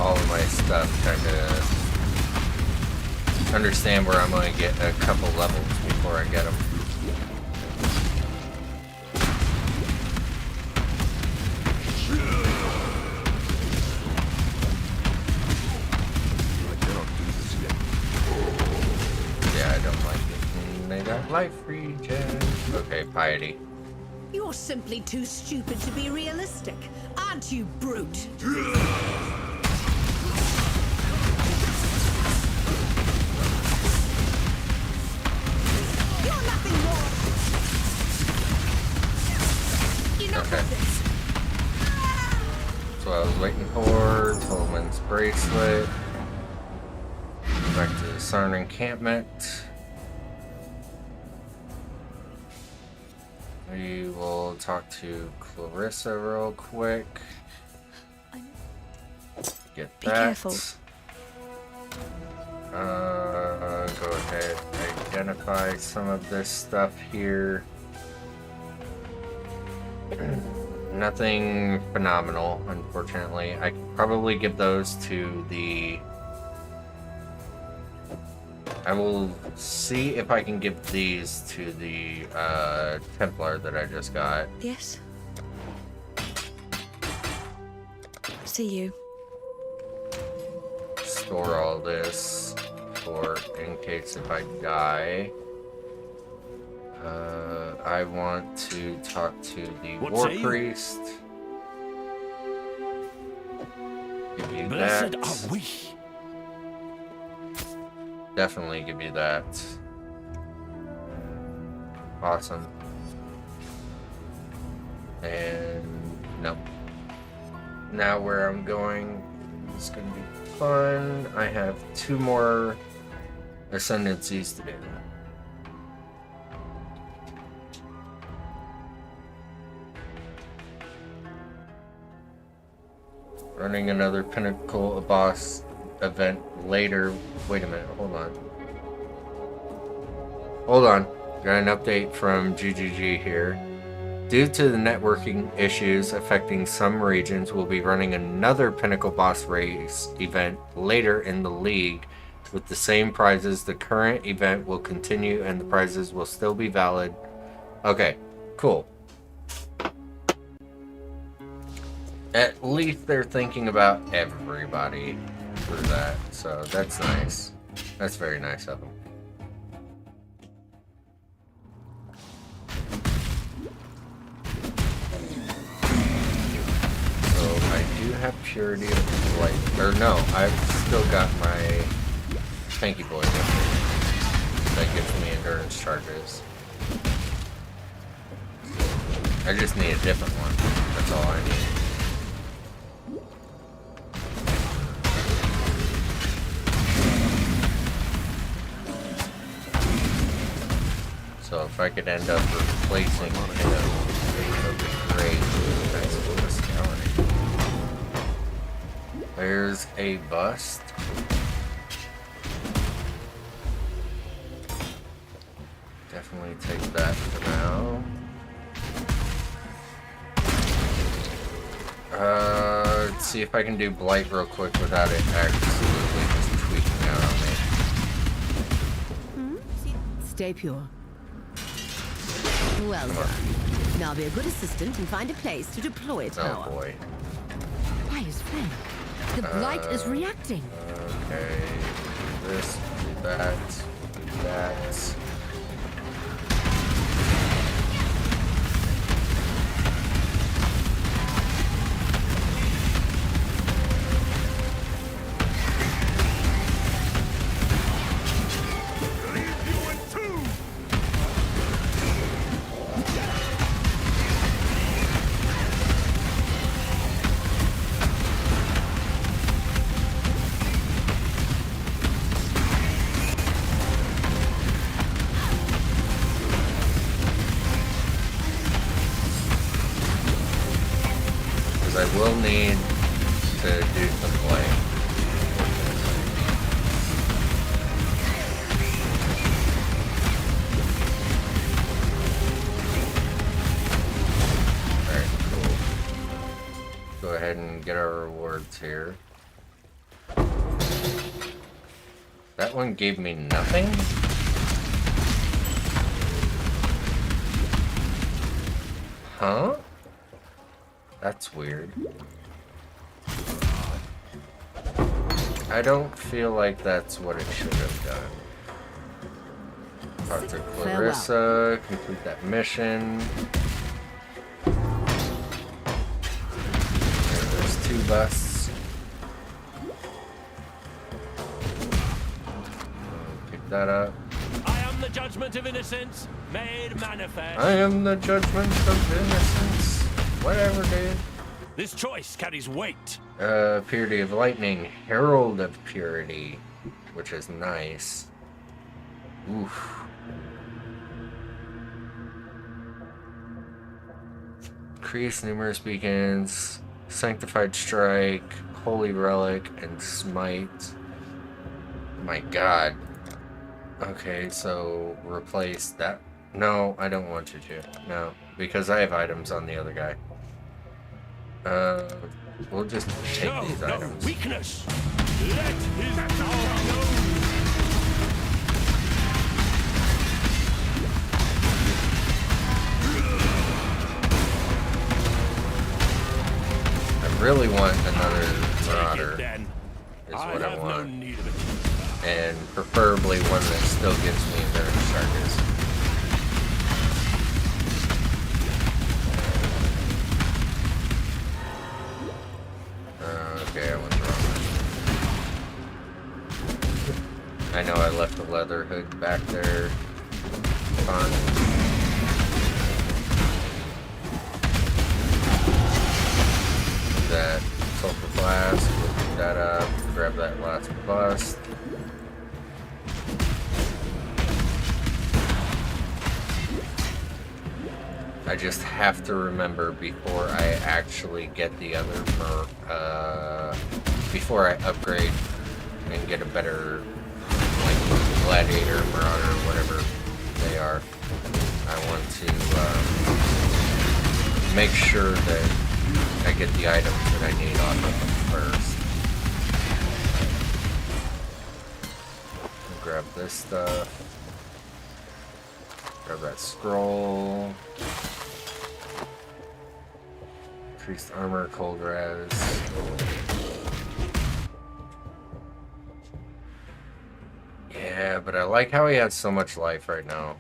all of my stuff, kind of understand where I'm going to get a couple levels before I get them. Yeah, I don't like it. They got life regen. Okay, piety.
You're simply too stupid to be realistic, aren't you, brute? You're nothing more. Enough of this.
That's what I was waiting for. Tolman's bracelet. Back to the Sarn encampment. We will talk to Clarissa real quick. Get that.
Be careful.
Go ahead, identify some of this stuff here. Nothing phenomenal, unfortunately. I could probably give those to the... I will see if I can give these to the Templar that I just got.
Yes. See you.
Store all this for in case if I die. I want to talk to the War Priest. Give you
Blessed
that.
are we.
Definitely give you that. Awesome. And no. Now where I'm going is going to be fun. I have 2 more ascendancies to do. Running another Pinnacle boss event later. Wait a minute, hold on. Hold on. Got an update from GGG here. Due to the networking issues affecting some regions, we'll be running another Pinnacle boss race event later in the league with the same prizes. The current event will continue and the prizes will still be valid. Okay, cool. At least they're thinking about everybody for that, so that's nice. That's very nice of them. So I do have Purity of Light, or no, I've still got my Tanky Boy with me. That gives me endurance charges. I just need a different one. That's all I need. So if I could end up replacing him, it would be great. Nice physicality. There's a bust. Definitely take that for now. Let's see if I can do Blight real quick without it absolutely just tweaking out on me.
Stay pure. Well done. Now be a good assistant and find a place to deploy its power.
Oh boy.
I eyes, Finn. The light is reacting.
Okay. This, do that, do that. I will need to do some play. Alright, cool. Go ahead and get our rewards here. That one gave me nothing? Huh? That's weird. I don't feel like that's what it should have done. Talk to Clarissa, complete that mission. There's 2 busts. Pick that up.
I am the judgment of innocence, made manifest.
I am the judgment of innocence. Whatever, dude.
This choice carries weight.
Purity of Lightning, Herald of Purity, which is nice. Oof. Increase numerous beacons, Sanctified Strike, Holy Relic, and Smite. My god. Okay, so replace that. No, I don't want you to. No, because I have items on the other guy. We'll just take these items.
Weakness. Let his power known.
I really want another Marauder.
Then.
Is what I
have
want.
no need of it.
And preferably one that still gives me Earthshatters. Okay, I went wrong. I know I left the leather hood back there. Fun. That sulfur flask, we'll pick that up, grab that last bust. I just have to remember before I actually get the other before I upgrade and get a better, like, Gladiator, Marauder, whatever they are. I want to make sure that I get the items that I need off of them first. Grab this stuff. Grab that scroll. Increased armor, cold res. Yeah, but I like how he has so much life right now.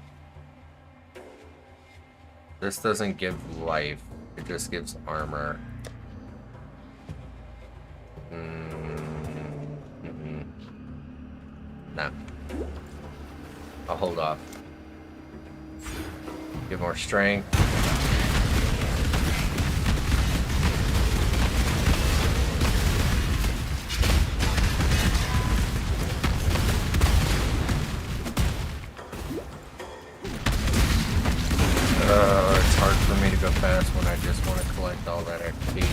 This doesn't give life, it just gives armor. Nah. I'll hold off. Get more strength. It's hard for me to go fast when I just want to collect all that XP.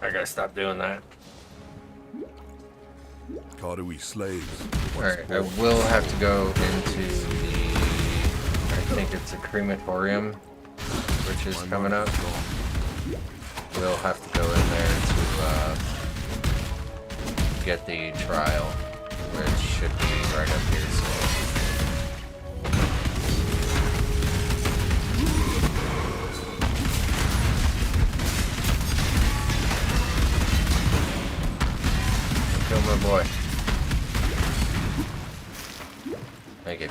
I gotta stop doing that.
Kardui slaves.
Alright, I will have to go into the... I think it's a crematorium, which is coming up. We'll have to go in there to get the trial, which should be right up here. So. Thank you.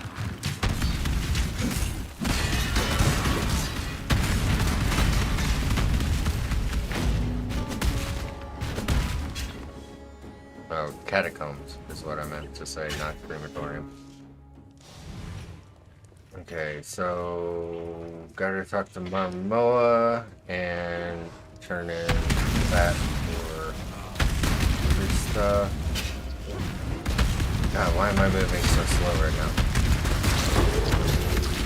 Oh, catacombs is what I meant to say, not crematorium. Okay, so gotta talk to Momoa and turn in that for free stuff. God, why am I moving so slow right now?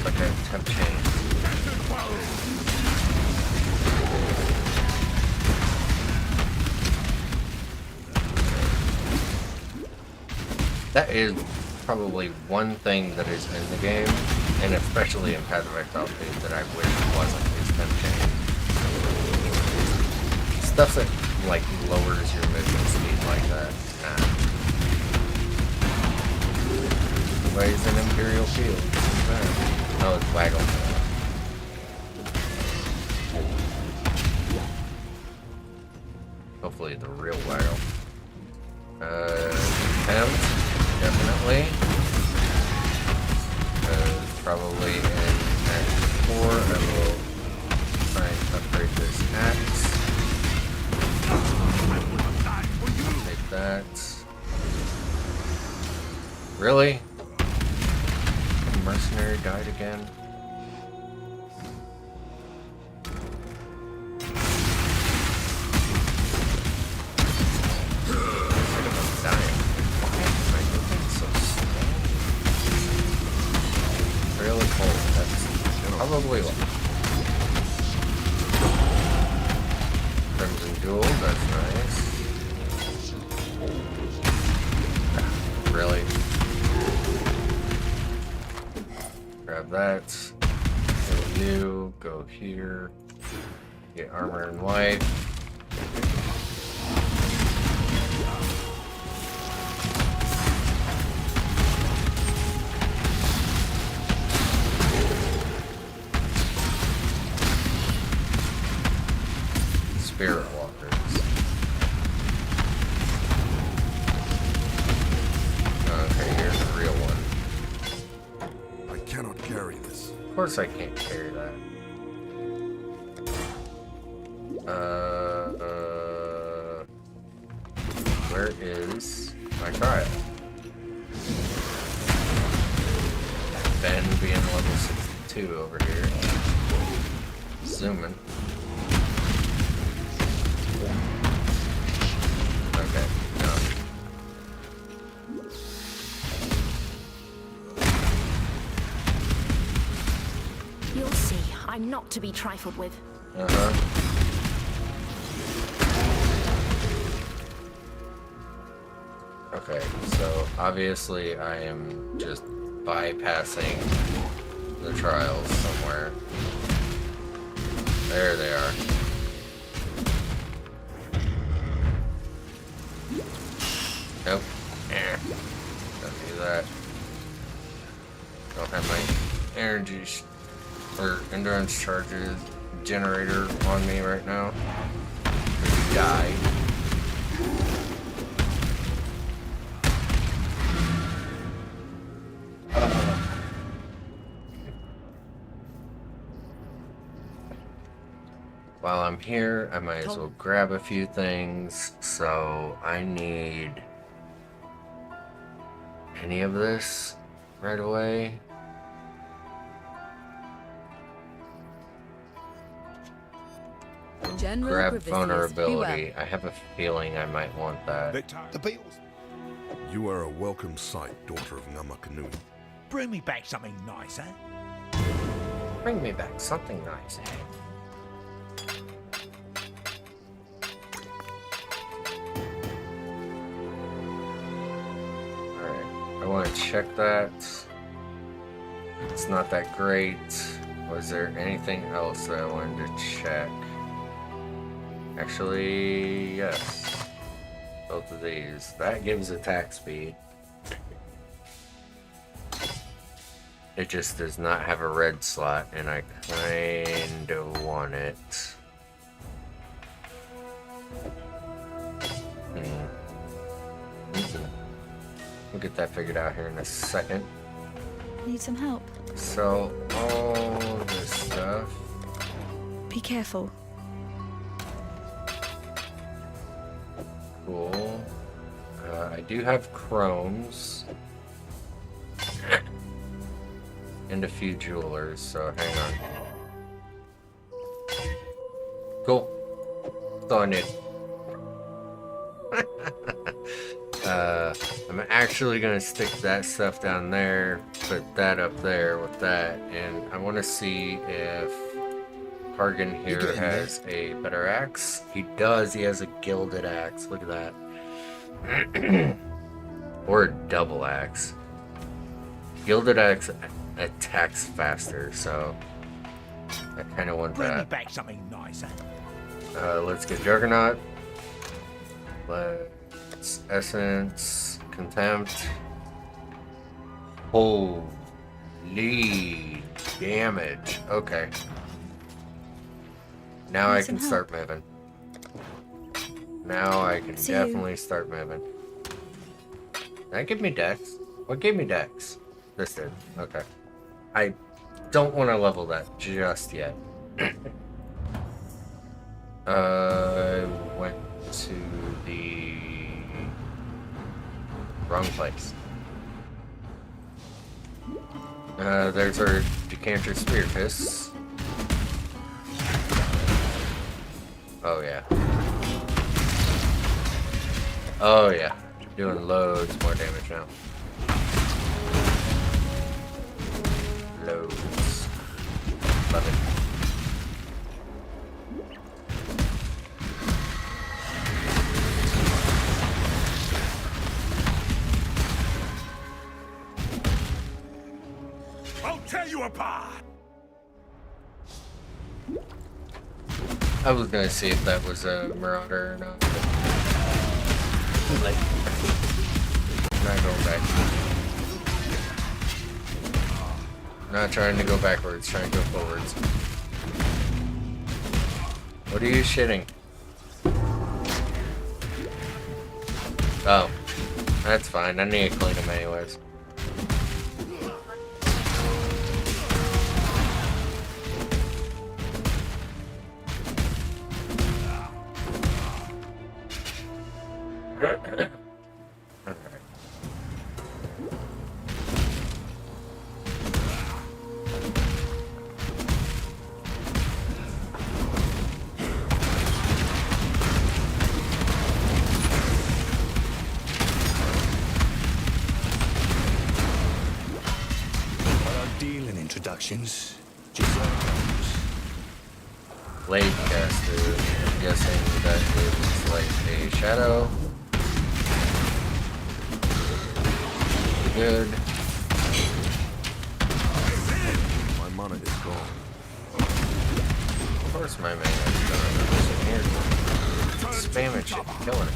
Like a temp change. That is probably one thing that is in the game, and especially in Path of Exile 2, that I wish wasn't, is temp change. Stuff that, like, lowers your movement speed like that. Nah. Somebody's an Imperial Shield. Oh, it's Waggle. Hopefully the real Waggle. Tempt. Definitely. Probably in Act 4, I will try and upgrade this axe. Take that. Really? The mercenary died again? Really cold. That's probably one. Crimson Jewel, that's nice. Really? Grab that. Kill you. Go here. Get armor and life. Spirit walkers. Okay, here's the real one.
I cannot carry this.
Of course I can't carry that. Where is my trial? Ben being level 62 over here. Zooming. Okay, no.
You'll see, I'm not to be trifled with.
Uh-huh. Okay, so obviously I am just bypassing the trials somewhere. There they are. Nope. Don't do that. Don't have my energy or endurance charges generator on me right now. Die. While I'm here, I might as well grab a few things. So I need any of this right away. Grab vulnerability. I have a feeling I might want that.
The Beatles. You are a welcome sight, daughter of Ngamakanui.
Bring me back something nice, eh?
Bring me back something nice, eh? Alright, I want to check that. It's not that great. Was there anything else that I wanted to check? Actually, yes. Both of these. That gives attack speed. It just does not have a red slot, and I kind of want it. We'll get that figured out here in a second.
Need some help?
So, all this stuff.
Be careful.
Cool. I do have chromes. And a few jewelers, so hang on. Cool. That's all I need. I'm actually gonna stick that stuff down there, put that up there with that, and I want to see if Hargan here has a better axe. He does. He has a gilded axe. Look at that. Or a double axe. Gilded axe attacks faster, so I kind of want
Bring me
that.
back something nicer.
Let's get Juggernaut. Let's Essence, Contempt. Holy damage. Okay. Now I can start moving. Now I can definitely start moving. That give me Dex? What gave me Dex? This did. Okay. I don't want to level that just yet. I went to the wrong place. There's our Decanter Spear Fists. Oh yeah. Oh yeah. Doing loads more damage now. Loads. Love it.
I'll tear you apart!
I was gonna see if that was a Marauder or not. Like, I'm not going back. Not trying to go backwards, trying to go forwards. What are you shitting? Oh, that's fine. I need to clean them anyways.
Introductions.
Blade caster. I'm guessing that is like a shadow. Good.
My mana is gone.
Of course my mana is gone. I'm sitting here spamming shit, killing it.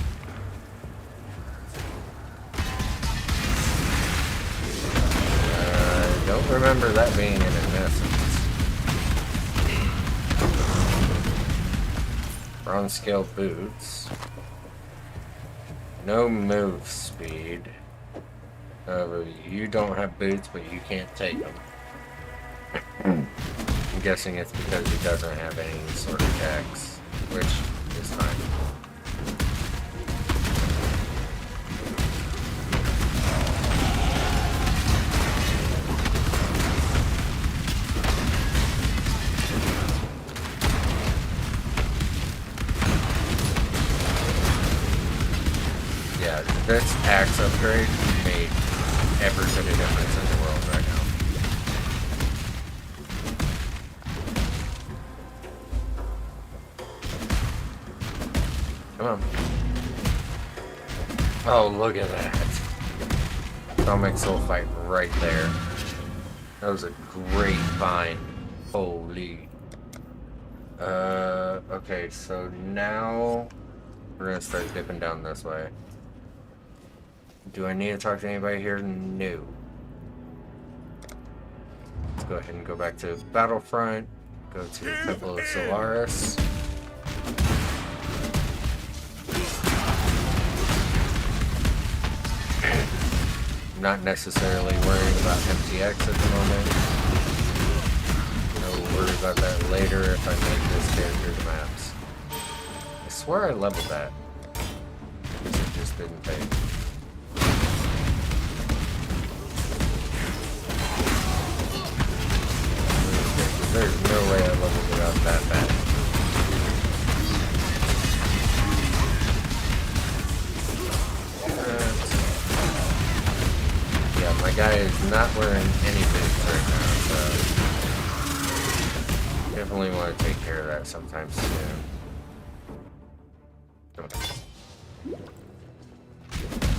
Don't remember that being in essence. Bronze scale boots. No move speed. You don't have boots, but you can't take them. I'm guessing it's because he doesn't have any sort of tax, which is fine. Yeah, this axe upgrade made every bit of difference in the world right now. Come on. Oh, look at that. Stomach soul fight right there. That was a great find. Holy. Okay, so now we're gonna start dipping down this way. Do I need to talk to anybody here? No. Let's go ahead and go back to Battlefront. Go to the Temple of Solaris. Not necessarily worrying about empty CX at the moment. No worry about that later if I make this character the maps. I swear I leveled that. I guess it just didn't take. There's no way I leveled it up that bad. Yeah, my guy is not wearing any boots right now, so definitely want to take care of that sometime soon.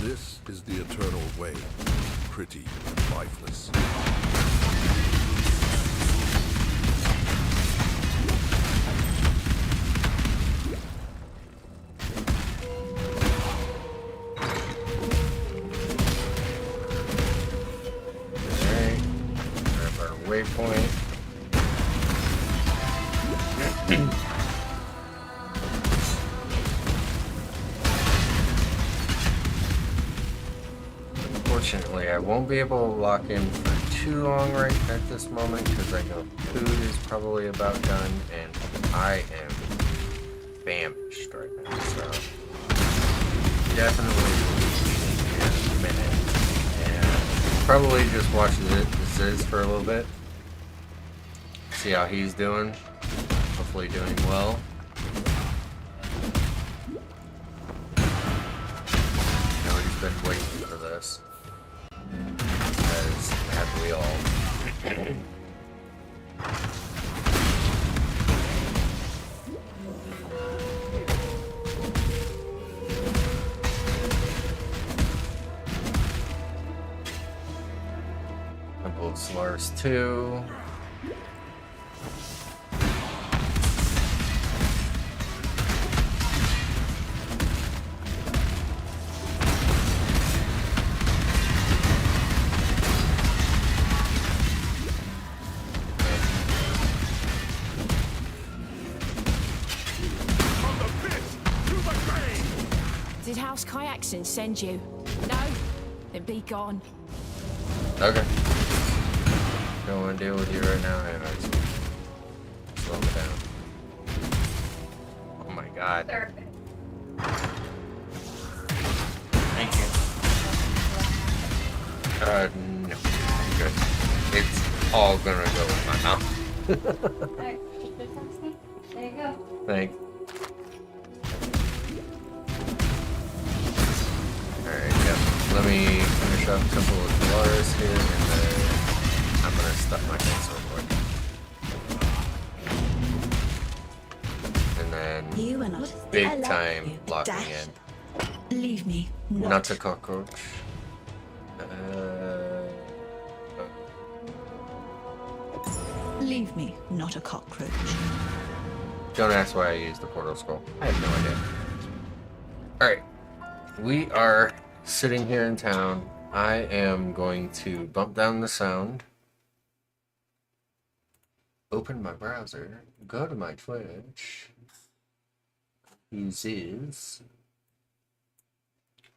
This is the eternal way, pretty and lifeless.
Alright, grab our waypoint. Unfortunately, I won't be able to lock in for too long right at this moment because I know food is probably about done and I am famished right now, so definitely in a minute. And probably just watch this for a little bit. See how he's doing. Hopefully doing well. You know, he's been waiting for this. As have we all. I pulled Solaris 2.
Did House Kayakson send you? No? Then be gone.
Okay. Don't want to deal with you right now, anyways. Slow it down. Oh my god. Thank you. No. I'm good. It's all gonna go in my mouth.
Alright, there you go.
Thanks. Alright, yep. Let me finish up Temple of Polaris here, and then I'm gonna stop my face real quick. And then
You are not
big
allowed
time
to
locking
dash.
in.
Leave me.
Not a cockroach.
Leave me, not a cockroach.
Don't ask why I used the portal scroll. I have no idea. Alright. We are sitting here in town. I am going to bump down the sound. Open my browser. Go to my Twitch. Use is.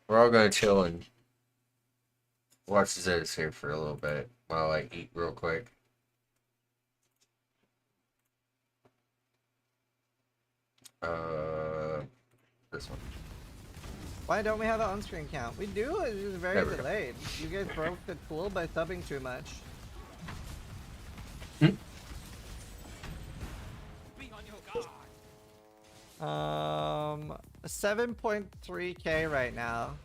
We're all gonna chill and watch this here for a little bit while I eat real quick. This one.
Why don't we have an on-screen count? We do, it's just very
There we go.
delayed. You guys broke the pool by subbing too much. 7.3k right now.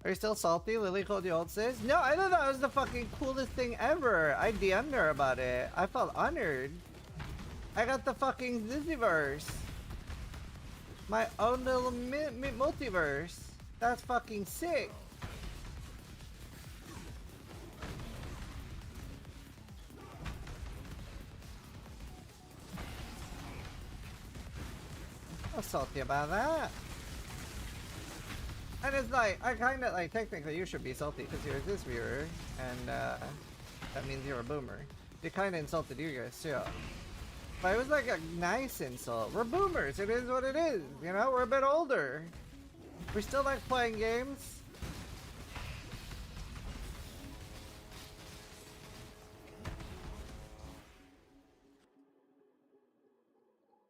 Are you still salty? Lily called you old sis? No, I thought that was the fucking coolest thing ever. I DM'd her about it. I felt honored. I got the fucking Disneyverse. My own little multiverse. That's fucking sick. I was salty about that. And it's like, I kinda like, technically you should be salty because you're this viewer, and that means you're a boomer. It kinda insulted you guys too. But it was like a nice insult. We're boomers, it is what it is, you know, we're a bit older. We still like playing games.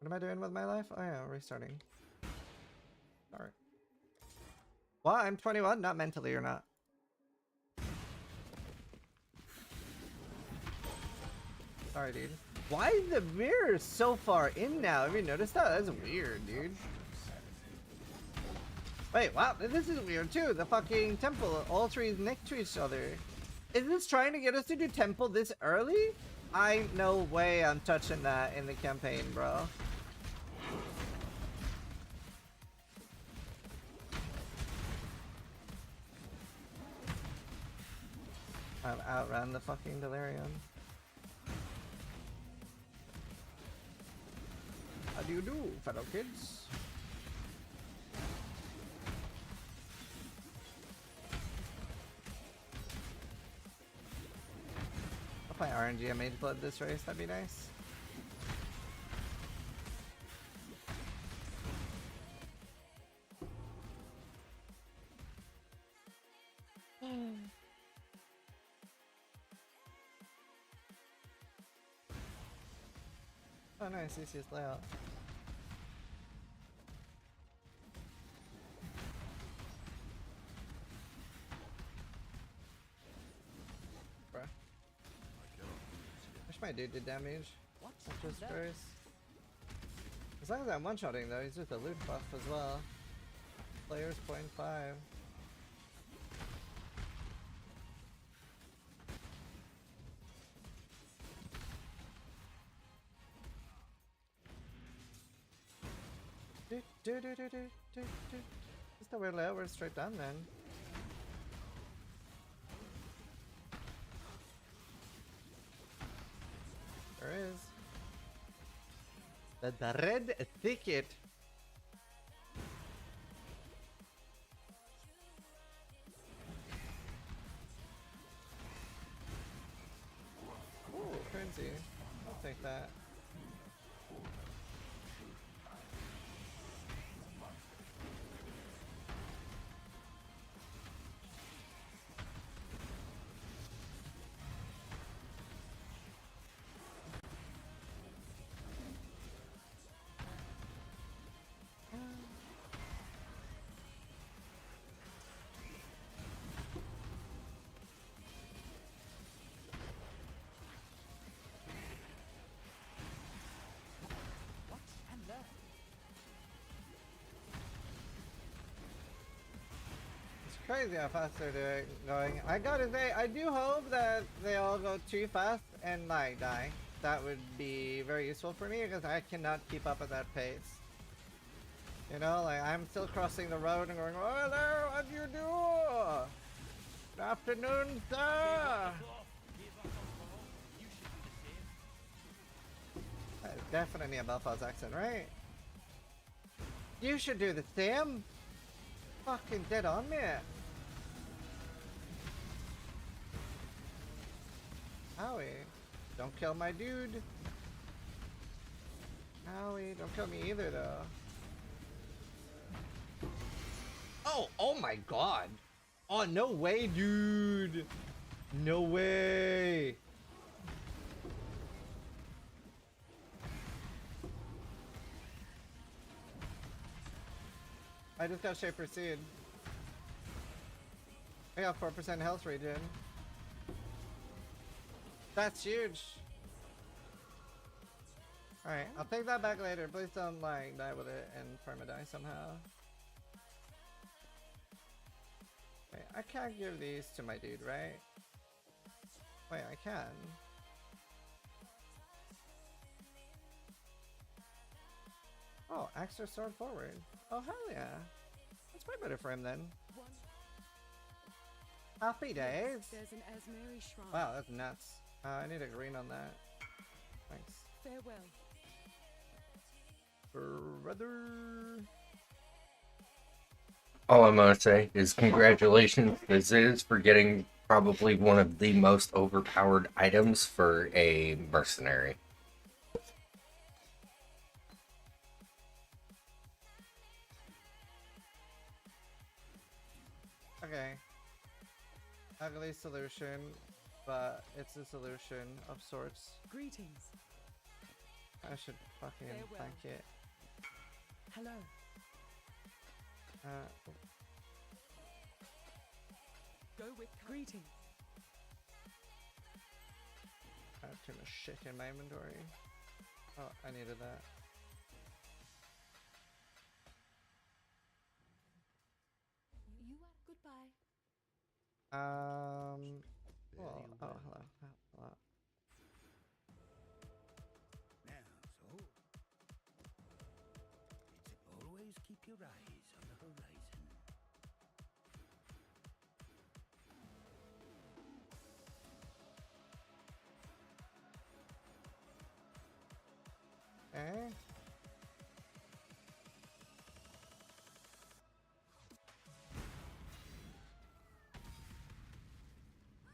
What am I doing with my life? Oh yeah, restarting. Alright. Well, I'm 21, not mentally or not. Sorry, dude. Why is the mirror so far in now? Have you noticed that? That's weird, dude. Wait, wow, this is weird too. The fucking temple, all trees next to each other. Is this trying to get us to do temple this early? No way I'm touching that in the campaign, bro. I've outrun the fucking delirium. How do you do, fellow kids? I'll play RNG and Mage Blood this race, that'd be nice. Oh nice, easiest layout. Bruh. Wish my dude did damage. Not just first. As long as I'm one-shotting though, he's with a loot buff as well. Players 0.5. Just a weird layout, we're straight down then. There is. The red thicket. Ooh, currency. I'll take that. Crazy how fast they're going. I gotta say, I do hope that they all go too fast and like die. That would be very useful for me because I cannot keep up at that pace. You know, like I'm still crossing the road and going, oh hello, what do you do? Good afternoon, sir. That is definitely a Belfast accent, right? You should do the same. Fucking dead on me. Howie, don't kill my dude. Howie, don't kill me either though. Oh my god. Oh, no way, dude. No way. I just got Shaper Seed. I got 4% health regen. That's huge. Alright, I'll take that back later. Please don't like die with it and perma-die somehow. Wait, I can't give these to my dude, right? Wait, I can. Oh, axe or sword forward. Oh, hell yeah. That's way better for him then. Happy days.
There's an Asmeri shrine.
Wow, that's nuts. I need a green on that. Thanks.
Farewell.
Brother.
All I'm gonna say is congratulations, Viziz, for getting probably one of the most overpowered items for a mercenary.
Okay. Ugly solution, but it's a solution of sorts.
Greetings.
I should fucking thank it.
Hello. Go with greetings.
I have too much shit in my inventory. Oh, I needed that.
You are goodbye.
Oh, hello. Hello.
Now, so always keep your eyes on the horizon.
Eh?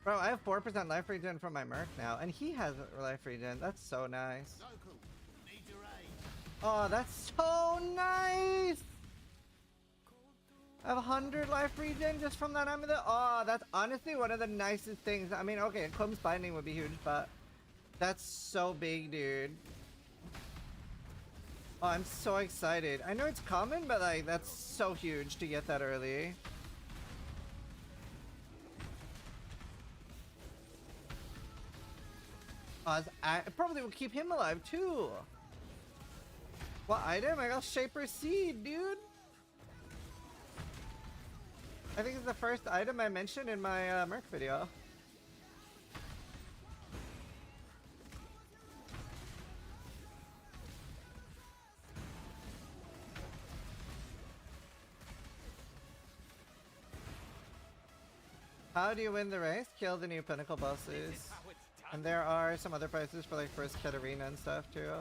Bro, I have 4% life regen from my Merc now, and he has life regen. That's so nice.
Local, need your aid.
Oh, that's so nice! I have 100 life regen just from that amulet. Oh, that's honestly one of the nicest things. I mean, okay, Clum's binding would be huge, but that's so big, dude. Oh, I'm so excited. I know it's common, but like, that's so huge to get that early. I probably will keep him alive too. What item? I got Shaper Seed, dude. I think it's the first item I mentioned in my Merc video. How do you win the race? Kill the new pinnacle bosses. And there are some other prices for like first Katarina and stuff too.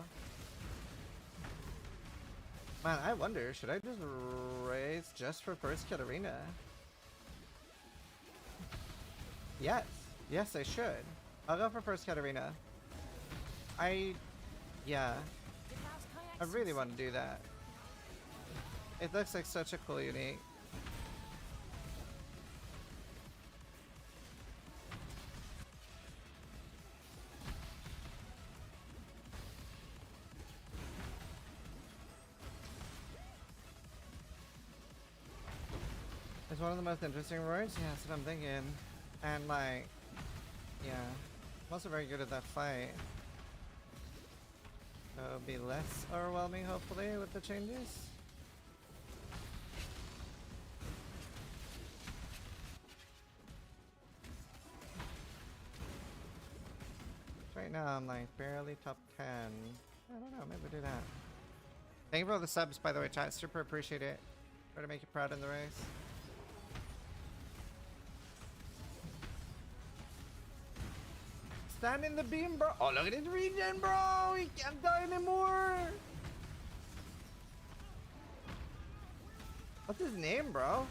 Man, I wonder, should I just race just for first Katarina? Yes. Yes, I should. I'll go for first Katarina. Yeah. I really want to do that. It looks like such a cool unique. It's one of the most interesting rewards? Yeah, that's what I'm thinking. And like, yeah. I'm also very good at that fight. So it'll be less overwhelming hopefully with the changes. Right now I'm like barely top 10. I don't know, maybe do that. Thank you for all the subs by the way, chat. Super appreciate it. Try to make you proud in the race. Stand in the beam, bro. Oh, look at his regen, bro. He can't die anymore. What's his name, bro?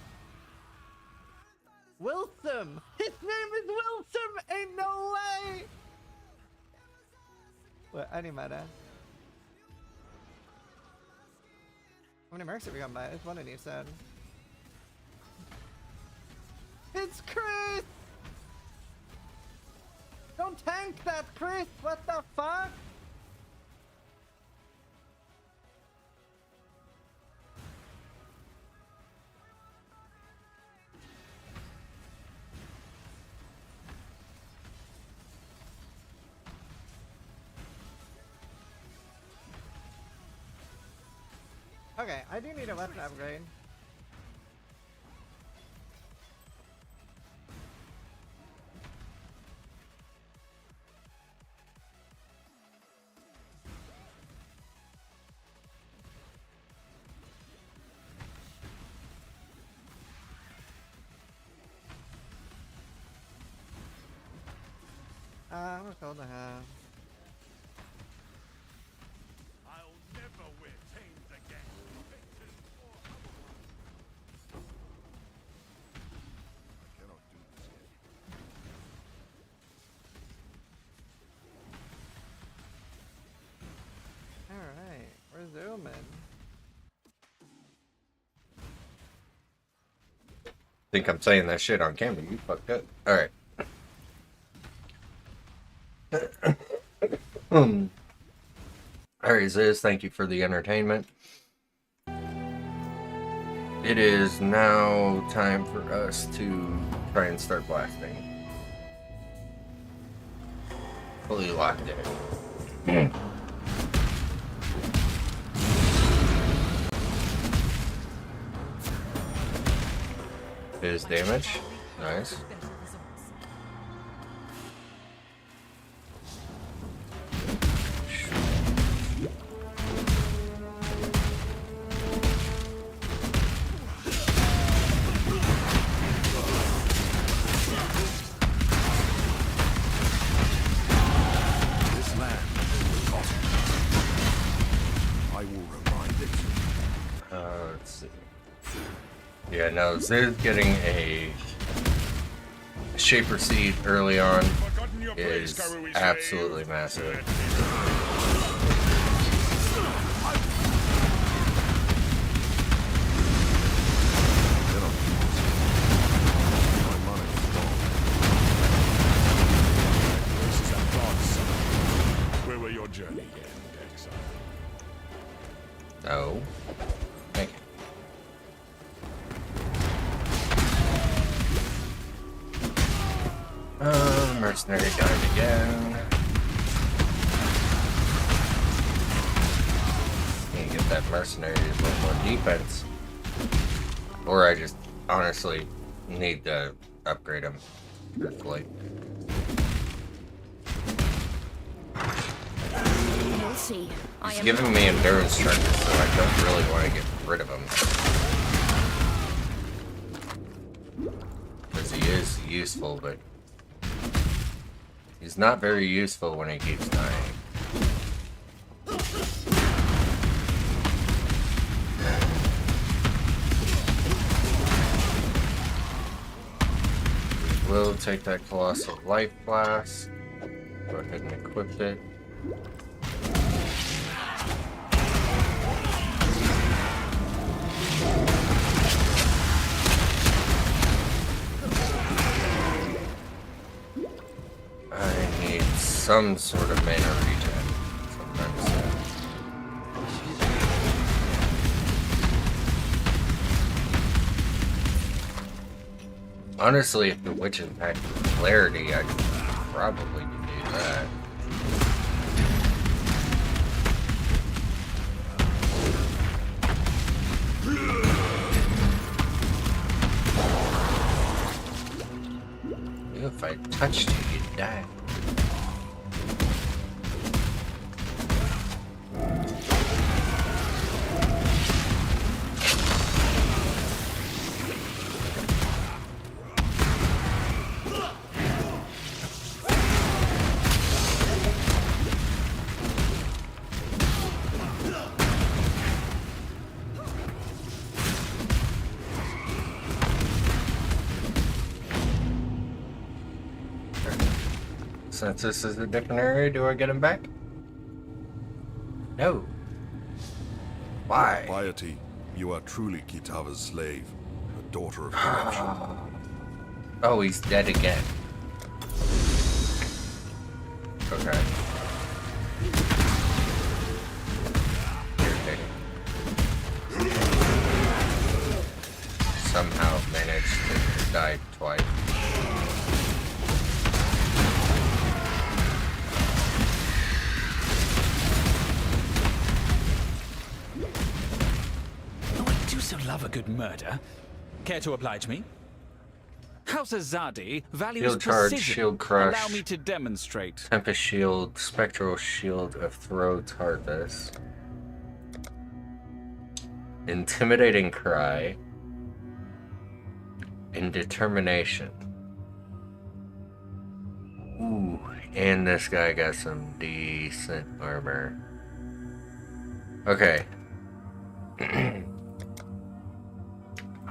Wilson. His name is Wilson. Ain't no way. What? Animata. How many mercs have we gone by? It's one of you said. It's Chris. Don't tank that, Chris! What the fuck? Okay, I do need a weapon upgrade. What called to have?
I'll never wear chains again.
I cannot do this yet.
Alright, we're zooming.
Think I'm saying that shit on camera, you fucked up. Alright. Alright, Ziz, thank you for the entertainment. It is now time for us to try and start blasting. Fully locked in. His damage. Nice. Let's see. Yeah, no, Ziz getting a Shaper Seed early on is absolutely massive.
Where will your journey end, Exile?
No. Thank you. Mercenary died again. Need to get that mercenary a little more defense. Or I just honestly need to upgrade him. Truthfully.
We'll see.
He's giving me endurance charges, so I don't really want to get rid of him. Because he is useful, but he's not very useful when he keeps dying. We'll take that Colossal Life Blast. Go ahead and equip it. I need some sort of mana regen. Sometimes. Honestly, if the Witch had clarity, I could probably do that. If I touched you, you'd die. Since this is a different area, do I get him back? No. Why?
Piety, you are truly Kitava's slave, a daughter of corruption.
Oh, he's dead again. Okay. Irritating. Somehow managed to die twice.
Love a good murder. Care to oblige me? House Azadi values
Shield charge,
precision.
shield crush.
Allow me to demonstrate.
Tempest shield, spectral shield of Throat's Harvest. Intimidating cry. And determination. Ooh, and this guy got some decent armor. Okay.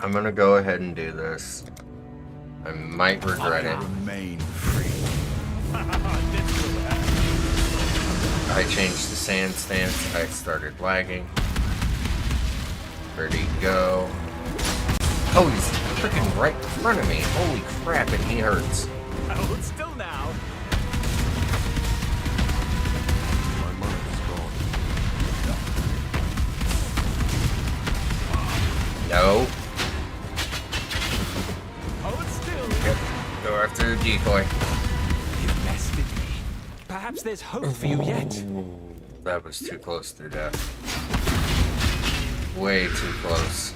I'm gonna go ahead and do this. I might regret it.
Remain free.
I changed the sand stance. I started lagging. Where'd he go? Oh, he's freaking right in front of me. Holy crap, and he hurts.
Hold still now.
My mind is gone.
No.
Hold still.
Yep. Go after the decoy.
You've bested me. Perhaps there's hope for you yet.
That was too close to death. Way too close.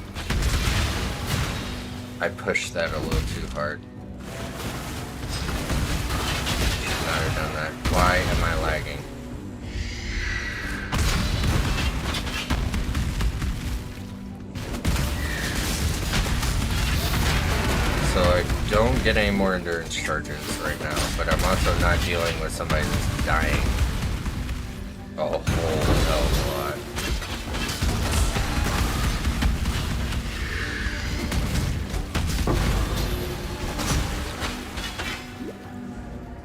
I pushed that a little too hard. Should not have done that. Why am I lagging? So I don't get any more endurance charges right now, but I'm also not dealing with somebody that's dying a whole hell of a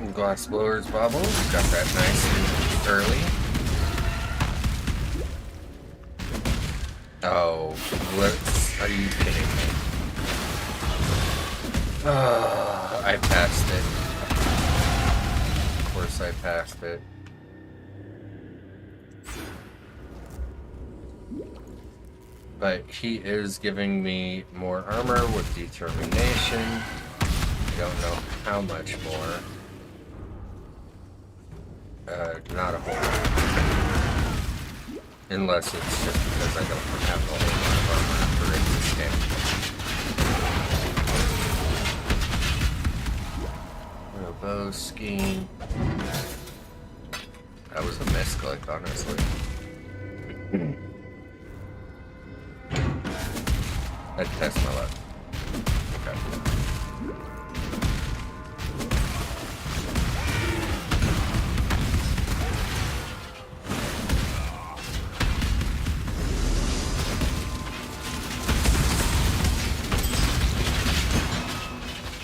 lot. Glass blowers bobble, got that nice and early. Oh, what? Are you kidding me? I passed it. Of course I passed it. But he is giving me more armor with determination. Don't know how much more. Not a whole lot. Unless it's just because I don't have a whole lot of armor for it to stand. Bow scheme. That was a misclick, honestly. I'd test my luck. Okay.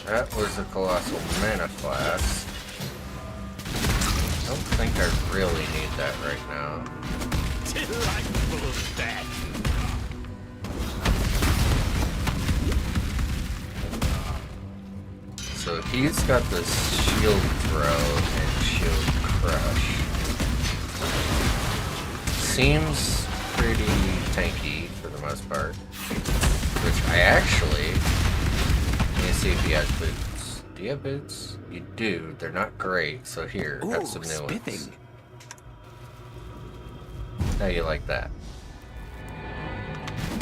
That was a colossal mana flask. I don't think I really need that right now.
Delightful death.
So he's got this shield throw and shield crush. Seems pretty tanky for the most part. Which I actually... Let me see if he has boots. Do you have boots? You do. They're not great, so here, have some new ones. How you like that?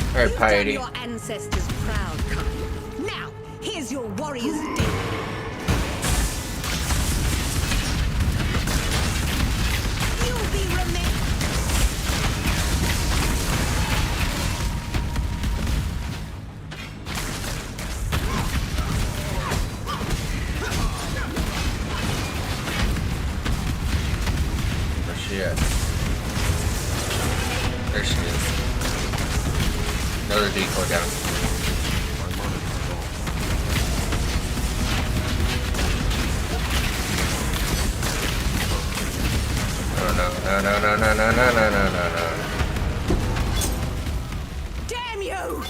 Alright,
You've
Piety.
done your ancestors proud, kind. Now, here's your warrior's day. You'll be remembered.
Where's she at? There she is. Another decoy down. No.
Damn you!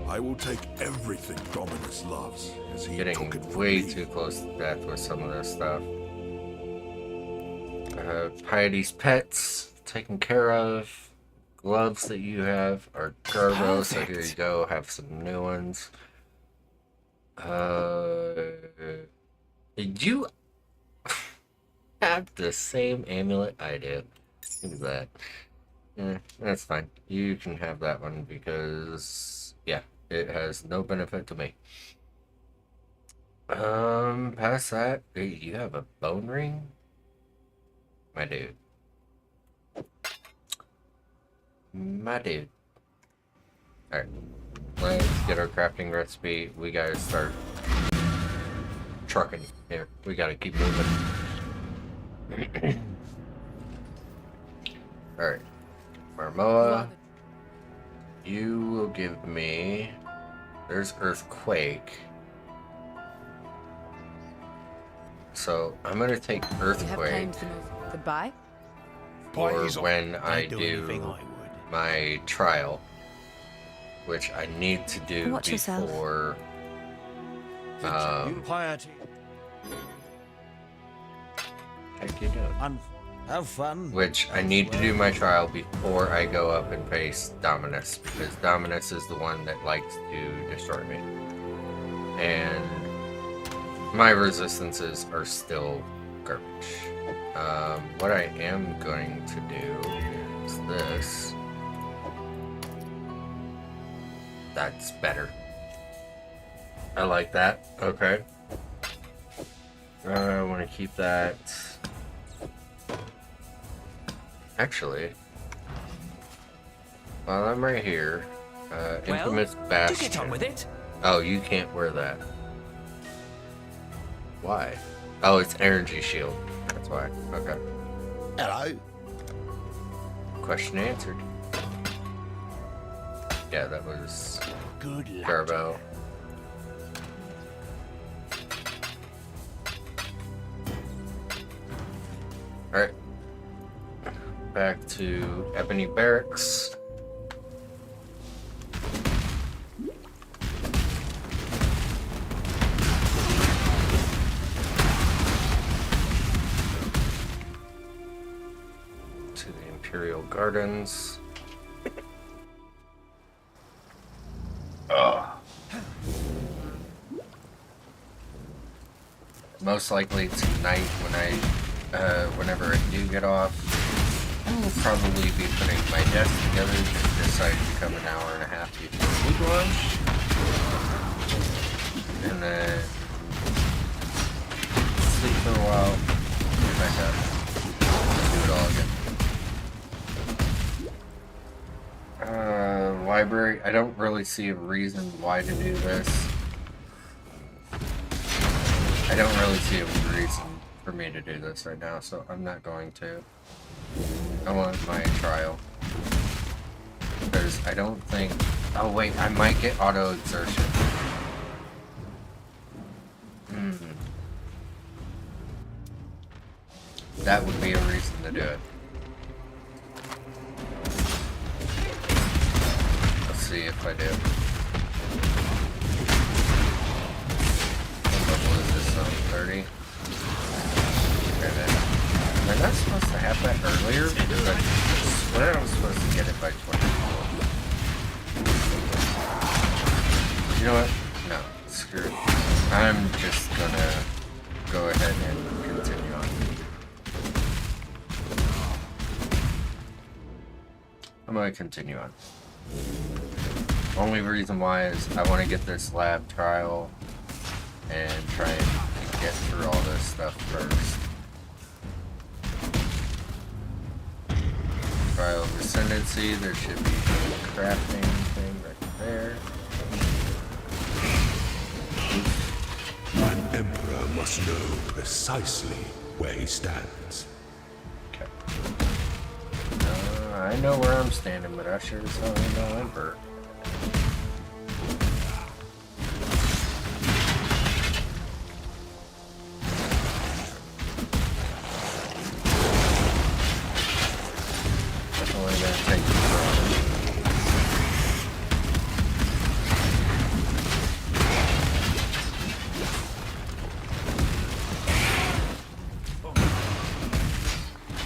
I will take everything Dominus loves, as he
Getting
took it from
way
me.
too close to death with some of this stuff. Piety's pets taken care of. Gloves that you have are Garbo, so here you go. Have some new ones. Did you have the same amulet I do? Look at that. Yeah, that's fine. You can have that one because, yeah, it has no benefit to me. Past that, you have a bone ring? My dude. My dude. Alright. Let's get our crafting recipe. We gotta start trucking here. We gotta keep moving. Alright. Marmoa. You will give me... There's Earthquake. So, I'm gonna take Earthquake
Goodbye.
for when I do my trial. Which I need to do
Watch yourself.
before...
Impiety.
Heck you doing?
Have fun.
Which I need to do my trial before I go up and face Dominus, because Dominus is the one that likes to destroy me. And my resistances are still garbage. What I am going to do is this. That's better. I like that. Okay. I want to keep that. Actually, while I'm right here, Infamous Bastion.
Do get on with it.
Oh, you can't wear that. Why? Oh, it's energy shield. That's why. Okay.
Hello.
Question answered. Yeah, that was
good luck.
Turbo. Alright. Back to Ebony Barracks. To the Imperial Gardens. Most likely tonight whenever I do get off, I will probably be putting my desk together to decide to come an hour and a half before food lunch. And then sleep for a while, get back up, do it all again. Library, I don't really see a reason why to do this. I don't really see a reason for me to do this right now, so I'm not going to. I want my trial. Because I don't think... Oh wait, I might get auto exertion. That would be a reason to do it. Let's see if I do. What level is this on? 30? Okay then. Am I not supposed to have that earlier? Because I swear I was supposed to get it by 24. You know what? No, screw it. I'm just gonna go ahead and continue on. I'm gonna continue on. Only reason why is I want to get this lab trial and try and get through all this stuff first. Trial of Ascendancy, there should be a crafting thing right there.
An emperor must know precisely where he stands.
Okay. I know where I'm standing, but I sure as hell ain't no emperor. Definitely gonna take this on.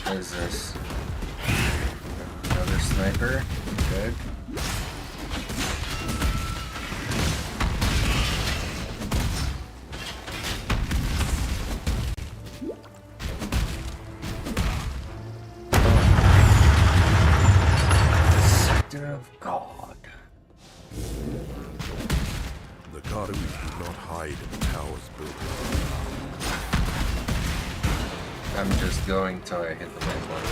What is this? Another sniper. Good. Sector of God.
The Cardawi did not hide in the towers built.
I'm just going till I hit the main one.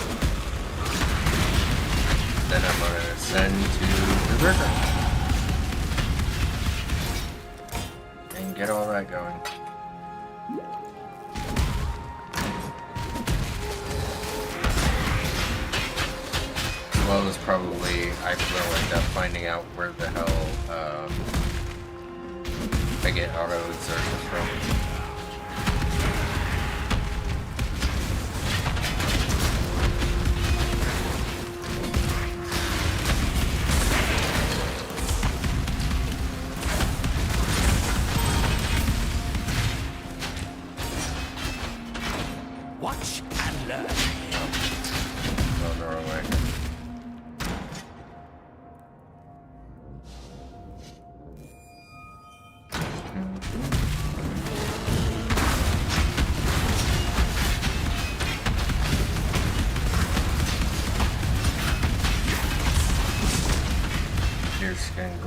Then I'm gonna ascend to Berserker. And get all that going. As well as probably I will end up finding out where the hell I get auto exertion from.
Watch and learn.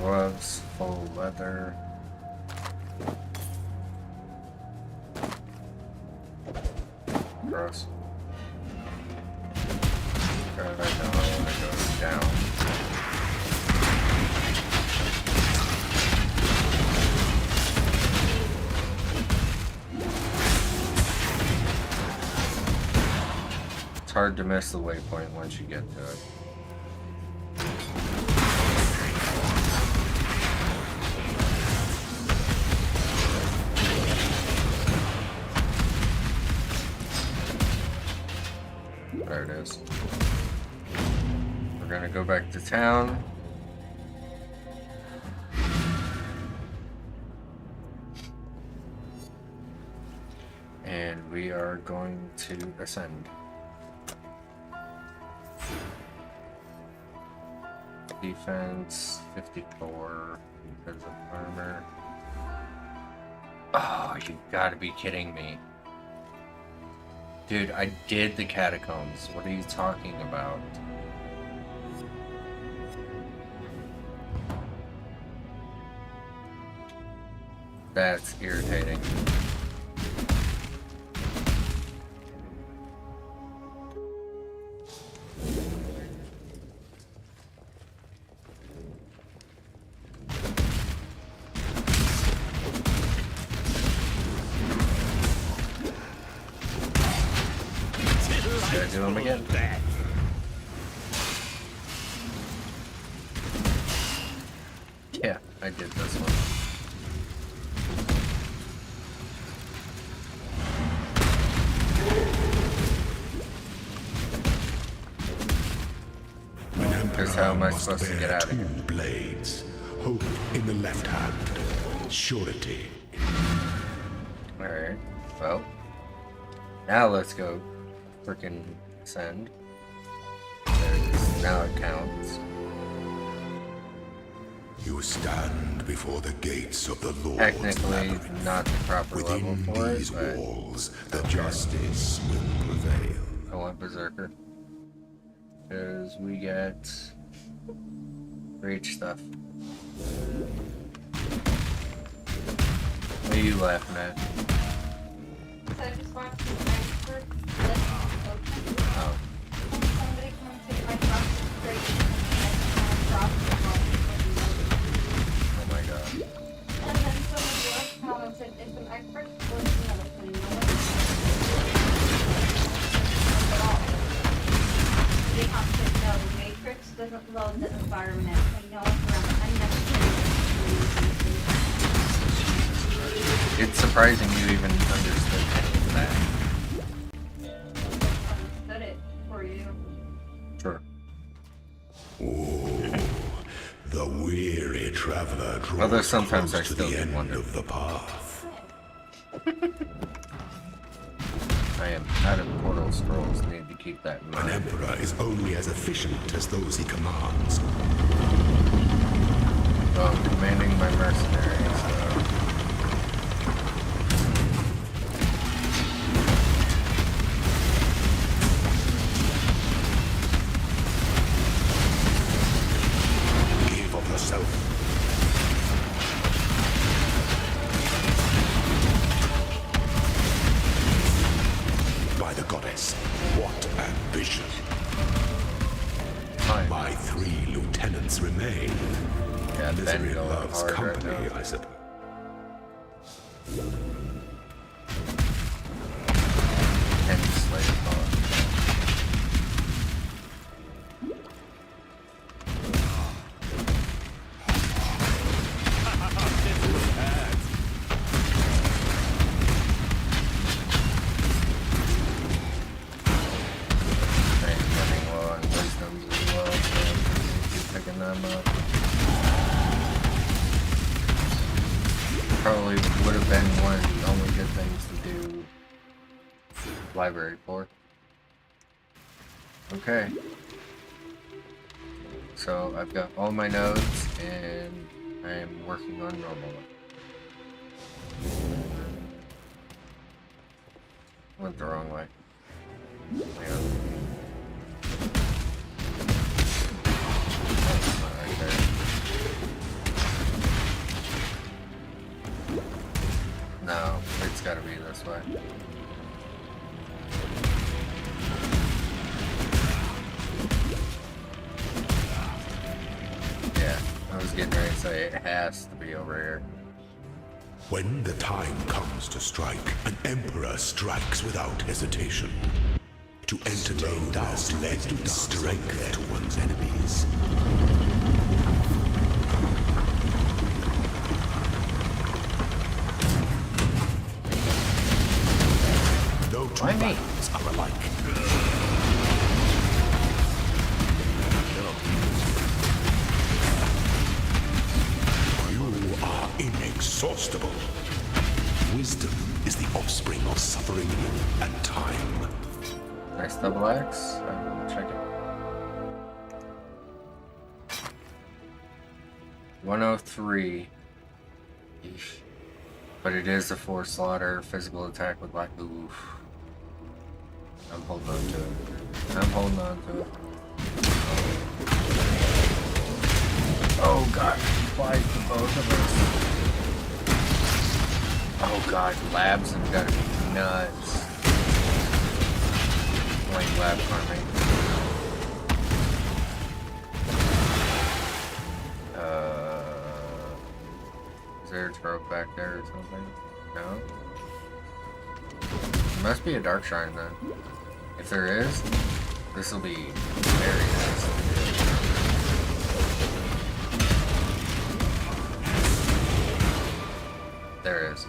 gloves, full leather. Gross. God, I know I want to go down. It's hard to miss the waypoint once you get to it. There it is. We're gonna go back to town. And we are going to ascend. Defense 54 because of armor. Oh, you gotta be kidding me. Dude, I did the catacombs. What are you talking about? That's irritating. Gotta do them again. Yeah, I did this one. Here's how am I supposed to get out of here?
Blades, hope in the left hand, surety.
Alright, well, now let's go frickin' ascend. Now it counts.
You stand before the gates of the Lord's
Technically,
labyrinth.
not the proper level
Within
for
these
it, but
walls, the justice will prevail.
I want Berserker. Because we get great stuff. What are you laughing at?
So I just want to expert list open.
Oh.
And somebody come and take my drop straight and drop the
Oh my god.
And then somebody else commented, if an expert was another thing, no one they have to know the matrix doesn't load the environment and no one around unnecessary.
It's surprising you even understood any of that.
Understood it for you.
Sure.
Oh, the weary traveler draws
Although sometimes
close
I
to
still
the
do
end
wonder.
of the path.
I am out of portal scrolls. Need to keep that in
An
mind.
emperor is only as efficient as those he commands.
So I'm commanding my mercenaries.
Give of yourself. By the goddess, what ambition! My 3 lieutenants remain.
Yeah,
Misery
Ben
loves
hard right
company,
now.
I suppose.
And slave power. I'm running low on wisdoms as well, so keep picking them up. Probably would have been one of the only good things to do library for. Okay. So I've got all my nodes and I am working on normal. Went the wrong way. Hang on. That's not right there. this way. Yeah, I was getting ready to say it has to be over here.
When the time comes to strike, an emperor strikes without hesitation. To entertain doubt lends strength to one's enemies. No two battles are alike. You are inexhaustible. Wisdom is the offspring of suffering and time.
Nice double axe. I will check it. 103. Eesh. But it is a forced slaughter, physical attack with black. Oof. I'm holding on to it. I'm holding on to it. Oh god, applies to both of us. Oh god, labs have got to be nuts. Playing lab farming. Is there a trope back there or something? No? There must be a dark shrine then. If there is, this will be very nice. There is.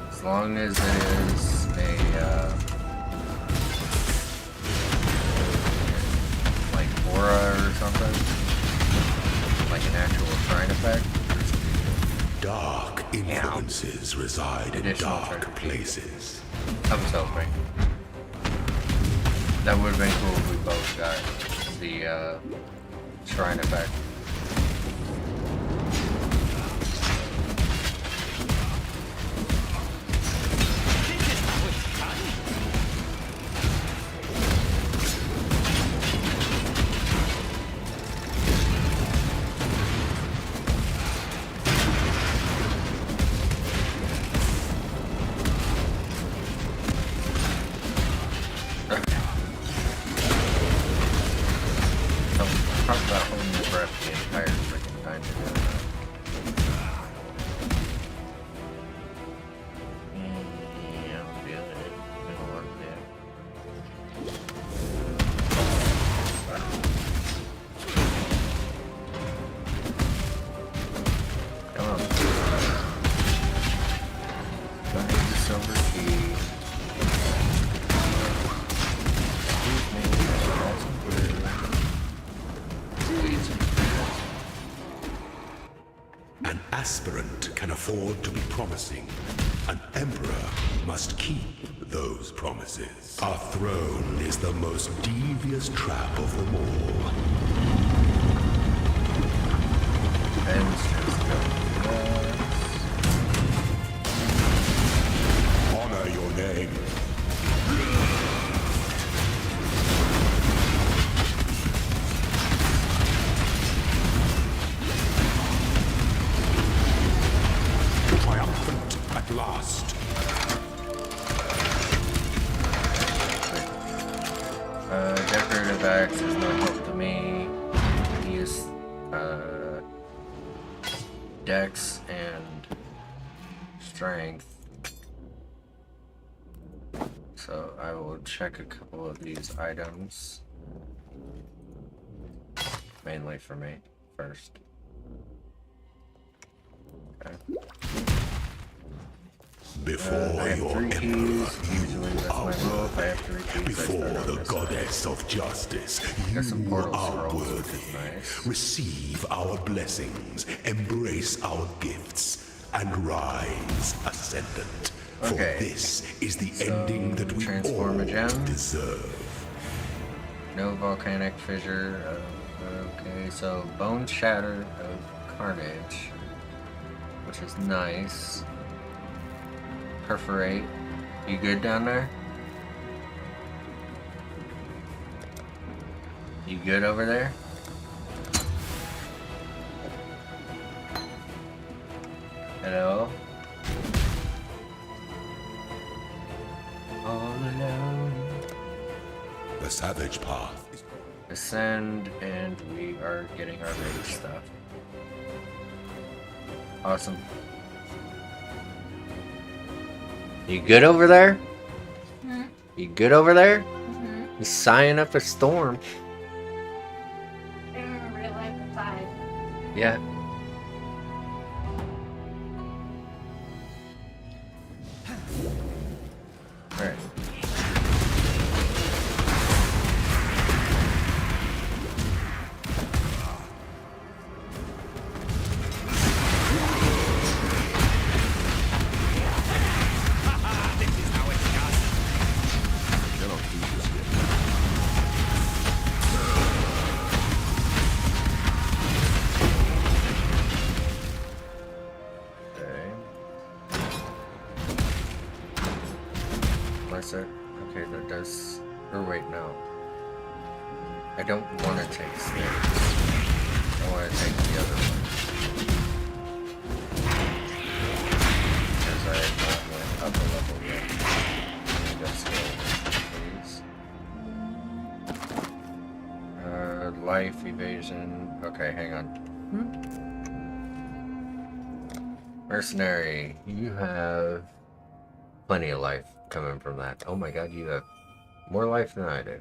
As long as it is a, like aura or something, like an actual shrine effect.
Dark influences reside in dark places.
I was hoping. That would have been cool if we both got the shrine effect. Talk about holding your breath the entire freaking time you're doing that. Yeah, I'm feeling it. I don't want to. Come on. Find the silver key. Excuse me, that's weird.
An aspirant can afford to be promising. An emperor must keep those promises. Our throne is the most devious trap of them all. Honor your name. Triumphant at last.
Decorative axe is no help to me. He is dex and strength. So I will check a couple of these items. Mainly for me first. Okay.
Before your emperor, you are worthy. Before the goddess of justice, you are worthy. Receive our blessings, embrace our gifts, and rise ascendant. For this is the ending that we all deserve.
No volcanic fissure. Okay, so bone shatter of carnage, which is nice. Perforate. You good down there? You good over there? Hello?
The savage path.
Ascend, and we are getting our rage stuff. Awesome. You good over there?
Hmm?
You good over there?
Mm-hmm.
You sighing up a storm.
I don't remember real life at 5.
Yeah. Alright. Okay, that does. Or wait, no. I don't want to take stairs. I want to take the other one. Because I have not went up a level yet. Let's go, please. Life, evasion. Okay, hang on. Mercenary, you have plenty of life coming from that. Oh my god, you have more life than I do.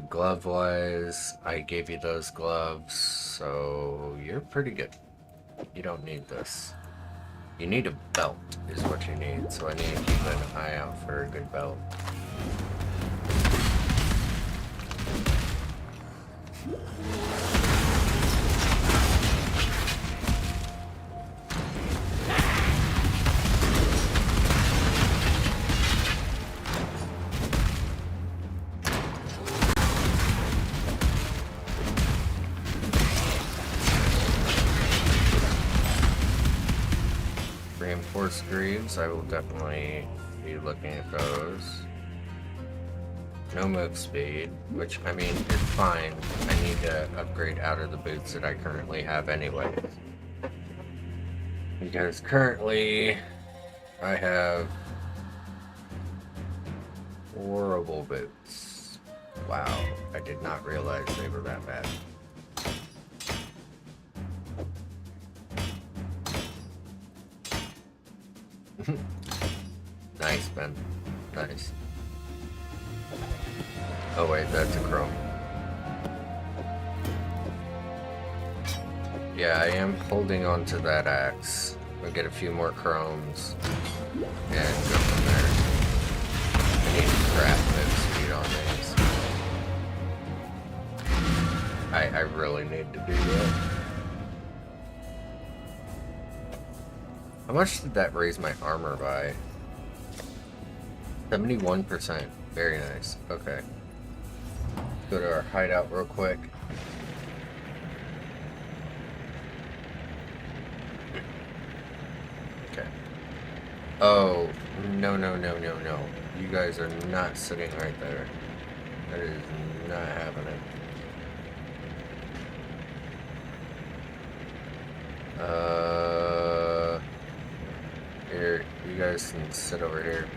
Glove wise, I gave you those gloves, so you're pretty good. You don't need this. You need a belt is what you need, so I need to keep an eye out for a good belt. Reinforced greaves, I will definitely be looking at those. No move speed, which, I mean, is fine. I need to upgrade out of the boots that I currently have anyway. Because currently, I have horrible boots. Wow, I did not realize they were that bad. Nice, Ben. Nice. Oh wait, that's a chrome. Yeah, I am holding on to that axe. We'll get a few more chromes and go from there. I need to craft move speed on these. I really need to do that. How much did that raise my armor by? 71%. Very nice. Okay. Go to our hideout real quick. Okay. Oh, no, no, no, no, no. You guys are not sitting right there. That is not happening. Here, you guys can sit over here.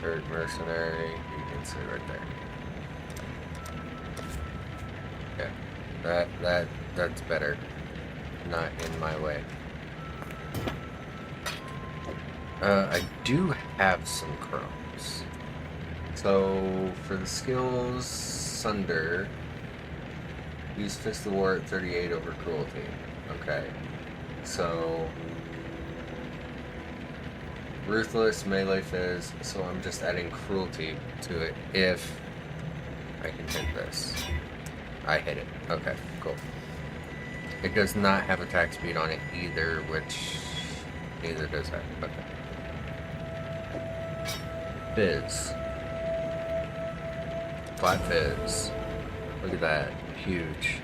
Third mercenary, you can sit right there. Okay, that's better. Not in my way. I do have some chromes. So for the skills, Sunder. Use Fist of War at 38 over Cruelty. Okay. So Ruthless, Melee Fizz, so I'm just adding Cruelty to it if I can hit this. I hit it. Okay, cool. It does not have attack speed on it either, which neither does that. Okay. Fizz. Flat Fizz. Look at that. Huge.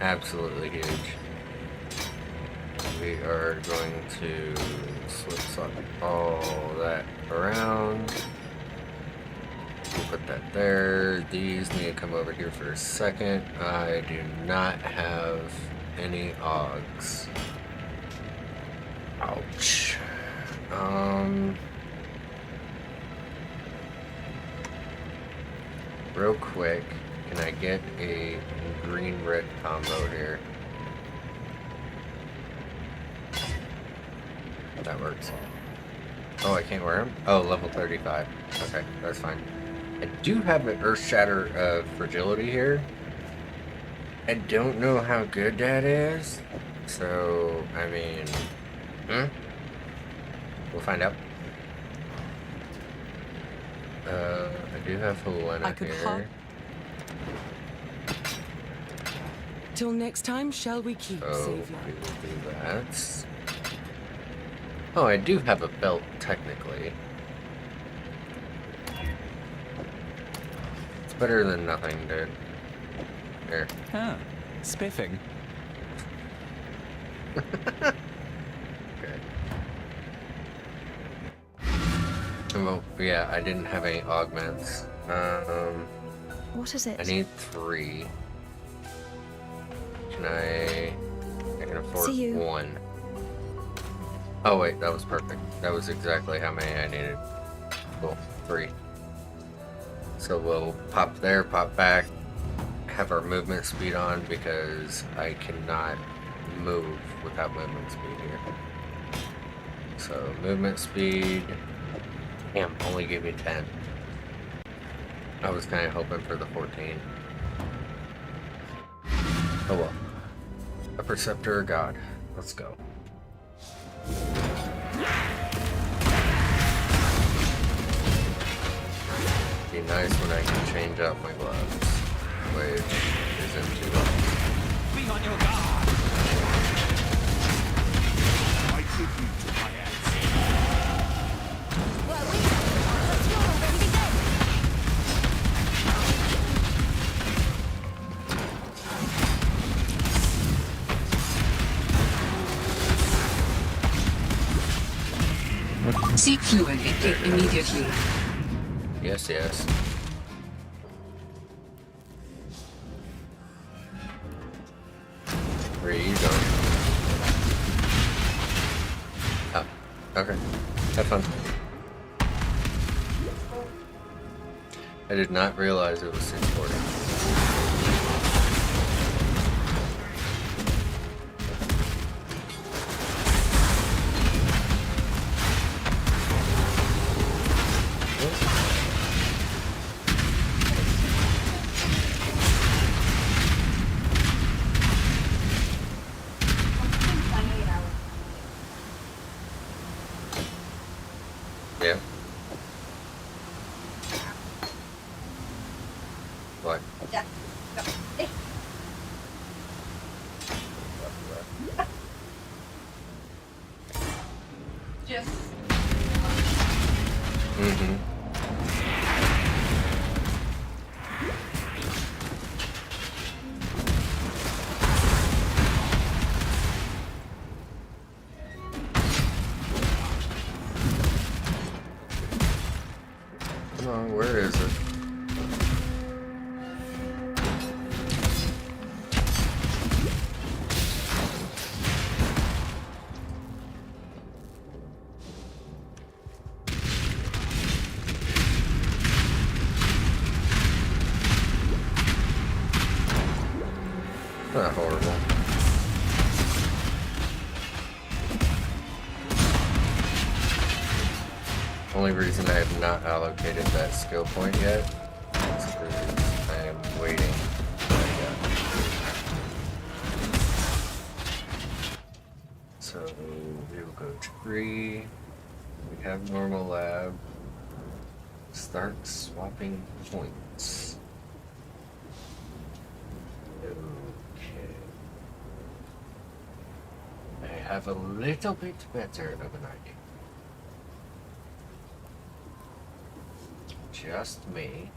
Absolutely huge. We are going to slip slop all that around. We'll put that there. These need to come over here for a second. I do not have any Augs. Ouch. Real quick, can I get a green-red combo here? That works. Oh, I can't wear them? Oh, level 35. Okay, that's fine. I do have an Earthshatter fragility here. I don't know how good that is. So, I mean... We'll find out. I do have Helena here.
Till next time, shall we keep,
So,
Savior?
we will do that. Oh, I do have a belt, technically. It's better than nothing, dude. Here.
Ah, spiffing.
Okay. Well, yeah, I didn't have any augments.
What is it?
I need 3. I can afford
See you.
1. Oh wait, that was perfect. That was exactly how many I needed. Cool, 3. So we'll pop there, pop back, have our movement speed on because I cannot move without movement speed here. So movement speed, damn, only gave me 10. I was kind of hoping for the 14. Oh well. A Preceptor of God. Let's go. Be nice when I can change out my gloves, which isn't too long.
Be on your guard!
I tribute to my
Seek fuel intake immediately.
Yes, yes. Where are you going? Oh, okay. Have fun. I did not realize it was 640. Yeah. What?
Just.
Mm-hmm. Come on, where is it? Not horrible. Only reason I have not allocated that skill point yet is because I am waiting. So we will go tree. We have normal lab. Start swapping points. Okay. I have a little bit better of an idea. Just me.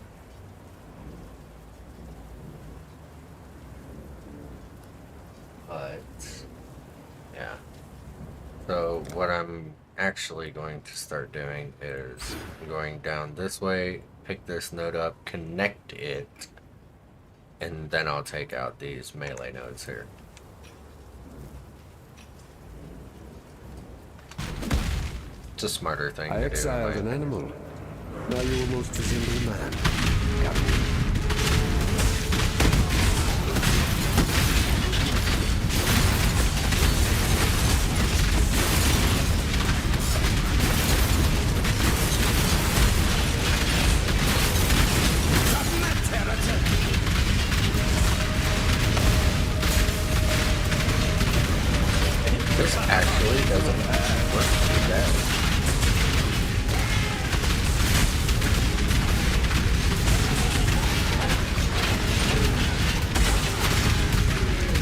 But yeah. So what I'm actually going to start doing is going down this way, pick this node up, connect it, and then I'll take out these melee nodes here. It's a smarter thing
I
to do.
exiled an animal. Now you almost resemble a man. Got me.
This actually doesn't work too bad.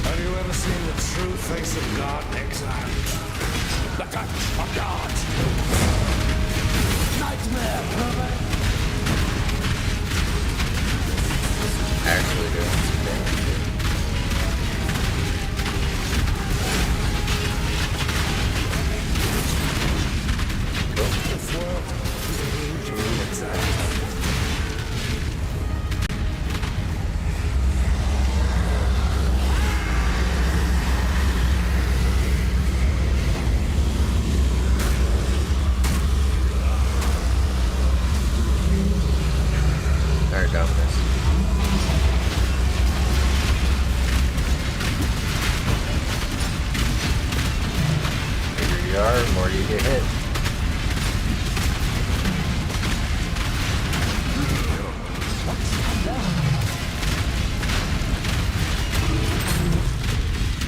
Have you ever seen the true face of God, Exile? The touch of God! Nightmare, pervert!
Actually doing some damage.
This world is an angel in exile.
Alright, got this. Bigger you are, the more you get hit.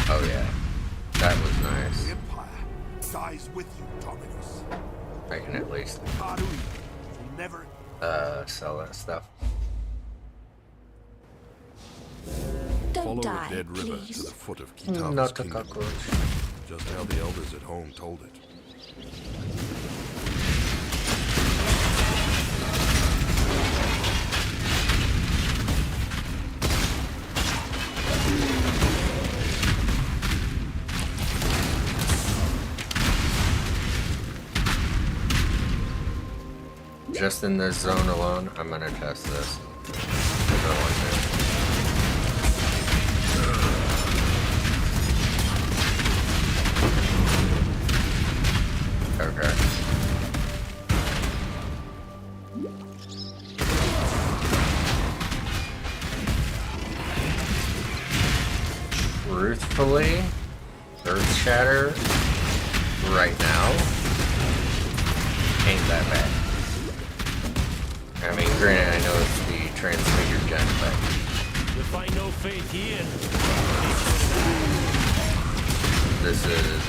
Oh yeah, that was nice.
The Empire dies with you, Dominus.
I can at least
Ardui will never.
sell that stuff.
Follow
die,
the dead river
please.
to the foot of Kitava's
Not a
kingdom.
cockroach.
Just how the elders at home told it.
Just in this zone alone, I'm gonna test this. 'Cause I want to. Okay. Truthfully, Earthshatter right now ain't that bad. I mean, granted, I know it's the transfigured gen, but
You find no faith here.
this is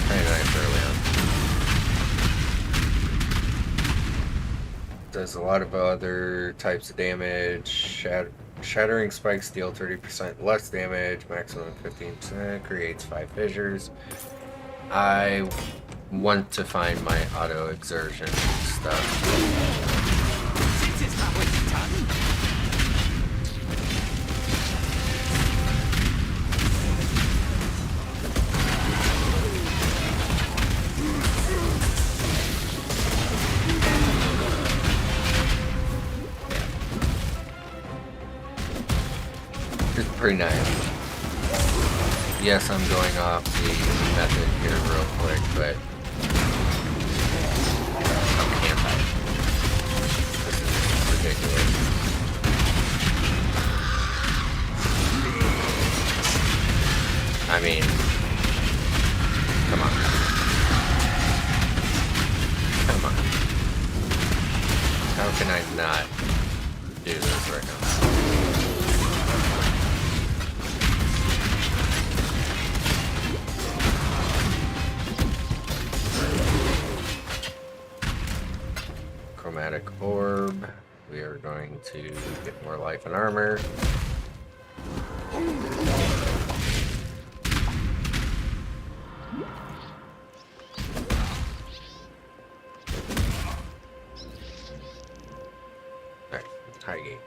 pretty nice early on. Does a lot of other types of damage. Shattering spikes deal 30% less damage, maximum 15%, creates 5 fissures. I want to find my auto exertion stuff. It's pretty nice. Yes, I'm going off the method here real quick, but I'm camping. This is ridiculous. I mean, come on. Come on. How can I not do this right now? Chromatic orb. We are going to get more life and armor. Alright, high gate.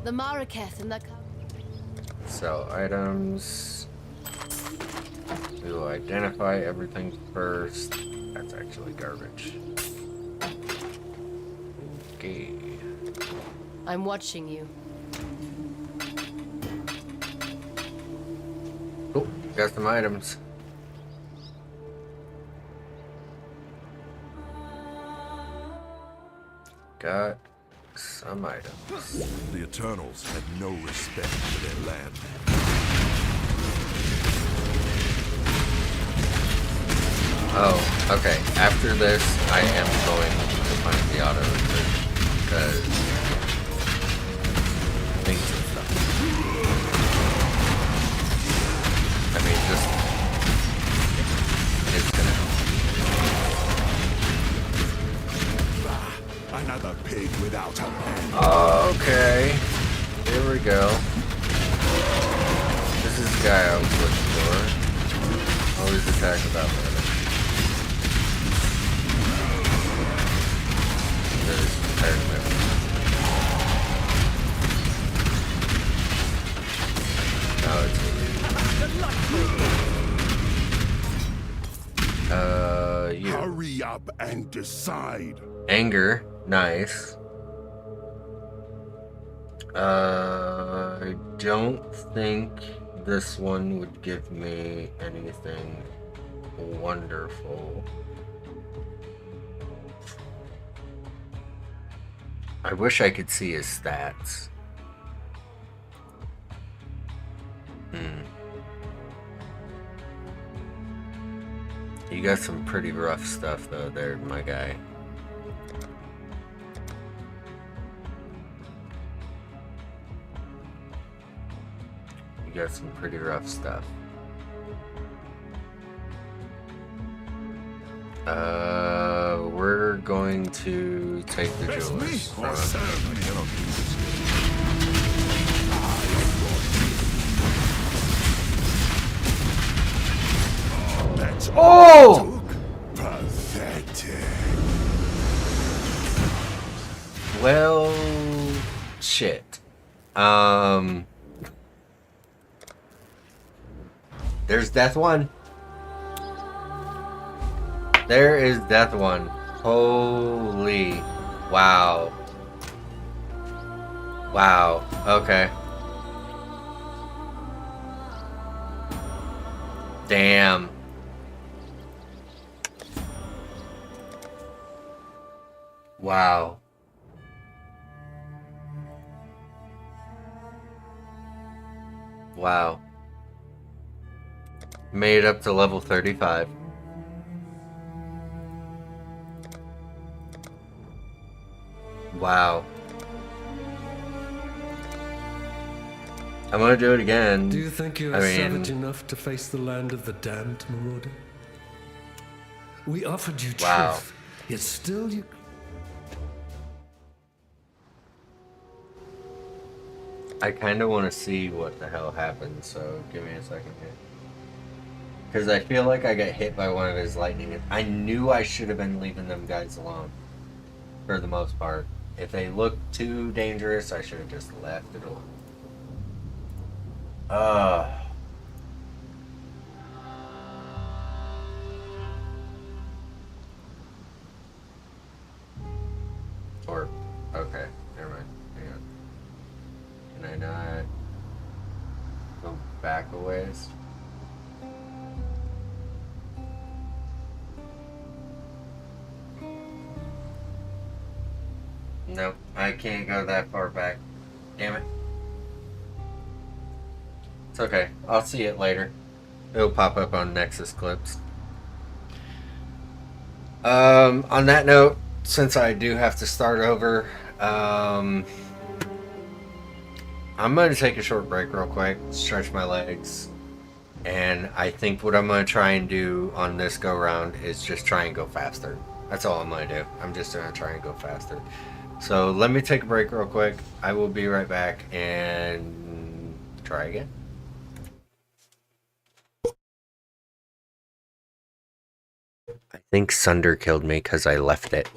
The Marraketh and the...
Sell items. We will identify everything first. That's actually garbage. Okay.
I'm watching you.
got some items. Got some items.
The Eternals had no respect for their land.
Oh, okay. After this, I am going to find the auto because things and stuff. I mean, just it's gonna help.
Another pig without a man.
Okay, here we go. This is the guy I was looking for. Always attack without melee. There's tired of it. Oh, it's you.
Hurry up and decide.
Anger, nice. I don't think this one would give me anything wonderful. I wish I could see his stats. You got some pretty rough stuff though there, my guy. You got some pretty rough stuff. We're going to take the jewelers from oh!
Pathetic.
Well, shit. There's Death One. There is Death One. Holy. Wow. Wow. Okay. Damn. Wow. Wow. Made it up to level 35. Wow. I'm gonna do it again.
Do you think you are savage enough to face the land of the damned, Marauder? We offered you truth, yet still you...
I kind of want to see what the hell happened, so give me a second here. Because I feel like I got hit by one of his lightning. I knew I should have been leaving them guys alone. For the most part. If they look too dangerous, I should have just left it alone. Or, okay, never mind. Hang on. Can I not go back a ways? Nope, I can't go that far back. Damn it. It's okay. I'll see it later. It'll pop up on Nexus clips. On that note, since I do have to start over, I'm going to take a short break real quick, stretch my legs, and I think what I'm going to try and do on this go round is just try and go faster. That's all I'm going to do. I'm just going to try and go faster. So let me take a break real quick. I will be right back and try again. I think Sunder killed me because I left it.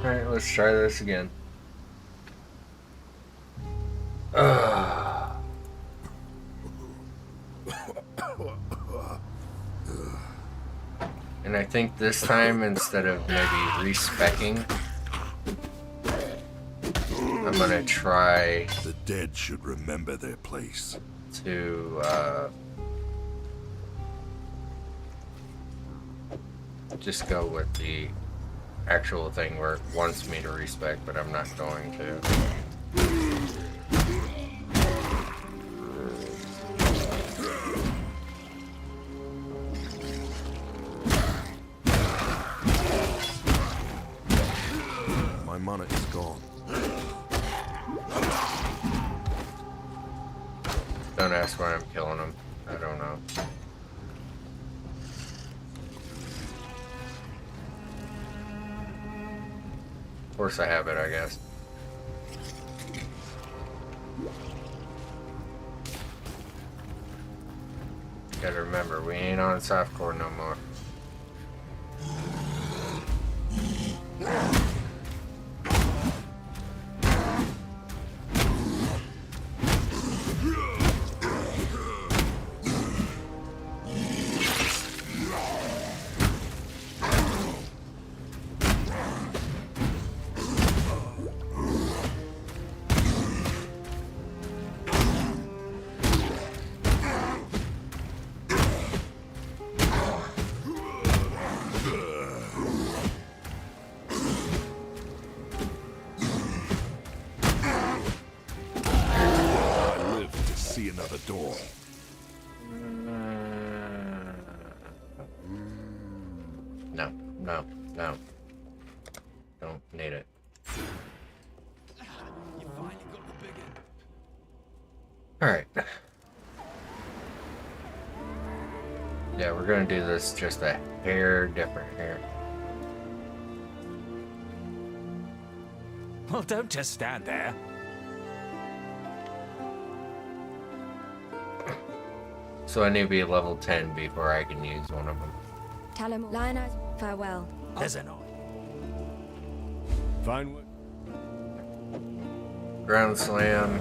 Alright, let's try this again. And I think this time, instead of maybe respecking, I'm gonna try.
The dead should remember their place.
To just go with the actual thing where it wants me to respect, but I'm not going to.
My money is gone.
Don't ask why I'm killing him. I don't know. Of course I have it, I guess. Gotta remember, we ain't on softcore no more.
Door.
No, no, no. Don't need it. Alright. Yeah, we're gonna do this just a hair different here.
Well, don't just stand there.
So I need to be level 10 before I can use one of them.
Tell him, Lionel, farewell.
There's an eye.
Fine.
Ground slam.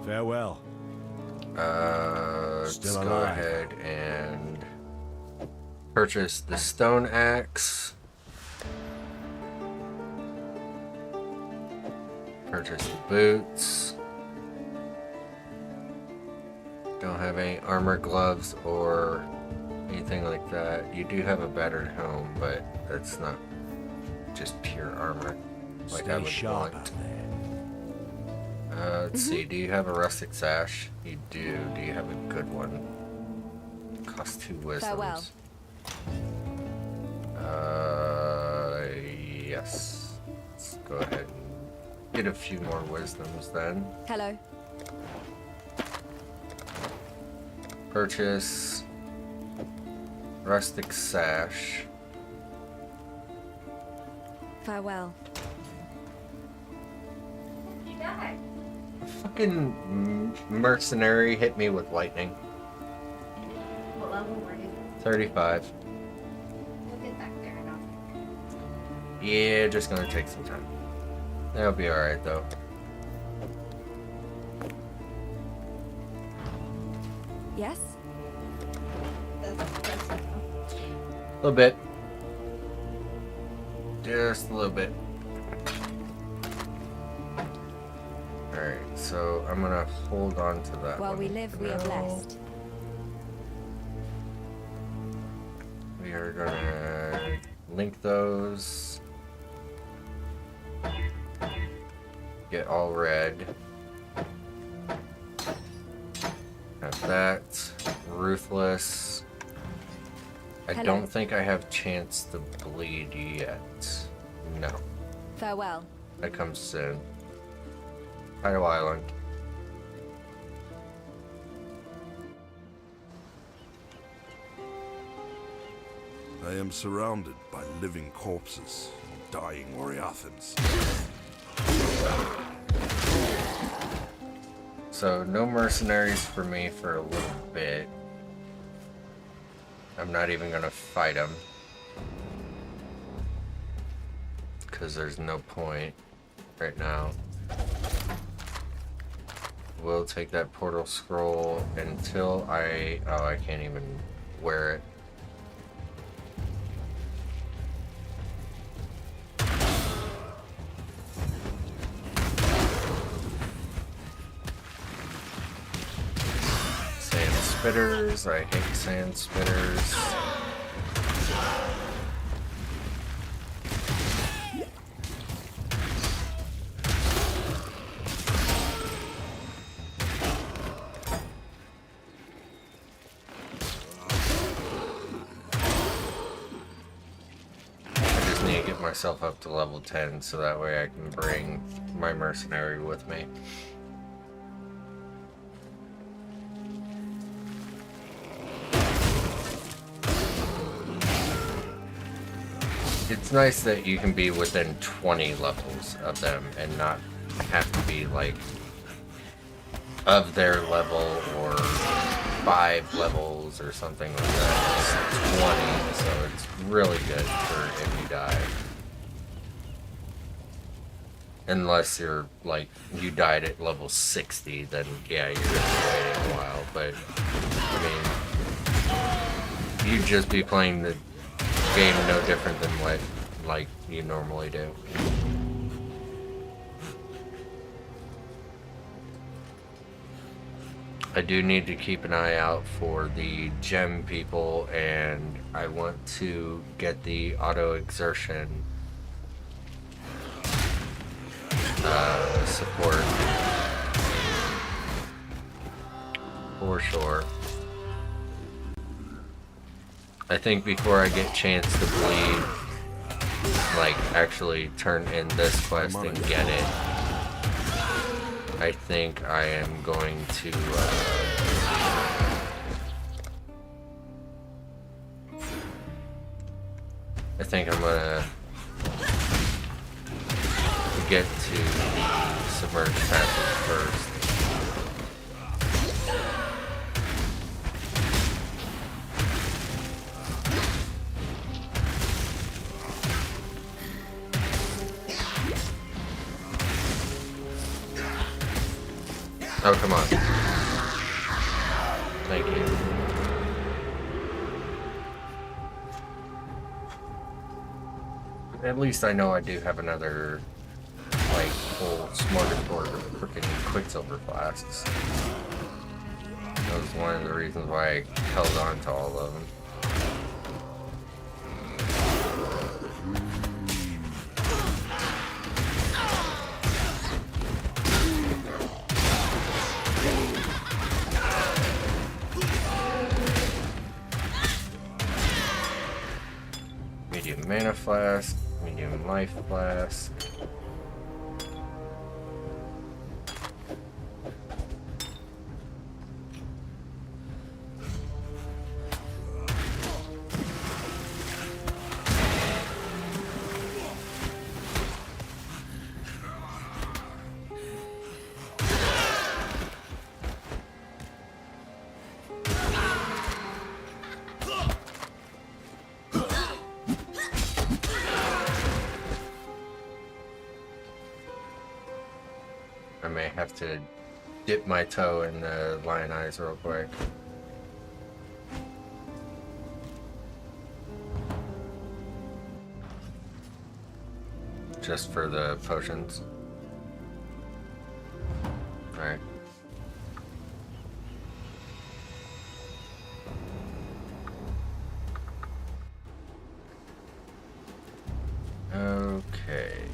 Farewell.
Let's go ahead and purchase the stone axe. Purchase the boots. Don't have any armor gloves or anything like that. You do have a battered helm, but that's not just pure armor like I would want. Let's see, do you have a rustic sash? You do. Do you have a good one? Costs 2 wisdoms.
Farewell.
Yes. Let's go ahead and get a few more wisdoms then.
Hello.
Purchase rustic sash.
Farewell.
You died.
Fucking mercenary hit me with lightning.
What level were you?
35.
We'll get back there enough.
Yeah, just gonna take some time. That'll be alright though.
Yes?
A little bit. Just a little bit. Alright, so I'm gonna hold on to that.
While
one
we live,
for
we are
now.
blessed.
We are gonna link those. Get all red. Have that. Ruthless. I
Hello.
don't think I have chance to bleed yet. No.
Farewell.
That comes soon. Idle Island.
I am surrounded by living corpses, dying Warriathans.
So, no mercenaries for me for a little bit. I'm not even gonna fight them. because there's no point right now. We'll take that portal scroll until I can't even wear it. Sand spitters, I hate sand spitters. Myself up to level 10 so that way I can bring my mercenary with me. It's nice that you can be within 20 levels of them and not have to be like of their level or 5 levels or something like that. It's 20, so it's really good for if you die. Unless you're like, you died at level 60, then yeah, you're gonna be waiting a while. But I mean, you'd just be playing the game no different than what like you normally do. I do need to keep an eye out for the gem people, and I want to get the auto exertion support for sure. I think before I get chance to bleed, like actually turn in this quest and get it, I think I am going to I think I'm gonna get to the submerged passage first. Oh, come on. Thank you. At least I know I do have another, like, full smorgasbord of freaking Quicksilver flasks. That was one of the reasons why I held on to all of them. Medium mana flask, medium life flask. I may have to dip my toe in the lion eyes real quick. Just for the potions. Alright. Okay.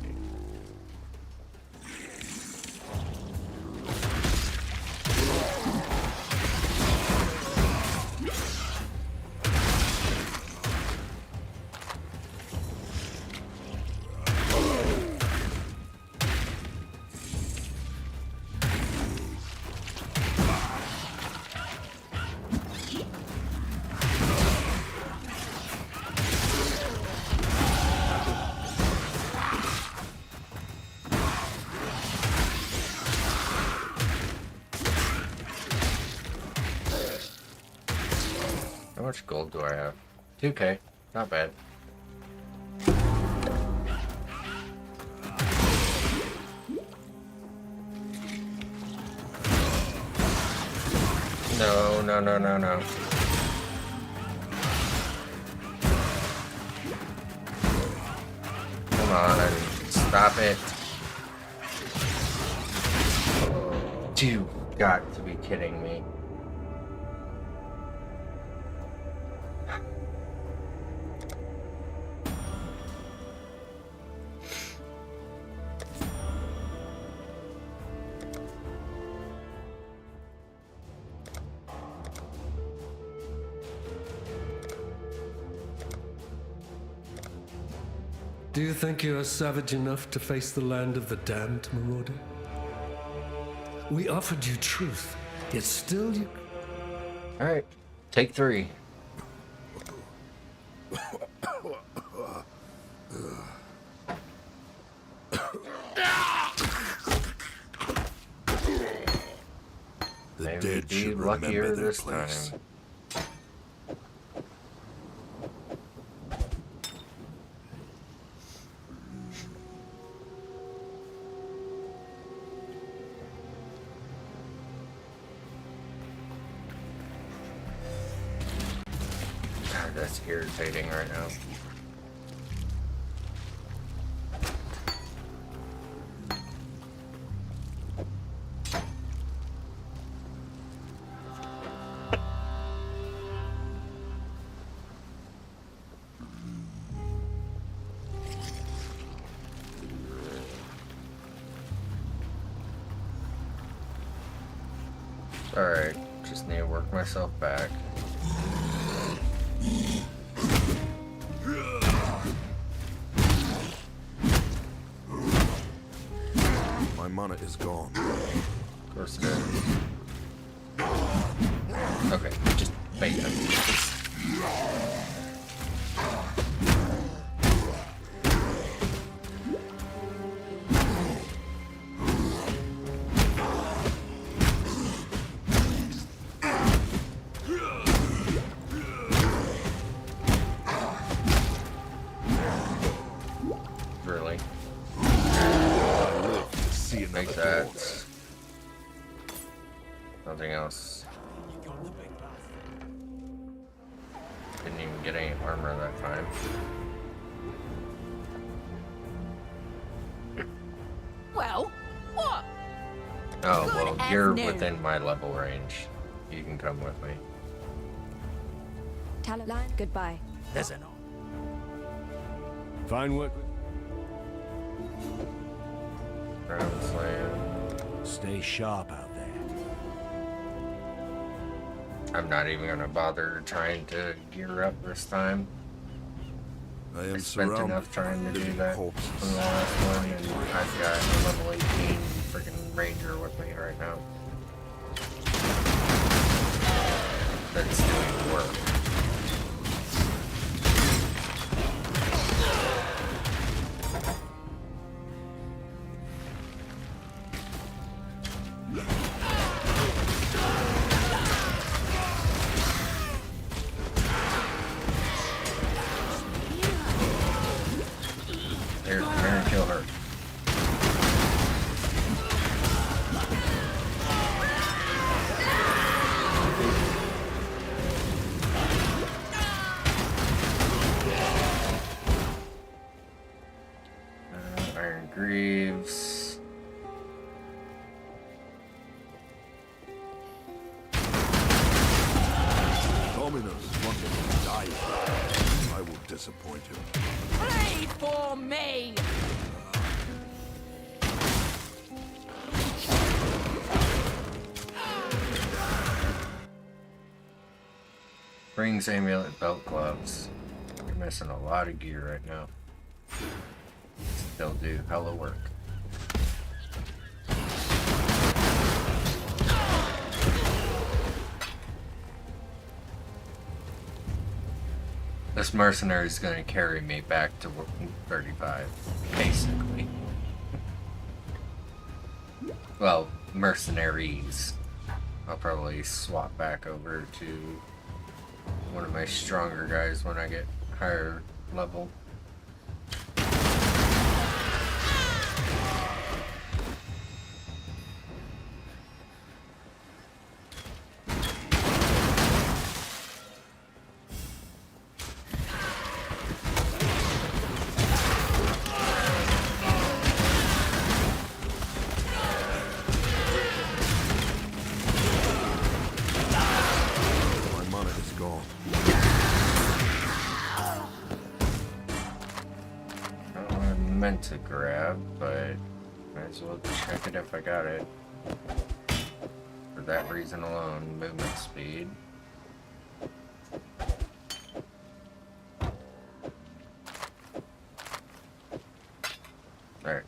How much gold do I have? 2k. Not bad. no, no, no, no. Come on, stop it. You got to be kidding me.
Do you think you are savage enough to face the land of the damned, Marauder? We offered you truth, yet still you...
Alright, take 3.
The dead should
luckier
remember their
this
place.
time. God, that's irritating right now. Alright, just need to work myself back.
My mana is gone.
Of course it is. Okay, just bait them. Really? Make that. Nothing else. Didn't even get any armor that time.
Well, what?
Oh,
Good
well, you're
afternoon.
within my level range. You can come with me.
Line, goodbye.
There's an
Fine work.
Ground slam.
Stay sharp out there.
I'm not even gonna bother trying to gear up this time.
I am
spent
surrounded
enough trying to
by
do
living
that
corpses.
from the last one, and I've got a level 18 freaking ranger with me right now. That's doing work. Here, come here and kill her. Iron Greaves.
Dominus wanted to die. I will disappoint him.
Play for me!
Rings, amulet, belt, gloves. You're missing a lot of gear right now. Still do hella work. This mercenary is going to carry me back to 35, basically. Well, mercenaries. I'll probably swap back over to one of my stronger guys when I get higher level. meant to grab, but might as well check it if I got it. For that reason alone, movement speed. Alright.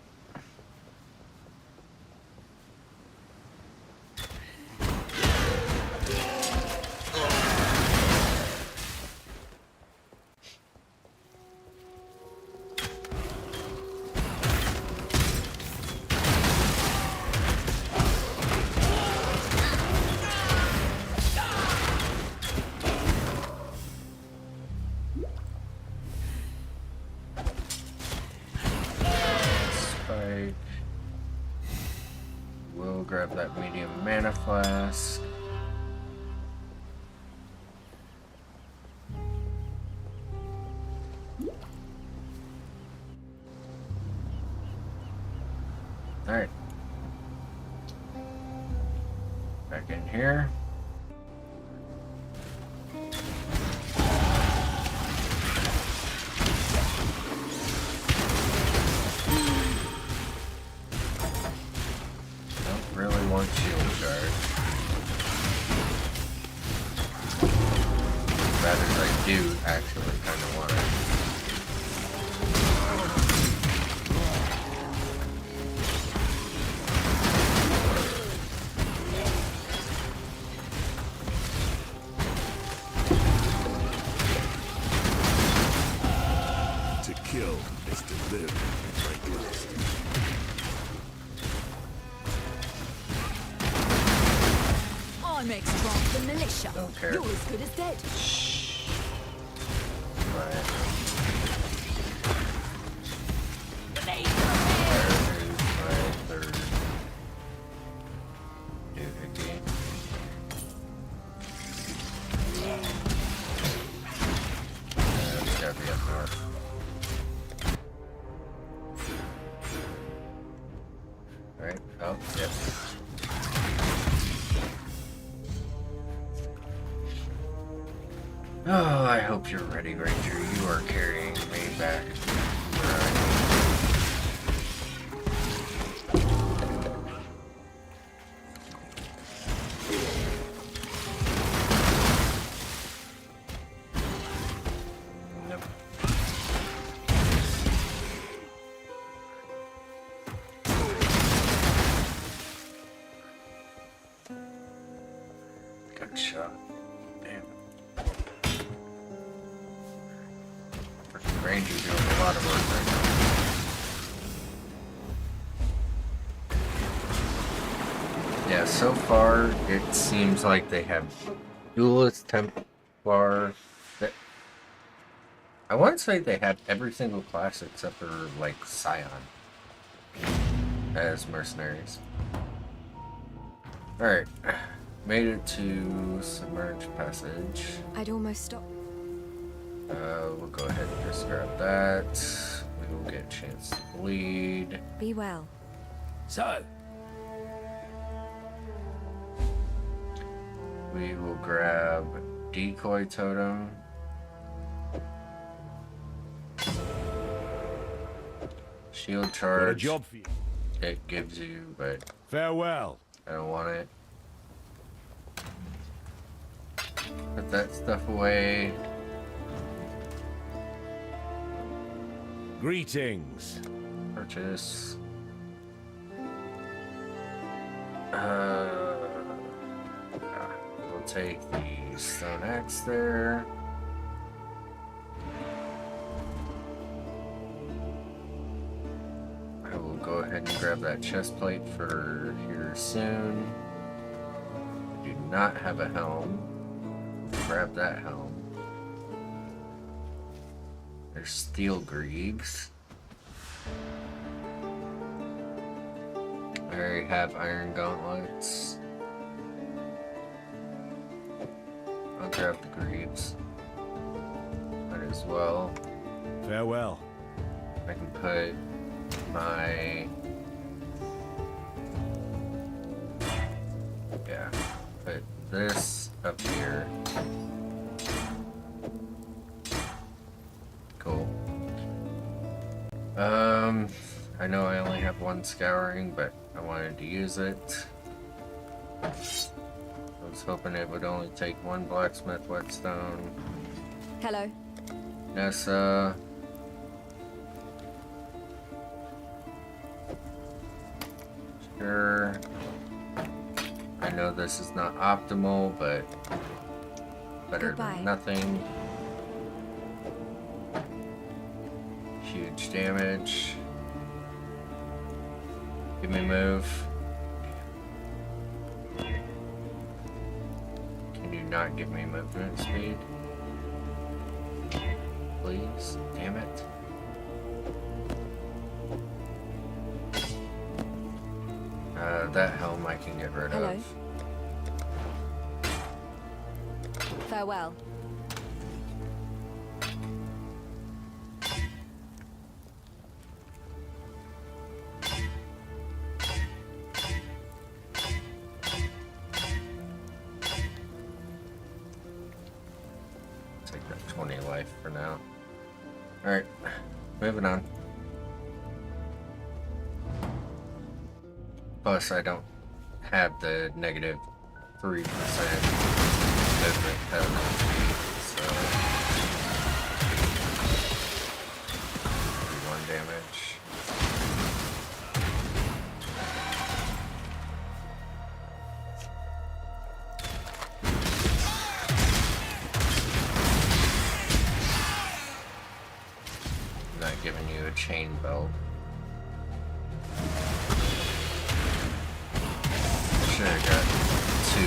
We'll grab that medium mana flask. Alright. Back in here. Do actually kind of want it.
To kill is to live, tranquility.
I make strong the militia.
Don't care.
You're as good as dead.
Right? Oh, yep. Oh, I hope you're ready, Ranger. You are carrying me back. Good shot. Damn. Freaking Ranger's doing a lot of work right now. Yeah, so far it seems like they have Duelist, Templar. I want to say they have every single class except for like Scion as mercenaries. Alright. Made it to Submerged Passage.
I'd almost stop.
We'll go ahead and just grab that. We will get a chance to bleed.
Be well.
So,
We will grab Decoy Totem. Shield Charge.
got a job for you.
It gives you, but
Farewell.
I don't want it. Put that stuff away.
Greetings.
Purchase. We'll take the Stone Axe there. I will go ahead and grab that chest plate for here soon. I do not have a helm. Grab that helm. There's Steel Greaves. I already have Iron Gauntlets. I'll grab the Greaves. Might as well.
Farewell.
I can put my... Yeah, put this up here. Cool. I know I only have one scouring, but I wanted to use it. I was hoping it would only take one blacksmith whetstone.
Hello.
Nessa. Sure. I know this is not optimal, but better than nothing. Huge damage. Give me move. Can you not give me movement speed? Please? Damn it. That helm I can get rid
Hello.
of.
Farewell.
Take that 20 life for now. Alright, moving on. Plus, I don't have the negative 3% movement penalty, so 1 damage. I'm not giving you a chain belt. Should have got 2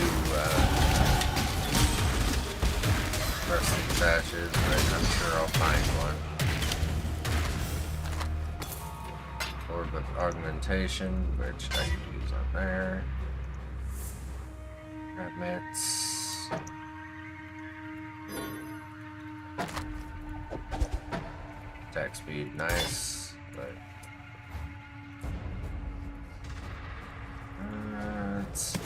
rusty patches, but I'm sure I'll find one. Orb of augmentation, which I can use on there. Grab mitts. Attack speed, nice, but let's do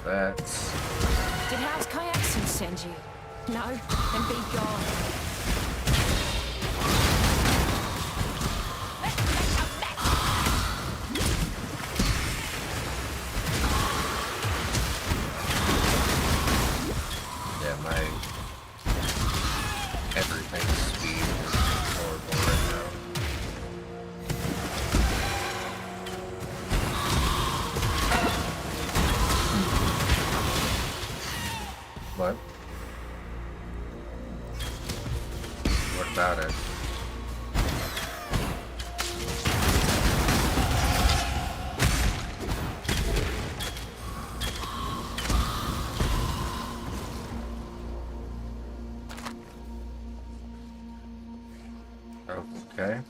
that.
Did House Kayakson send you? No? Then be gone.
Yeah, my everything's speed is horrible right now. What? What about it? Okay.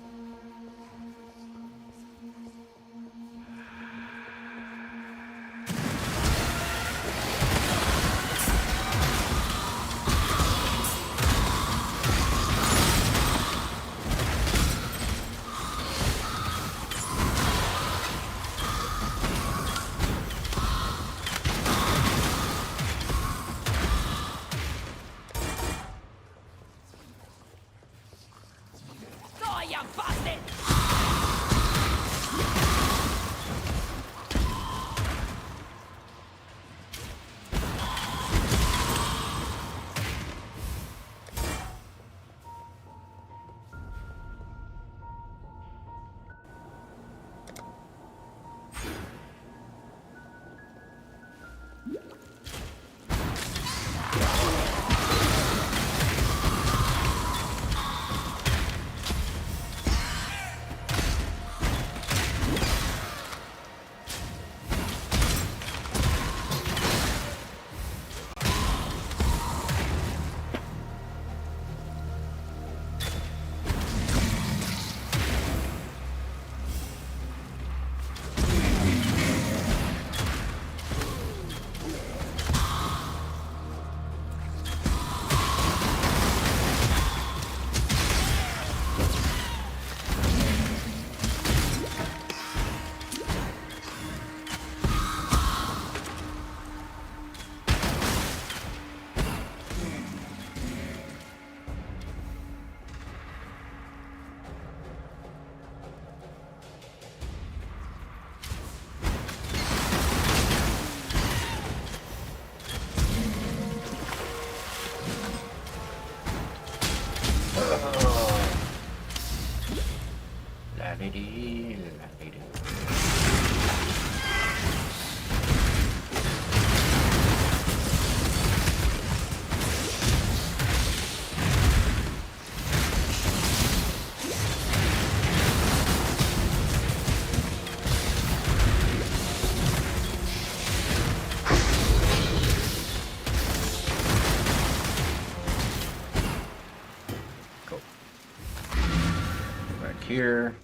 here.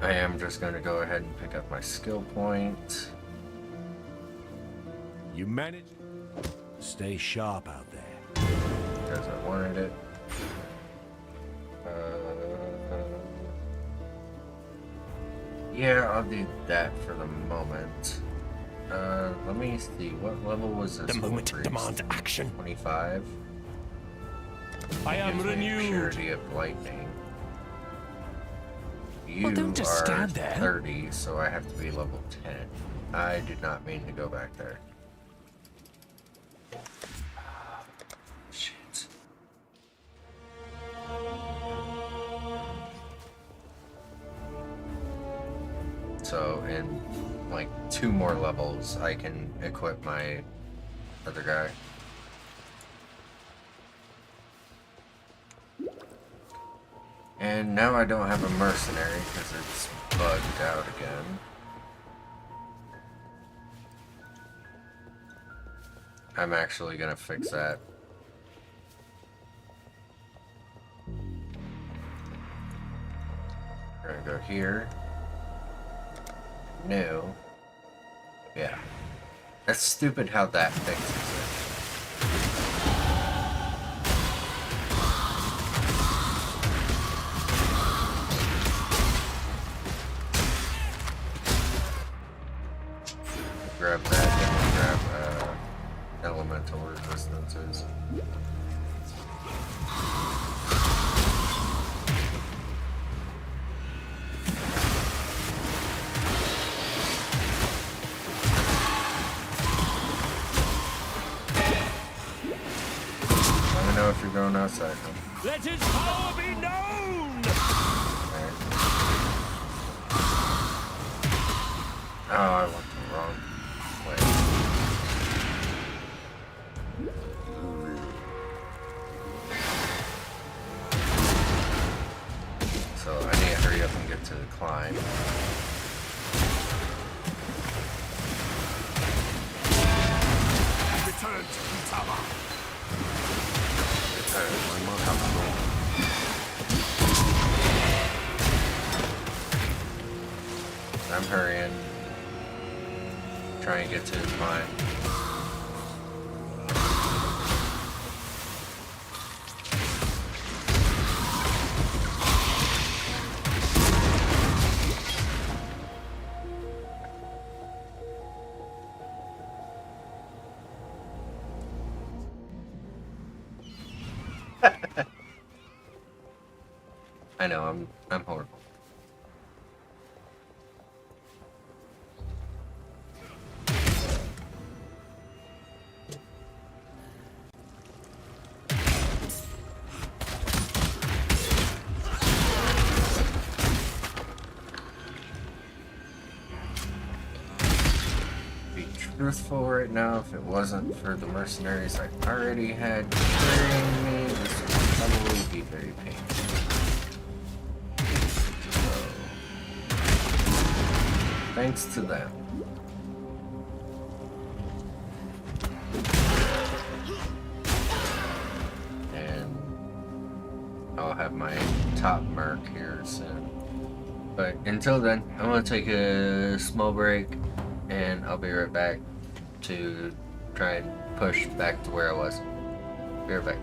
I am just going to go ahead and pick up my skill point.
You managed. Stay sharp out there.
Because I wanted it. Yeah, I'll do that for the moment. Let me see. What level was this?
The moment demands action.
25.
I am renewed.
Purity of lightning. You
Well, don't just
are
stand there.
30, so I have to be level 10. I did not mean to go back there. Shit. So in like 2 more levels, I can equip my other guy. And now I don't have a mercenary because it's bugged out again. I'm actually gonna fix that. We're gonna go here. New. Yeah. That's stupid how that fixes it. Grab that and grab elemental resistances. Let me know if you're going outside.
Let his power be known!
Oh, I went the wrong way. So I need to hurry up and get to the climb.
Return to Utama.
Return to my capital. I'm hurrying. Try and get to his mine. I know, I'm horrible. Truthful right now, if it wasn't for the mercenaries I already had carrying me, this would probably be very painful. So, thanks to them. And I'll have my top merc here soon. But until then, I'm going to take a small break. And I'll be right back to try and push back to where I was. Be right back.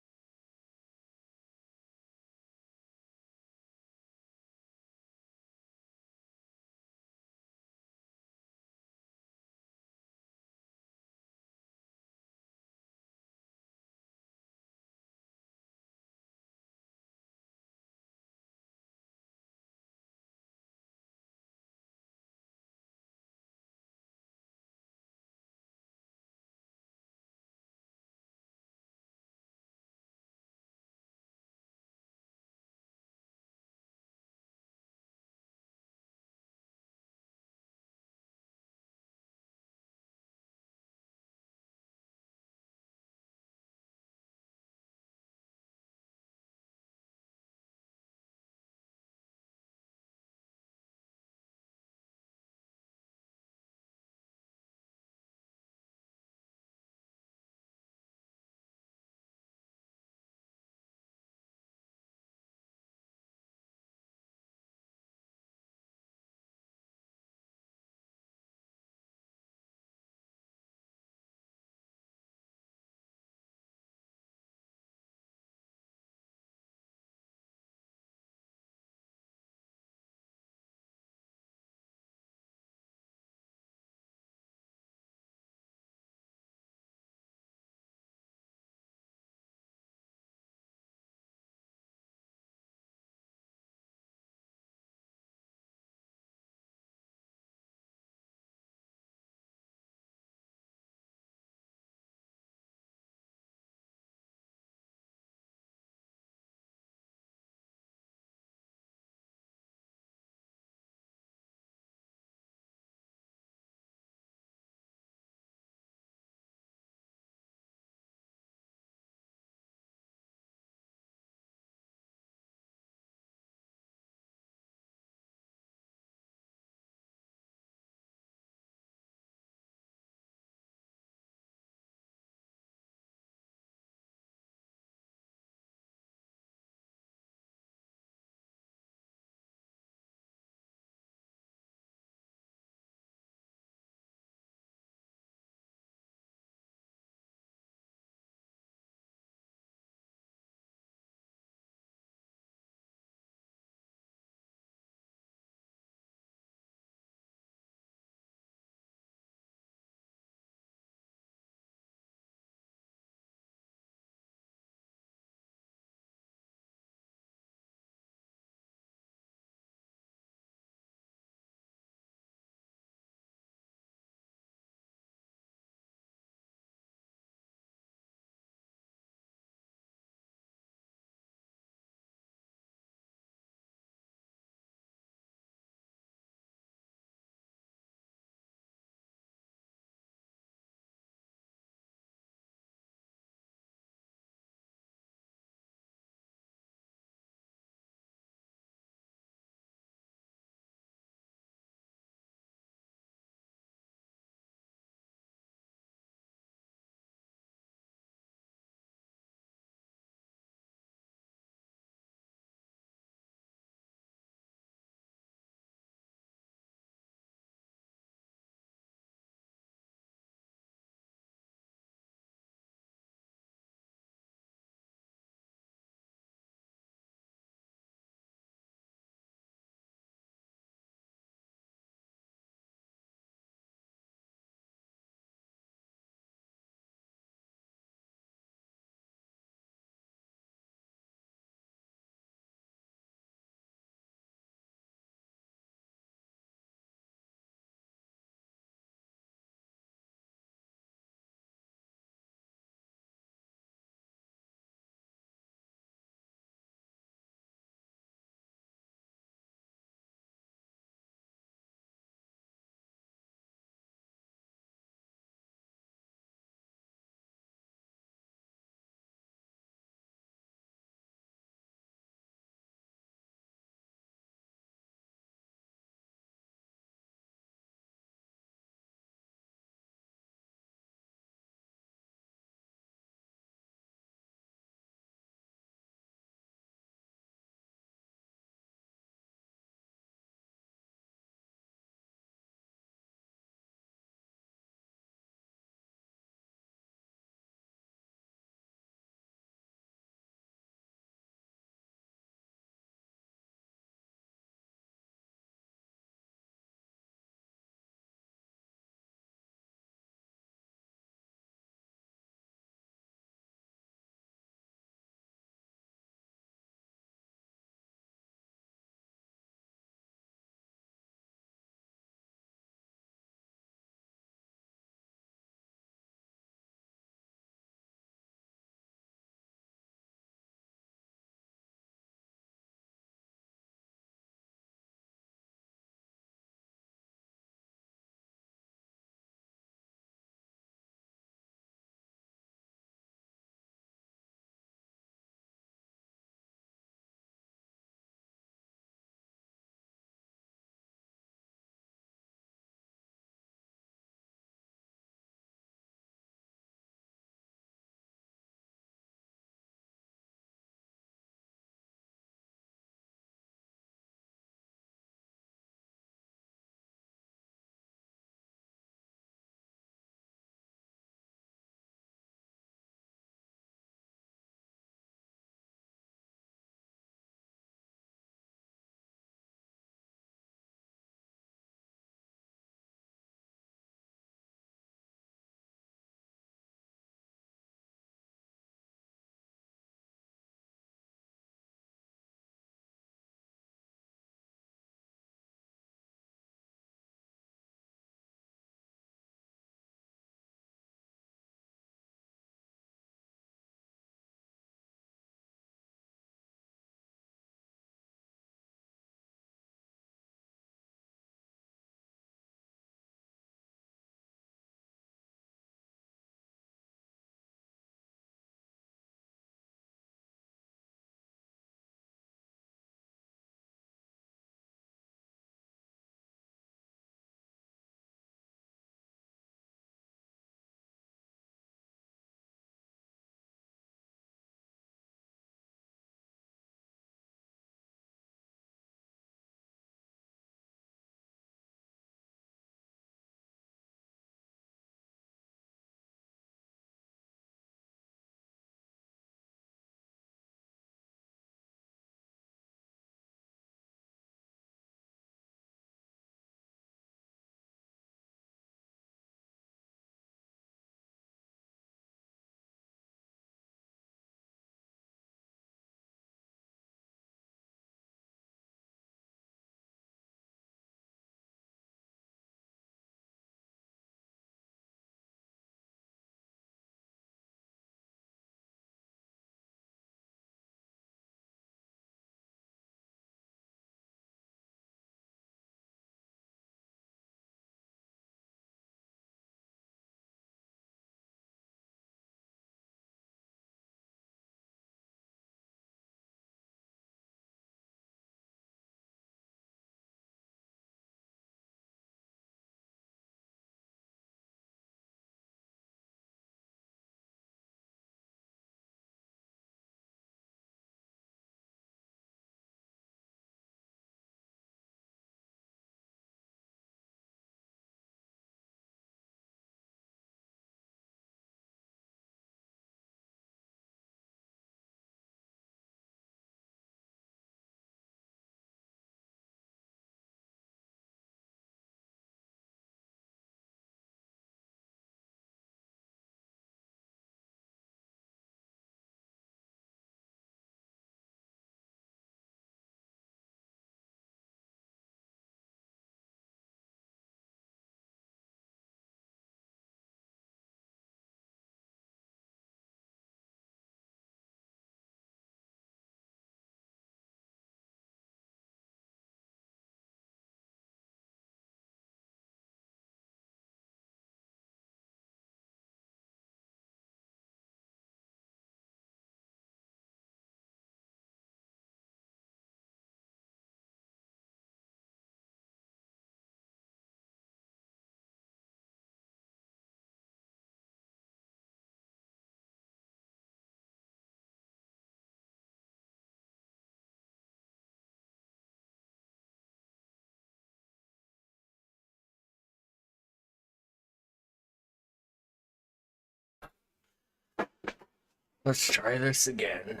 Let's try this again.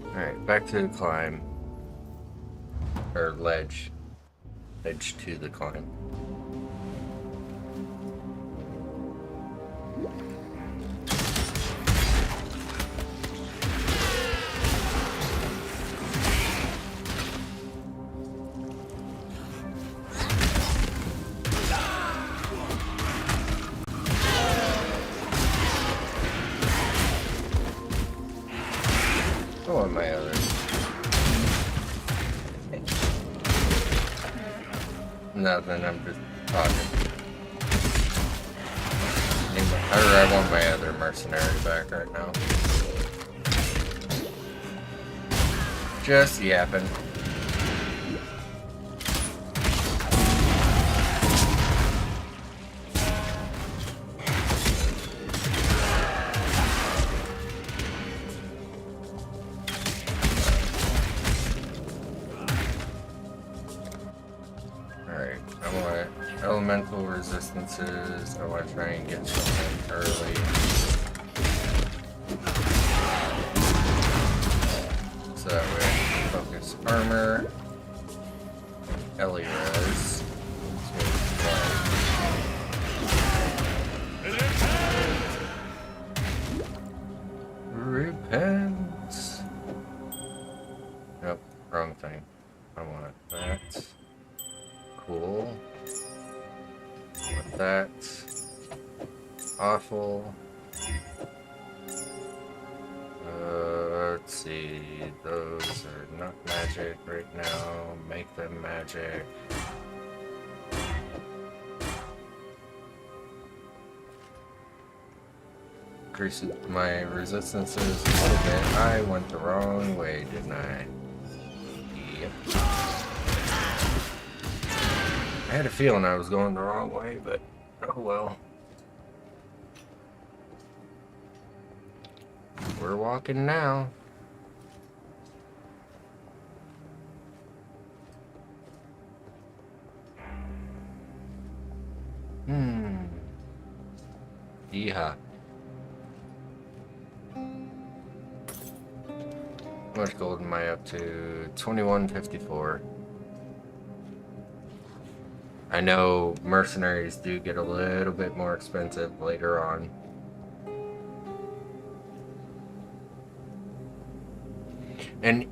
Alright, back to the climb. Or ledge. Ledge to the climb. Oh, and my other. Nothing, I'm just talking. I want my other mercenary back right now. Just yapping. Elemental resistances. I want to try and get something early. So that way I can focus armor. Eliras. Repent. Nope, wrong thing. I want that. Cool. That awful. Let's see. Those are not magic right now. Make them magic. Increase my resistances a little bit. I went the wrong way, didn't I? Yep. I had a feeling I was going the wrong way, but oh well. We're walking now. Yeehaw. How much gold am I up to? 2154. I know mercenaries do get a little bit more expensive later on. And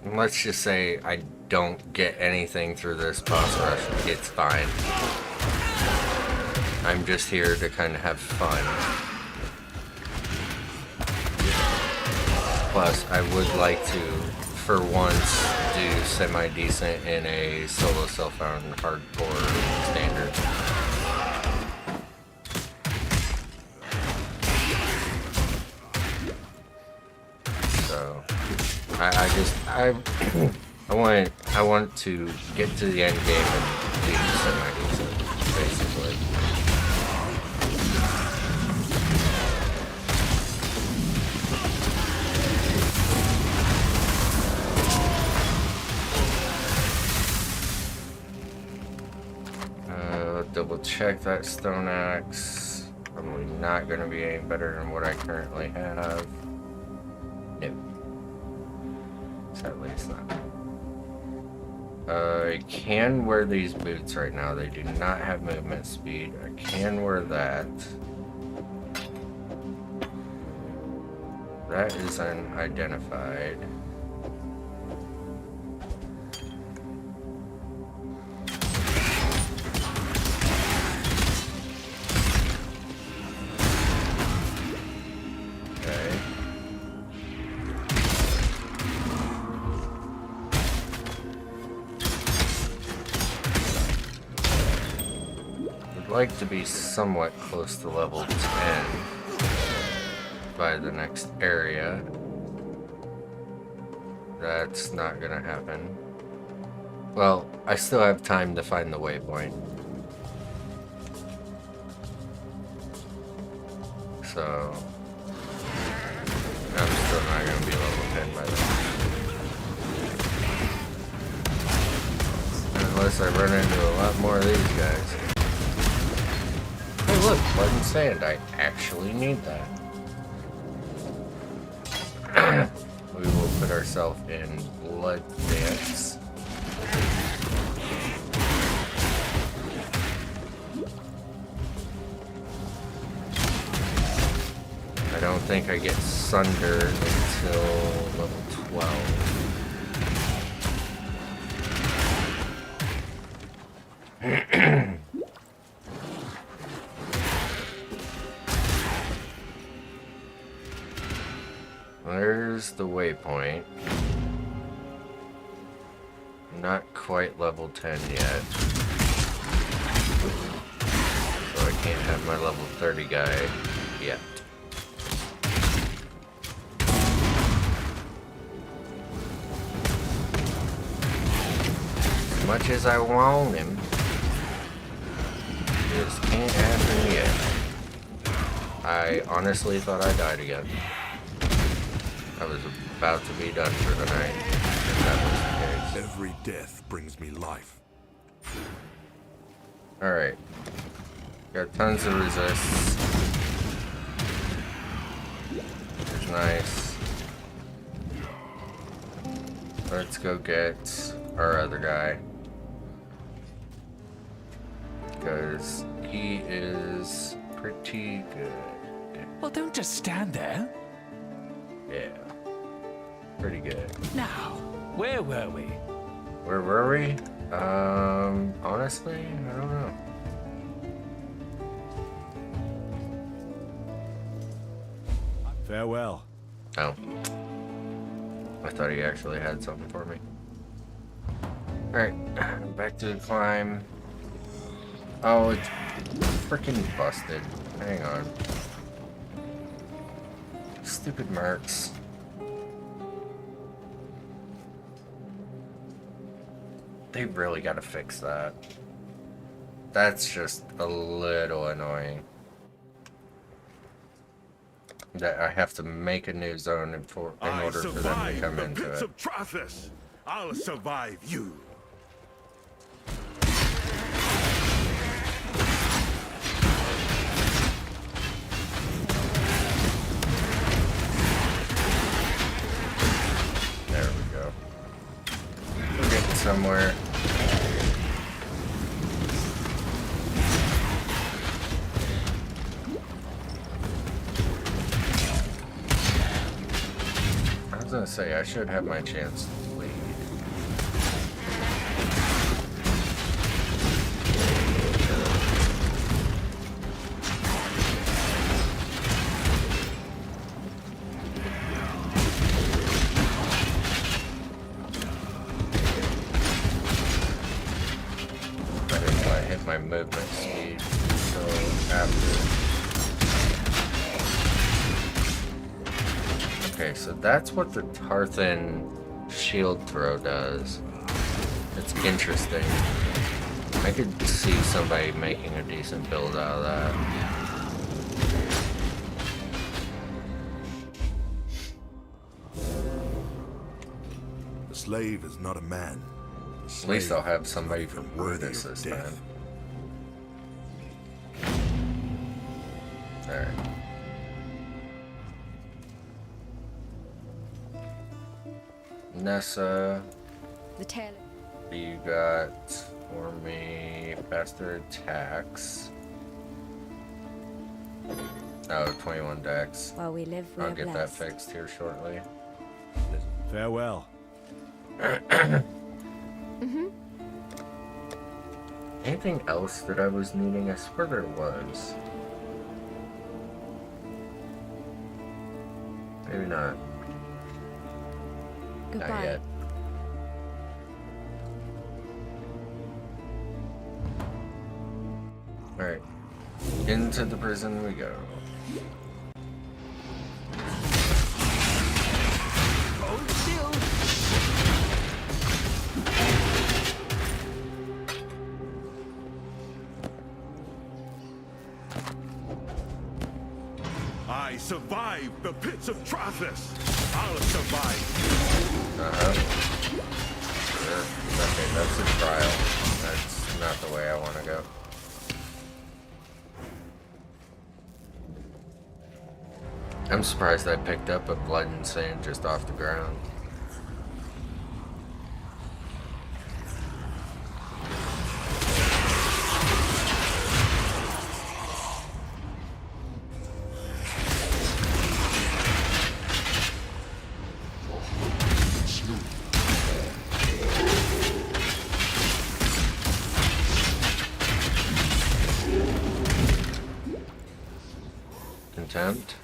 let's just say I don't get anything through this boss rush. It's fine. I'm just here to kind of have fun. Plus, I would like to, for once, do semi-decent in a solo self-found hardcore standard. So, I want to get to the end game and do semi-decent, basically. Double check that stone axe. Probably not going to be any better than what I currently have. No. Sadly, it's not. I can wear these boots right now. They do not have movement speed. I can wear that. That is unidentified. Like to be somewhat close to level 10 by the next area. That's not gonna happen. Well, I still have time to find the waypoint. So I'm still not gonna be level 10 by then. Unless I run into a lot more of these guys. look, blood and sand. I actually need that. We will put ourselves in blood dance. I don't think I get sundered until level 12. There's the waypoint. Not quite level 10 yet. So I can't have my level 30 guy yet. As much as I want him, just can't happen yet. I honestly thought I died again. I was about to be done for the night. If that was the case.
Every death brings me life.
Alright. Got tons of resists. Which is nice. Let's go get our other guy. Because he is pretty good.
Well, don't just stand there.
Yeah. Pretty good.
Now, where were we?
Where were we? Honestly, I don't know.
Farewell.
Oh. I thought he actually had something for me. Alright, back to the climb. Oh, it's freaking busted. Hang on. Stupid mercs. They really gotta fix that. That's just a little annoying. That I have to make a new zone in order for them to come into it.
Of Trathus. I'll survive you.
There we go. We're getting somewhere. I was gonna say, I should have my chance to lead. I didn't want to hit my movement speed until after. Okay, so that's what the Tarthan shield throw does. It's interesting. I could see somebody making a decent build out of that.
The slave is not a man.
At least I'll have somebody from Brutus this time. Alright. Nessa,
The tail.
you got for me faster attacks. Oh, 21 dex.
While we live, we
I'll
are
get that
blessed.
fixed here shortly.
Farewell.
Anything else that I was needing? I swear there was. Maybe not. Not
Goodbye.
yet. Alright. Into the prison we go.
Hold still.
I survived the pits of Trathus. I'll survive.
Sure. Okay, that's a trial. That's not the way I want to go. I'm surprised I picked up a blood and sand just off the ground. Contempt?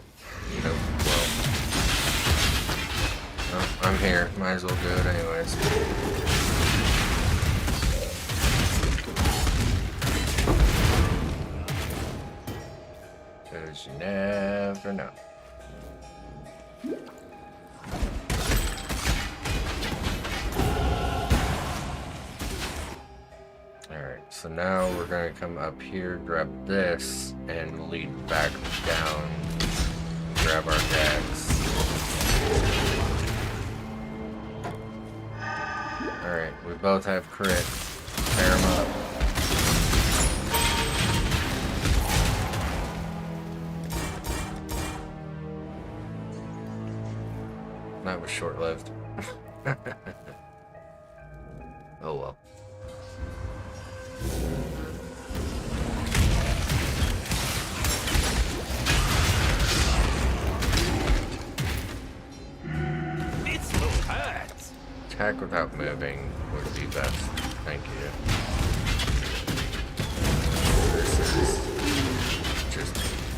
Nope. Well. Oh, I'm here. Might as well do it anyways. Because you never know. Alright, so now we're gonna come up here, grab this, and lead back down, grab our decks. Alright, we both have crit. Pair them up. That was short-lived. Oh well. Attack without moving would be best. Thank you. This is just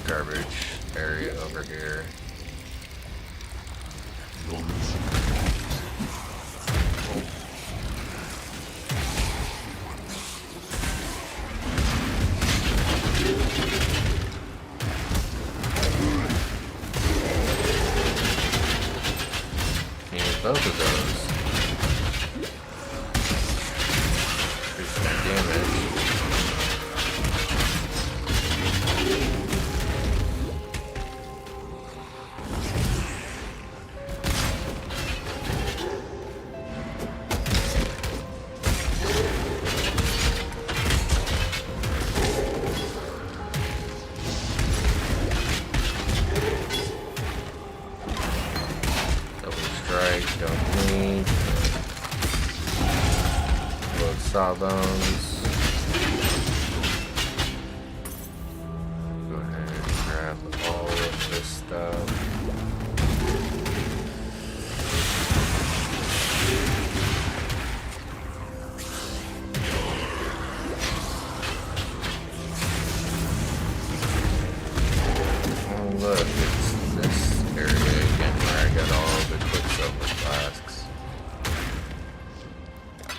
garbage area over here. Need both of those. Don't need. Load sawbones. Go ahead and grab all of this stuff. Oh look, it's this area again where I got all the quicksilver flasks.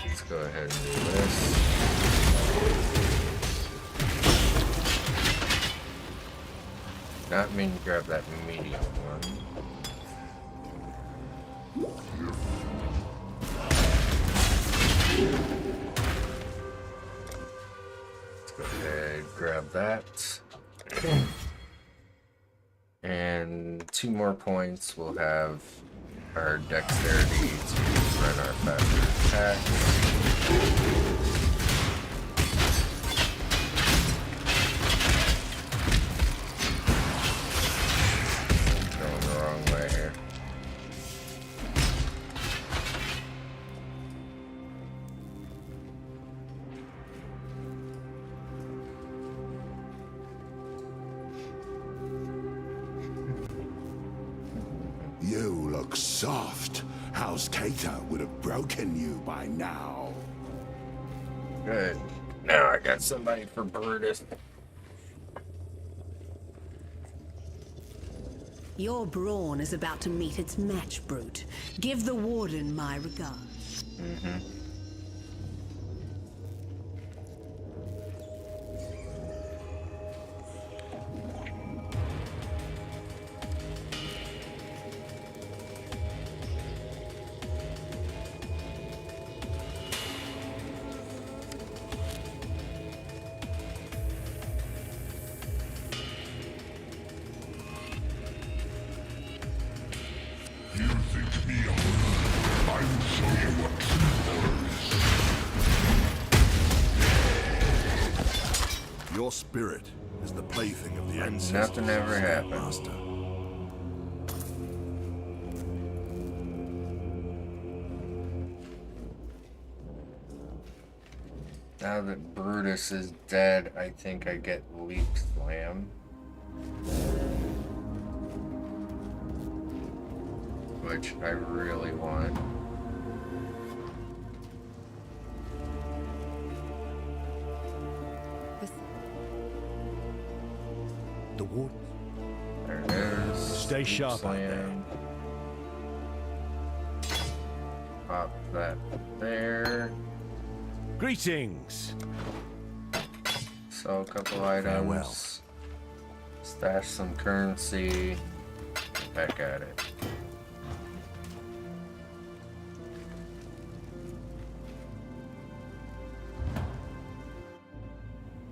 Let's go ahead and do this. Not mean to grab that medium one. Let's go ahead, grab that. And 2 more points, we'll have our dexterity to run our faster attacks. Going the wrong way here.
You look soft. House Cater would have broken you by now.
Good. Now I got somebody for Brutus.
Your brawn is about to meet its match, Brute. Give the Warden my regards.
Mm-hmm.
Your spirit is the plaything of the ancestors.
Nothing ever happened.
Master.
Now that Brutus is dead, I think I get Leap Slam. Which I really want.
The warden.
There it is.
Stay sharp out there.
Pop that there.
Greetings.
Sell a couple items.
Farewell.
Stash some currency. Back at it.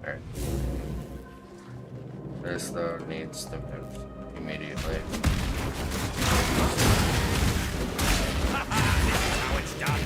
Alright. This though needs to move immediately.
How it's done.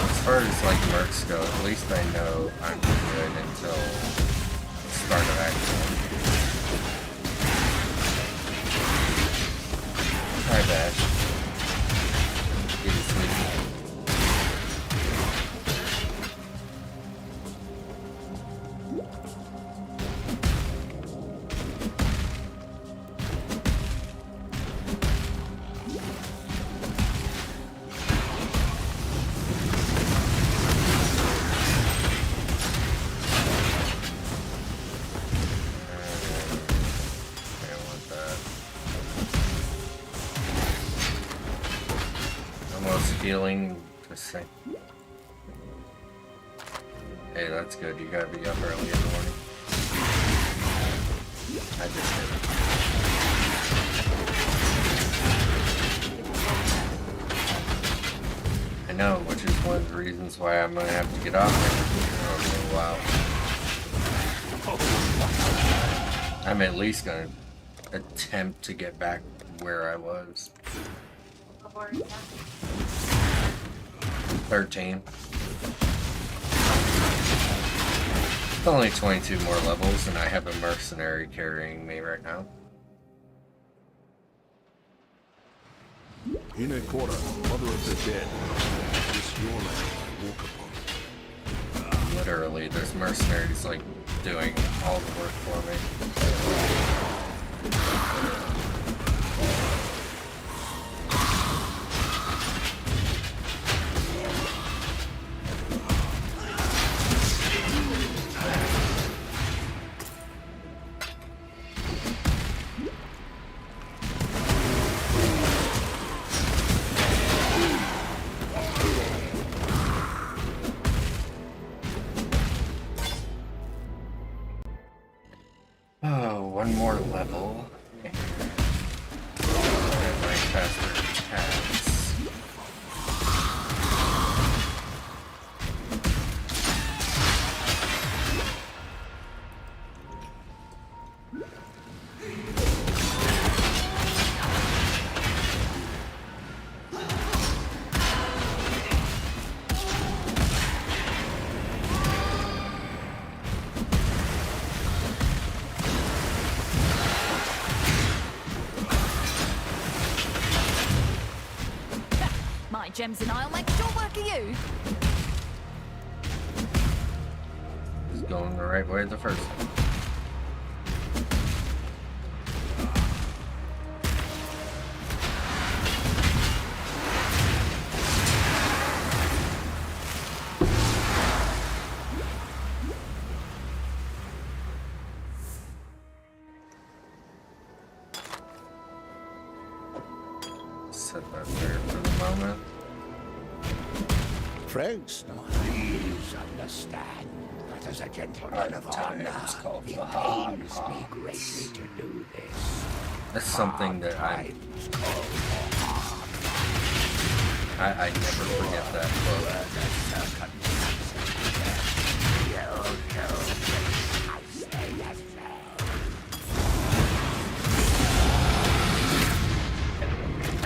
As far as like mercs go, at least I know I'm good until the start of action. Hi, Bash. Get to sleep. Healing the same. Hey, that's good. You gotta be up early in the morning. I just did it. I know, which is one of the reasons why I'm gonna have to get off there for a little while. I'm at least gonna attempt to get back where I was. 13. Only 22 more levels, and I have a mercenary carrying me right now.
In a quarter, mother of the dead. This your land, walk upon.
Literally, there's mercenaries like doing all the work for me. Oh, one more level. And my faster attacks.
Gems and I'll make short work of you.
He's going the right way the first time. Set that there for the moment.
Friends, please understand that as a gentleman of honor, it pains me greatly to do this.
That's something that I never forget that quote.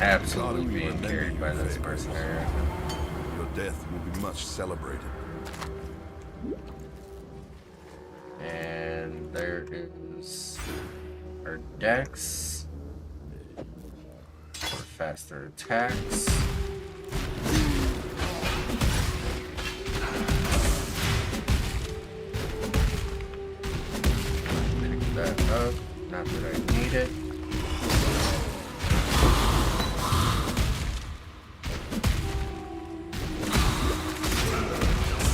absolutely being carried by this mercenary.
Your death will be much celebrated.
And there is our dex for faster attacks. Pick that up. Not that I need it.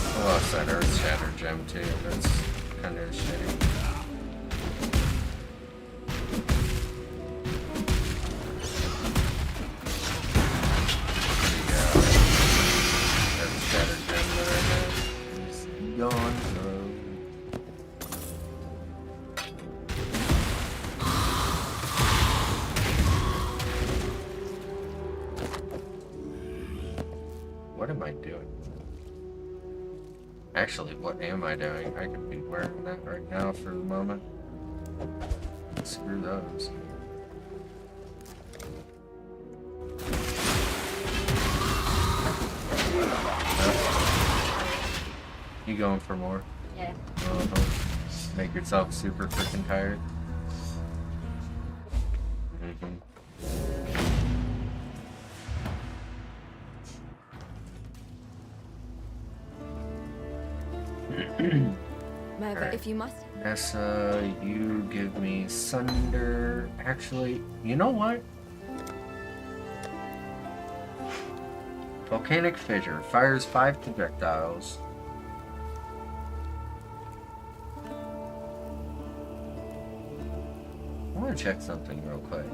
I lost that Earthshatter gem too. That's kind of shitty. Earthshatter gem that I had is gone. What am I doing? Actually, what am I doing? I could be wearing that right now for the moment. Screw those. You going for more?
Yeah.
Make yourself super freaking tired.
Merva,
Alright.
if you must.
Nessa, you give me Sunder. Actually, you know what? Volcanic Fissure fires 5 projectiles. I want to check something real quick.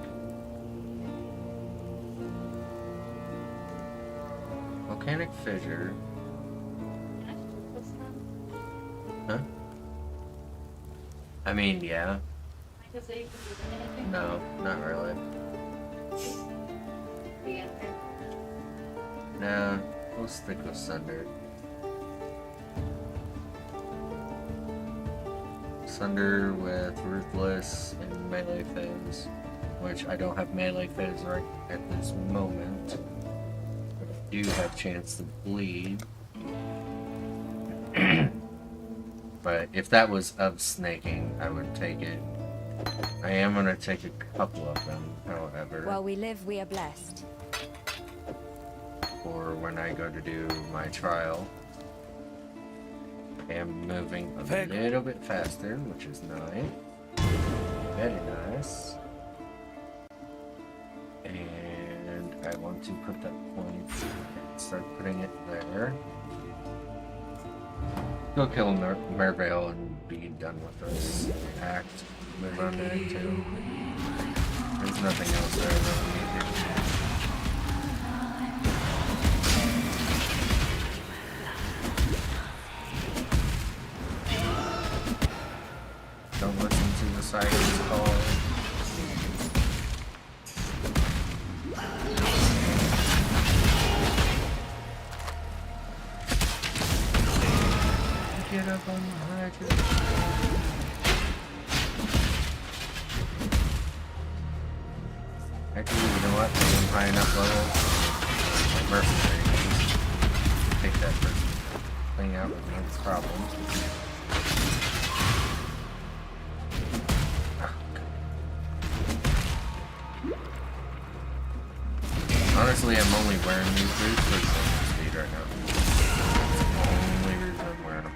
Volcanic Fissure. Huh? I mean, yeah. No, not really. Nah, we'll stick with Sunder. Sunder with Ruthless and Melee Fizz, which I don't have Melee Fizz right at this moment. But I do have chance to bleed. But if that was of snaking, I would take it. I am going to take a couple of them, however.
While we live, we are blessed.
For when I go to do my trial. I am moving a little bit faster, which is nice. Very nice. And I want to put that point and start putting it there. Go kill Mervale and be done with this act. Move on to Act 2. There's nothing else there that we need to do. Don't listen to the siren's call. Get up on the hydrant. Actually, you know what? I'm high enough level. My mercenary needs to take that person thing out with no problems. Honestly, I'm only wearing these boots for speed right now. That's the only reason I'm wearing them.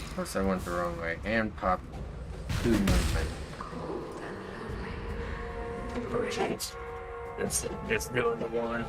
Of course, I went the wrong way and popped 2 movement. It's doing the one.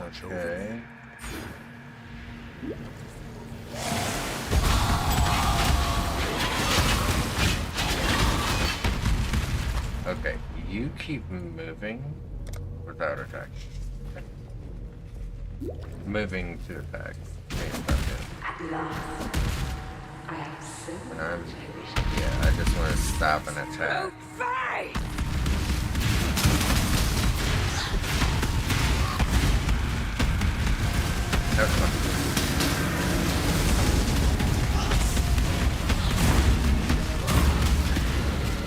Okay. Okay, you keep moving without attacking. Moving to attack.
At last, I have so
And I just want to stop and attack. That's fun.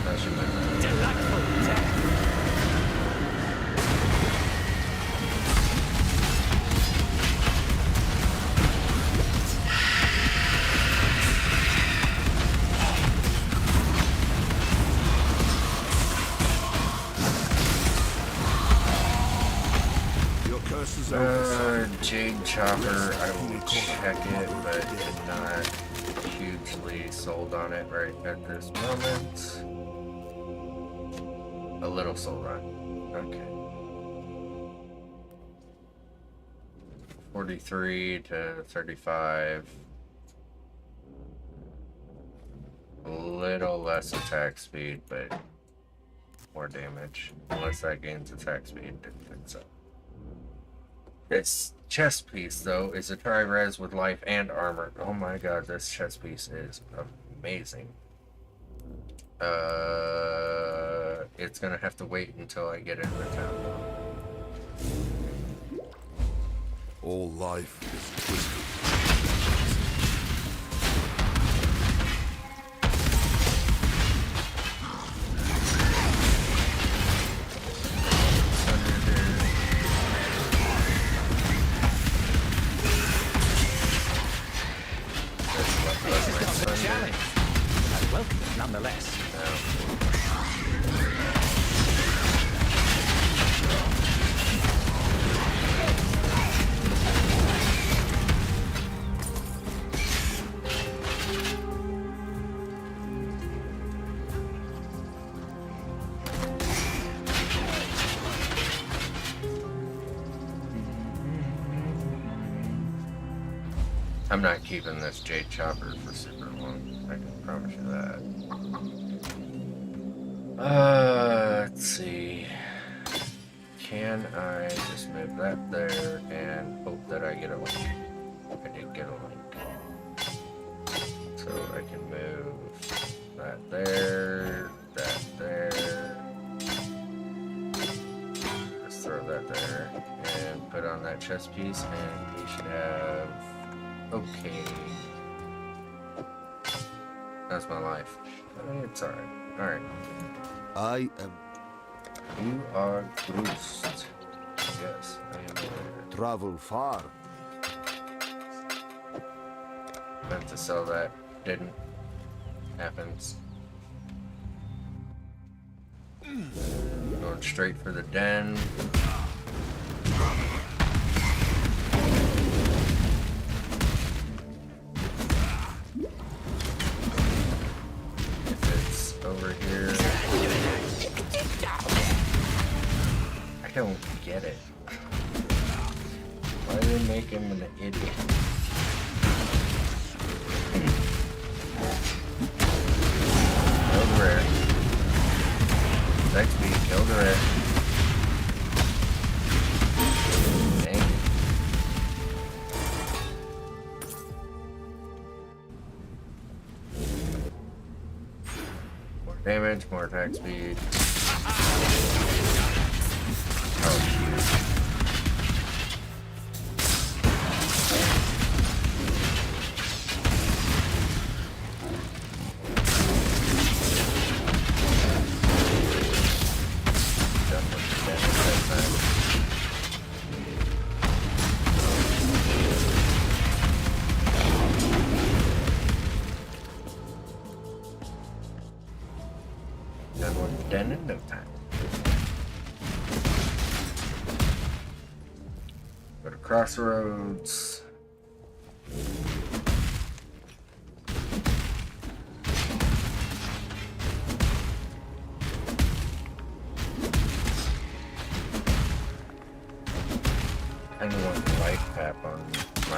That should be delightful death. Jade Chopper, I will check it, but not hugely sold on it right at this moment. A little sold on. Okay. 43 to 35. A little less attack speed, but more damage. Unless that gains attack speed, didn't think so. This chest piece, though, is a tri-res with life and armor. Oh my god, this chest piece is amazing. It's gonna have to wait until I get into the town.
All life is twisted.
Challenge. I welcome it nonetheless.
I'm not keeping this Jade Chopper for super long. I can promise you that. Let's see. Can I just move that there and hope that I get a link? I did get a link. So I can move that there, that there. Just throw that there and put on that chest piece, and we should have. Okay. That's my life. It's alright. Alright.
I am.
You are Groust. Yes, I am there.
Travel far.
Meant to sell that. Didn't. Happens. Going straight for the den. Over here. I don't get it. Why do they make him an idiot? Kill the rare. Next beat, kill the rare. Dang it. Damage, more attack speed. Oh, shoot. Definitely damage that time. Done in no time. Go to Crossroads. I don't want the life cap on my.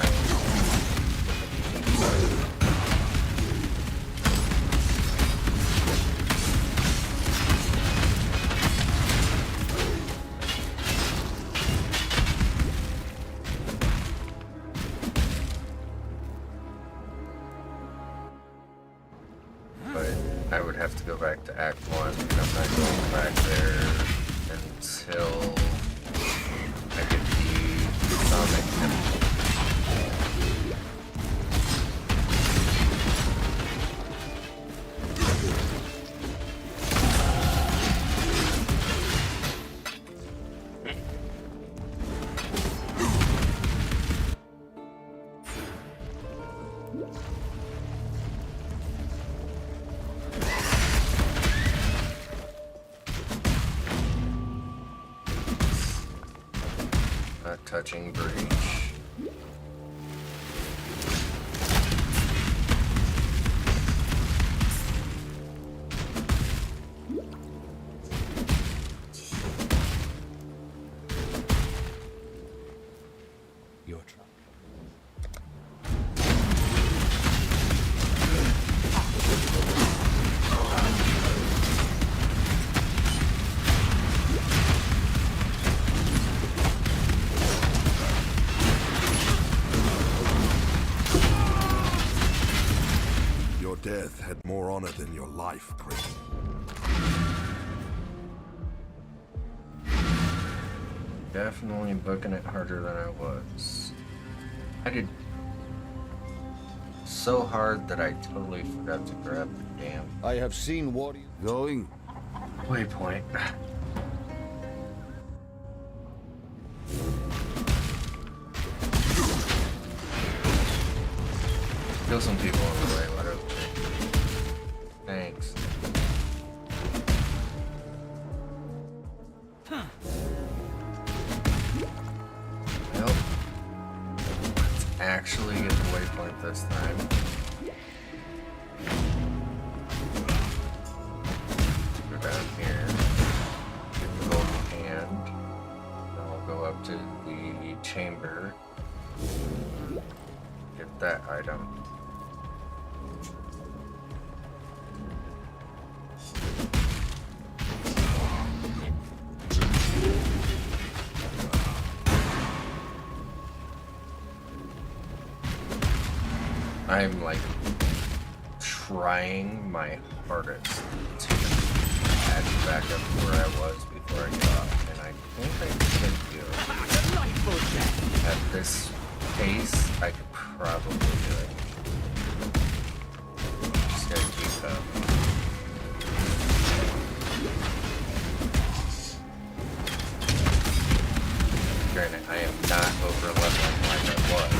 But I would have to go back to Act 1, and I'm not going back there until I get the Sonic Temple. Touching breach.
Your truck.
Your death had more honor than your life, Chris.
Definitely booking it harder than I was. I did so hard that I totally forgot to grab the damn.
I have seen what going.
Waypoint. Kill some people on the way, whatever. Thanks. Nope. Let's actually get the waypoint this time. Go down here. Get the golden hand. Then we'll go up to the chamber. Get that item. I'm like trying my hardest to catch back up to where I was before I got off, and I think I can do it. At this pace, I could probably do it. Just gotta keep up. Granted, I am not over leveling like I was.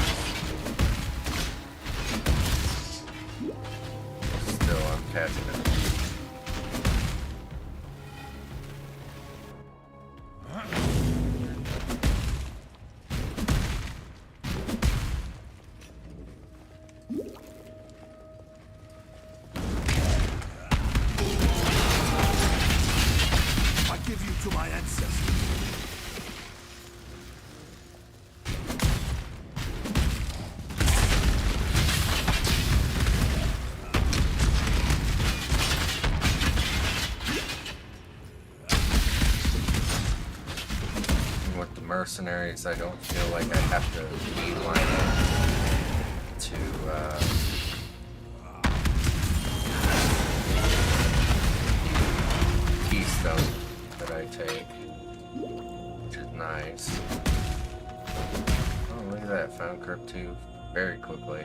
I'm catching it.
I give you to my ancestors.
Mercenaries, I don't feel like I have to beeline it to keystone that I take, which is nice. Oh, look at that, found Crypt 2 very quickly.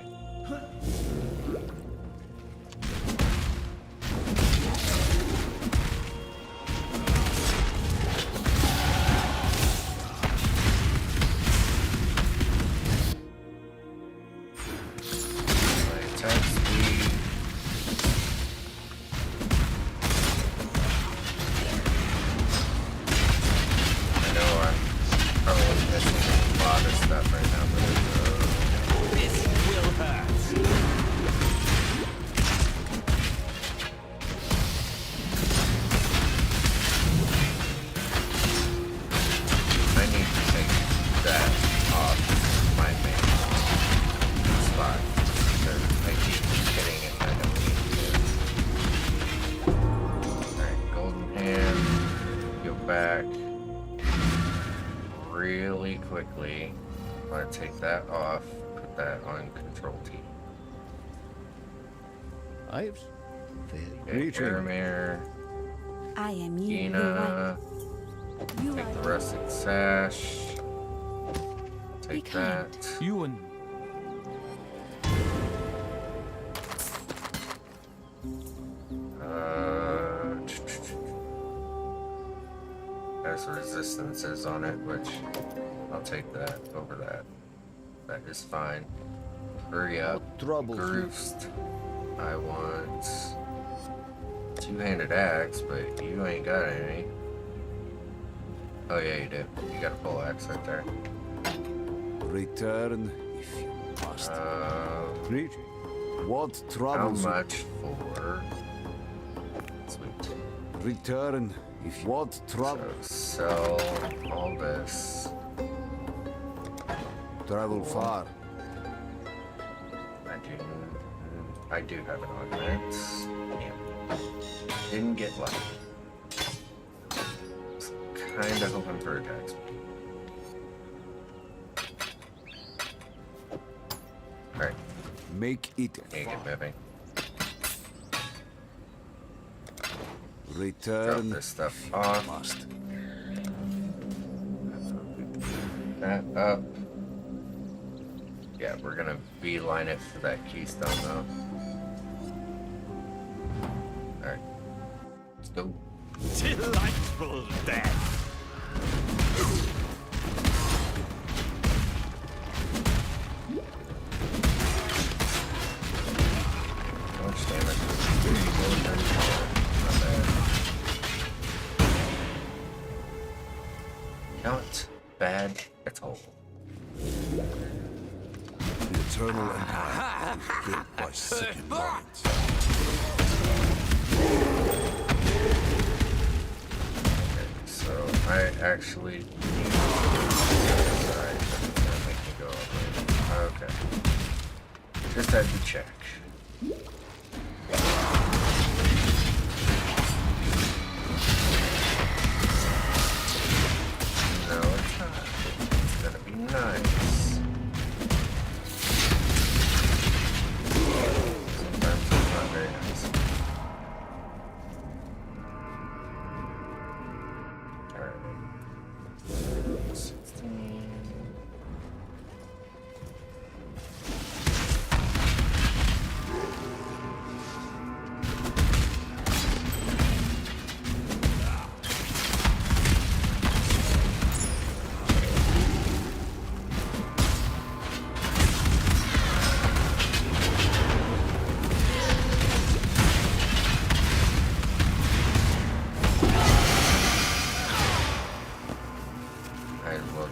want to take that off, put that on Control T.
Ives?
Okay, Aramir,
I am you.
Gina, take the rusted sash, take that.
You and
has resistances on it, which I'll take that over that. That is fine. Hurry up. Groost. I want two-handed axe, but you ain't got any. Oh yeah, you do. You got a pole axe right there.
Return if you must. Reach. What
How
troubles
much for? Sweet.
Return if you what trouble.
So sell all this.
Travel far.
I do have an augment. Yeah. Didn't get lucky. Was kinda hoping for attack speed. Alright.
Make it
moving.
Return
Drop this stuff off.
Must.
That up. Yeah, we're gonna beeline it for that keystone though. Alright. Let's go.
Delightful death.
How much damage? Not bad. Not bad at all.
The eternal empire is built by second minds.
So I actually need sorry, that's gonna make me go over. Okay. Just had to check. No, it's not. It's gonna be nice. Sometimes it's not very nice. Alright. 16.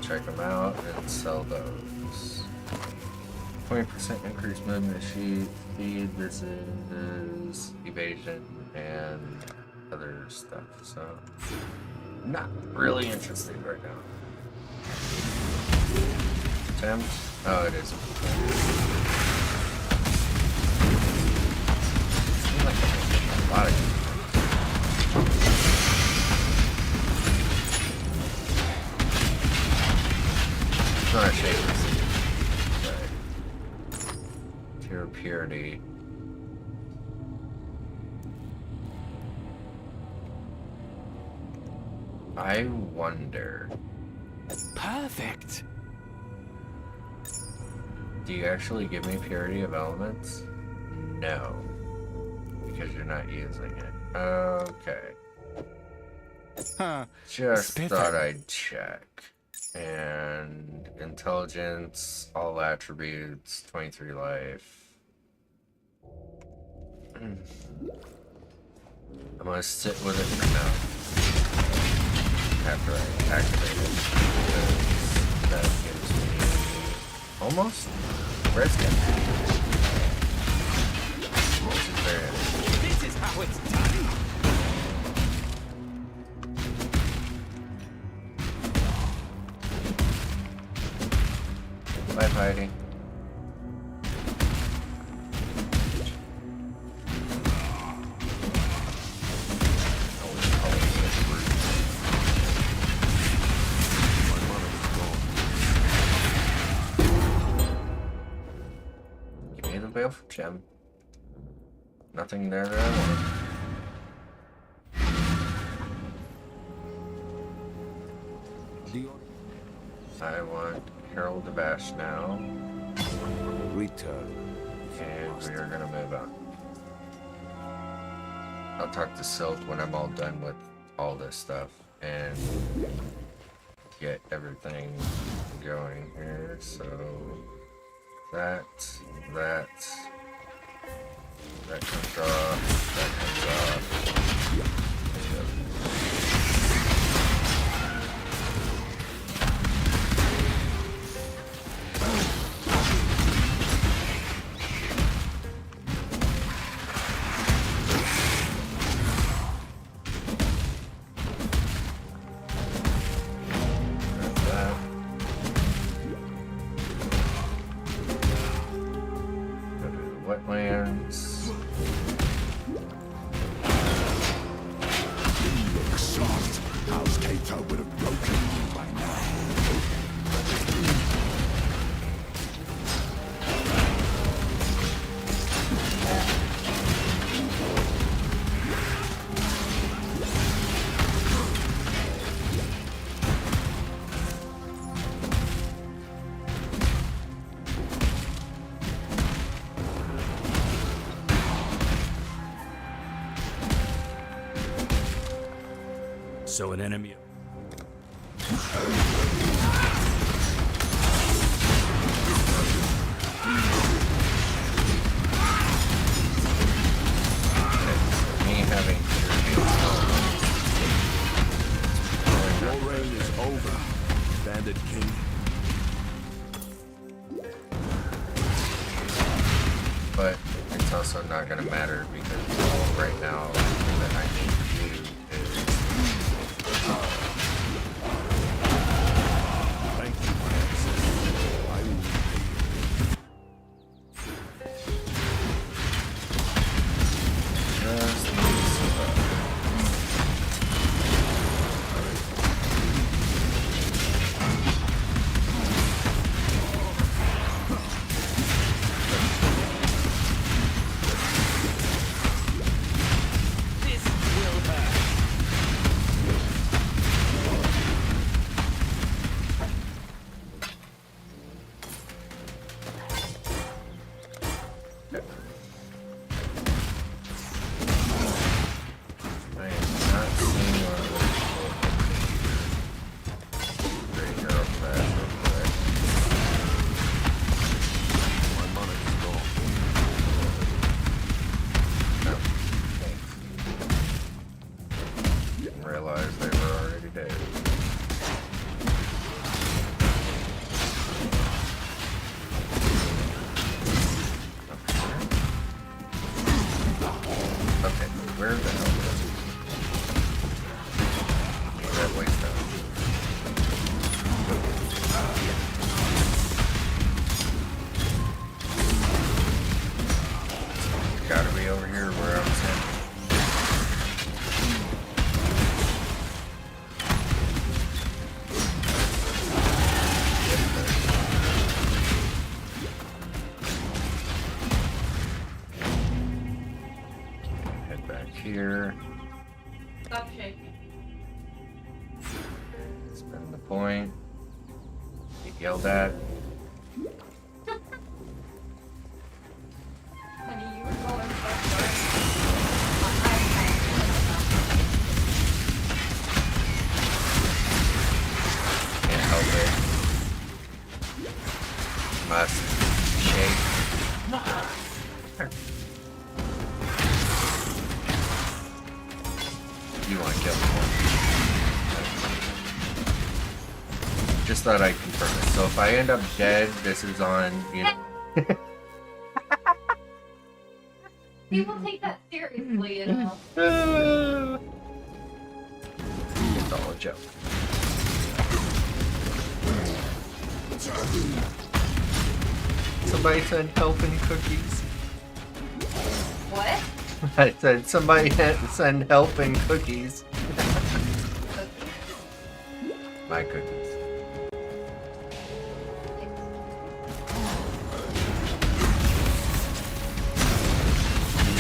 Check them out and sell those. 20% increased movement speed. This is evasion and other stuff. So, not really interested right now. Attempt. Oh, it is. Seems like I'm getting a lot of. Not a shape, but pure purity. I wonder.
Perfect.
Do you actually give me purity of elements? No, because you're not using it. Okay.
Huh.
Just thought I'd check. And intelligence, all attributes, 23 life. I'm gonna sit with it for now. After I activate it. Because that gives me almost red skin. Which is very nice.
This is how it's done.
Bye, hiding. baleful gem. Nothing there that I want. I want Herald of Ash now.
Return.
And we are gonna move on. I'll talk to Silk when I'm all done with all this stuff and get everything going here. So that comes off, that comes off. Wetlands.
You look soft. House Kato would have broken you by now.
So an enemy.
Me having
Your reign is over, Bandit King.
but it's also not going to matter because all right now that I need to do is
Thank you, my ancestor. I will repay
just need some realize they were already dead. Okay, where the hell is it? That way down. Gotta be over here where I was heading. Head back here.
Stop shaking.
Spend the point. Get yelled at.
Honey, you were going so far.
Can't help it. Must shake. You want to kill me? Just thought I'd confirm it. So if I end up dead, this is on, you know.
People take that seriously, you know.
It's all a joke. Somebody send help and cookies.
What?
I said somebody send help and cookies. My cookies.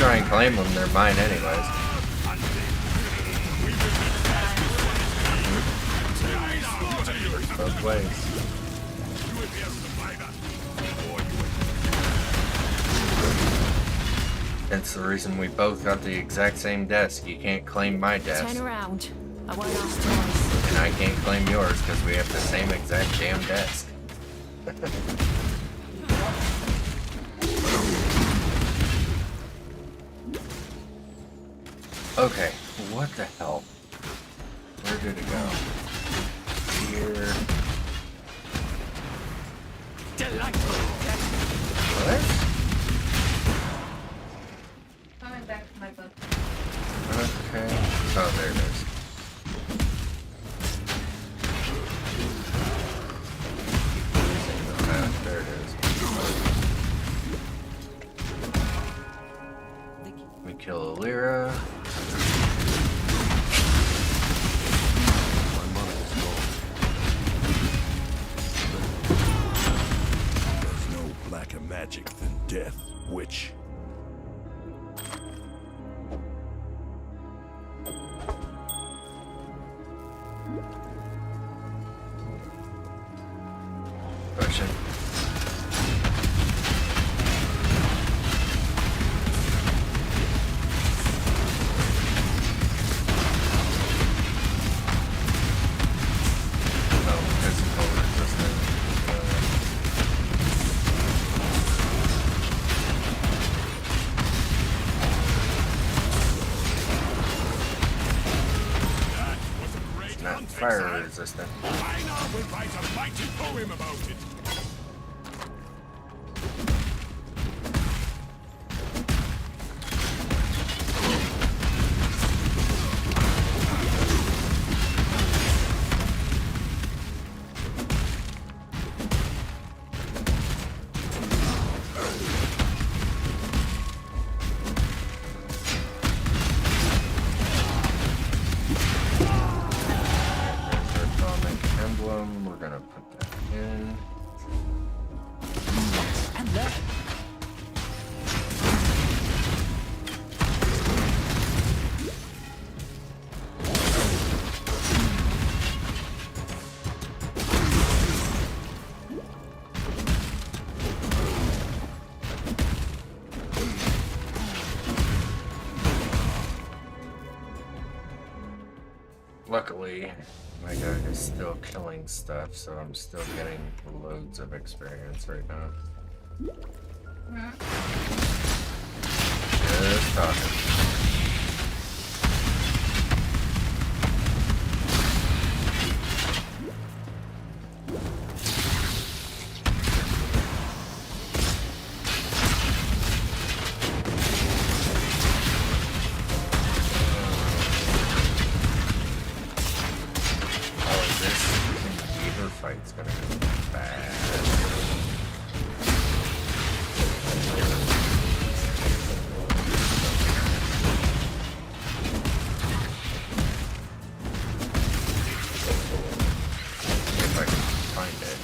try and claim them, they're mine anyways. Both ways. That's the reason we both got the exact same desk. You can't claim my desk.
Turn around. I won't ask twice.
And I can't claim yours because we have the same exact damn desk. Okay, what the hell? Where did it go? Here.
Delightful.
What?
Coming back to my book.
Okay. Oh, there it is. There it is. We kill Alira.
There's no blacker magic than death, witch.
Potion. Fire resistant.
By now we'll write a mighty poem about it.
We're gonna put that in.
And learn.
Luckily, my guy is still killing stuff, so I'm still getting loads of experience right now. Just talking. Fight's gonna go bad. If I can find it.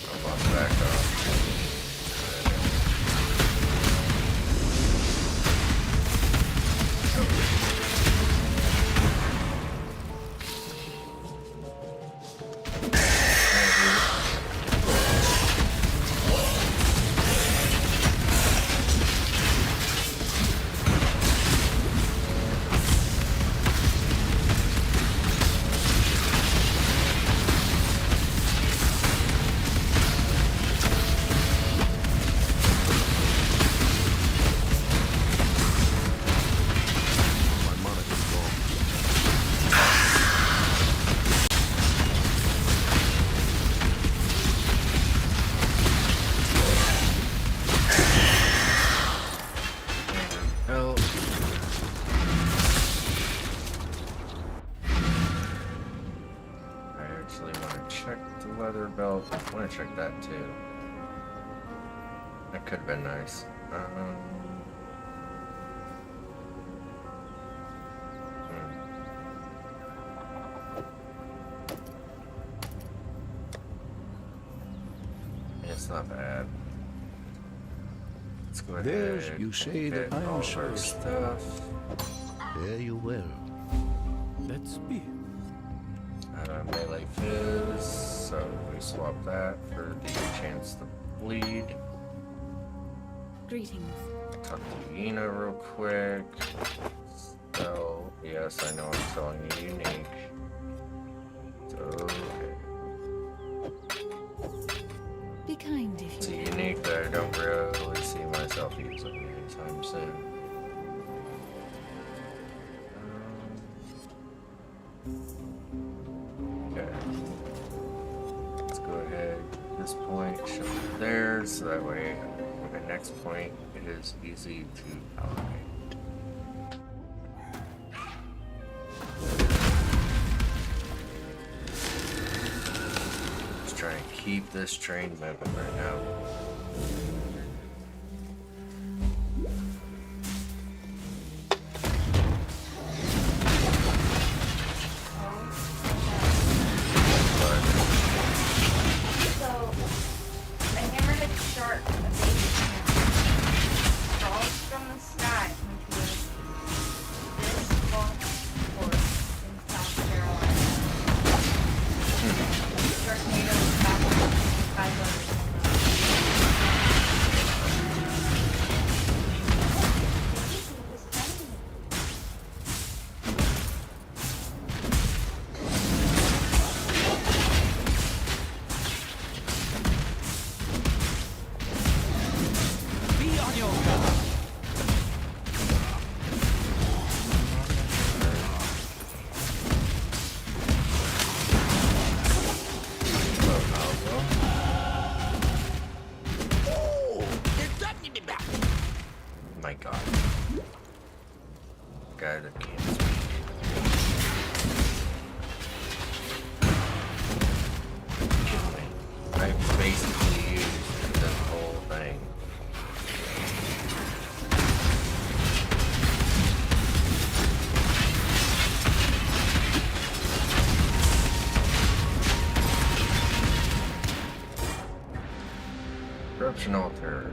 I'll lost back off. Belt. I want to check that too. That could have been nice. It's not bad. let's go
There's,
ahead.
you say
and
that
get
I
all
am
of our
sure.
stuff.
Fare you well.
Let's be.
Melee fizz, so we swap that for the chance to bleed.
Greetings.
Talk to Yina real quick. So, yes, I know I'm selling you unique. So,
Be kind if
it's a
you
unique that I don't really see myself using anytime soon. Okay. Let's go ahead at this point, shove it there, so that way at the next point it is easy to allocate. Just trying to keep this train moving right now.
So, I hammered at the start of the base camp. Falls from the sky into this golf course in South Carolina. Tornadoes back 500.
Be on your guard.
My god. Guy that can't speak. Kidding me. I basically used this whole thing. Corruption altar.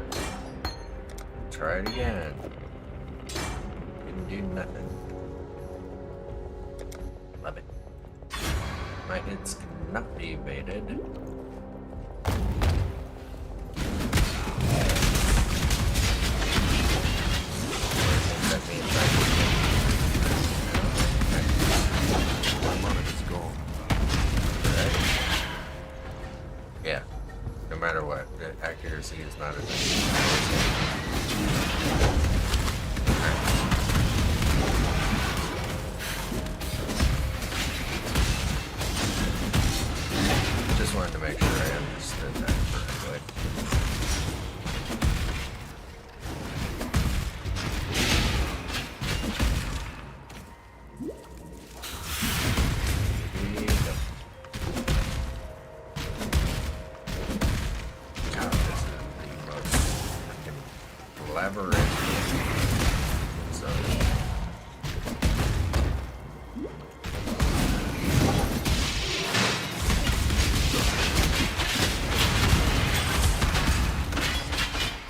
Try it again. Didn't do nothing. Love it. My hits cannot be evaded. That means
My monitor's gone.
yeah. No matter what, the accuracy is not a Just wanted to make sure I understood that correctly. God, this is the most freaking labyrinth. So.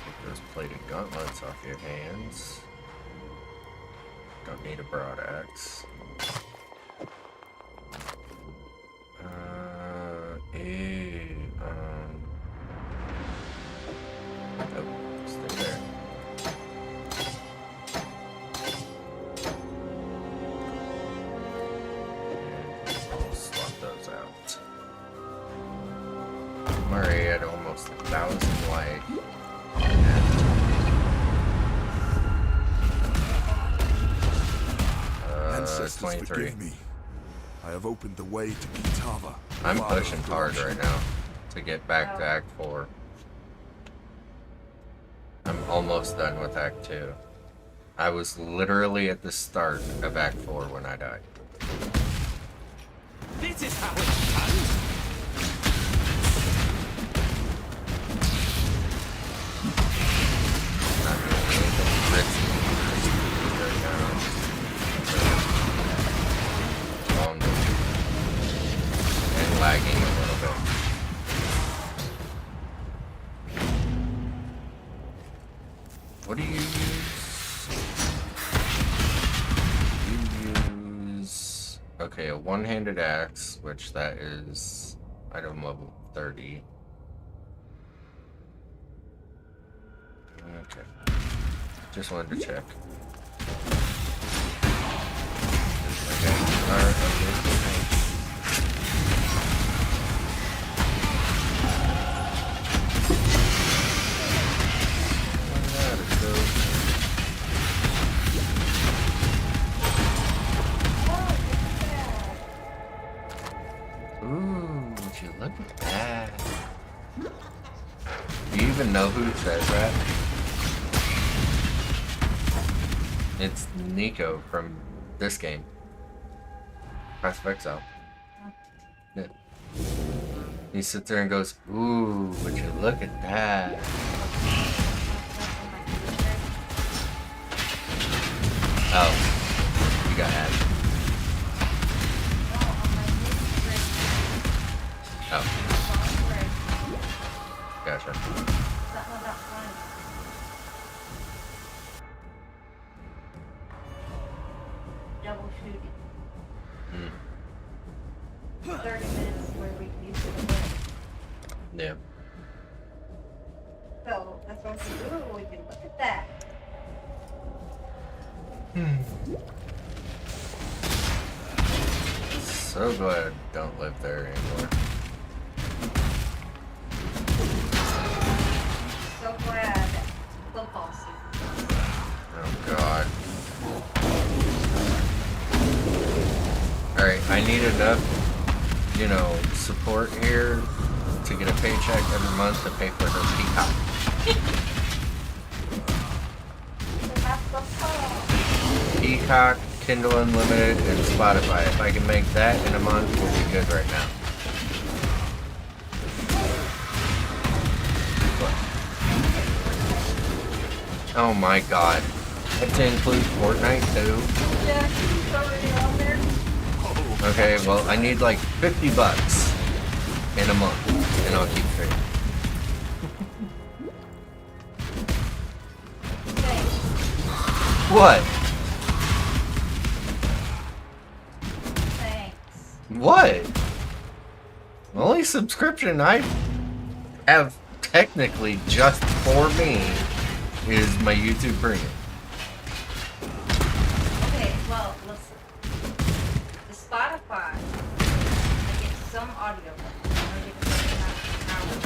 Take those plated gauntlets off your hands. Don't need a broadaxe. Oh, stay there. And I'll swap those out. I'm already at almost 1,000 light.
Ancestors,
23.
forgive me. I have opened the way to Kitava.
I'm
Father
pushing
of
hard
corruption.
right now to get back to Act 4. I'm almost done with Act 2. I was literally at the start of Act 4 when I died.
This is how it's done.
Not doing anything risky right now. Calm down. And lagging a little bit. one-handed axe, which that is item level 30. Okay. Just wanted to check. Okay. Alright, okay. Ooh, would you look at that? Do you even know who says that? It's Nico from this game. Path of Exile. Yeah. He sits there and goes, ooh, would you look at that? Oh, you got had. Oh. Gotcha.
Double shooting. 30
Hmm.
minutes where we can use it away.
Yeah.
So that's what we can do. We can look at that.
So glad I don't live there anymore.
So glad football season.
Oh god. Alright, I need enough, you know, support here to get a paycheck every month to pay for her peacock. Peacock, Kindle Unlimited, and Spotify. If I can make that in a month, we'll be good right now. Oh my god. Have to include Fortnite too?
Yeah, it's already on there.
Okay, well, I need like 50 bucks in a month, and I'll keep straight. What?
Thanks.
What? The only subscription I have technically just for me is my YouTube Premium.
Okay, well, listen. The Spotify, I get some audio. I don't get a certain amount of hours.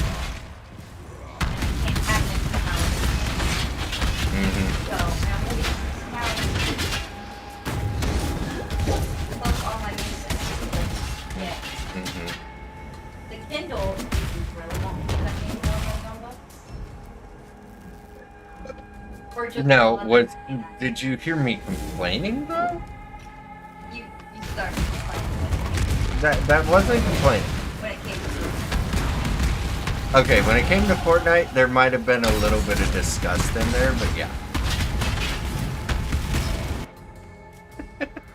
And I can't have it hours. So, I'm only 6 hours. Plus all my music. Yeah. The Kindle is really long. Does that mean more than $1? Or just
Now,
$11?
what did you hear me complaining though?
You started complaining
That wasn't complaining.
when it came to
Okay, when it came to Fortnite, there might have been a little bit of disgust in there, but yeah.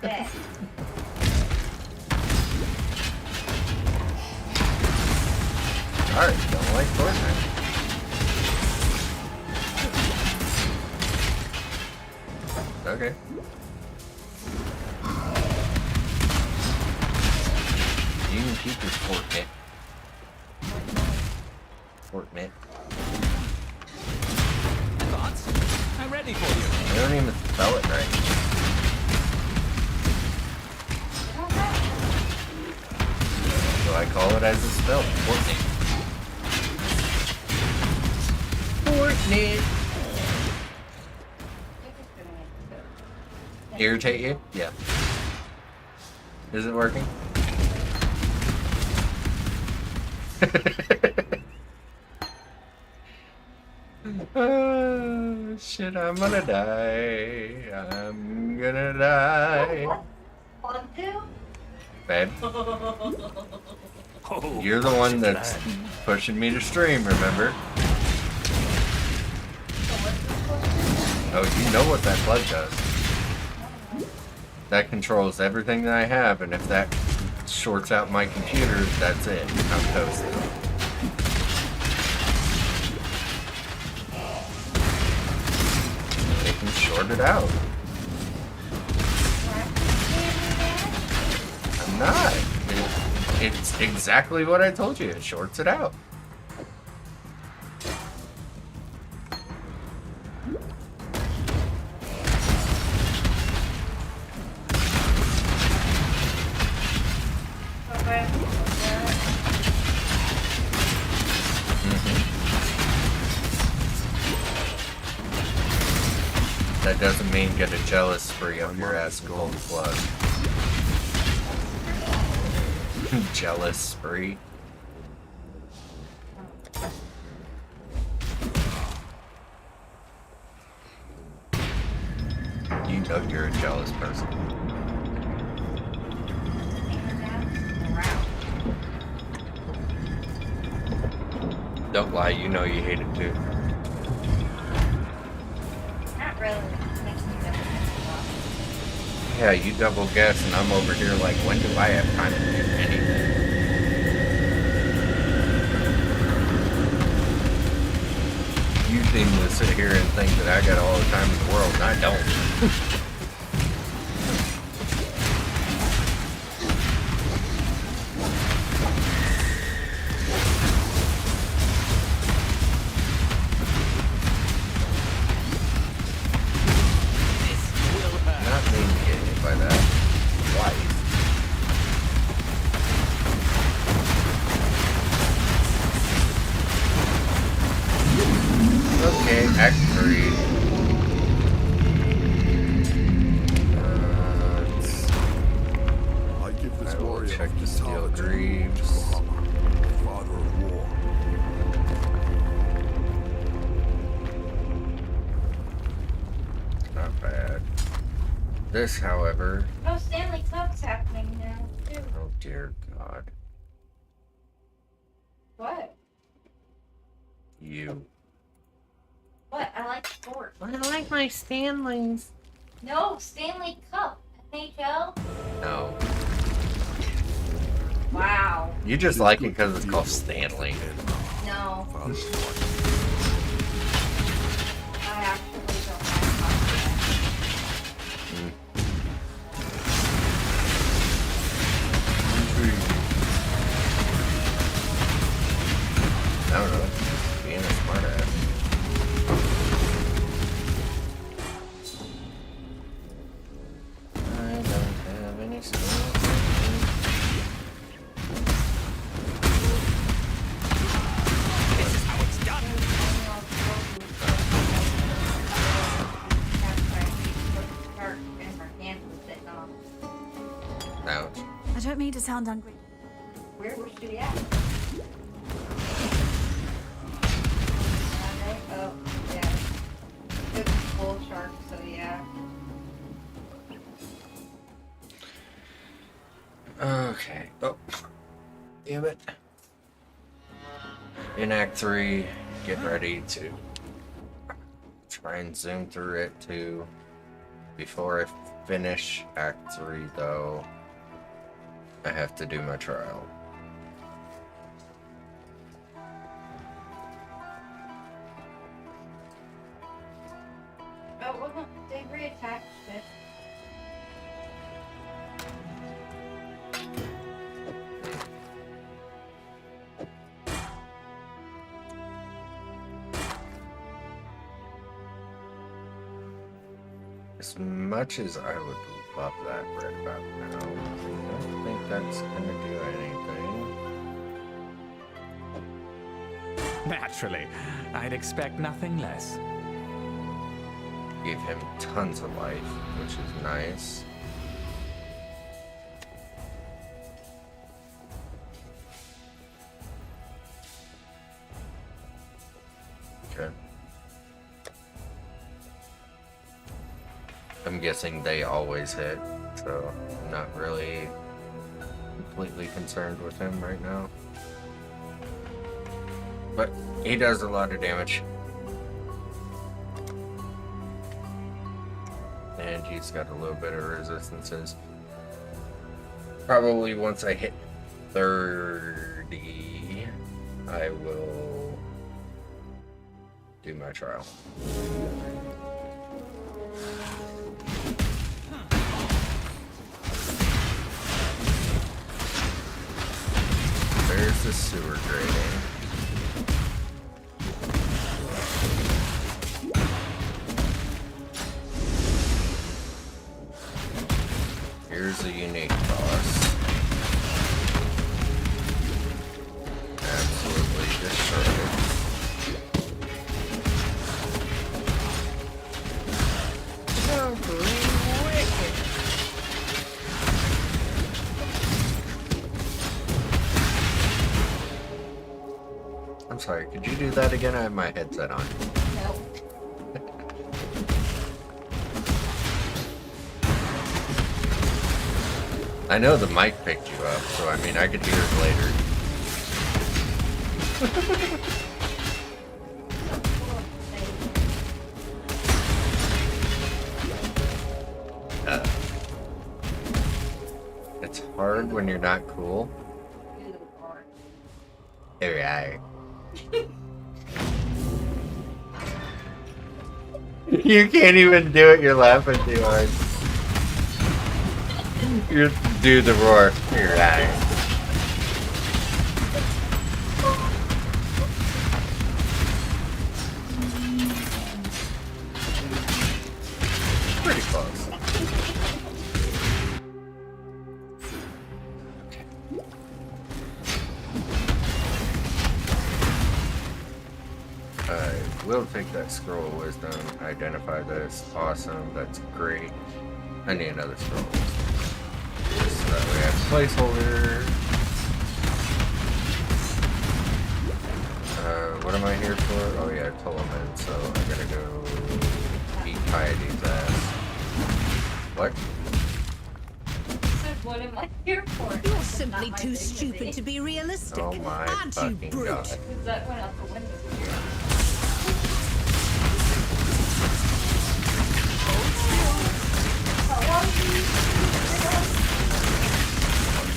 that.
Alright, don't like Fortnite. Okay. You can keep your Fortnite. Fortnite.
Thoughts? I'm ready for you.
I don't even spell it right. So I call it as it's spelled. Fortnite. Fortnite. Irritate you? Yeah. Is it working? Oh, shit, I'm gonna die. I'm gonna die.
Fun too?
Babe, you're the one that's pushing me to stream, remember? Oh, you know what that plug does. That controls everything that I have, and if that shorts out my computer, that's it. I'm toasted. It can short it out. I'm not. It's exactly what I told you. It shorts it out. That doesn't mean get a jealous spree on your ass and hold blood. Jealous spree. You know you're a jealous person. Don't lie, you know you hate it too.
Not really. Makes me double guess.
Yeah, you double guess and I'm over here like, when do I have time to do anything? You seem to sit here and think that I got all the time in the world, and I don't. Not mean to get hit by that. Twice. Okay, Act 3.
I give this warrior
check the steel greaves.
father of war.
Not bad. This, however.
Oh, Stanley Cup's happening now, too.
Oh dear God.
What?
You.
What? I like sports.
I like my Stanleys.
No, Stanley Cup. NHL?
No.
Wow.
You just like it because it's called Stanley.
No. I actually don't like hockey.
I don't know. Being a smart ass. I don't have any skills.
This is how it's done.
Ouch.
I don't mean to sound angry.
Where was she at? Oh, yeah. It's bull shark, so yeah.
Okay. Oh. Damn it. In Act 3, get ready to try and zoom through it too. Before I finish Act 3, though, I have to do my trial.
Oh, wasn't they reattached it?
As much as I would love that right about now, I don't think that's gonna do anything.
Naturally, I'd expect nothing less.
Gave him tons of life, which is nice. Okay. I'm guessing they always hit, so I'm not really completely concerned with him right now. But he does a lot of damage. And he's got a little bit of resistances. Probably once I hit 30, I will do my trial. Here's the sewer grating. Here's a unique boss. Absolutely destroyed. I'm sorry, could you do that again? I have my headset on.
No.
I know the mic picked you up, so I mean I could hear it later. It's hard when you're not cool. Alright. You can't even do it, you're laughing too hard. You do the roar. You're right. Pretty close. I will take that scroll of wisdom, identify this. Awesome, that's great. I need another scroll of wisdom. So that way I have a placeholder. What am I here for? Oh yeah, Tolman, so I gotta go eat Piety's ass. What?
What am I here for?
You're simply too stupid to be realistic.
Oh my
Aren't you,
fucking
brute?
god.
Because that went out the window here.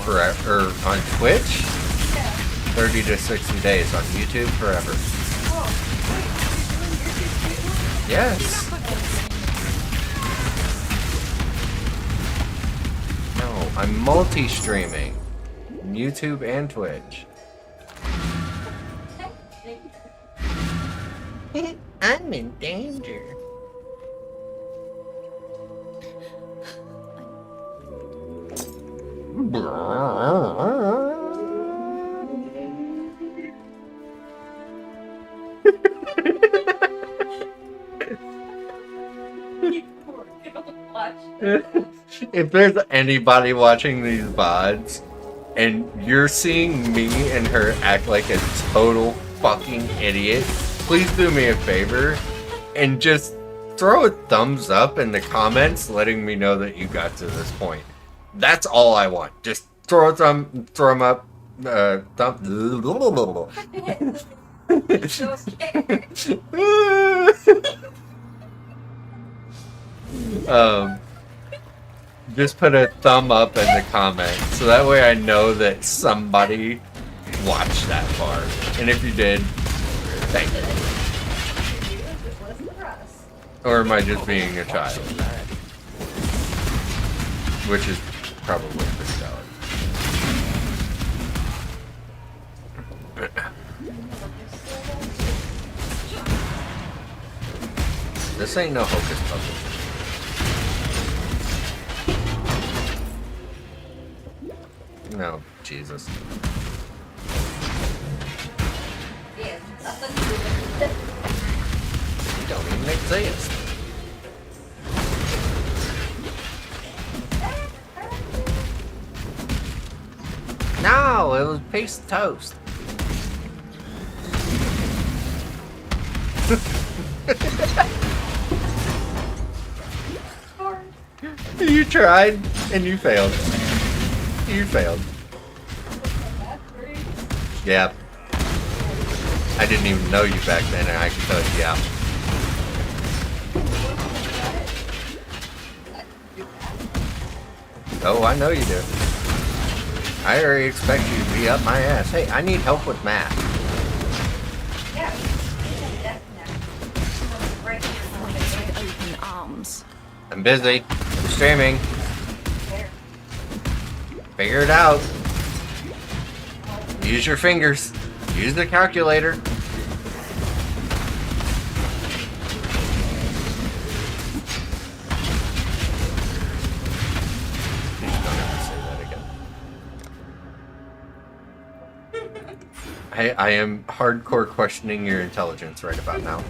Forever, on Twitch? 30 to 60 days. On YouTube, forever. Yes. No, I'm multi-streaming. YouTube and Twitch. I'm in danger. If there's anybody watching these VODs and you're seeing me and her act like a total fucking idiot, please do me a favor and just throw a thumbs up in the comments letting me know that you got to this point. That's all I want. Just throw a thumb up, just put a thumb up in the comments so that way I know that somebody watched that far. And if you did, thank you. Or am I just being a child? Which is probably pretty valid. This ain't no hocus pocus. No, Jesus. You don't even exist. No, it was a piece of toast. You tried and you failed. You failed. Yeah. I didn't even know you back then, and I can tell you, yeah. Oh, I know you do. I already expect you to be up my ass. Hey, I need help with math.
Open arms.
I'm busy. I'm streaming. Figure it out. Use your fingers. Use the calculator. Please don't ever say that again. I am hardcore questioning your intelligence right about now.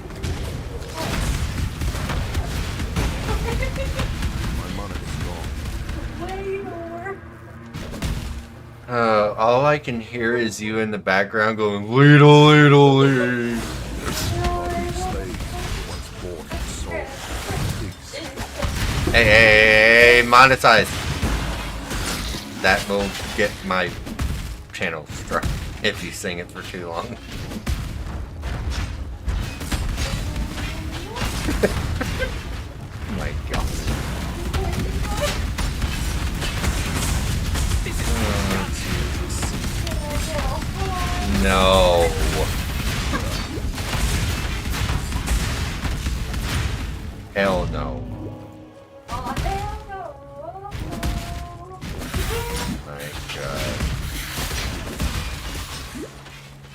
All I can hear is you in the background going, "Leedle, leedle, leed." Hey, monetize. That will get my channel struck if you sing it for too long. My God. No. Hell no. My God.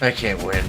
I can't win.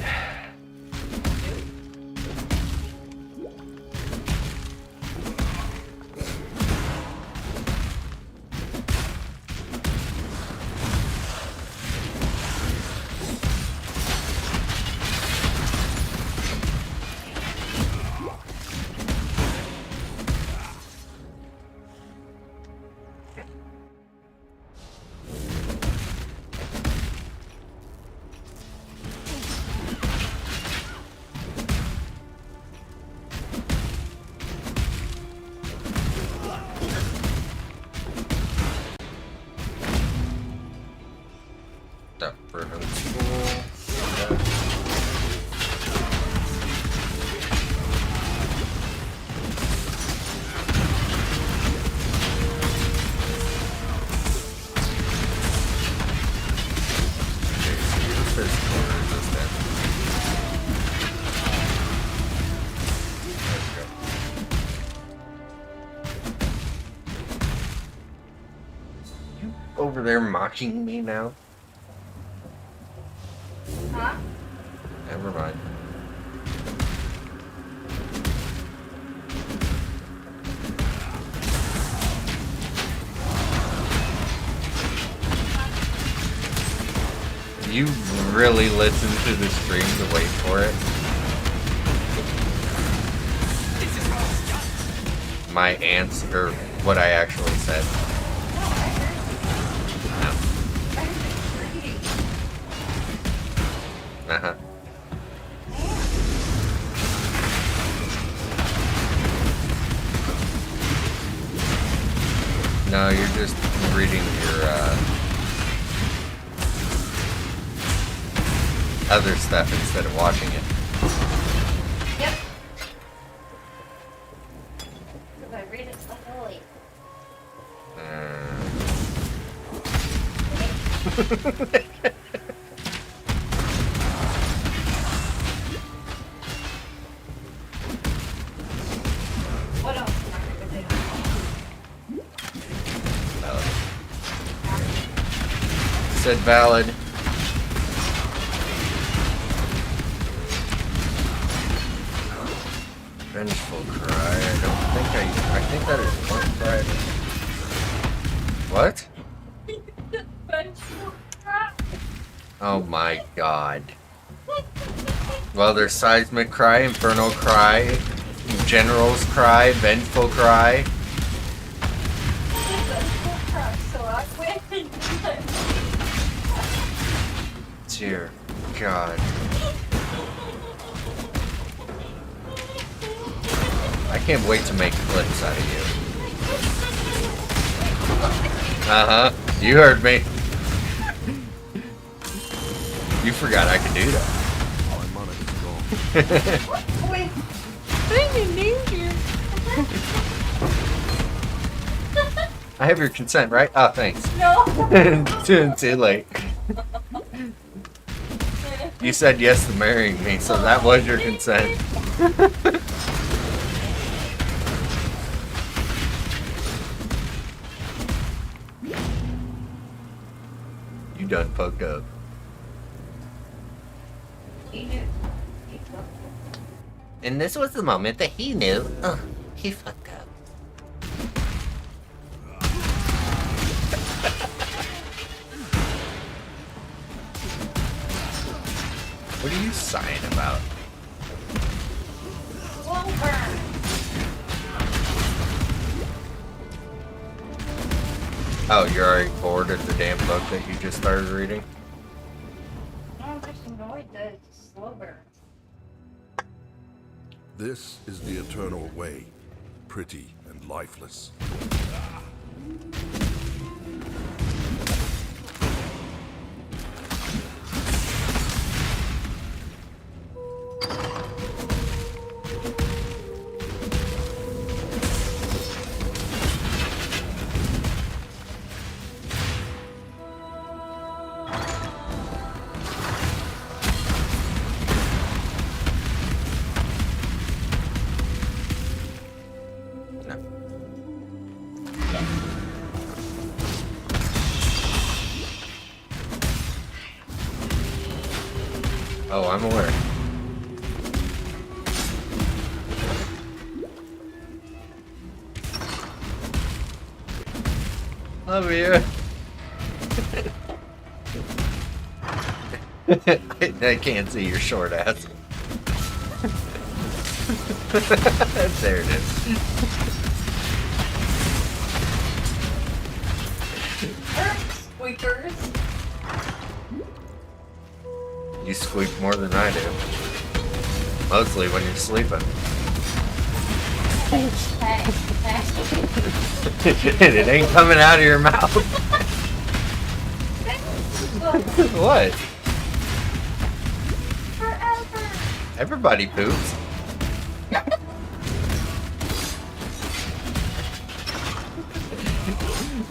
Over there mocking me now?
Huh?
Never mind. You really listen to the stream to wait for it? My answer, what I actually said. Uh-huh. No, you're just reading your, other stuff instead of watching it.
Yep. Because I read it so early. What else am I going to do?
Said valid. Vengeful cry. I think that is one cry. What? Oh my God. Well, there's seismic cry, infernal cry, general's cry, vengeful cry. Dear God. I can't wait to make clips out of you. Uh-huh. You heard me. You forgot I could do that.
Wait. I'm in danger.
I have your consent, right? Oh, thanks.
No.
Too late. You said yes to marrying me, so that was your consent. You done fucked up.
He knew. He fucked up.
And this was the moment that he knew. He fucked up. What are you sighing about?
Slow burn.
Oh, you're already bored of the damn book that you just started reading?
No, I'm just annoyed that it's slow burn.
This is the eternal way, pretty and lifeless.
Oh, I'm aware. Love you. I can't see your short ass. There it is.
Squeakers.
You squeak more than I do. Mostly when you're sleeping. It ain't coming out of your mouth. What?
Forever.
Everybody poops.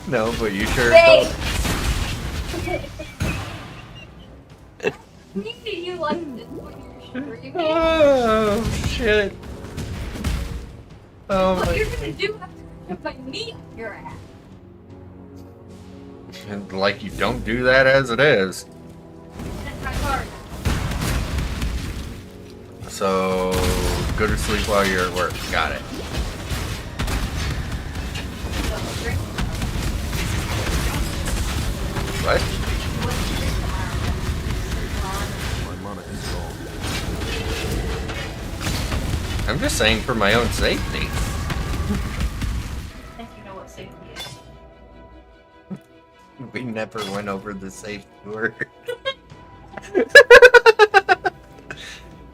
No, but you sure don't.
You like this when you're streaming?
Oh, shit. Oh
What
my
you're gonna do after if I meet your ass?
God. Like you don't do that as it is.
That's my card.
So, go to sleep while you're at work. Got it. What?
My mana is gone.
I'm just saying for my own safety.
I think you know what safety is.
We never went over the safety word.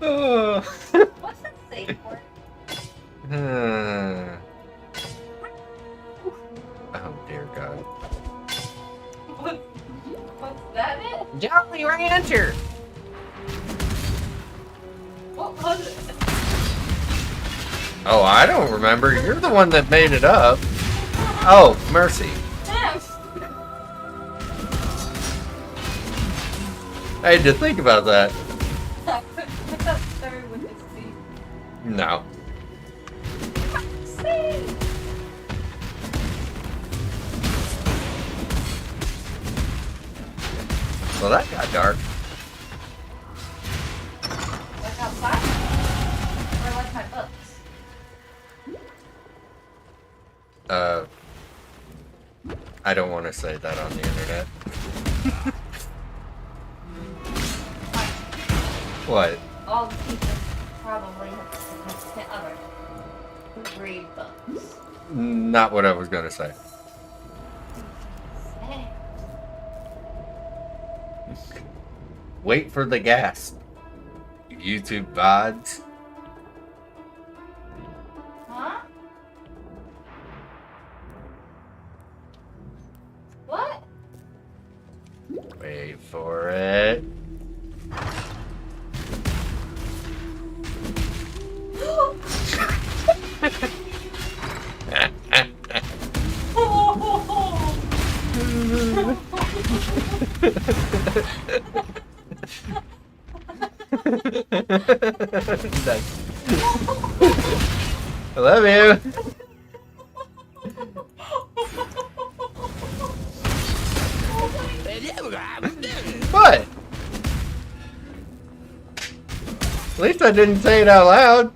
Oh.
What's the safe word?
Oh dear God.
What's that it?
Jolly Rancher!
What was it?
Oh, I don't remember. You're the one that made it up. Oh, mercy. I had to think about that.
I thought it started with a C.
No.
C!
Well, that got dark.
Like outside? Or like my books?
I don't want to say that on the internet. What?
All the people probably have significant others who read books.
Not what I was going to say.
Hey.
Wait for the gas. YouTube VODs.
Huh? What?
Wait for it. I love you. What? At least I didn't say it out loud.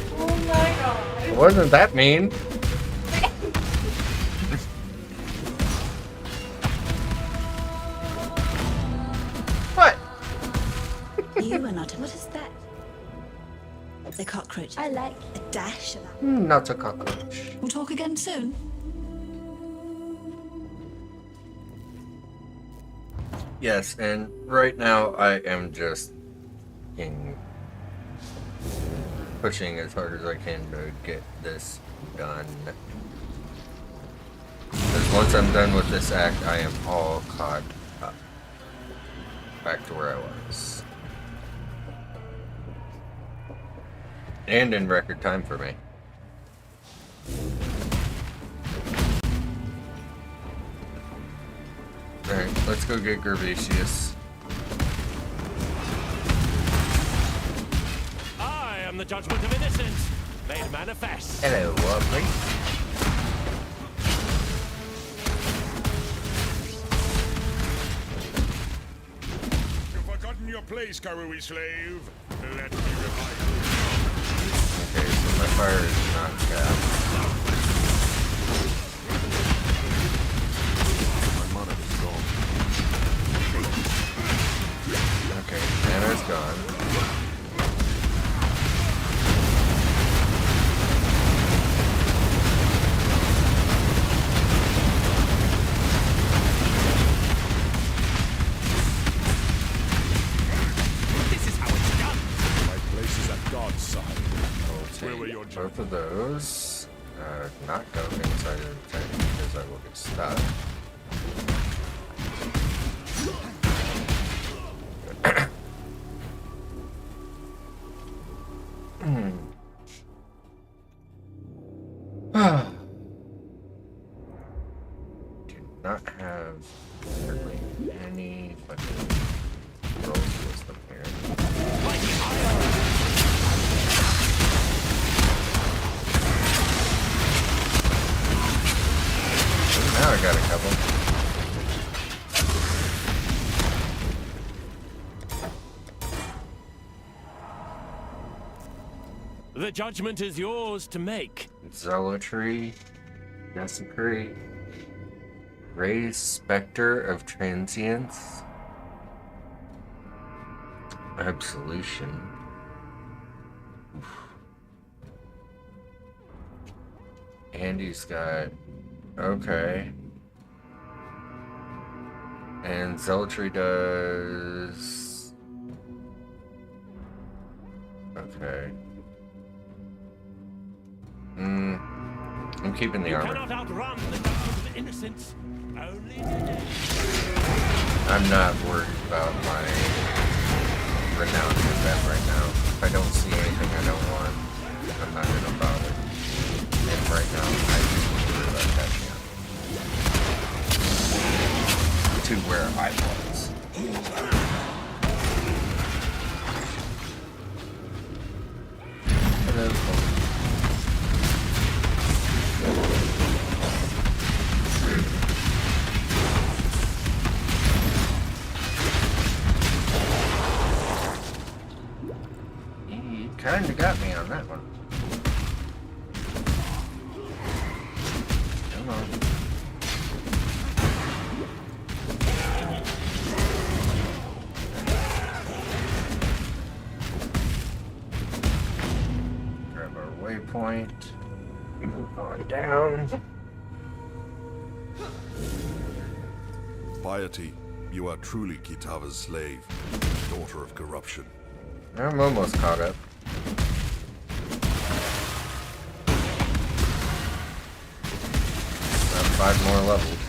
Oh my god.
It wasn't that mean. What?
You are not. What is that? A cockroach.
I like
a dash of that.
Not a cockroach.
We'll talk again soon.
Yes, and right now I am just pushing as hard as I can to get this done. Because once I'm done with this act, I am all caught up. Back to where I was. And in record time for me. Alright, let's go get Gervasius.
I am the judgment of innocence, made manifest.
Hello, lovely.
You've forgotten your place, Karui slave. Let me revive you.
Okay, so my fire is not capped.
My mana is gone.
Okay, mana's gone.
This is how it's done.
My place is at God's side.
Where were your both of those? Not go inside of the tank because I will get stuck. Do not have hardly any fucking roll system here. Now I got a couple.
The judgment is yours to make.
Zealotry, Desecrate, Raise Spectre of Transience, Absolution. Andy's got... okay. And Zealotry does... okay. I'm keeping the
You
armor.
cannot outrun the judgment of innocence. Only the dead.
I'm not worried about my renowned event right now. If I don't see anything I don't want, I'm not gonna bother. And right now, I just worry about catching up to where I was. Hello. You kinda got me on that one. Come on. Grab our waypoint. Move on down.
Piety, you are truly Kitava's slave, daughter of corruption.
I'm almost caught up. About 5 more levels.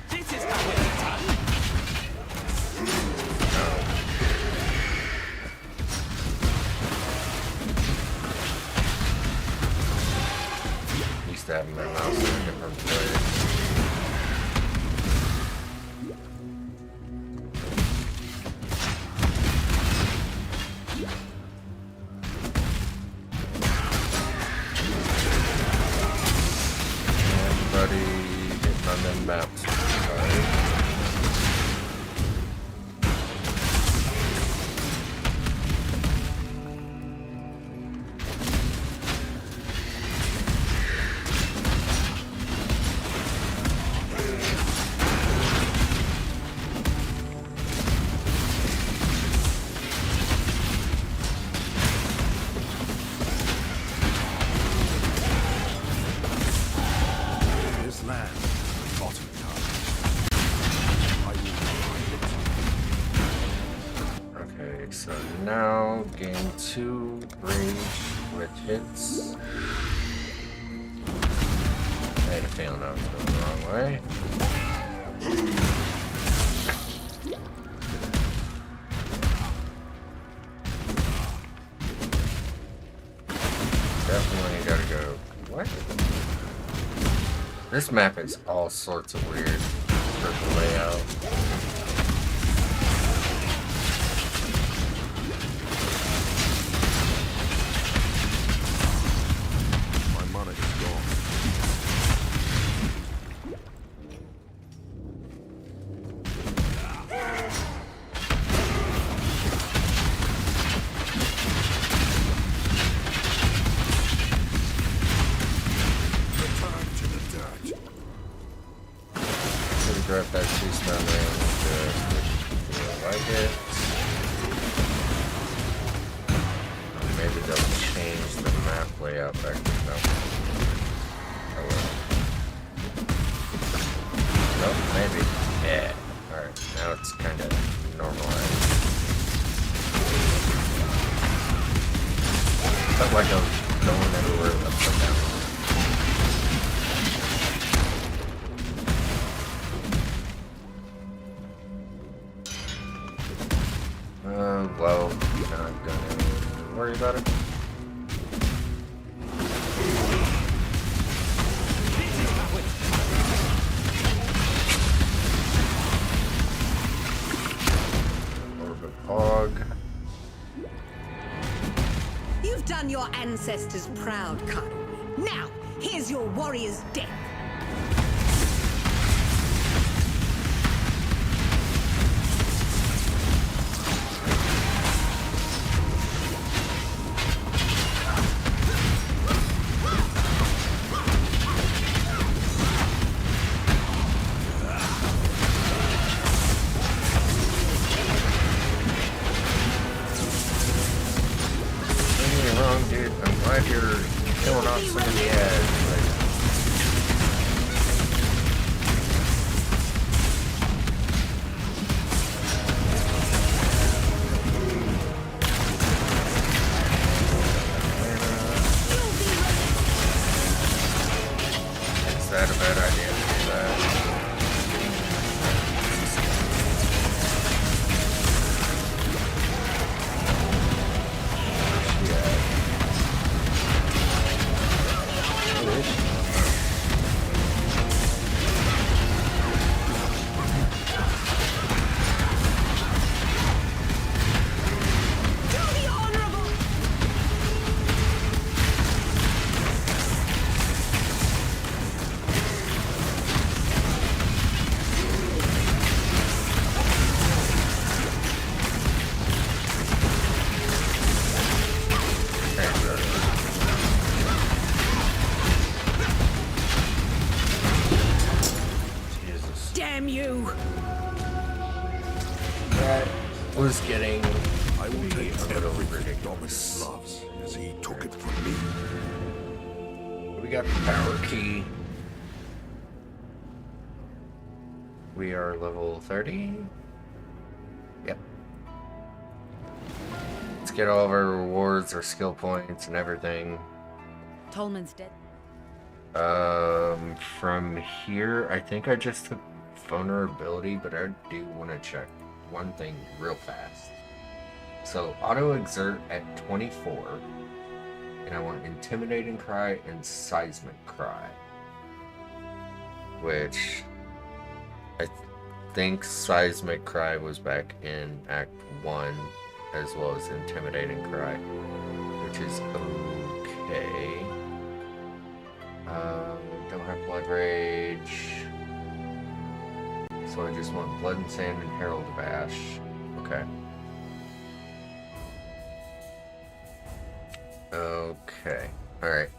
This is how it's done.
Used to having my mouse in a different place. Everybody hitting on them maps. Sorry.
This land, bottom I will find it.
Okay, so now gain 2 rage with hits. I had a feeling I was going the wrong way. Definitely gotta go. What? This map is all sorts of weird circle layout.
My mana is gone. Return to the dirt.
Should grab that 2-star range. I like it. Maybe they'll change the map layout back to no. Oh well. Nope, maybe. Yeah. Alright, now it's kind of normalized. Felt like I was going everywhere upside down. Well, not gonna worry about it. Orbit Hog.
You've done your ancestors proud, Karu. Now, here's your warrior's death.
Don't get me wrong, dude. I'm glad you're killing off some of the ads. Is that a bad idea to do that?
Damn you!
That was getting
I will take
a little
everything Dominus
ridiculous.
loves as he took it from me.
We got the power key. We are level 30. Yep. Let's get all of our rewards, our skill points, and everything.
Tolman's dead.
From here, I think I just took vulnerability, but I do want to check one thing real fast. So, auto exert at 24, and I want intimidating cry and seismic cry, which I think seismic cry was back in Act 1, as well as intimidating cry, which is okay. Don't have blood rage, so So I just want Blood and Sand and Herald of Ash. Okay. Okay. Alright.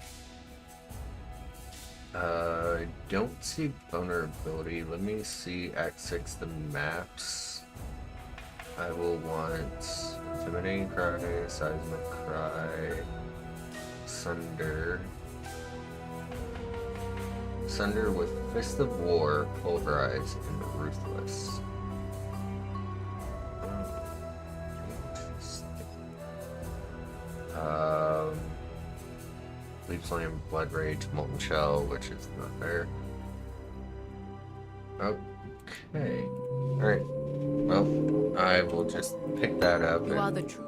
Don't see vulnerability. Let me see Act 6, the maps. I will want Intimidating Cry, Seismic Cry, Sunder. Sunder with Fist of War, Pulverize, and Ruthless. Leaf Slam, Blood Rage, Molten Shell, which is not there. Okay. Alright. Well, I will just pick that up
You are
and
the truth.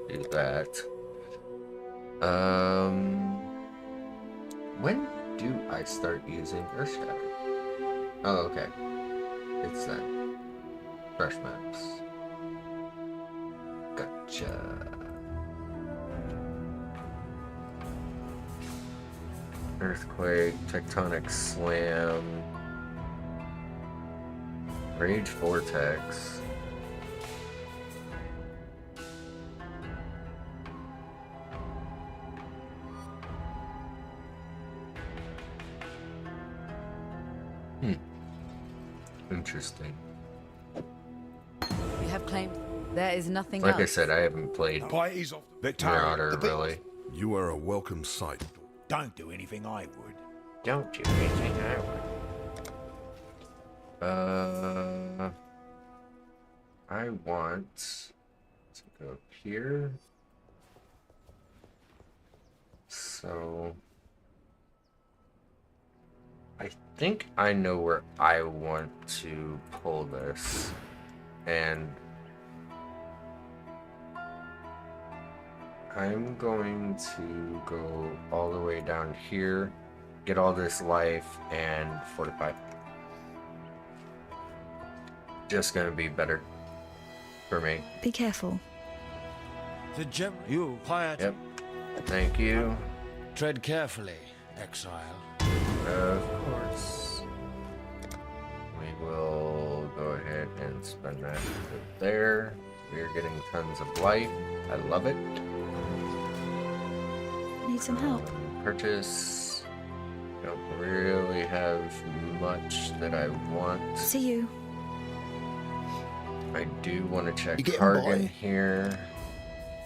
do that. When do I start using Earthshatter? Oh, okay. It's then. Fresh maps. Gotcha. Earthquake, Tectonic Slam, Rage Vortex. Interesting.
You have claimed there is nothing
Like
else.
I said, I haven't played Marauder really.
You are a welcome sight.
Don't do anything I would.
Don't do anything I would. I want to go up here. So I think I know where I want to pull this, and I'm going to go all the way down here, get all this life, and fortify. Just gonna be better for me.
Be careful.
The general. You quiet.
Yep. Thank you.
Tread carefully, Exile.
Of course. We will go ahead and spend that there. We are getting tons of life. I love it.
Need some help.
Purchase. Don't really have much that I want.
See you.
I do want to check
getting
Target
by?
here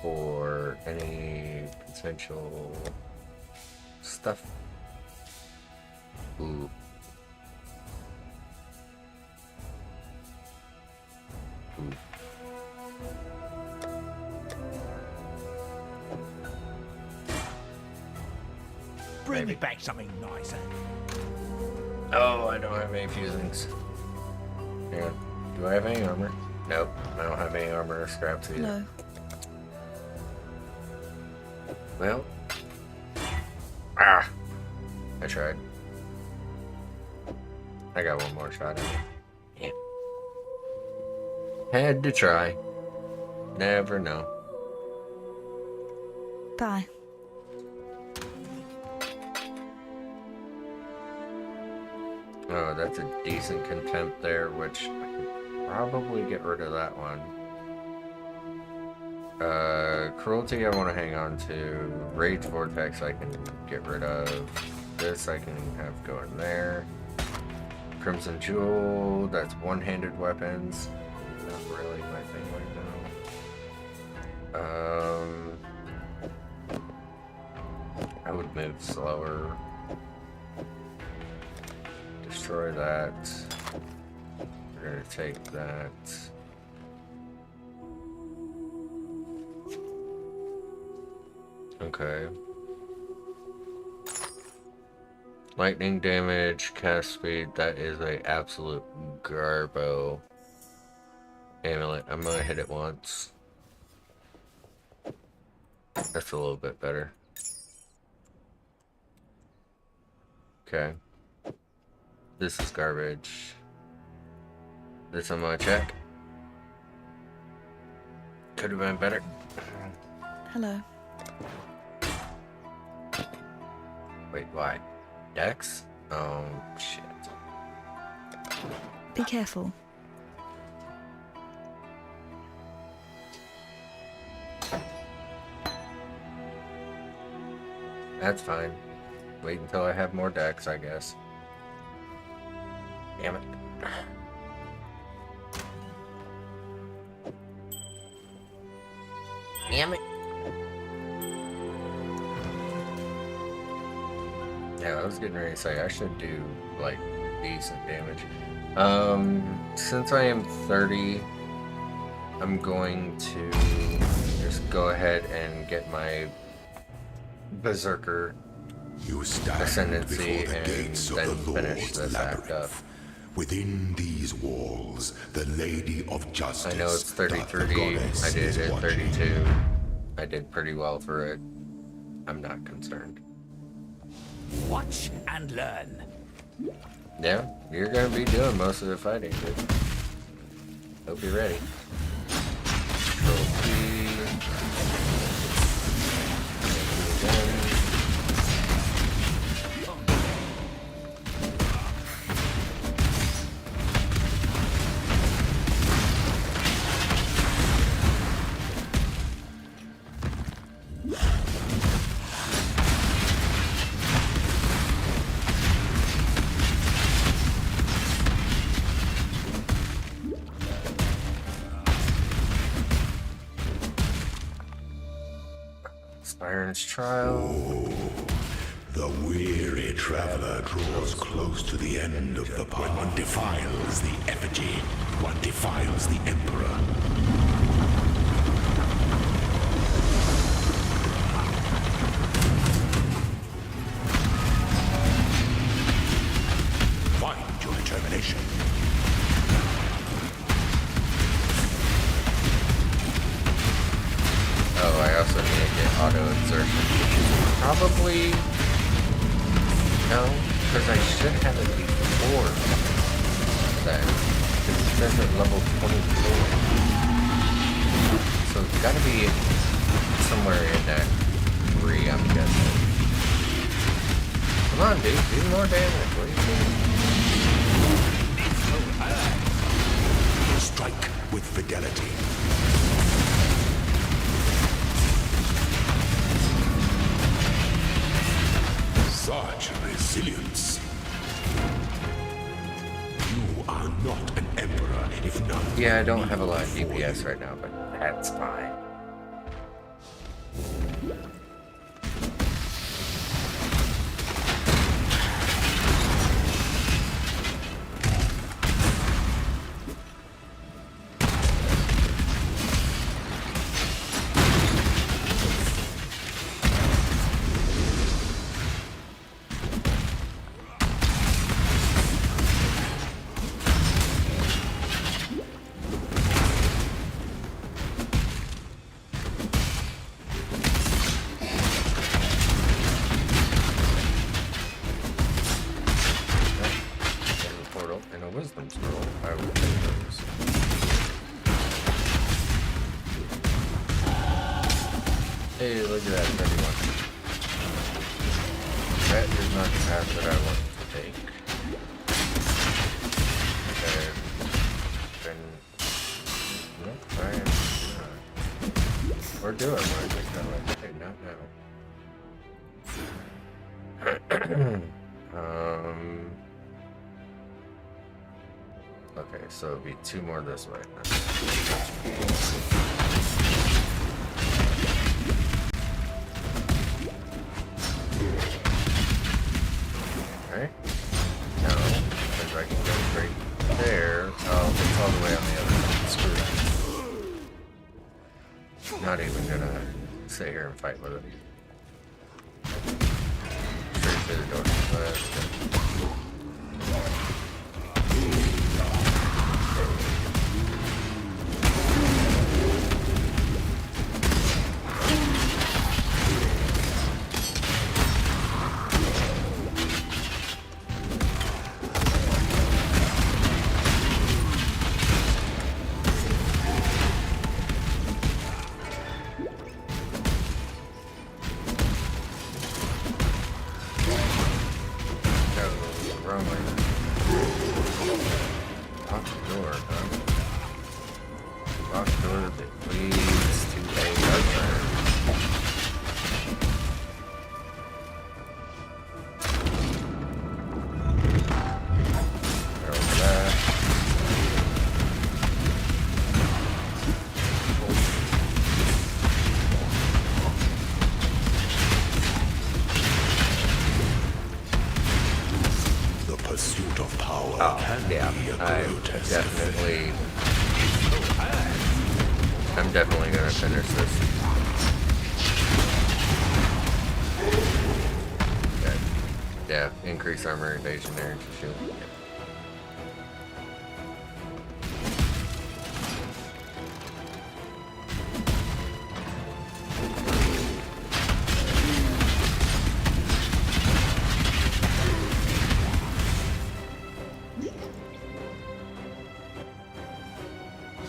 for any potential stuff. Ooh. Ooh.
Bring me back something nicer.
Oh, I don't have any fusings. Hang on. Do I have any armor? Nope. I don't have any armor or scraps either.
Hello.
Well. Ah! I tried. I got one more shot at it. Yeah. Had to try. Never know.
Bye.
Oh, that's a decent contempt there, which I could probably get rid of that one. Cruelty I want to hang on to. Rage Vortex I can get rid of. This I can have go in there. Crimson Jewel, that's one-handed weapons. Not really my thing right now. I would move slower. Destroy that. We're gonna take that. Okay. Lightning damage, cast speed, that is a absolute garbo. Amulet, I'm gonna hit it once. That's a little bit better. Okay. This is garbage. This I'm gonna check. Could have been better.
Hello.
Wait, why? Dex? Oh, shit.
Be careful.
That's fine. Wait until I have more decks, I guess. Damn it. Damn it. Yeah, I was getting ready to say I should do like decent damage. Since I am 30, I'm going to just go ahead and get my Berserker Ascendancy and then finish this act up.
Within these walls, the Lady of Justice.
I know it's 33. I did it 32. I did pretty well for it. I'm not concerned.
Watch and learn.
Yeah, you're gonna be doing most of the fighting, dude. Hope you're ready. Trophy. Byron's trial.
The weary traveler draws close to the end of the path. When one defiles the effigy, one defiles the emperor. Find your determination.
Oh, I also need to get auto exertion. Probably no, because I should have it before that. Because it says at level 24. So it's gotta be somewhere in that 3, I'm guessing. Come on, dude, do more damage. What are you doing?
Strike with fidelity. Such resilience. You are not an emperor if not.
Yeah, I don't have a lot of DPS right now, but that's fine. Hey, look at that, 31. That is not the path that I want to take. Nope, I am not. Or do I want to take that way? Okay, not now. Okay, so it'll be 2 more this way. Okay. No, because I can go straight there. Oh, it's all the way on the other side. Screw that. Not even gonna sit here and fight with it. Straight to the door. Lock door that leads to a archer. I'm definitely gonna finish this. Okay. Yeah, increase armor, evasion, energy shield. Yeah.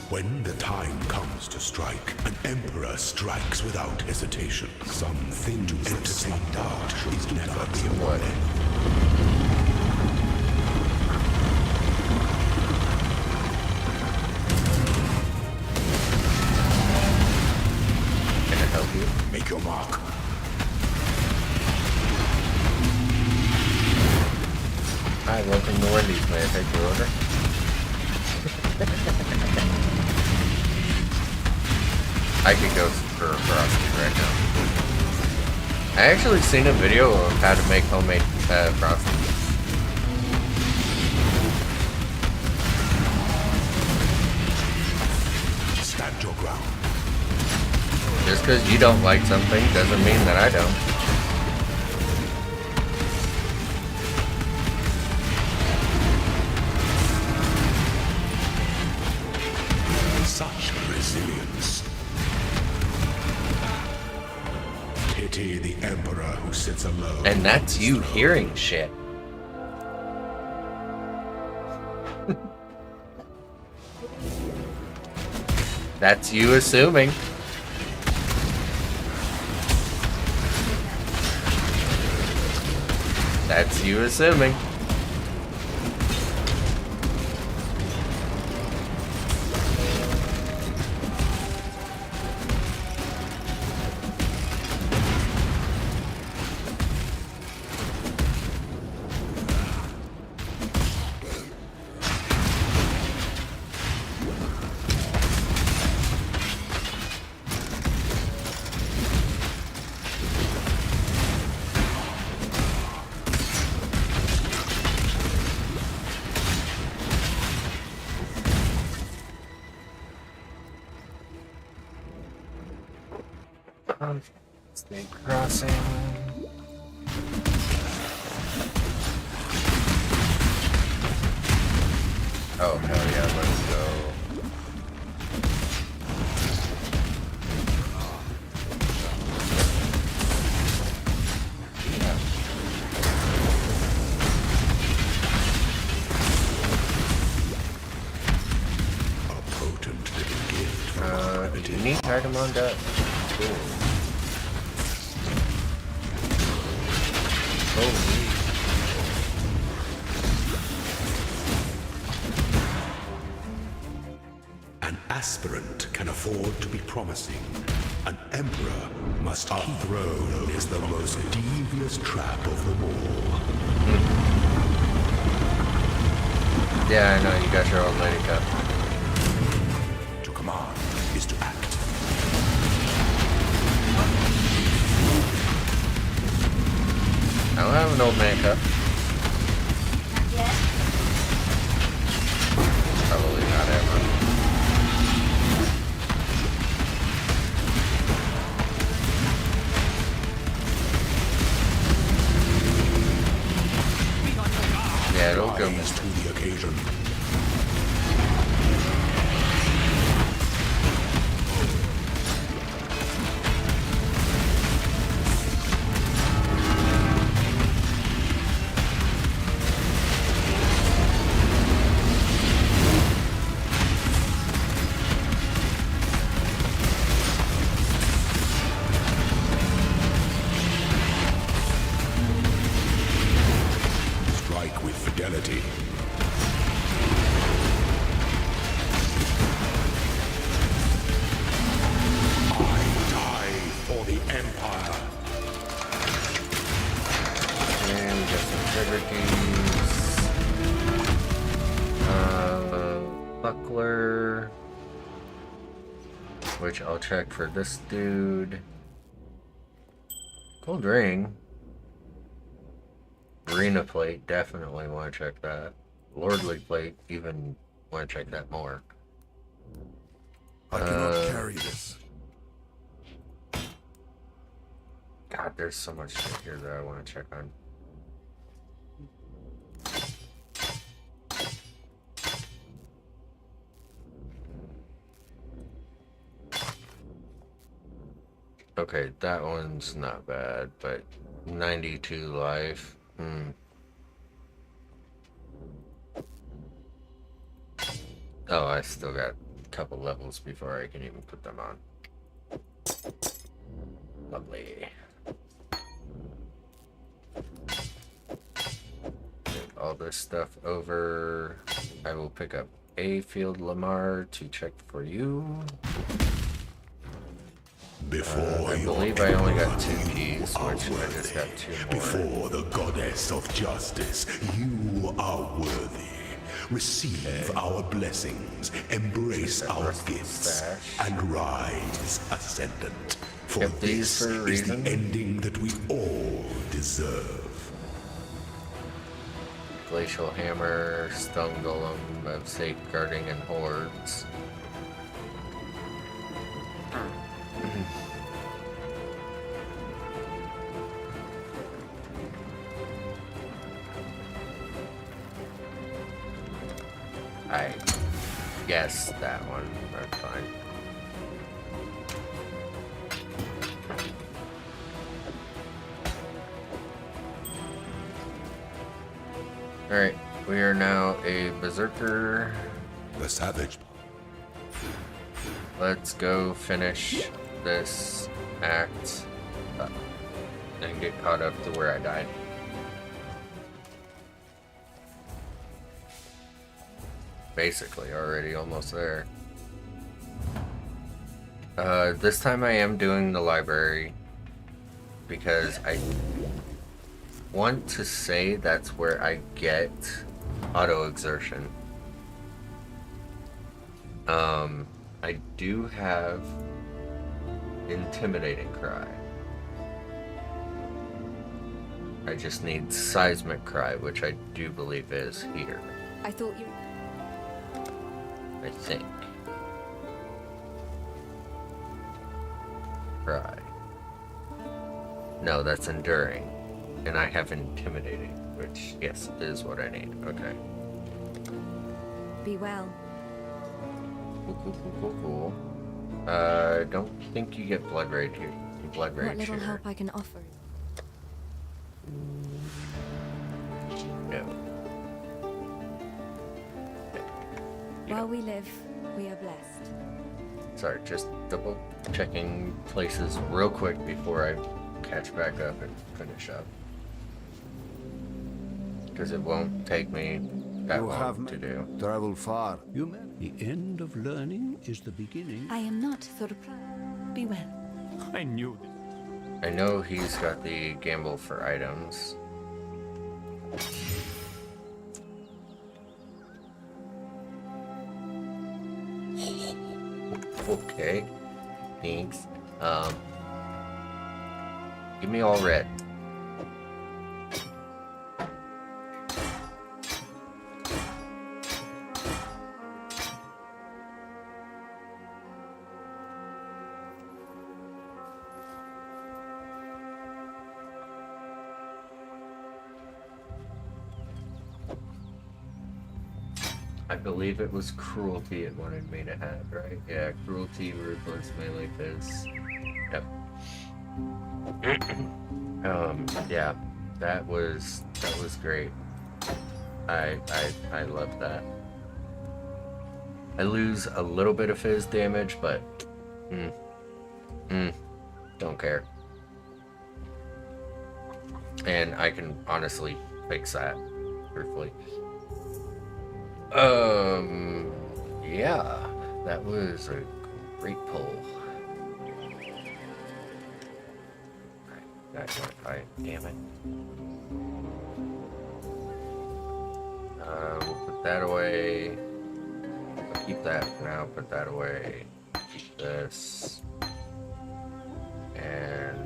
When the time comes to strike, an emperor strikes without hesitation. Some things to entertain doubt is never be avoided.
Can I help you?
Make your mark.
Hi, welcome to Wendy's. May I take your order? I could go for a frosty right now. I actually seen a video of how to make homemade frosty.
Stand your ground.
Just because you don't like something doesn't mean that I don't.
Such resilience. Pity the emperor who sits alone.
And that's you hearing shit. That's you assuming. That's you assuming. Snake crossing. Oh, hell yeah, let's go.
A potent little gift.
You need Cardamom up. Cool.
An aspirant can afford to be promising. An emperor must keep. A throne is the most devious trap of them all.
Yeah, I know, you got your own lady cup.
To command is to act.
I don't have an old man cup. Probably not ever. Yeah, it'll go.
Rise to the occasion. Strike with fidelity.
Buckler, which I'll check for this dude. Gold ring. Arena plate, definitely want to check that. Lordly plate, even want to check that more.
I cannot carry this.
God, there's so much shit here that I want to check on. Okay, that one's not bad, but 92 life. Oh, I still got a couple levels before I can even put them on. Lovely. Get all this stuff over. I will pick up a field Lamar to check for you.
Before
I believe I only got 2 keys, which I just got 2 more.
Before the goddess of justice, you are worthy. Receive our blessings, embrace our gifts, and rise ascendant. For this is the ending that we all deserve.
Glacial Hammer, Stone Golem of Safeguarding and Hordes. I guessed that one. That's fine. Alright, we are now a Berserker.
The Savage.
Let's go finish this act and get caught up to where I died. Basically, already almost there. This time I am doing the library because I want to say that's where I get auto exertion. I do have intimidating cry. I just need seismic cry, which I do believe is here.
I thought you...
I think. Cry. No, that's enduring. And I have intimidating, which, yes, is what I need. Okay.
Be well.
Cool. Don't think you get blood rage here. Blood rage
What little
here.
help I can offer.
No.
While we live, we are blessed.
Sorry, just double checking places real quick before I catch back up and finish up. Because it won't take me that
You
long
have
to do.
traveled far.
You meant the end of learning is the beginning.
I am not Thorpra. Be well.
I knew this.
I know he's got the gamble for items. Okay. Thanks. Give me all red. I believe it was cruelty it wanted me to have, right? Yeah, cruelty ruthless melee fizz. Yep. Yeah, that was great. I love that. I lose a little bit of fizz damage, but don't care. And I can honestly fix that, truthfully. Yeah, that was a great pull. That's not right, damn it. that away. I'll keep that for now, put that away. Keep this. And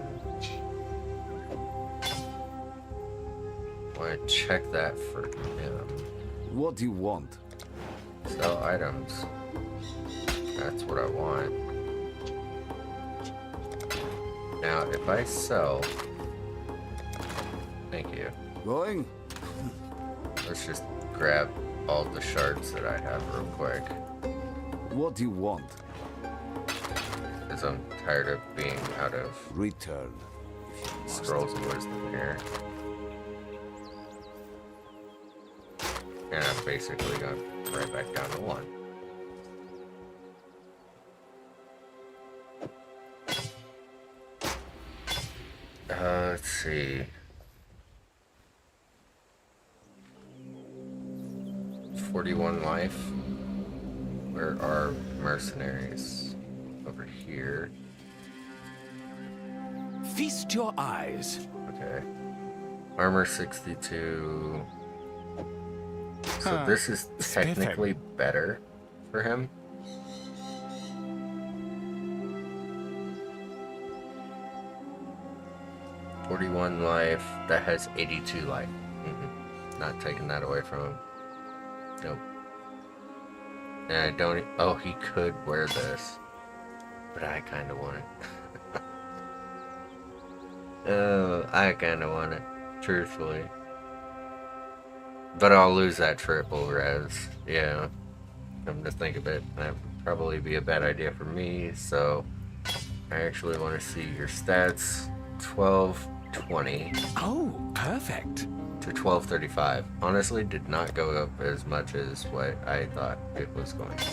I want to check that for him.
What do you want?
Sell items. That's what I want. Now, if I sell... Thank you.
Going?
Let's just grab all the shards that I have real quick.
What do you want?
Because I'm tired of being out of
return
scrolls of wisdom here. And I'm basically going right back down to 1. Let's see. 41 life. Where are mercenaries? Over here.
Feast your eyes.
Okay. Armor 62. So this is technically better for him. $41 life. That has 82 life. Not taking that away from him. Nope. And I don't... Oh, he could wear this. But I kind of want it. Oh, I kind of want it. Truthfully. But I'll lose that triple res. Yeah. Come to think of it, that would probably be a bad idea for me. So I actually want to see your stats. 1220.
Oh, perfect.
To 1235. Honestly, did not go up as much as what I thought it was going to.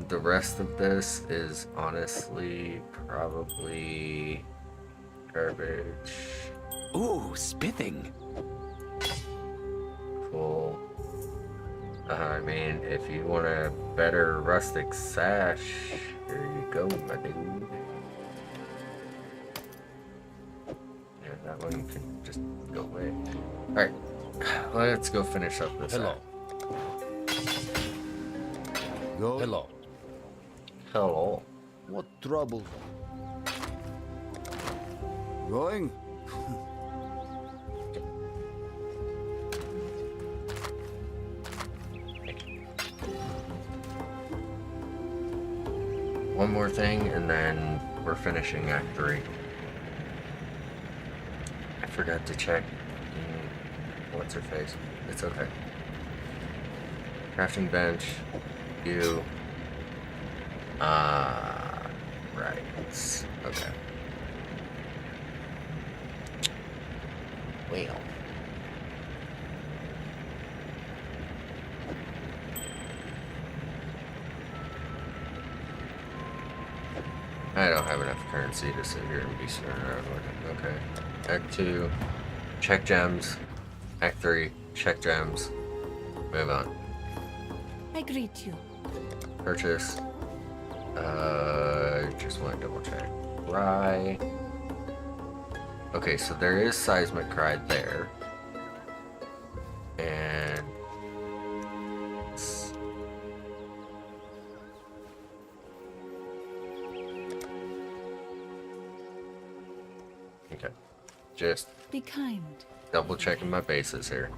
The rest of this is honestly probably garbage.
Ooh, spithing.
Cool. I mean, if you want a better rustic sash, here you go, my dude. Yeah, that one can just go away. Alright, let's go finish up this.
Hello. Go. Hello.
Hello.
What trouble? Going?
One more thing, and then we're finishing Act 3. I forgot to check. What's her face? It's okay. Crafting bench. You. Right. Okay. Well. I don't have enough currency to sit here and be screwing around with it. Okay. Act 2, check gems. Act 3, check gems. Move on.
I greet you.
Purchase. Just want to double check. Cry. Okay, so there is seismic cry there. And okay. Just
be kind.
Double checking my bases here.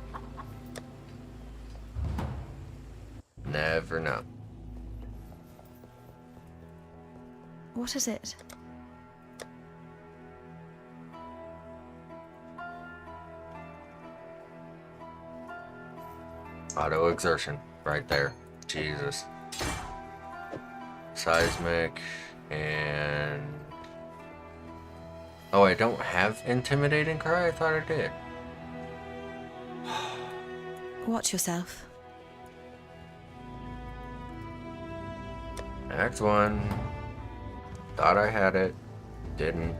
Never know.
What is it?
Auto exertion, right there. Jesus. Seismic, and... Oh, I don't have intimidating cry? I thought I did.
Watch yourself.
Act 1. Thought I had it. Didn't.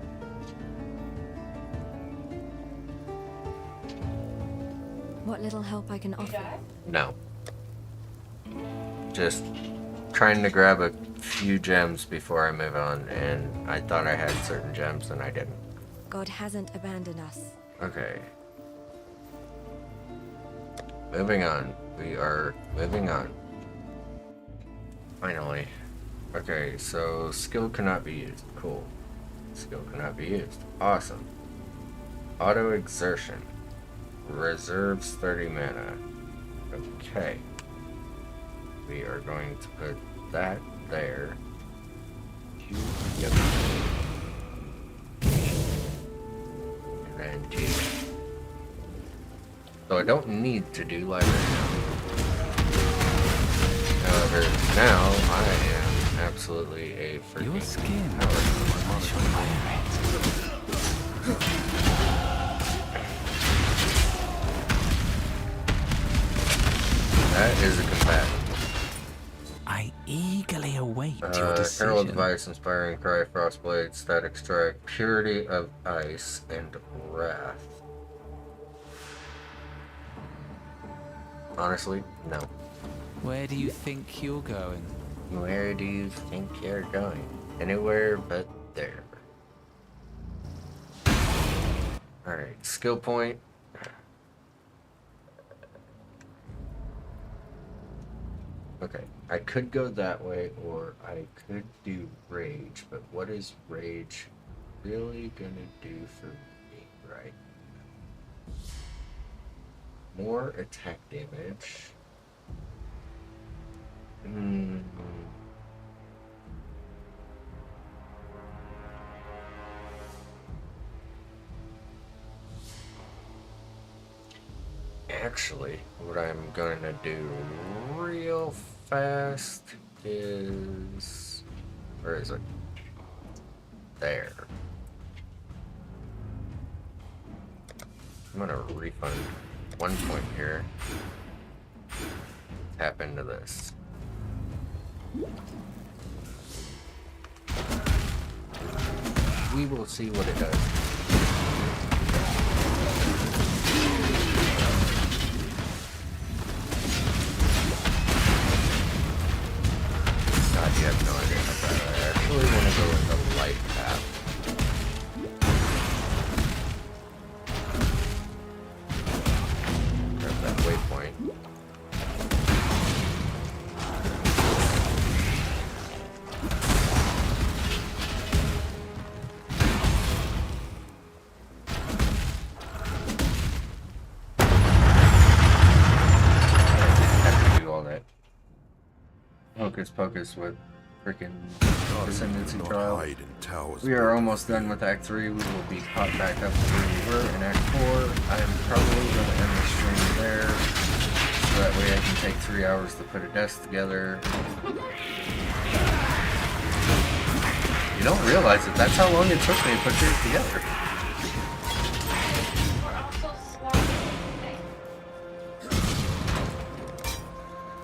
What little help I can offer?
No. Just trying to grab a few gems before I move on, and I thought I had certain gems and I didn't.
God hasn't abandoned us.
Okay. moving on. We are moving on. Finally. Okay, so skill cannot be used. Cool. Skill cannot be used. Awesome. Auto exertion. Reserves 30 mana. Okay. We are going to put that there. Yep. And then G. So I don't need to do light right now. However, now I am absolutely a freaking That is a combat.
I eagerly await your decision.
Herald Device, Inspiring Cry, Frostblade, Static Strike, Purity of Ice, and Wrath. Honestly, no.
Where do you think you're going?
Where do you think you're going? Anywhere but there. Alright, skill point. Okay, I could go that way, or I could do Rage, but what is Rage really gonna do for me, right? More attack damage. Actually, what I'm going to do real fast is... Where is it? There. I'm going to refund 1 point here. Tap into this. We will see what it does. God, you have no idea how bad I actually want to go with the light path. Grab that waypoint. Hocus pocus with freaking Ascendancy Trial. We are almost done with Act 3. We will be caught back up to where we were in Act 4. I am probably going to end the stream there, so that way I can take 3 hours to put a desk together. You don't realize it. That's how long it took me to put yours together.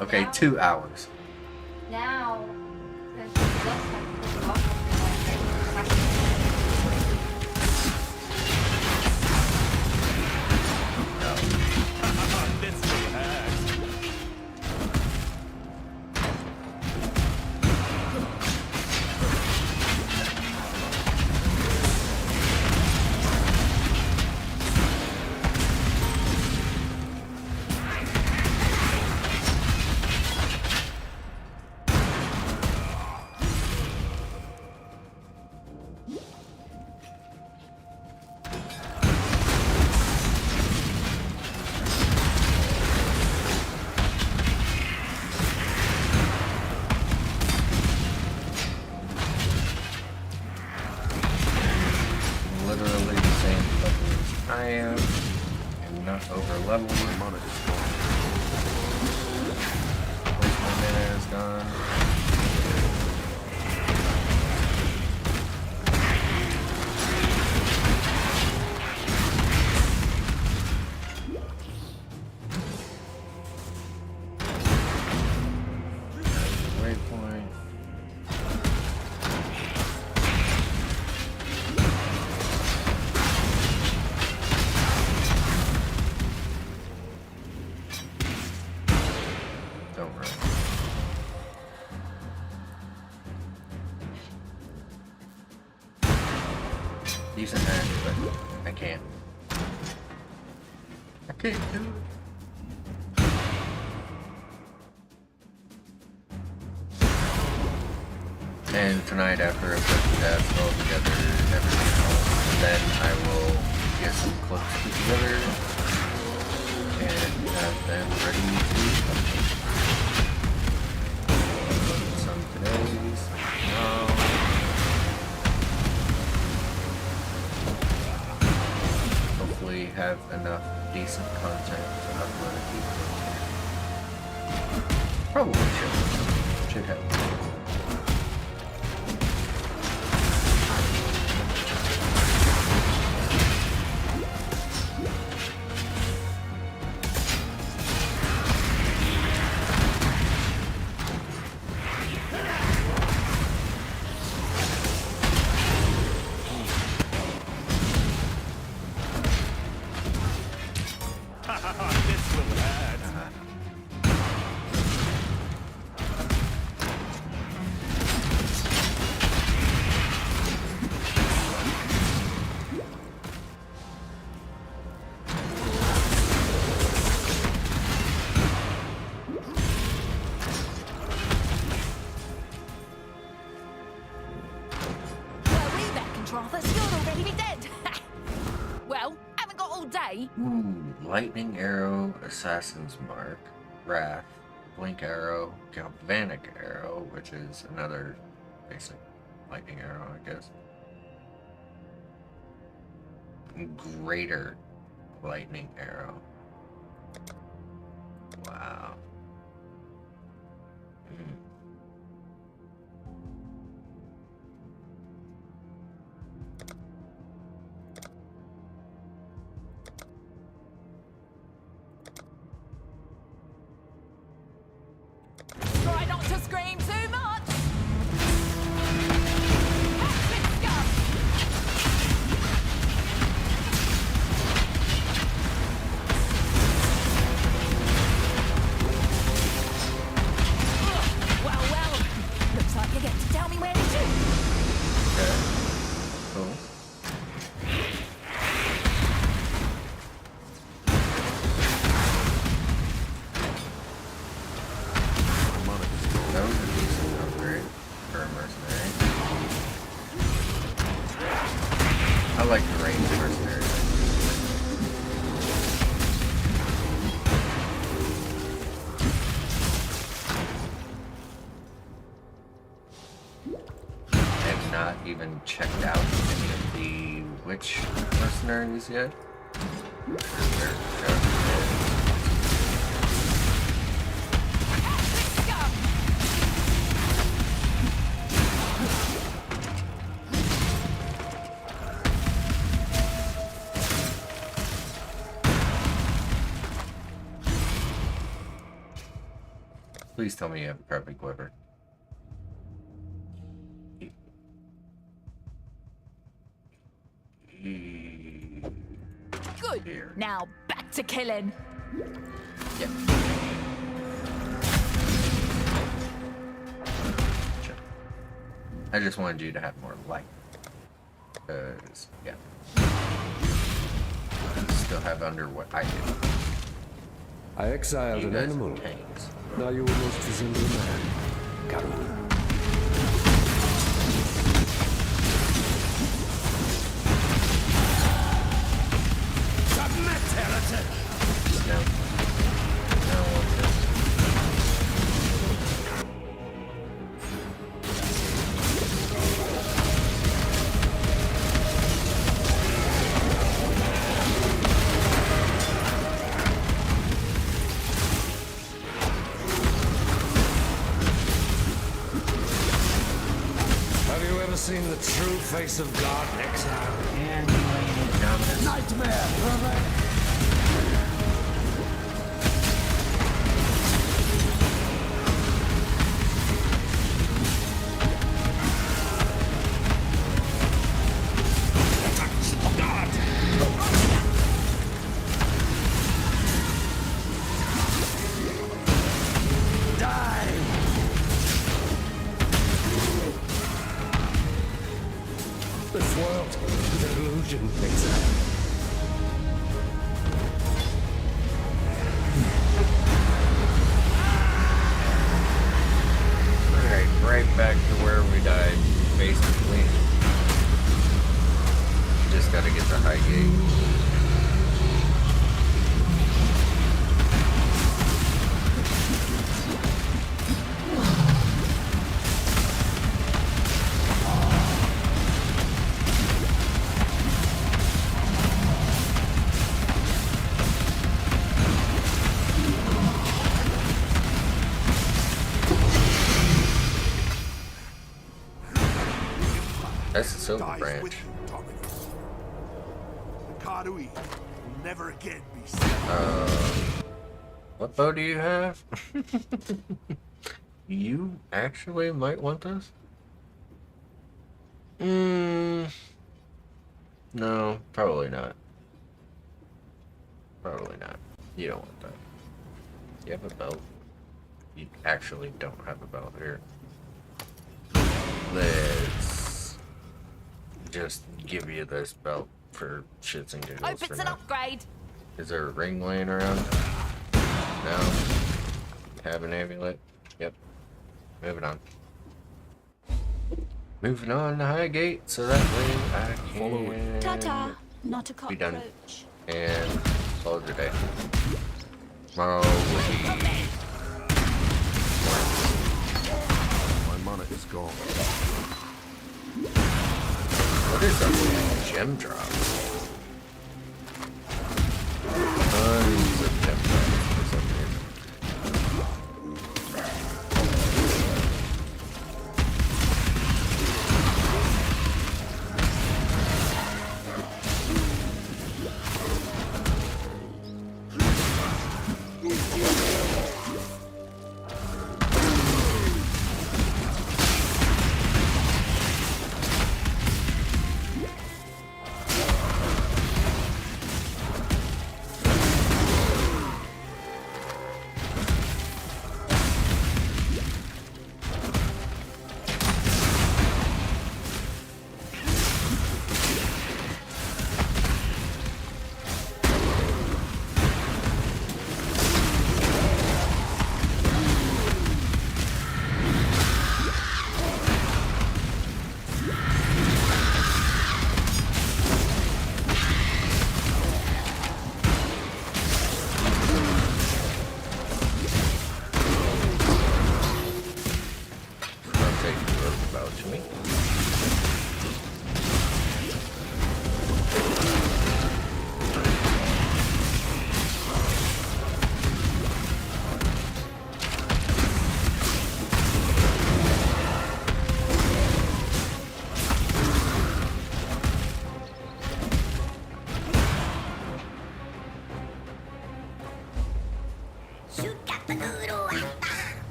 Okay, 2 hours.
Now, since it's less time to go off,
Literally the same level as I am, and not over level. My mana is gone. Most my mana is gone. Waypoint. Don't run. Decent match, but I can't. I can't do it. And tonight, after I put the death all together, everything else, then I will get some clips put together and have them ready to upload. Some today, some tomorrow. Hopefully have enough decent content to upload a few. Probably should have. Lightning Arrow, Assassin's Mark, Wrath, Blink Arrow, Galvanic Arrow, which is another basic lightning arrow, I guess. Greater Lightning Arrow. Wow.
Try not to scream too much. Well, looks like you get to tell me where to shoot.
Okay. Cool. That was a decent upgrade for a mercenary. I like the range mercenary. I've not even checked out any of the witch mercenaries yet. Please tell me you have a perfect quiver.
Good.
Here.
Now back to killing.
Yep. Sure. I just wanted you to have more light. Because, yeah. You still have under what I do.
I exiled
You
an
guys
animal.
are pains.
Now you almost resemble a man. Garou.
No. No, what's this?
Have you ever seen the true face of God in Exile?
Nightmare!
This world is an illusion, Exile.
That's the silver
dies
branch.
with you, Dominus. The Karui will never again be seen.
What bow do you have? You actually might want this? No, probably not. Probably not. You don't want that. You have a belt? You actually don't have a belt here. Let's just give you this belt for shits and giggles.
Hope it's
for
an
now.
upgrade.
Is there a ring laying around? No. Have an amulet? Yep. Moving on. Moving on to Highgate, so that way I can
Ta-ta. Not a
be done
cockroach.
and call it a day. Tomorrow will be
My mana is gone.
what is up? Gem drops. Tons of gem drops for some reason.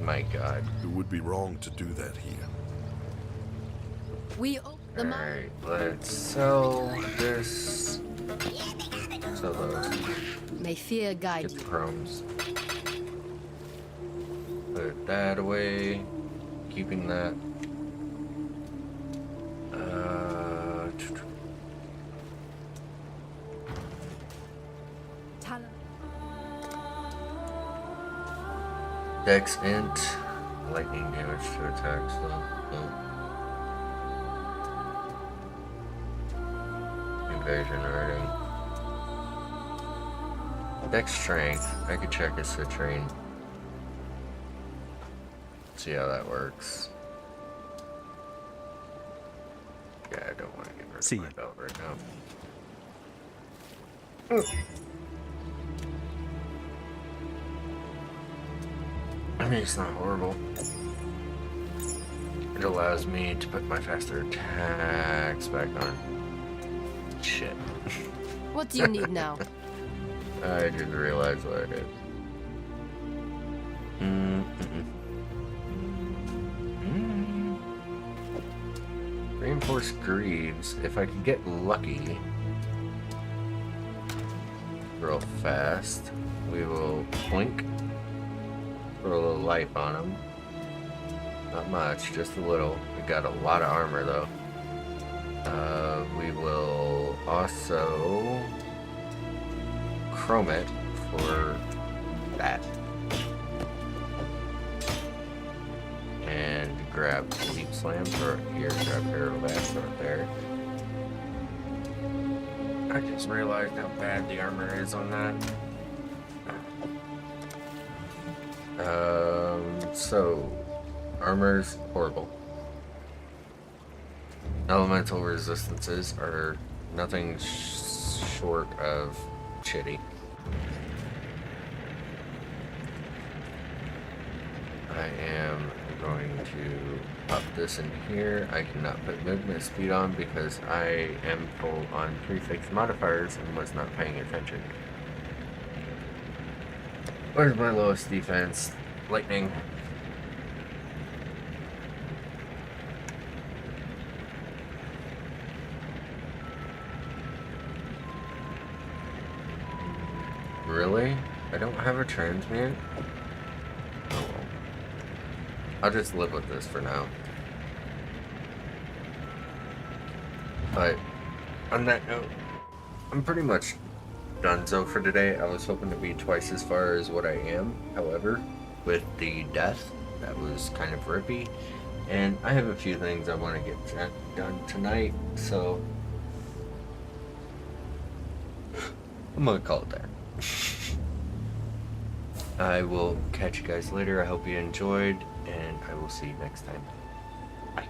My God.
It would be wrong to do that here.
We
Alright, let's sell this. Sell those.
may fear guide
Get the chromes. Put that away. Keeping that. Dex int. Lightning damage to attacks though. Invasion rating. Dex strength. I could check a citrine. See how that works. Yeah, I don't want to get rid of my belt right now. I mean, it's not horrible. It allows me to put my faster attacks back on. Shit.
What do you need now?
I didn't realize what I did. Reinforced greaves. If I could get lucky real fast, we will blink. Throw a little life on him. Not much, just a little. We got a lot of armor though. We will also chrome it for that. And grab Leap Slam for here, grab Arrow Blast right there. I just realized how bad the armor is on that. So armor's horrible. Elemental resistances are nothing short of shitty. I am going to up this in here. I cannot put movement speed on because I am full on prefix modifiers and was not paying attention. Where's my lowest defense? Lightning. Really? I don't have a transmute? Oh well. I'll just live with this for now. But on that note, I'm pretty much donezo for today. I was hoping to be twice as far as what I am. However, with the death, that was kind of rippy. And I have a few things I want to get done tonight, so I'm gonna call it there. I will catch you guys later. I hope you enjoyed, and I will see you next time. Bye.